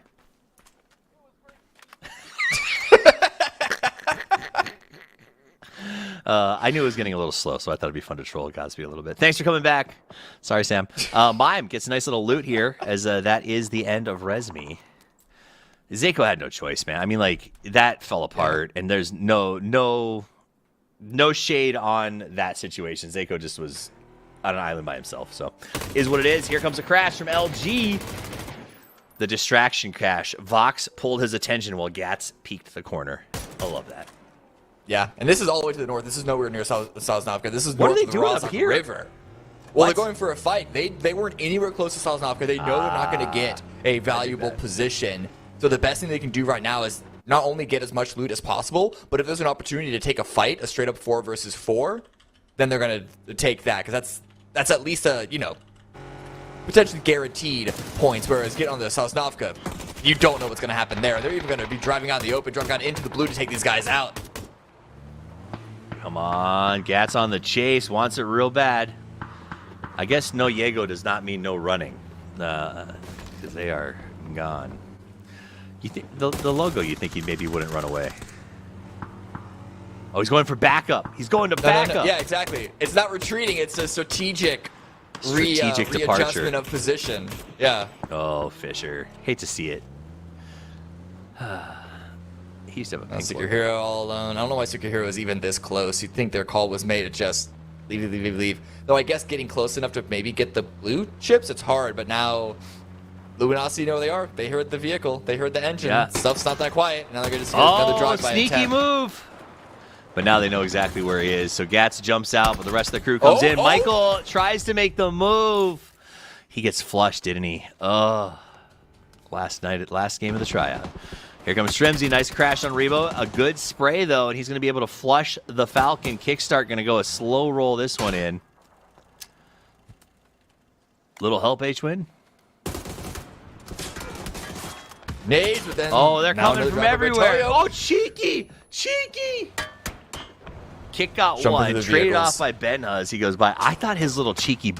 I knew it was getting a little slow, so I thought it'd be fun to troll Godspeed a little bit. Thanks for coming back. Sorry, Sam. Mime gets a nice little loot here, as that is the end of Resmi. Zako had no choice, man. I mean, like, that fell apart, and there's no shade on that situation. Zako just was on an island by himself. So, is what it is. Here comes a crash from LG. The distraction crash. Vox pulled his attention while Gats peeked the corner. I love that. Yeah, and this is all the way to the north. This is nowhere near Sosnovka. This is What north are they of the doing up Rozhok here? River. Well, What? they're going for a fight. They weren't anywhere close to Sosnovka. They know they're not going to get a valuable position. So the best thing they can do right now is not only get as much loot as possible, but if there's an opportunity to take a fight, a straight up 4 versus 4, then they're going to take that, because that's at least a, potentially guaranteed points. Whereas getting on the Sosnovka, you don't know what's going to happen there. They're even going to be driving out in the open, driving out into the blue to take these guys out. Come on, Gats on the chase, wants it real bad. I guess no Yego does not mean no running, because they are gone. You think the logo? You think he maybe wouldn't run away? Oh, he's going for backup. He's going to backup. No. Yeah, exactly. It's not retreating. It's a strategic departure. readjustment of position. Yeah. Oh, Fisher. Hate to see it. He used to have a pink Secret logo. Hero all alone. I don't know why Secret Hero is even this close. You'd think their call was made to just leave. Though I guess getting close enough to maybe get the blue chips, it's hard. But now Luminosity know where they are. They heard the vehicle. They heard the engine. Yeah. Stuff's not that quiet. Now they're going to see another drive-by sneaky attempt. move. But now they know exactly where he is. So Gats jumps out, but the rest of the crew comes in. Michael tries to make the move. He gets flushed, didn't he? Oh, last game of the tryout. Here comes Stremzy. Nice crash on Rebo. A good spray, though, and he's going to be able to flush the Falcon. Kickstart going to go a slow roll this one in. Little help, H-Win. Nades, but then Oh, they're now coming another from drive by everywhere. Toyo. Oh, cheeky. Kick got Jump one. into the Traded vehicles. off by Ben as he goes by. I thought his little cheeky,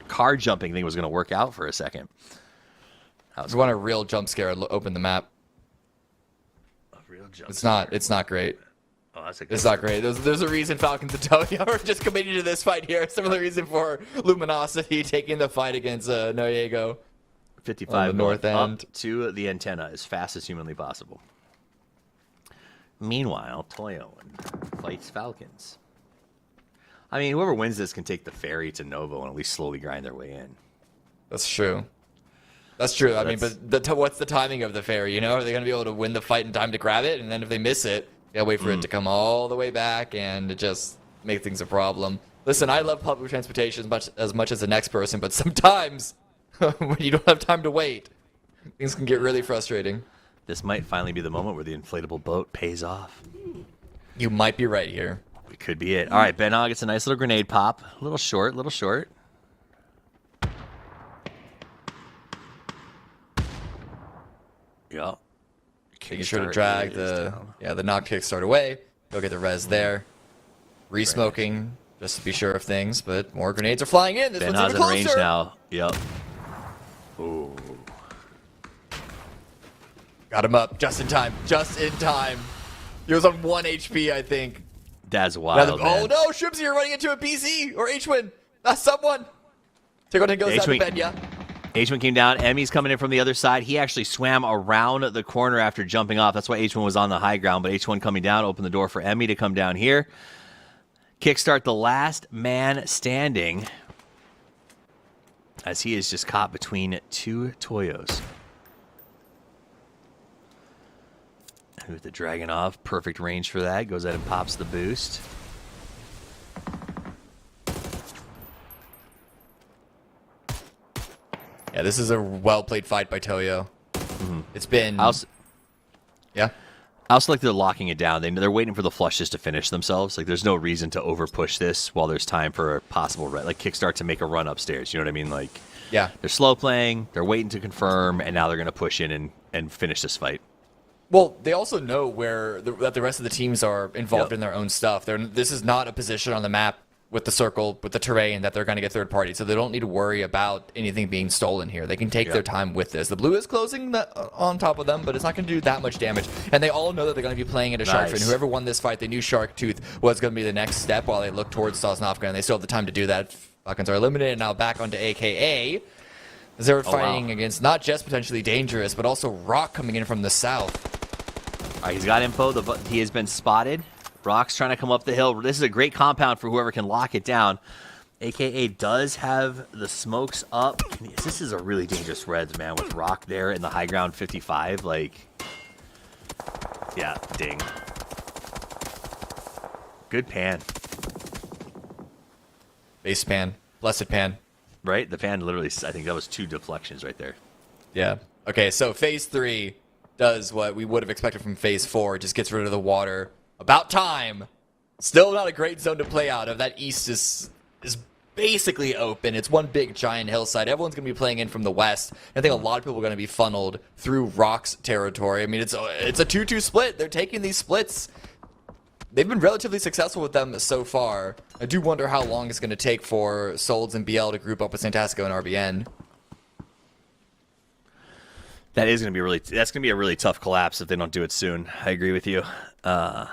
car jumping thing was going to work out for a second. If you want a real jump scare, open the map. A real jump. It's not great. Oh, that's a good It's not great. There's a reason Falcons and Toyo are just committed to this fight here. Similar reason for Luminosity taking the fight against Noriego. 55 on the north end. up to the antenna as fast as humanly possible. Meanwhile, Toyo fights Falcons. I mean, whoever wins this can take the ferry to Novo and at least slowly grind their way in. That's true. That's true. I mean, but what's the timing of the ferry? Are they going to be able to win the fight in time to grab it? And then if they miss it, they gotta wait for it to come all the way back, and it just make things a problem. Listen, I love public transportation as much as the next person, but sometimes when you don't have time to wait, things can get really frustrating. This might finally be the moment where the inflatable boat pays off. You might be right here. It could be it. All right, Ben Hogg gets a nice little grenade pop. A little short. Yep. Making sure to drag the knock kickstart away. Go get the res there. Resmoking just to be sure of things, but more grenades are flying in. This Ben one's Hogg's even in range closer. now. Yep. Ooh. Got him up just in time. He was on 1 HP, I think. That's wild, man. No, Shrimsy, you're running into a PC or H-Win. That's someone. Take on and goes down to Benya. H-Win came down. Emmy's coming in from the other side. He actually swam around the corner after jumping off. That's why H-Win was on the high ground. But H-Win coming down opened the door for Emmy to come down here. Kickstart the last man standing as he is just caught between two Toyos. With the Dragunov, perfect range for that. Goes ahead and pops the boost. Yeah, this is a well-played fight by Toyo. It's been... Yeah? I also like they're locking it down. They're waiting for the flushes to finish themselves. Like, there's no reason to over-push this while there's time for a possible, kickstart to make a run upstairs. You know what I mean? Like, yeah. They're slow playing, they're waiting to confirm, and now they're going to push in and finish this fight. Well, they also know that the rest of the teams are involved in their own stuff. This is not a position on the map with the circle, with the terrain, that they're going to get third party. So they don't need to worry about anything being stolen here. They can take their time with this. The blue is closing on top of them, but it's not going to do that much damage. And they all know that they're going to be playing at a Shark Fin. Whoever won this fight, they knew Shark Tooth was going to be the next step while they look towards Sosnovka, and they still have the time to do that. Falcons are eliminated now, back onto AKA. As they're fighting against not just potentially dangerous, but also Rock coming in from the south. All right, he's got info. He has been spotted. Rock's trying to come up the hill. This is a great compound for whoever can lock it down. AKA does have the smokes up. This is a really dangerous res, man, with Rock there in the high ground 55. Like, yeah, ding. Good pan. Base pan. Blessed pan. Right? The pan literally, I think that was 2 deflections right there. Yeah. Okay, so phase 3 does what we would have expected from phase 4. It just gets rid of the water. About time. Still not a great zone to play out of. That east is basically open. It's one big giant hillside. Everyone's going to be playing in from the west. I think a lot of people are going to be funneled through Rock's territory. I mean, it's a 2-2 split. They're taking these splits. They've been relatively successful with them so far. I do wonder how long it's going to take for Solds and BL to group up with Santasco and RBN. That's going to be a really tough collapse if they don't do it soon. I agree with you. But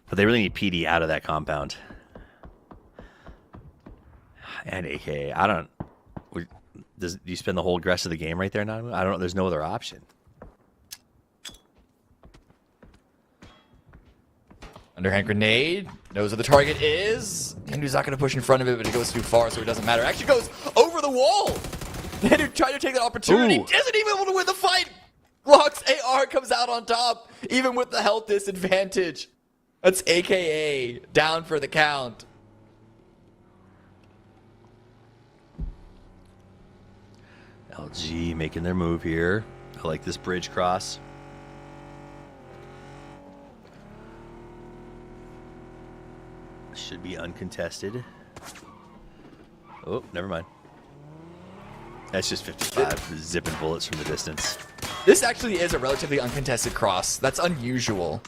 they really need PD out of that compound. And AK, do you spend the whole rest of the game right there now? I don't know. There's no other option. Underhand grenade. Knows where the target is. Nandu's not going to push in front of it, but it goes too far, so it doesn't matter. Actually goes over the wall. Nandu tried to take that opportunity. Ooh. Isn't even able to win the fight. Glock's AR comes out on top, even with the health disadvantage. That's AKA down for the count. LG making their move here. I like this bridge cross. Should be uncontested. Oh, never mind. That's just 55 zipping bullets from the distance. This actually is a relatively uncontested cross. That's unusual.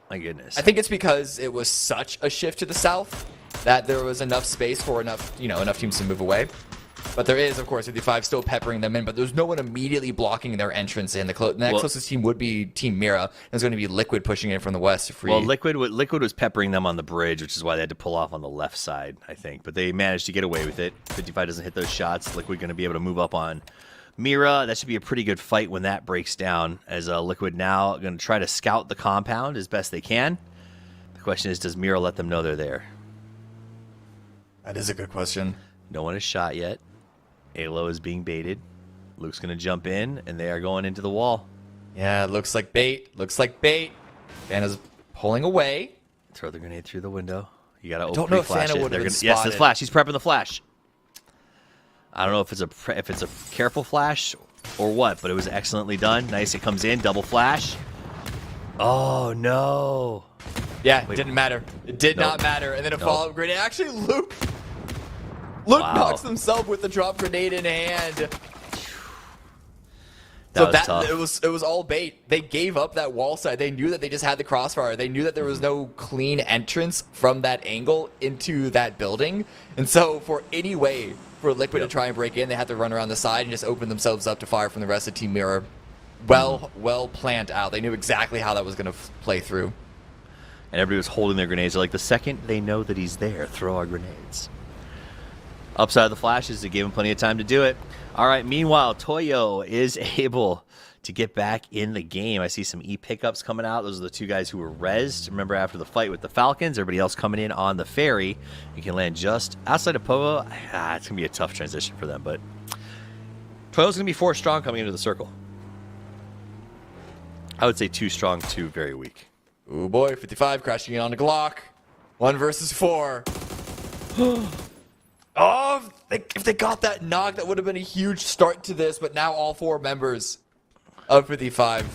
My goodness. I think it's because it was such a shift to the south that there was enough space for enough teams to move away. But there is, of course, 55 still peppering them in, but there's no one immediately blocking their entrance in. The next closest team would be Team Mira. There's going to be Liquid pushing in from the west to free. Well, Liquid was peppering them on the bridge, which is why they had to pull off on the left side, I think. But they managed to get away with it. 55 doesn't hit those shots. Liquid going to be able to move up on Mira. That should be a pretty good fight when that breaks down, as Liquid now going to try to scout the compound as best they can. The question is, does Mira let them know they're there? That is a good question. No one has shot yet. Alo is being baited. Luke's going to jump in, and they are going into the wall. Yeah, looks like bait. Looks like bait. Fana's pulling away. Throw the grenade through the window. You got to don't know if flash Fana it. would have been Yes, spotted. the flash. He's prepping the flash. I don't know if it's a careful flash or what, but it was excellently done. Nice. It comes in. Double flash. Oh, no. Yeah, it didn't matter. It did not matter. And then a follow-up grenade. Actually, Luke Wow. knocks himself with the drop grenade in hand. Tough. It was all bait. They gave up that wall side. They knew that they just had the crossfire. They knew that there was no clean entrance from that angle into that building. And so for any way for Liquid to try and break in, they had to run around the side and just open themselves up to fire from the rest of Team Mirror. Well planned out. They knew exactly how that was going to play through. And everybody was holding their grenades. They're like, the second they know that he's there, throw our grenades. Upside of the flashes, they gave him plenty of time to do it. All right, meanwhile, Toyo is able to get back in the game. I see some E pickups coming out. Those are the 2 guys who were rezzed. Remember, after the fight with the Falcons, everybody else coming in on the ferry. You can land just outside of Povo. It's going to be a tough transition for them, but Toyo's going to be 4 strong coming into the circle. I would say 2 strong, 2 very weak. Ooh boy, 55 crashing in on the Glock. 1 versus 4. Oh, if they got that knock, that would have been a huge start to this, but now all 4 members of 55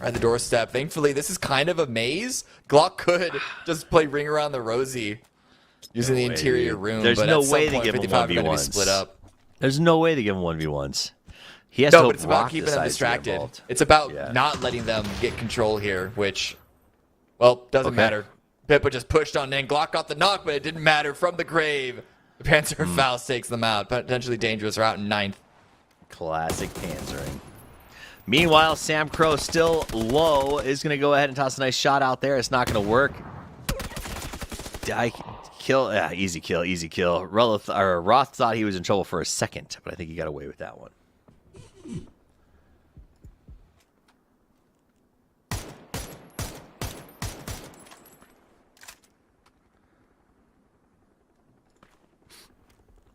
are at the doorstep. Thankfully, this is kind of a maze. Glock could just play Ring Around the Rosie using the interior room. There's but no at some way they point, give him 55 are going to be 1v1s. split up. There's no way they give him 1v1s. He has No, to but it's about Rock keeping them decides to get distracted. involved. It's about not letting them get control here, which, well, doesn't matter. Pippa just pushed on in. Glock got the knock, but it didn't matter. From the grave, the Panzer Faust takes them out. Potentially dangerous route in 9th. Classic panzering. Meanwhile, Sam Crow still low. Is going to go ahead and toss a nice shot out there. It's not going to work. Kill. Yeah, easy kill, easy kill. Roth thought he was in trouble for a second, but I think he got away with that one.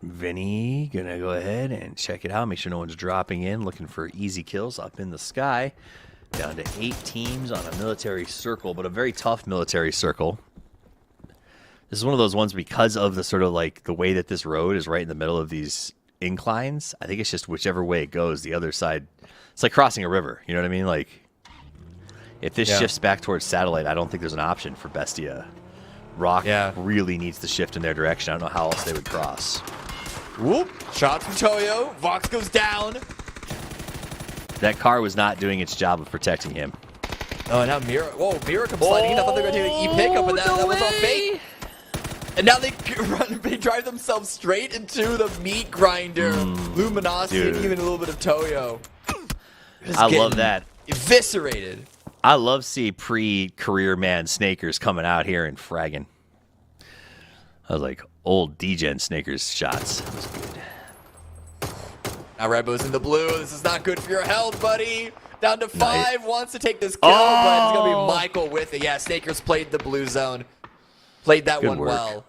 Vinny gonna go ahead and check it out. Make sure no one's dropping in, looking for easy kills up in the sky. Down to 8 teams on a military circle, but a very tough military circle. This is one of those ones because of the sort of like the way that this road is right in the middle of these inclines. I think it's just whichever way it goes, the other side. It's like crossing a river. You know what I mean? Like if this shifts back towards satellite, I don't think there's an option for Bestia. Rock really needs to shift in their direction. I don't know how else they would cross. Whoop! Shot from Toyo. Vox goes down. That car was not doing its job of protecting him. Oh, now Mira. Whoa, Mira comes sliding in. I thought they were going to take the E-pickup, but that was on fake. And now they drive themselves straight into the meat grinder. Luminosity and even a little bit of Toyo. I love that. Eviscerated. I love see pre-career man Snakers coming out here and fragging. I was like old D-Gen Snakers shots. That was good. Now Rebo's in the blue. This is not good for your health, buddy. Down to 5. Wants to take this kill, but it's going to be Michael with it. Yeah, Snakers played the blue zone. Played that one well.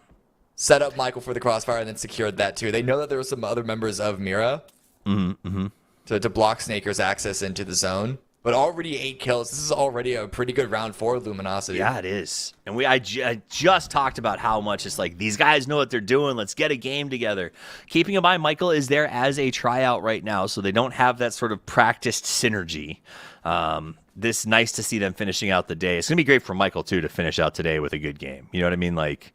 Set up Michael for the crossfire and then secured that too. They know that there were some other members of Mira to block Snakers' access into the zone. But already 8 kills. This is already a pretty good round for Luminosity. Yeah, it is. And I just talked about how much it's like, these guys know what they're doing. Let's get a game together. Keeping in mind, Michael is there as a tryout right now, so they don't have that sort of practiced synergy. This nice to see them finishing out the day. It's going to be great for Michael, too, to finish out today with a good game. You know what I mean? Like,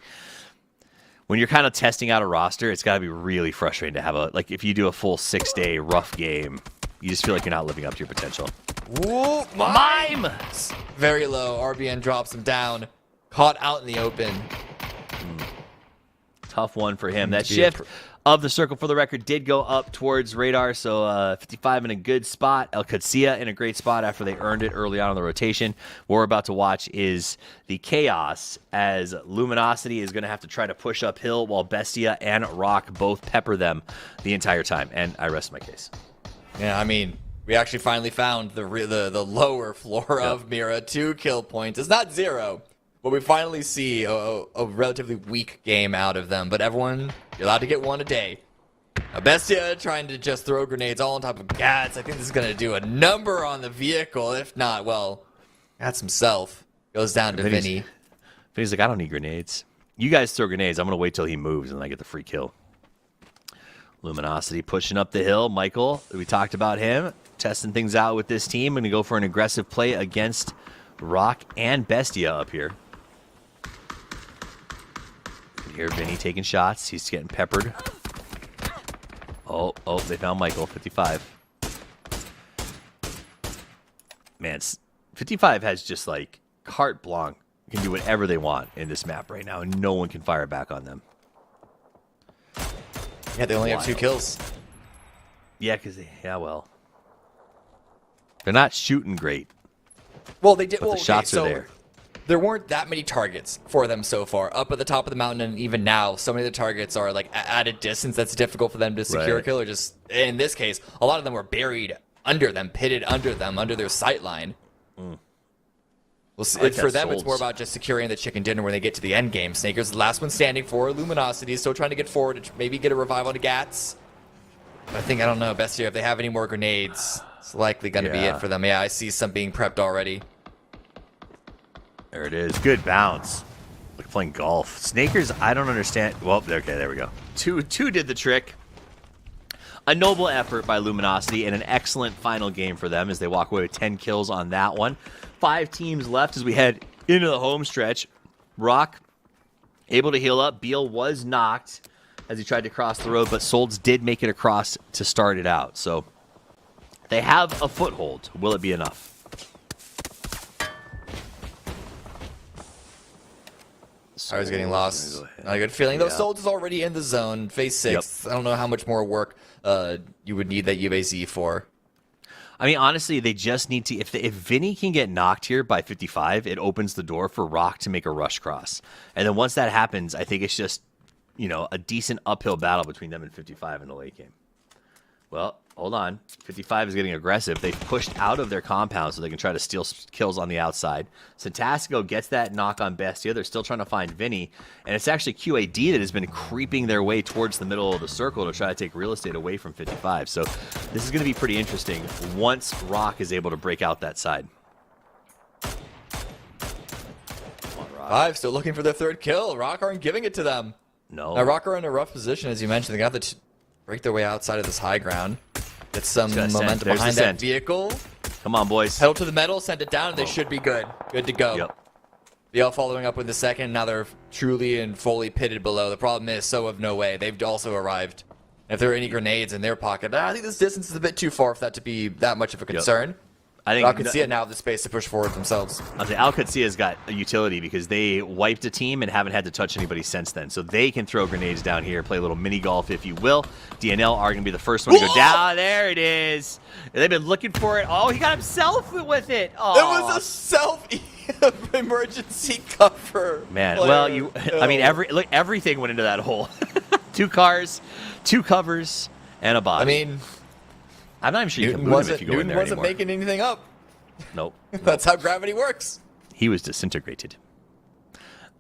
when you're kind of testing out a roster, it's got to be really frustrating to have like, if you do a full 6-day rough game, you just feel like you're not living up to your potential. Ooh, mime! Very low. RBN drops him down. Caught out in the open. Tough one for him. That shift of the circle, for the record, did go up towards radar, so 55 in a good spot. El Qudsiya in a great spot after they earned it early on in the rotation. What we're about to watch is the chaos as Luminosity is going to have to try to push uphill while Bestia and Rock both pepper them the entire time. And I rest my case. Yeah, I mean, we actually finally found the lower floor of Mira. 2 kill points. It's not 0. But we finally see a relatively weak game out of them. But everyone, you're allowed to get 1 a day. Bestia trying to just throw grenades all on top of Gats. I think this is going to do a number on the vehicle. If not, well, Gats himself goes down to Vinny. Vinny's like, I don't need grenades. You guys throw grenades. I'm going to wait till he moves and I get the free kill. Luminosity pushing up the hill. Michael, we talked about him. Testing things out with this team. Going to go for an aggressive play against Rock and Bestia up here. Here, Vinny taking shots. He's getting peppered. Oh, they found Michael. 55. Man, 55 has just like carte blanche. Can do whatever they want in this map right now, and no one can fire back on them. Yeah, they only have 2 kills. Yeah, well, they're not shooting great. Well, they did. But the shots are there. There weren't that many targets for them so far. Up at the top of the mountain, and even now, so many of the targets are like at a distance that's difficult for them to secure a kill, or just, in this case, a lot of them were buried under them, pitted under them, under their sight line. Well, for them, it's more about just securing the chicken dinner when they get to the end game. Snaker's the last one standing for Luminosity, still trying to get forward to maybe get a revive on the Gats. But I don't know, Bestia, if they have any more grenades, it's likely going to be it for them. Yeah, I see some being prepped already. There it is. Good bounce. Like playing golf. Snakers, I don't understand. Well, okay, there we go. Two did the trick. A noble effort by Luminosity and an excellent final game for them as they walk away with 10 kills on that one. 5 teams left as we head into the home stretch. Rock able to heal up. Beal was knocked as he tried to cross the road, but Solds did make it across to start it out. So they have a foothold. Will it be enough? I was getting lost. Not a good feeling. Though Solds is already in the zone. Phase 6. I don't know how much more work you would need that UAZ for. I mean, honestly, they just need to... If Vinny can get knocked here by 55, it opens the door for Rock to make a rush cross. And then once that happens, I think it's just, a decent uphill battle between them and 55 in the late game. Well, Hold on. 55 is getting aggressive. They've pushed out of their compound so they can try to steal kills on the outside. Fantastico gets that knock on Bestia. They're still trying to find Vinny. And it's actually QAD that has been creeping their way towards the middle of the circle to try to take real estate away from 55. So this is going to be pretty interesting once Rock is able to break out that side. Come on, Rock. Five still looking for their third kill. Rock aren't giving it to them. No. Now, Rock are in a rough position, as you mentioned. They got to break their way outside of this high ground. Get some momentum behind that vehicle. Come on, boys. Pedal to the metal, send it down, and they should be good. Good to go. Yep. BL following up with the second. Now they're truly and fully pitted below. The problem is, so of no way. They've also arrived. If there are any grenades in their pocket, I think this distance is a bit too far for that to be that much of a concern. I think Alcacia now have the space to push forward themselves. I'll say Alcacia's got a utility because they wiped a team and haven't had to touch anybody since then. So they can throw grenades down here, play a little mini golf, if you will. DNL are going to be the first one to go down. There it is. They've been looking for it. Oh, he got himself with it. Oh. There was a self-emergency cover. Man, well, I mean, everything went into that hole. 2 cars, 2 covers, and a body. I mean, I'm not even sure you can move him if you go in there wasn't anymore. making anything up. Nope. That's how gravity works. He was disintegrated.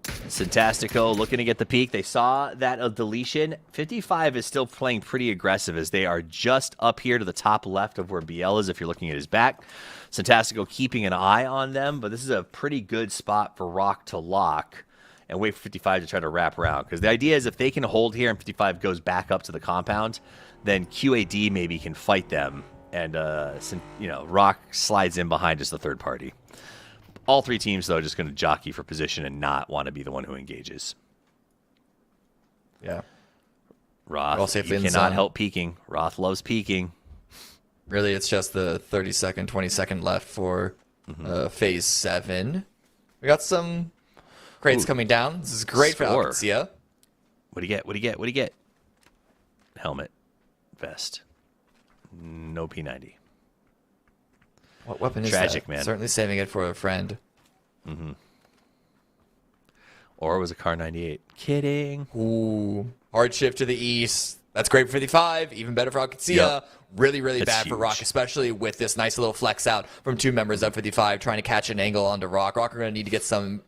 Fantastico looking to get the peak. They saw that deletion. 55 is still playing pretty aggressive as they are just up here to the top left of where BL is if you're looking at his back. Fantastico keeping an eye on them, but this is a pretty good spot for Rock to lock and wait for 55 to try to wrap around. Because the idea is if they can hold here and 55 goes back up to the compound, then QAD maybe can fight them. And, Rock slides in behind as the third party. All 3 teams, though, are just going to jockey for position and not want to be the one who engages. Yeah. Roth, you cannot help peeking. Roth loves peeking. Really, it's just the 30-second, 20-second left for Phase 7. We got some crates coming down. This is great for Alcacia. What do you get? What do you get? What do you get? Helmet. Vest. No P90. What weapon is Tragic, that? Man. Certainly saving it for a friend. Mm-hmm. Or it was a Car 98. Kidding. Ooh. Hard shift to the east. That's great for 55. Even better for Alcacia. Yep. Really, really bad for Rock, especially with this nice little flex out from 2 members of 55 trying to catch an angle onto Rock. Rock are going to need to get some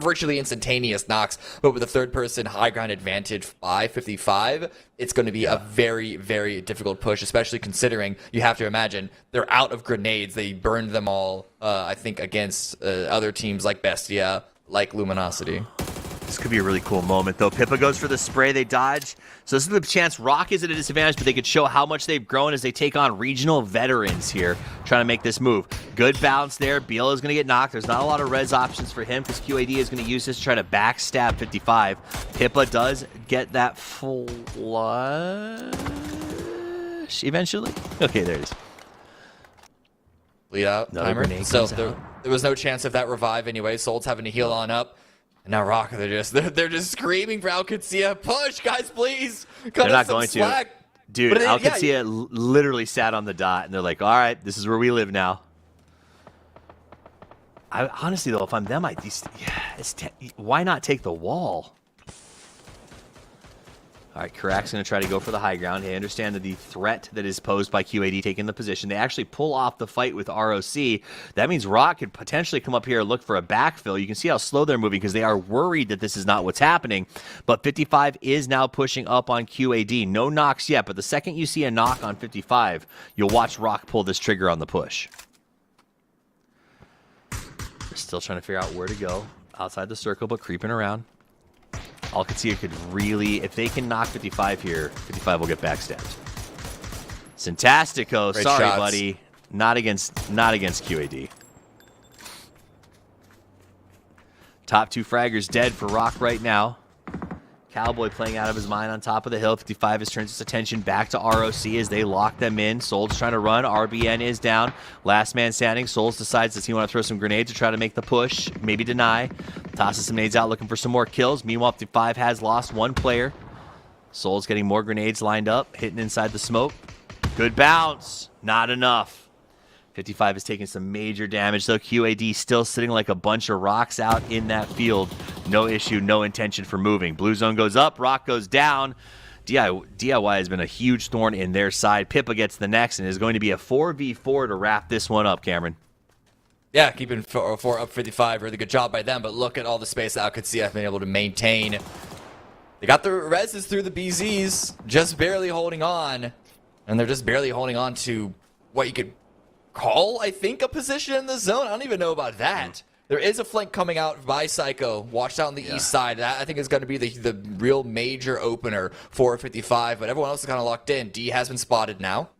virtually instantaneous knocks, but with a third-person high ground advantage by 55, it's going to be a very, very difficult push, especially considering you have to imagine they're out of grenades. They burned them all, I think, against other teams like Bestia, like Luminosity. This could be a really cool moment, though. Pippa goes for the spray. They dodge. So this is the chance. Rock is at a disadvantage, but they could show how much they've grown as they take on regional veterans here, trying to make this move. Good bounce there. BL is going to get knocked. There's not a lot of res options for him because QAD is going to use this to try to backstab 55. Pippa does get that flush eventually. Okay, there it is. Lead out. Timer. So there was no chance of that revive anyway. Soul's having to heal on up. And now Rock, they're just screaming for Alcacia. Push, guys, please. They're not going to. Dude, Alcacia literally sat on the dot, and they're like, all right, this is where we live now. Honestly, though, if I'm them, why not take the wall? All right, Karak's going to try to go for the high ground. They understand that the threat that is posed by QAD taking the position. They actually pull off the fight with ROC. That means Rock could potentially come up here and look for a backfill. You can see how slow they're moving because they are worried that this is not what's happening. But 55 is now pushing up on QAD. No knocks yet, but the second you see a knock on 55, you'll watch Rock pull this trigger on the push. They're still trying to figure out where to go. Outside the circle, but creeping around. Alcacia could really, if they can knock 55 here, 55 will get backstabbed. Fantastico, sorry, buddy. Not against QAD. Top 2 fraggers dead for Rock right now. Cowboy playing out of his mind on top of the hill. 55 has turned its attention back to ROC as they lock them in. Souls trying to run. RBN is down. Last man standing. Souls decides, does he want to throw some grenades to try to make the push? Maybe deny. Tosses some nades out looking for some more kills. Meanwhile, 55 has lost 1 player. Souls getting more grenades lined up. Hitting inside the smoke. Good bounce. Not enough. 55 is taking some major damage, though. QAD still sitting like a bunch of rocks out in that field. No issue, no intention for moving. Blue zone goes up, Rock goes down. DIY has been a huge thorn in their side. Pippa gets the next and is going to be a 4v4 to wrap this one up, Cameron. Yeah, keeping 4 up 55. Really good job by them, but look at all the space that Alcatraz have been able to maintain. They got the reses through the BZs, just barely holding on. And they're just barely holding on to what you could call, I think, a position in the zone. I don't even know about that. There is a flank coming out by Psycho, watched out on the east side. That, I think, is going to be the real major opener for 55, but everyone else is kind of locked in. D has been spotted now.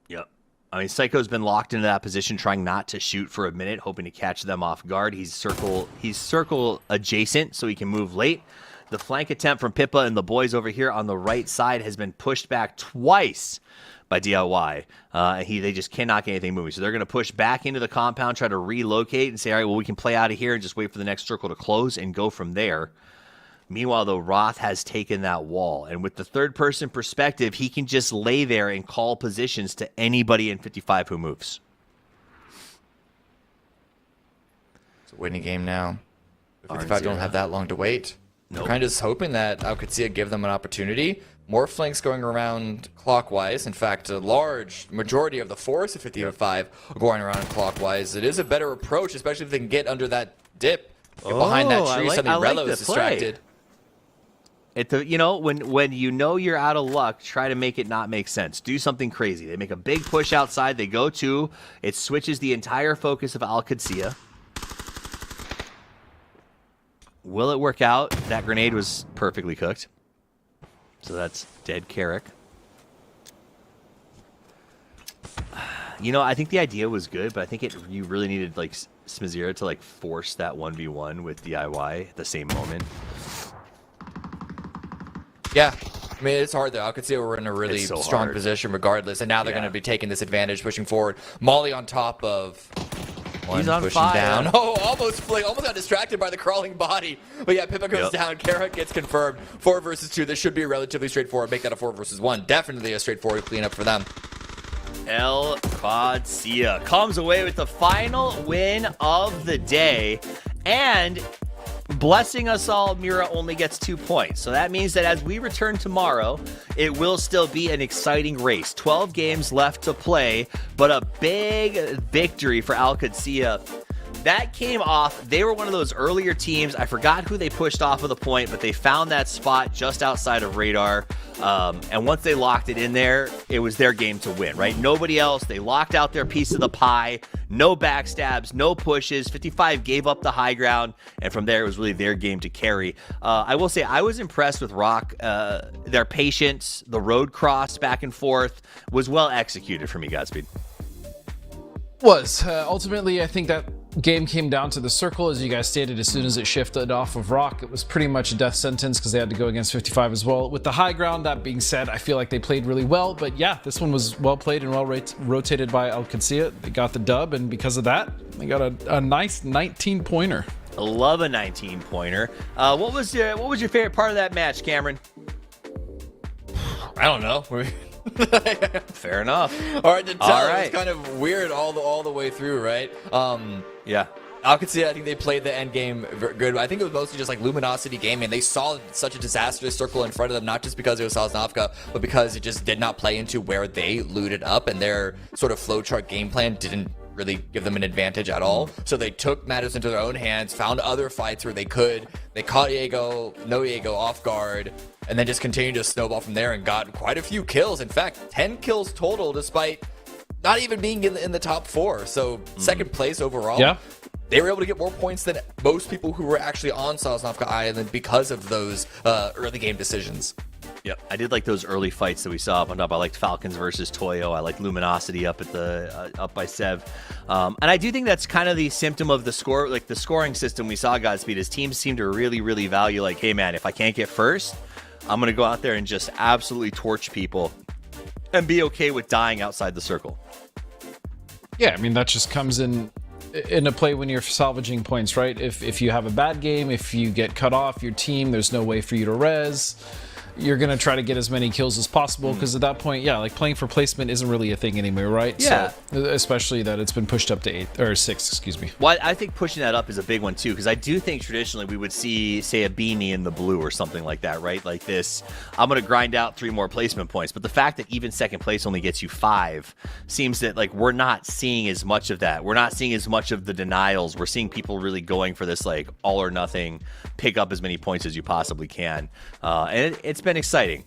Yep. I mean, Psycho's been locked into that position, trying not to shoot for a minute, hoping to catch them off guard. He's circle adjacent, so he can move late. The flank attempt from Pippa and the boys over here on the right side has been pushed back twice by DIY. They just cannot get anything moving. So they're going to push back into the compound, try to relocate and say, all right, well, we can play out of here and just wait for the next circle to close and go from there. Meanwhile, though, Roth has taken that wall. And with the third-person perspective, he can just lay there and call positions to anybody in 55 who moves. It's a winning game now. 55 don't have that long to wait. Nope. We're kind of just hoping that Alcatraz give them an opportunity. More flanks going around clockwise. In fact, a large majority of the force of 55 are going around clockwise. It is a better approach, especially if they can get under that dip. Get behind that tree, suddenly Relo is distracted. When you know you're out of luck, try to make it not make sense. Do something crazy. They make a big push outside. They go to. It switches the entire focus of Alcatraz. Will it work out? That grenade was perfectly cooked. So that's dead Carrick. I think the idea was good, but I think you really needed Smazira to force that 1v1 with DIY at the same moment. Yeah. I mean, it's hard, though. Alcatraz were in a really strong position regardless, and now they're going to be taking this advantage, pushing forward. Molly on top of... He's on pushing fire. Down. Oh, almost got distracted by the crawling body. But yeah, Pippa goes down. Carrot gets confirmed. 4 versus 2. This should be relatively straightforward. Make that a 4 versus 1. Definitely a straightforward cleanup for them. El Qadsiyah comes away with the final win of the day. And blessing us all, Mira only gets 2 points. So that means that as we return tomorrow, it will still be an exciting race. 12 games left to play, but a big victory for Al Qadsiyah. That came off. They were one of those earlier teams. I forgot who they pushed off of the point, but they found that spot just outside of radar. And once they locked it in there, it was their game to win, right? Nobody else. They locked out their piece of the pie. No backstabs, no pushes. 55 gave up the high ground. And from there, it was really their game to carry. I will say I was impressed with Rock. Their patience, the road cross back and forth was well executed for me, Godspeed. Ultimately, I think that game came down to the circle, as you guys stated. As soon as it shifted off of Rock, it was pretty much a death sentence because they had to go against 55 as well. With the high ground, that being said, I feel like they played really well. But yeah, this one was well played and well rotated by Al Qadsiyah. They got the dub, and because of that, they got a nice 19-pointer. I love a 19-pointer. What was your favorite part of that match, Cameron? I don't know. Fair enough. Hard to tell. It was kind of weird all the way through, right? Yeah. Alcatraz, I think they played the end game good. I think it was mostly just Luminosity gaming. They saw such a disastrous circle in front of them, not just because it was Sosnovka, but because it just did not play into where they looted up, and their sort of flowchart game plan didn't really give them an advantage at all. So they took matters into their own hands, found other fights where they could. They caught Diego off guard, and then just continued to snowball from there and got quite a few kills. In fact, 10 kills total, despite not even being in the top 4. So second place overall. Yeah. They were able to get more points than most people who were actually on Sosnovka Island because of those early game decisions. Yep, I did like those early fights that we saw up on top. I liked Falcons versus Toyo. I liked Luminosity up at the up by Sev, and I do think that's kind of the symptom of the scoring system we saw. Godspeed, as teams seem to really value hey man, if I can't get first, I'm gonna go out there and just absolutely torch people, and be okay with dying outside the circle. Yeah, I mean that just comes into play when you're salvaging points, right? If you have a bad game, if you get cut off your team, there's no way for you to res. you're going to try to get as many kills as possible, because at that point, yeah, like playing for placement isn't really a thing anymore, right? Yeah. So, especially that it's been pushed up to 8 or 6, excuse me. Well, I think pushing that up is a big one too, because I do think traditionally we would see, say, a beanie in the blue or something like that, right? Like this, I'm going to grind out 3 more placement points. But the fact that even second place only gets you 5 seems that like we're not seeing as much of that. We're not seeing as much of the denials. We're seeing people really going for this like all or nothing, pick up as many points as you possibly can. And it's been exciting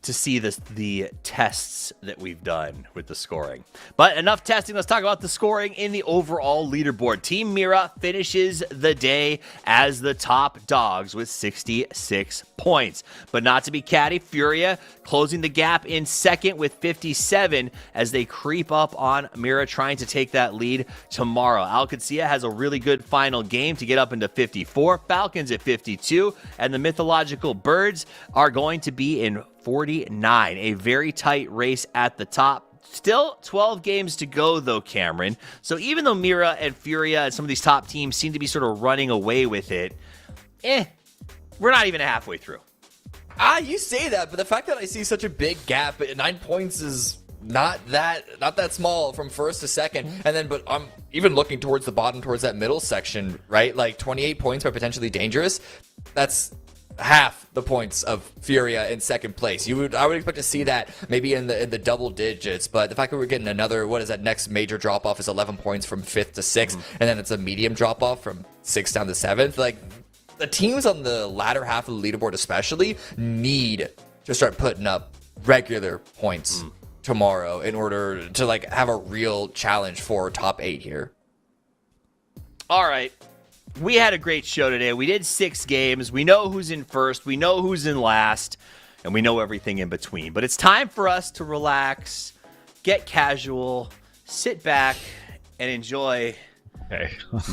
to see the tests that we've done with the scoring. But enough testing. Let's talk about the scoring in the overall leaderboard. Team Mira finishes the day as the top dogs with 66 points. But not to be catty, Furia closing the gap in second with 57 as they creep up on Mira, trying to take that lead tomorrow. Alcacia has a really good final game to get up into 54. Falcons at 52. And the Mythological Birds are going to be in 49. A very tight race at the top. Still 12 games to go, though, Cameron. So even though Mira and Furia and some of these top teams seem to be sort of running away with it, we're not even halfway through. You say that, but the fact that I see such a big gap, 9 points is not that small from first to second. And then, but I'm even looking towards the bottom, towards that middle section, right? Like 28 points are potentially dangerous. That's half the points of Furia in second place. I would expect to see that maybe in the double digits, but the fact that we're getting another, what is that next major drop off is 11 points from 5th to 6th, and then it's a medium drop off from 6th down to 7th. Like, the teams on the latter half of the leaderboard especially need to start putting up regular points tomorrow in order to like have a real challenge for top 8 here. All right. We had a great show today. We did 6 games. We know who's in first. We know who's in last. And we know everything in between. But it's time for us to relax, get casual, sit back, and enjoy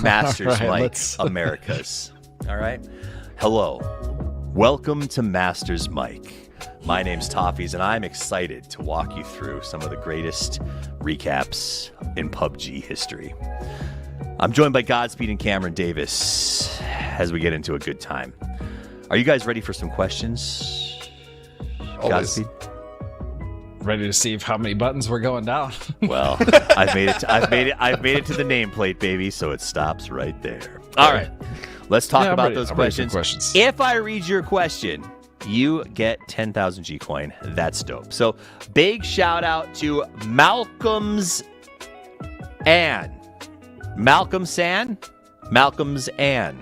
Masters Mike Americas. All right? Hello. Welcome to Masters Mike. My name's Toffees, and I'm excited to walk you through some of the greatest recaps in PUBG history. I'm joined by Godspeed and Cameron Davis as we get into a good time. Are you guys ready for some questions? Always. Godspeed? Ready to see how many buttons we're going down. Well, I've made it to the nameplate, baby, so it stops right there. All right. Let's talk about those questions. If I read your question, you get 10,000 G coin. That's dope. So, big shout out to Malcolm's Ann. Malcolm's Ann? Malcolm's Ann.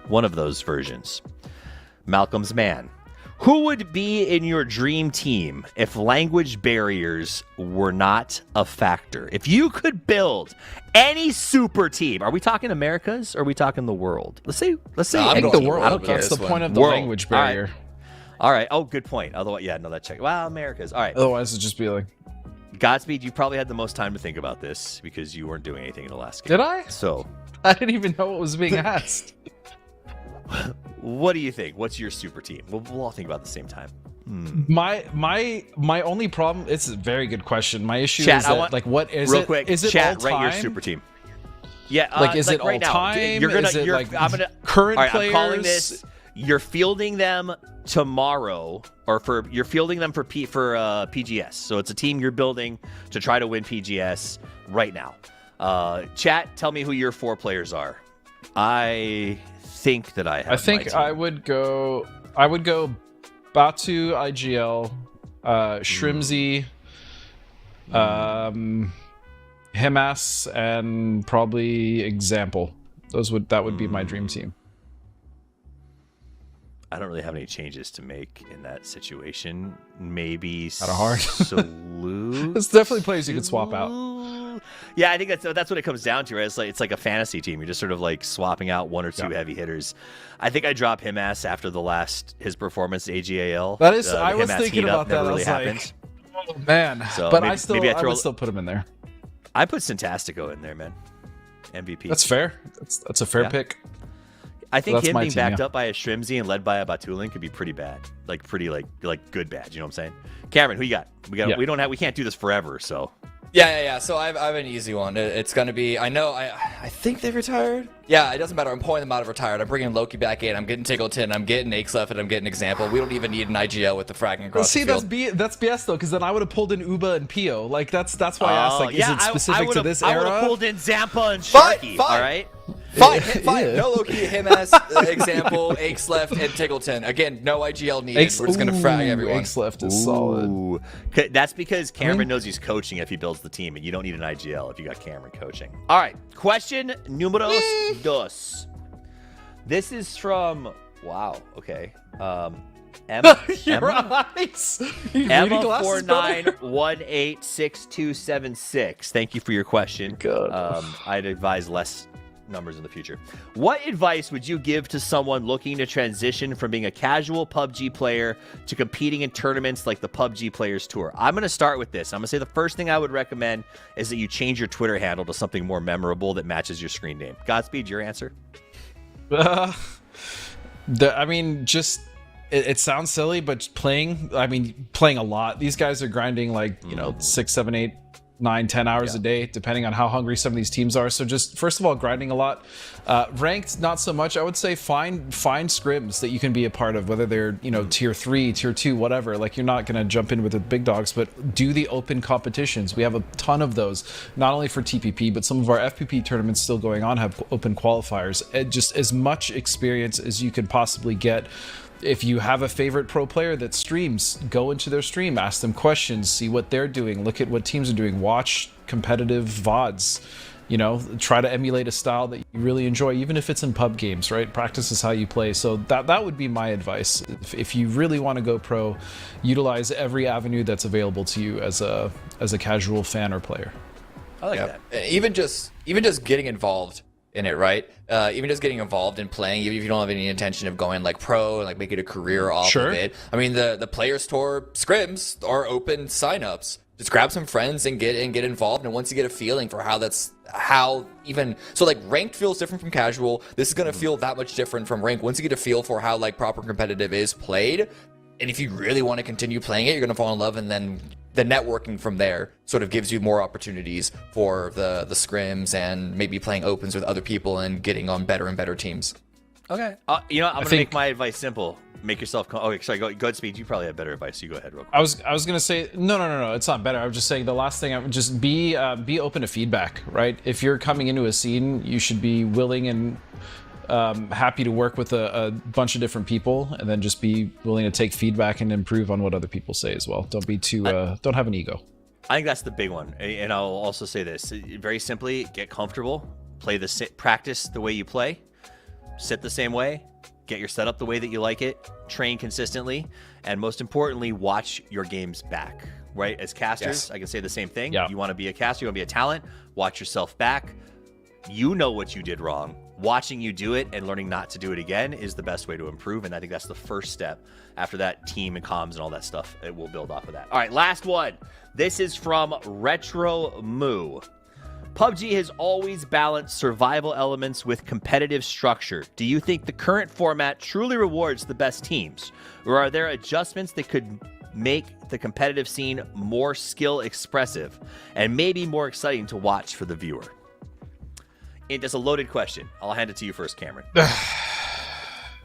One of those versions. Malcolm's Man. Who would be in your dream team if language barriers were not a factor? If you could build any super team, are we talking Americas or are we talking the world? Let's say I think the world. I don't care. That's the point of the World. language barrier. All right. Oh, good point. Otherwise, yeah, no, that check. Well, Americas. All right. Otherwise, it'd just be like, Godspeed, you probably had the most time to think about this because you weren't doing anything in the last game. Did I? So I didn't even know what was being asked. What do you think? What's your super team? We'll all think about it at the same time. My only problem. It's a very good question. My issue Chat, is that, like, what is real it? quick, Is it chat, all time? rate your super team. Yeah, like, is it right all now, time? You're gonna. Is it, like, I'm gonna. current all right, players? I'm calling this. You're fielding them tomorrow, or you're fielding them for PGS. So it's a team you're building to try to win PGS right now. Chat, tell me who your 4 players are. I think that I have. I think I would go Batu, IGL, Shrimzy, Himas, and probably Example. That would be my dream team. I don't really have any changes to make in that situation. Maybe Kinda hard. Salute. There's definitely players you could swap out. Yeah, I think that's what it comes down to. Right? It's like a fantasy team. You're just sort of like swapping out 1 or 2 heavy hitters. I think I drop Himas after his performance at AGAL. That is, I was thinking about that. Never really I was happened. like, oh man. So but maybe I would still put him in there. I put Syntastico in there, man. MVP. That's fair. That's a fair pick. I think him being backed up by a Shrimzy and led by a Batulin could be pretty bad. Like pretty like good bad, you know what I'm saying? Cameron, who you got? We can't do this forever, so Yeah. So I have an easy one. It's gonna be. I know. I think they retired. Yeah, it doesn't matter. I'm pulling them out of retired. I'm bringing Loki back in. I'm getting Tickleton. I'm getting Akesleff, and I'm getting Example. We don't even need an IGL with the fragging across the field. That's BS though, because then I would have pulled in Uba and Pio. Like that's why I asked. Like, is it specific to this era? I would have pulled in Zampa and Sharky. All right. Fine. No Loki, him as Example, Akesleff, and Tickleton. Again, no IGL needed. We're just gonna frag everyone. Akesleff is solid. That's because Cameron knows he's coaching if he builds the team, and you don't need an IGL if you got Cameron coaching. All right, question numero dos. This is from Emma. Your eyes. Emma 49186276. Thank you for your question. God. I'd advise less numbers in the future. What advice would you give to someone looking to transition from being a casual PUBG player to competing in tournaments like the PUBG Players Tour? I'm going to start with this. I'm going to say the first thing I would recommend is that you change your Twitter handle to something more memorable that matches your screen name. Godspeed, your answer? It sounds silly, but playing a lot. These guys are grinding 6, 7, 8, 9, 10 hours a day, depending on how hungry some of these teams are. So just first of all, grinding a lot. Ranked, not so much. I would say find scrims that you can be a part of, whether they're tier 3, tier 2, whatever. Like, you're not going to jump in with the big dogs, but do the open competitions. We have a ton of those, not only for TPP, but some of our FPP tournaments still going on have open qualifiers. Just as much experience as you could possibly get. If you have a favorite pro player that streams, go into their stream, ask them questions, see what they're doing, look at what teams are doing, watch competitive VODs, try to emulate a style that you really enjoy, even if it's in pub games, right? Practice is how you play. So that would be my advice. If you really want to go pro, utilize every avenue that's available to you as a casual fan or player. I like that. Even just getting involved in it, right? Even just getting involved in playing, even if you don't have any intention of going pro and make it a career off of it. I mean, the Players Tour scrims are open signups. Just grab some friends and get involved. And once you get a feeling for ranked feels different from casual. This is gonna feel that much different from ranked. Once you get a feel for how proper competitive is played, and if you really want to continue playing it, you're gonna fall in love, and then the networking from there sort of gives you more opportunities for the scrims and maybe playing opens with other people and getting on better and better teams. Okay. I'm going to make my advice simple. Make yourself... Okay, sorry, Godspeed. You probably have better advice. You go ahead real quick. I was going to say... No. It's not better. I was just saying the last thing, I would just be open to feedback, right? If you're coming into a scene, you should be willing and happy to work with a bunch of different people, and then just be willing to take feedback and improve on what other people say as well. Don't be too don't have an ego. I think that's the big one. And I'll also say this very simply: get comfortable, practice the way you play, sit the same way, get your setup the way that you like it, train consistently, and most importantly, watch your games back. Right? As casters, I can say the same thing. Yeah. You want to be a caster, you want to be a talent, watch yourself back. You know what you did wrong. Watching you do it and learning not to do it again is the best way to improve, and I think that's the first step. After that, team and comms and all that stuff, it will build off of that. All right, last one. This is from Retro Moo. PUBG has always balanced survival elements with competitive structure. Do you think the current format truly rewards the best teams, or are there adjustments that could make the competitive scene more skill expressive and maybe more exciting to watch for the viewer? It's a loaded question. I'll hand it to you first, Cameron.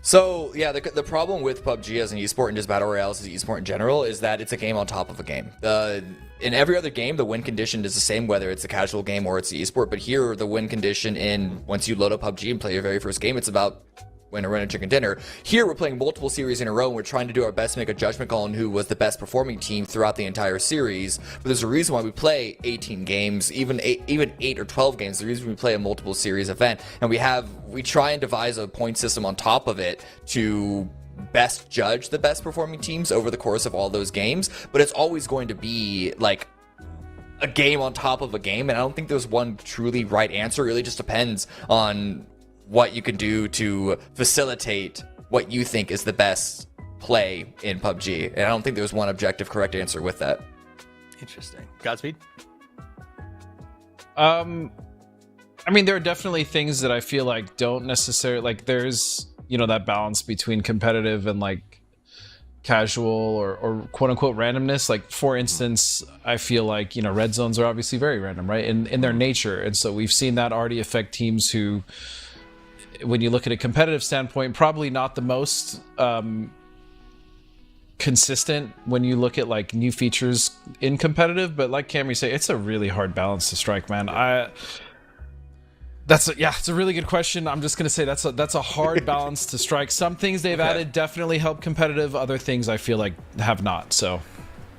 So, yeah, the problem with PUBG as an esport and just Battle Royales as an esport in general is that it's a game on top of a game. In every other game, the win condition is the same, whether it's a casual game or it's an esport. But here, the win condition once you load up PUBG and play your very first game, it's about winner, chicken dinner. Here, we're playing multiple series in a row, and we're trying to do our best to make a judgment call on who was the best performing team throughout the entire series. But there's a reason why we play 18 games, even 8 or 12 games. The reason we play a multiple series event, and we try and devise a point system on top of it to best judge the best performing teams over the course of all those games. But it's always going to be a game on top of a game, and I don't think there's one truly right answer. It really just depends on what you can do to facilitate what you think is the best play in PUBG. And I don't think there's one objective correct answer with that. Interesting. Godspeed? There are definitely things that I feel don't necessarily, there's, that balance between competitive and casual or quote unquote randomness. Like, for instance, I feel like, red zones are obviously very random, right? In their nature. And so we've seen that already affect teams who, when you look at a competitive standpoint, probably not the most consistent when you look at like new features in competitive, but like Camry say, it's a really hard balance to strike, man. It's a really good question. I'm just gonna say that's a hard balance to strike. Some things they've added definitely help competitive. Other things I feel like have not. So,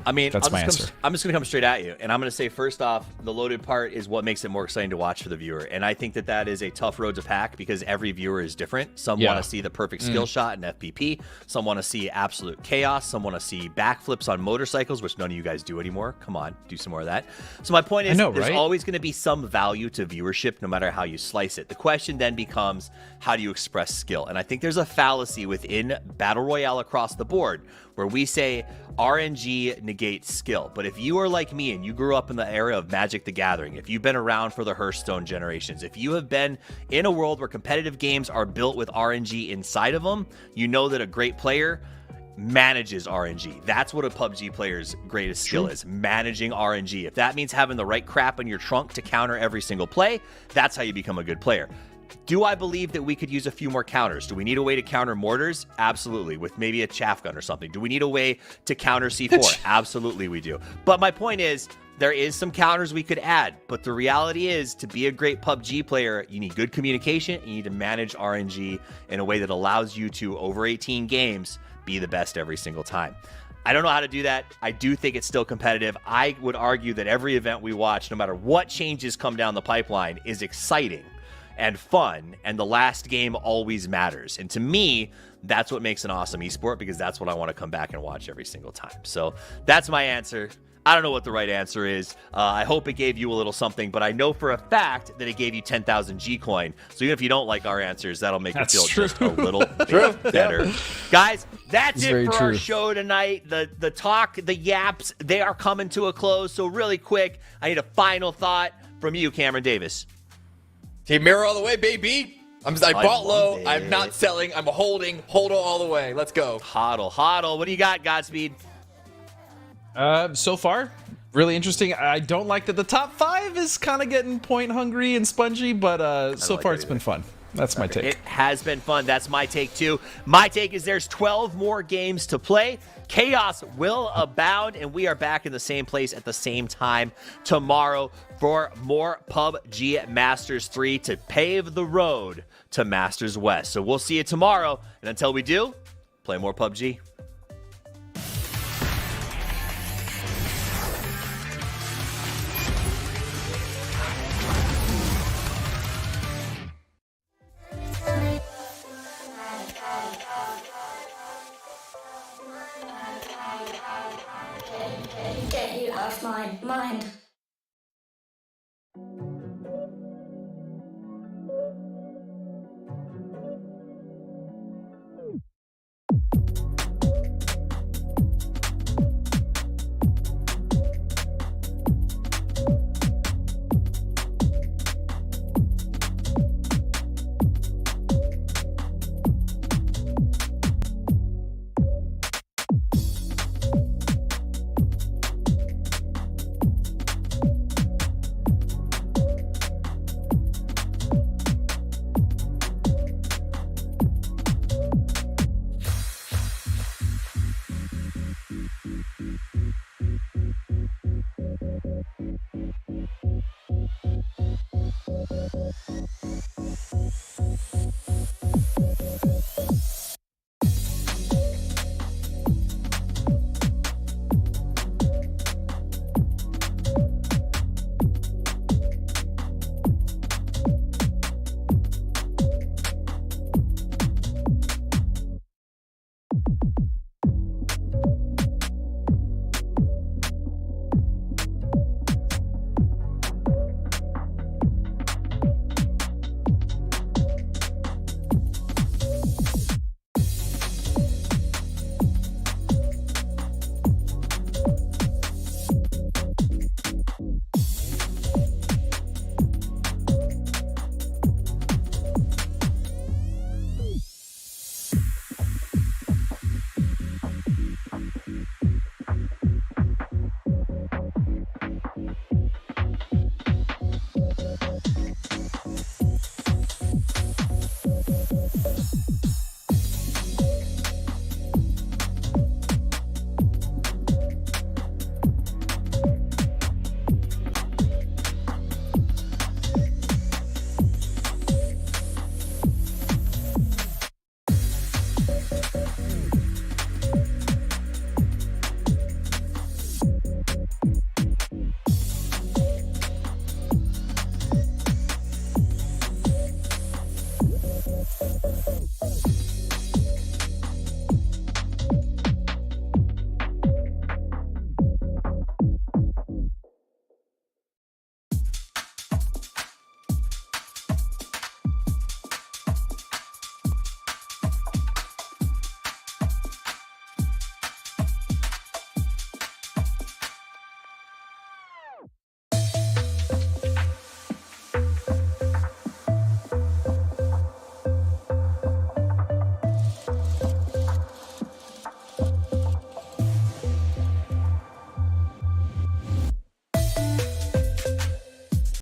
I mean, that's my answer. I'm just going to come straight at you. And I'm going to say, first off, the loaded part is what makes it more exciting to watch for the viewer. And I think that is a tough road to pack because every viewer is different. Some want to see the perfect skill shot in FPP. Some want to see absolute chaos. Some want to see backflips on motorcycles, which none of you guys do anymore. Come on, do some more of that. So my point is, there's always going to be some value to viewership no matter how you slice it. The question then becomes, how do you express skill? And I think there's a fallacy within Battle Royale across the board where we say RNG negates skill. But if you are like me and you grew up in the era of Magic the Gathering, if you've been around for the Hearthstone generations, if you have been in a world where competitive games are built with RNG inside of them, you know that a great player manages RNG. That's what a PUBG player's greatest skill is, managing RNG. If that means having the right crap in your trunk to counter every single play, that's how you become a good player. Do I believe that we could use a few more counters? Do we need a way to counter mortars? Absolutely, with maybe a chaff gun or something. Do we need a way to counter C4? Absolutely we do. But my point is, there is some counters we could add. But the reality is, to be a great PUBG player, you need good communication. You need to manage RNG in a way that allows you to, over 18 games, be the best every single time. I don't know how to do that. I do think it's still competitive. I would argue that every event we watch, no matter what changes come down the pipeline, is exciting and fun, and the last game always matters. And to me, that's what makes an awesome esport, because that's what I want to come back and watch every single time. So that's my answer. I don't know what the right answer is. I hope it gave you a little something, but I know for a fact that it gave you 10,000 G-Coin. So even if you don't like our answers, that'll make you feel just a little bit better. Guys, that's it for our show tonight. The talk, the yaps, they are coming to a close. So really quick, I need a final thought from you, Cameron Davis. Team Mirror all the way, baby. I bought low. I'm not selling. I'm holding. Hodl all the way. Let's go. Hodl. What do you got, Godspeed? So far, really interesting. I don't like that the top 5 is kind of getting point hungry and spongy, but so far it's been fun. That's my take. It has been fun. That's my take, too. My take is there's 12 more games to play. Chaos will abound, and we are back in the same place at the same time tomorrow for more PUBG Masters 3 to pave the road to Masters West. So we'll see you tomorrow, and until we do, play more PUBG. Get you off my mind.